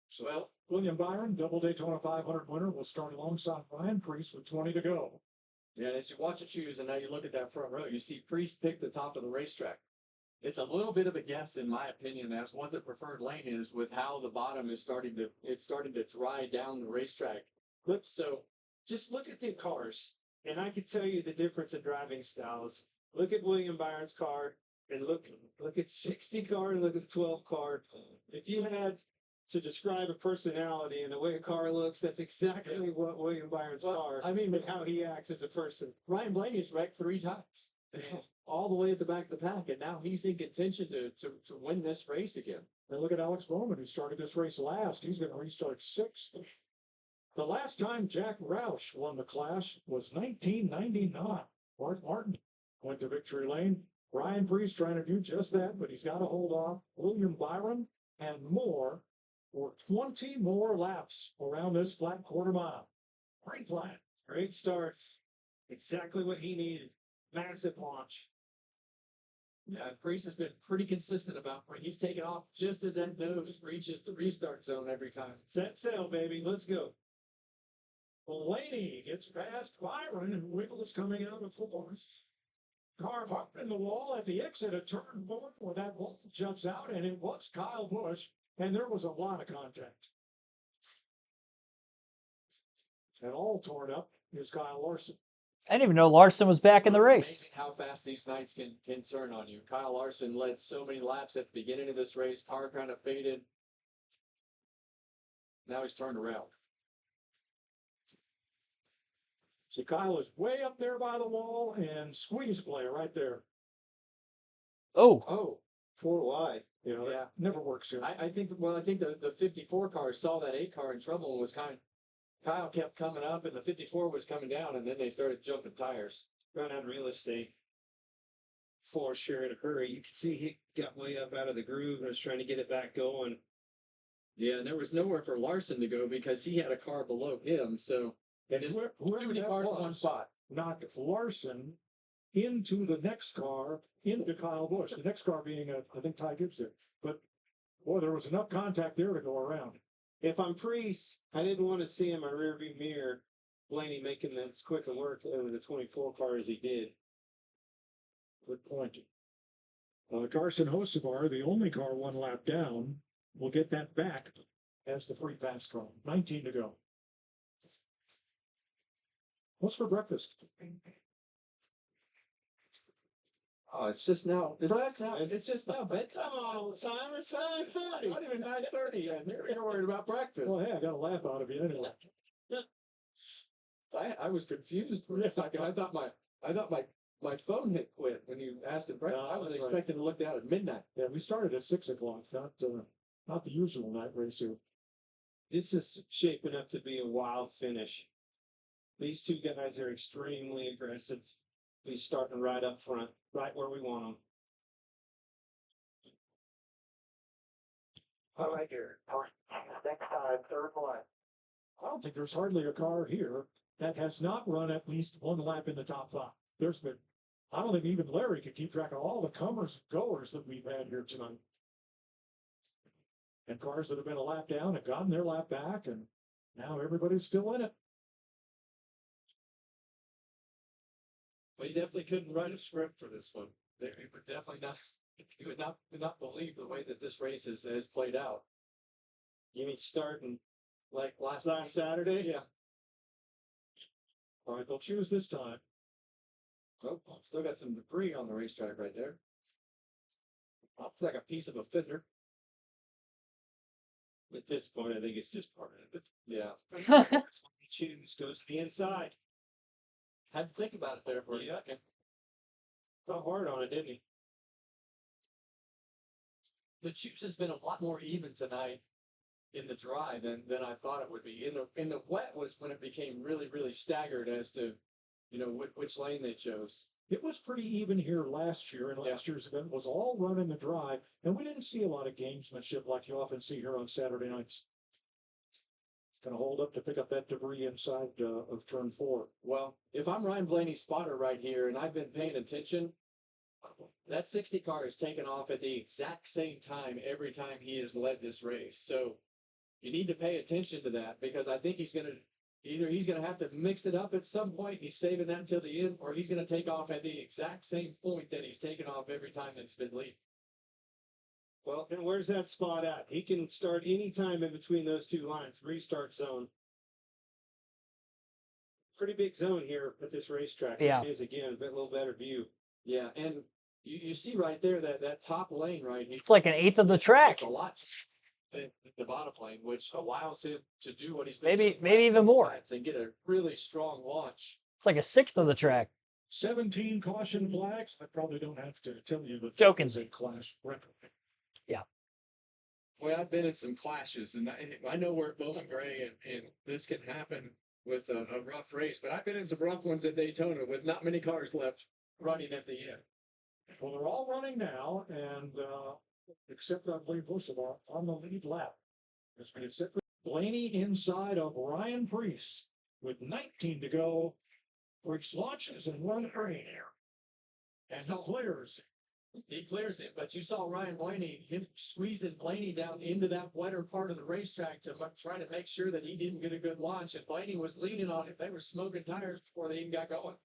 So William Byron, double Daytona 500 winner, will start alongside Ryan Priest with 20 to go. Yeah, and as you watch it choose, and now you look at that front row, you see Priest pick the top of the racetrack. It's a little bit of a guess, in my opinion, as what the preferred lane is with how the bottom is starting to dry down the racetrack. Look, so just look at the cars, and I can tell you the difference in driving styles. Look at William Byron's car, and look at 60 car, and look at the 12 car. If you had to describe a personality and the way a car looks, that's exactly what William Byron's car. I mean, and how he acts as a person. Ryan Blaney's wrecked 3 times, all the way at the back of the pack, and now he's in contention to win this race again. And look at Alex Bowman, who started this race last. He's going to restart 6th. The last time Jack Roush won the Clash was 1999. Mark Martin went to victory lane. Ryan Priest trying to do just that, but he's got to hold off William Byron and more for 20 more laps around this flat quarter mile. Great flat. Great start. Exactly what he needed. Massive launch. Yeah, Priest has been pretty consistent about where he's taken off just as that nose reaches the restart zone every time. Set sail, baby. Let's go. Blaney gets past Byron and Wiggles coming out of 4th. Car up in the wall at the exit of turn 4 where that ball jumps out, and it was Kyle Busch, and there was a lot of contact. And all torn up is Kyle Larson. I didn't even know Larson was back in the race. Amazing how fast these nights can turn on you. Kyle Larson led so many laps at the beginning of this race. Car kind of faded. Now he's turned around. See, Kyle is way up there by the wall, and squeeze play right there. Oh. 4 wide. You know, that never works here. I think the 54 car saw that 8 car in trouble and was Kyle kept coming up, and the 54 was coming down, and then they started jumping tires. Run out of real estate. For sure in a hurry. You could see he got way up out of the groove and was trying to get it back going. Yeah, and there was nowhere for Larson to go because he had a car below him, so And too many cars in one spot. Knocked Larson into the next car, into Kyle Busch. The next car being, I think, Ty Gibbs there. But, boy, there was enough contact there to go around. If I'm Priest, I didn't want to see in my rearview mirror Blaney making as quick a work over the 24 car as he did. Good point. Carson Hocevar, the only car 1 lap down, will get that back as the free pass car. 19 to go. What's for breakfast? Oh, it's just now bedtime all the time. It's 9:30. Not even 9:30 yet. You're worried about breakfast. Well, hey, I got a laugh out of you anyway. I was confused for a second. I thought my phone had quit when you asked it breakfast. I was that's right. expecting to look down at midnight. Yeah, we started at 6 o'clock, not the usual night race here. This is shaping up to be a wild finish. These 2 guys are extremely aggressive. He's starting right up front, right where we want them. All right, here. Next time, 3rd one. I don't think there's hardly a car here that has not run at least 1 lap in the top 5. I don't think even Larry could keep track of all the comers and goers that we've had here tonight. And cars that have been a lap down have gotten their lap back, and now everybody's still in it. Well, you definitely couldn't write a script for this one. You would definitely not. You would not believe the way that this race has played out. You mean starting like last Saturday? Yeah. All right, they'll choose this time. Oh, still got some debris on the racetrack right there. Looks like a piece of a fender. At this point, I think it's just part of it. Yeah. Choose goes to the inside. Had to think about it there for a second. Got hard on it, didn't he? The juice has been a lot more even tonight in the dry than I thought it would be. In the wet was when it became really, really staggered as to, which lane they chose. It was pretty even here last year, and last year's event was all run in the dry, and we didn't see a lot of gamesmanship like you often see here on Saturday nights. Gonna hold up to pick up that debris inside of turn 4. Well, if I'm Ryan Blaney's spotter right here, and I've been paying attention, that 60 car is taken off at the exact same time every time he has led this race. So you need to pay attention to that, because I think he's going to have to mix it up at some point. He's saving that until the end, or he's going to take off at the exact same point that he's taken off every time that he's been leading. Well, and where's that spot at? He can start any time in between those two lines. Restart zone. Pretty big zone here at this racetrack. Yeah. It is, again, a little better view. Yeah, and you see right there that top lane, right? It's like an eighth of the track. It's a lot in the bottom lane, which allows him to do what he's been Maybe doing the last even couple more. times and get a really strong launch. It's like a sixth of the track. 17 caution flags. I probably don't have to tell you that Joking. it's a clash record. Yeah. Well, I've been in some clashes, and I know we're both gray, and this can happen with a rough race, but I've been in some rough ones at Daytona with not many cars left running at the end. Well, they're all running now, and except I believe most of them are on the lead lap. As we sit with Blaney inside of Ryan Priest with 19 to go. Priest launches and one green and clears. He clears it, but you saw Ryan Blaney, him squeezing Blaney down into that wetter part of the racetrack to try to make sure that he didn't get a good launch, and Blaney was leaning on it. They were smoking tires before they even got going.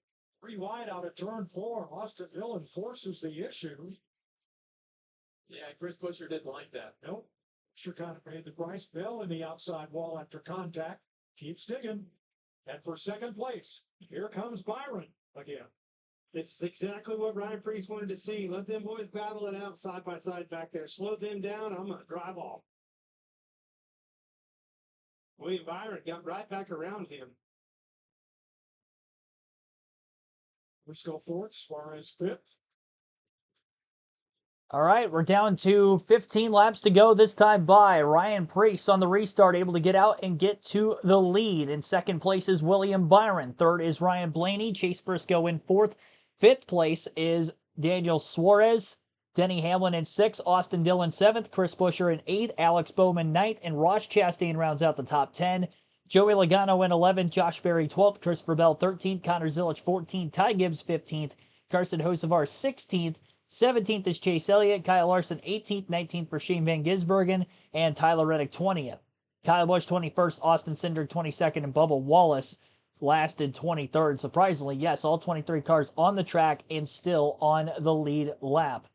3 wide out of turn 4. Austin Dillon forces the issue. Yeah, Chris Buescher didn't like that. Nope. Sure kind of paid the price. Bell in the outside wall after contact. Keeps digging. And for second place, here comes Byron again. This is exactly what Ryan Priest wanted to see. Let them boys battle it out side by side back there. Slow them down. I'm going to drive off. William Byron got right back around him. Briscoe fourth, Suarez fifth. All right, we're down to 15 laps to go this time by. Ryan Priest on the restart, able to get out and get to the lead. In second place is William Byron. Third is Ryan Blaney. Chase Briscoe in fourth. Fifth place is Daniel Suarez. Denny Hamlin in sixth. Austin Dillon seventh. Chris Buescher in eighth. Alex Bowman ninth. And Ross Chastain rounds out the top 10. Joey Logano in 11th. Josh Berry 12th. Christopher Bell 13th. Connor Zilic 14th. Ty Gibbs 15th. Carson Hocevar 16th. 17th is Chase Elliott, Kyle Larson 18th, 19th for Shane Van Gisbergen, and Tyler Reddick 20th. Kyle Busch 21st, Austin Cindric 22nd, and Bubba Wallace lasted 23rd. Surprisingly, yes, all 23 cars on the track and still on the lead lap.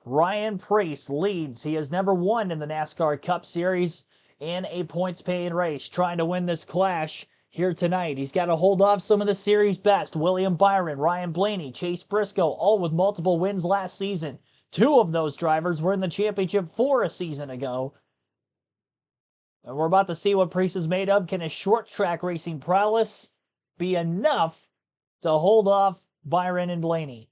Ryan Priest leads. He has never won in the NASCAR Cup Series in a points-paying race, trying to win this clash here tonight. He's got to hold off some of the series best. William Byron, Ryan Blaney, Chase Briscoe, all with multiple wins last season. 2 of those drivers were in the championship 4 a season ago. And we're about to see what Priest is made of. Can his short track racing prowess be enough to hold off Byron and Blaney?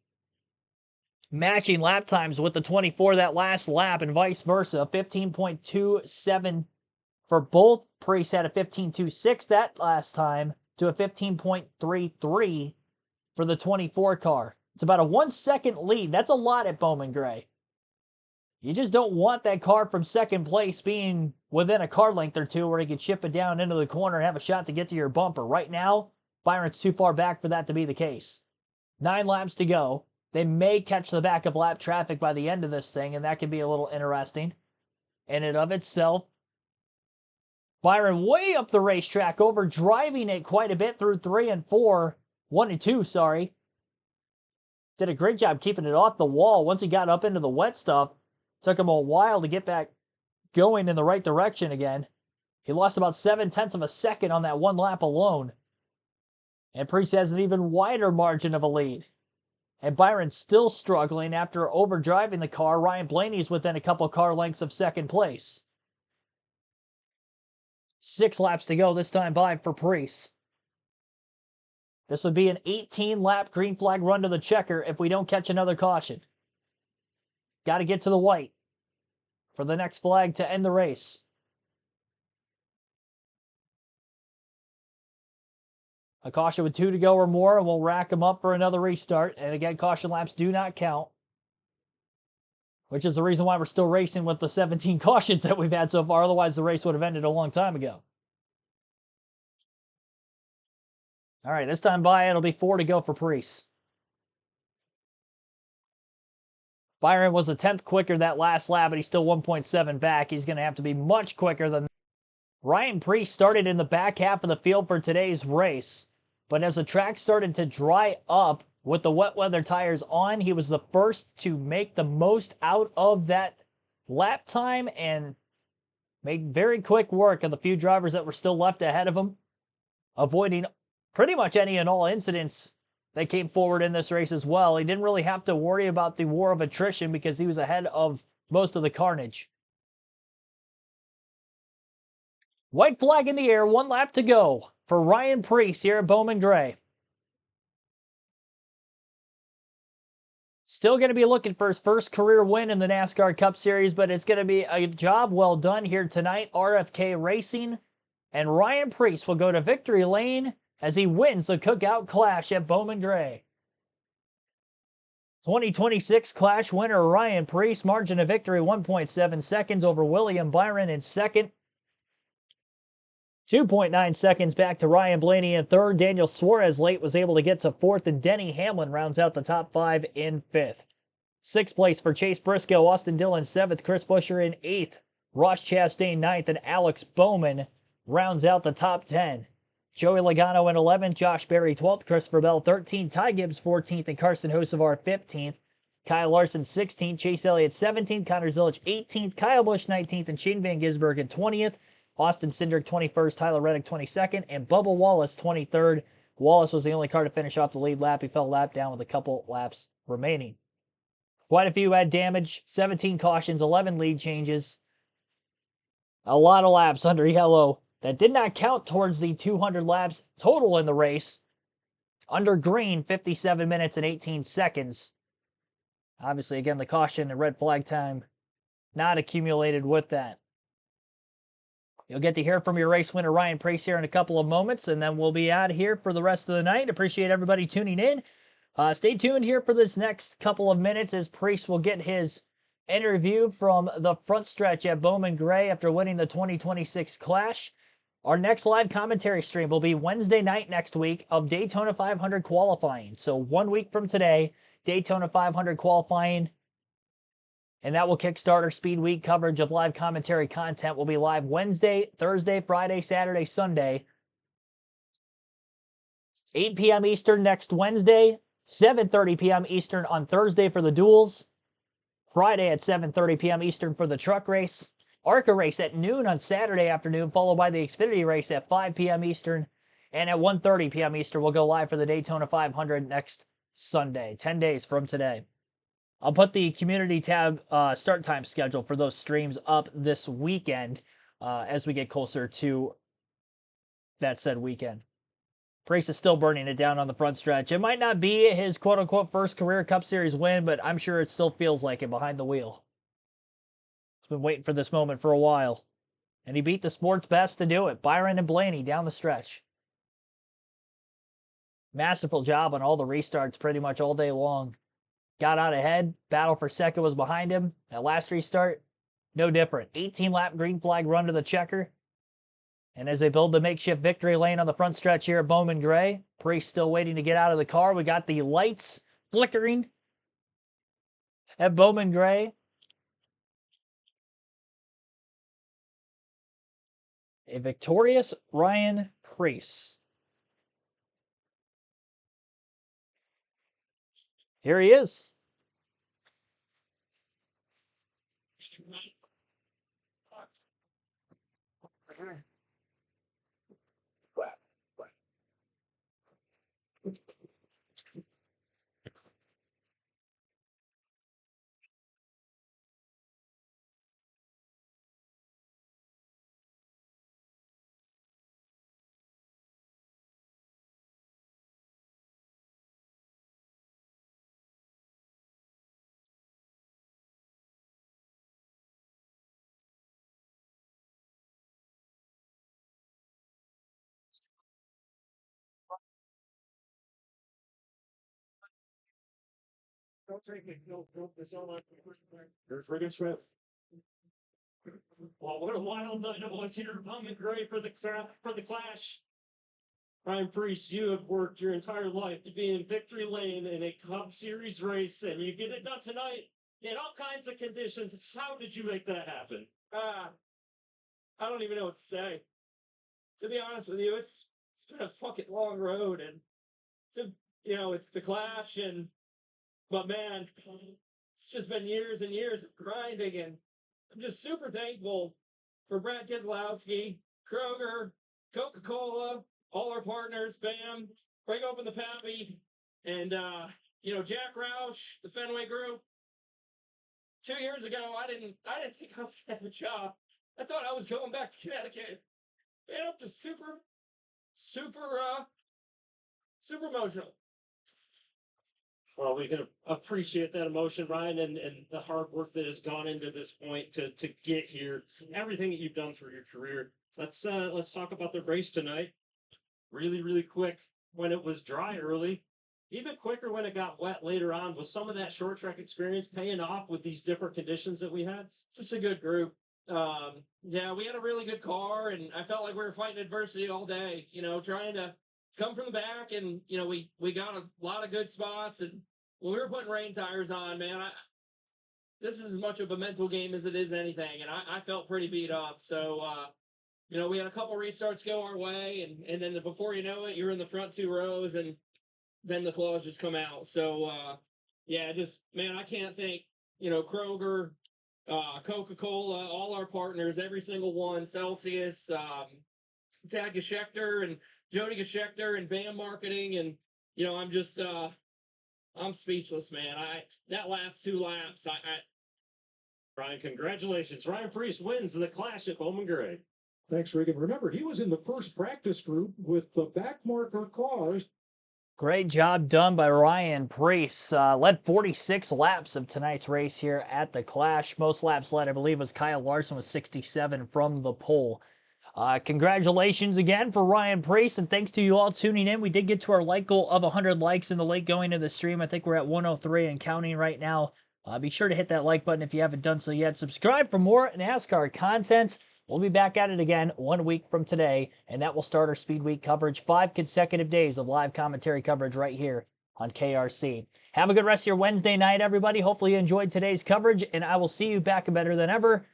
Matching lap times with the 24 that last lap and vice versa. 15.27 for both. Priest had a 15.26 that last time to a 15.33 for the 24 car. It's about a 1 second lead. That's a lot at Bowman Gray. You just don't want that car from second place being within a car length or two where he can chip it down into the corner and have a shot to get to your bumper. Right now, Byron's too far back for that to be the case. 9 laps to go. They may catch the back of lap traffic by the end of this thing, and that could be a little interesting in and of itself. Byron way up the racetrack, over driving it quite a bit through 3 and 4. 1 and 2, sorry. Did a great job keeping it off the wall. Once he got up into the wet stuff, took him a while to get back going in the right direction again. He lost about 7/10 of a second on that 1 lap alone. And Priest has an even wider margin of a lead. And Byron's still struggling after overdriving the car. Ryan Blaney's within a couple car lengths of second place. 6 laps to go, this time by for Priest. This would be an 18-lap green flag run to the checker if we don't catch another caution. Got to get to the white for the next flag to end the race. A caution with 2 to go or more, and we'll rack them up for another restart. And again, caution laps do not count, which is the reason why we're still racing with the 17 cautions that we've had so far. Otherwise, the race would have ended a long time ago. All right, this time by, it'll be 4 to go for Priest. Byron was a 10th quicker that last lap, but he's still 1.7 back. He's going to have to be much quicker than Ryan Priest. Started in the back half of the field for today's race, but as the track started to dry up with the wet weather tires on, he was the first to make the most out of that lap time and made very quick work of the few drivers that were still left ahead of him, avoiding pretty much any and all incidents that came forward in this race as well. He didn't really have to worry about the war of attrition because he was ahead of most of the carnage. White flag in the air, 1 lap to go for Ryan Priest here at Bowman Gray. Still going to be looking for his first career win in the NASCAR Cup Series, but it's going to be a job well done here tonight. RFK Racing, and Ryan Priest will go to victory lane as he wins the Cookout Clash at Bowman Gray. 2026 Clash winner Ryan Priest, margin of victory 1.7 seconds over William Byron in second. 2.9 seconds back to Ryan Blaney in third. Daniel Suarez late was able to get to fourth, and Denny Hamlin rounds out the top 5 in fifth. 6th place for Chase Briscoe, Austin Dillon 7th, Chris Buescher in 8th, Ross Chastain 9th, and Alex Bowman rounds out the top 10. Joey Logano in 11th, Josh Berry 12th, Christopher Bell 13th, Ty Gibbs 14th, and Carson Hocevar 15th. Kyle Larson 16th, Chase Elliott 17th, Connor Zilic 18th, Kyle Busch 19th, and Shane Van Gisbergen in 20th. Austin Cindric 21st, Tyler Reddick 22nd, and Bubba Wallace 23rd. Wallace was the only car to finish off the lead lap. He fell a lap down with a couple laps remaining. Quite a few had damage, 17 cautions, 11 lead changes. A lot of laps under yellow that did not count towards the 200 laps total in the race. Under green, 57 minutes and 18 seconds. Obviously, again, the caution and red flag time not accumulated with that. You'll get to hear from your race winner, Ryan Priest, here in a couple of moments, and then we'll be out of here for the rest of the night. Appreciate everybody tuning in. Stay tuned here for this next couple of minutes as Priest will get his interview from the front stretch at Bowman Gray after winning the 2026 Clash. Our next live commentary stream will be Wednesday night next week of Daytona 500 qualifying. So 1 week from today, Daytona 500 qualifying. And that will kickstart our Speed Week coverage of live commentary content. Will be live Wednesday, Thursday, Friday, Saturday, Sunday. 8 p.m. Eastern next Wednesday. 7:30 p.m. Eastern on Thursday for the duels. Friday at 7:30 p.m. Eastern for the truck race. ARCA race at noon on Saturday afternoon, followed by the Xfinity race at 5 p.m. Eastern. And at 1:30 p.m. Eastern, we'll go live for the Daytona 500 next Sunday, 10 days from today. I'll put the community tab start time schedule for those streams up this weekend as we get closer to that said weekend. Priest is still burning it down on the front stretch. It might not be his quote-unquote first career Cup Series win, but I'm sure it still feels like it behind the wheel. He's been waiting for this moment for a while. And he beat the sport's best to do it, Byron and Blaney down the stretch. Masterful job on all the restarts pretty much all day long. Got out ahead. Battle for second was behind him. That last restart, no different. 18-lap green flag run to the checker. And as they build the makeshift victory lane on the front stretch here at Bowman Gray, Priest still waiting to get out of the car. We got the lights flickering at Bowman Gray. A victorious Ryan Priest. Here he is. Don't take it. No, it's all right. Here's Regan Smith. Well, what a wild night it was here at Bowman Gray for the Clash. Ryan Priest, you have worked your entire life to be in victory lane in a Cup Series race, and you get it done tonight in all kinds of conditions. How did you make that happen? I don't even know what to say. To be honest with you, it's been a fucking long road, and it's the Clash, but man, it's just been years and years of grinding, and I'm just super thankful for Brad Keselowski, Kroger, Coca-Cola, all our partners, BAM, Break Open the Pappy, and Jack Roush, the Fenway Group. 2 years ago, I didn't think I was gonna have a job. I thought I was going back to Connecticut. And I'm just super emotional. Well, we can appreciate that emotion, Ryan, and the hard work that has gone into this point to get here. Everything that you've done through your career. Let's talk about the race tonight. Really, really quick when it was dry early. Even quicker when it got wet later on. Was some of that short track experience paying off with these different conditions that we had? Just a good group. Yeah, we had a really good car, and I felt like we were fighting adversity all day. Trying to come from the back, and we got a lot of good spots. And when we were putting rain tires on, man, this is as much of a mental game as it is anything, and I felt pretty beat up. So we had a couple restarts go our way, and then before you know it, you're in the front 2 rows, and then the claws just come out. So yeah, man, I can't thank Kroger, Coca-Cola, all our partners, every single one, Celsius, Tad Geschecter and Jody Geschecter and BAM Marketing. And, I'm speechless, man. That last 2 laps, Ryan, congratulations. Ryan Priest wins the Clash at Bowman Gray. Thanks, Regan. Remember, he was in the first practice group with the back marker cars. Great job done by Ryan Priest. Led 46 laps of tonight's race here at the Clash. Most laps led, I believe, was Kyle Larson with 67 from the pole. Congratulations again for Ryan Priest, and thanks to you all tuning in. We did get to our like goal of 100 likes in the late going of the stream. I think we're at 103 and counting right now. Be sure to hit that like button if you haven't done so yet. Subscribe for more NASCAR content. We'll be back at it again 1 week from today, and that will start our Speed Week coverage. 5 consecutive days of live commentary coverage right here on KRC. Have a good rest of your Wednesday night, everybody. Hopefully you enjoyed today's coverage, and I will see you back better than ever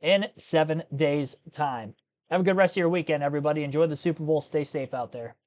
in 7 days' time. Have a good rest of your weekend, everybody. Enjoy the Super Bowl. Stay safe out there.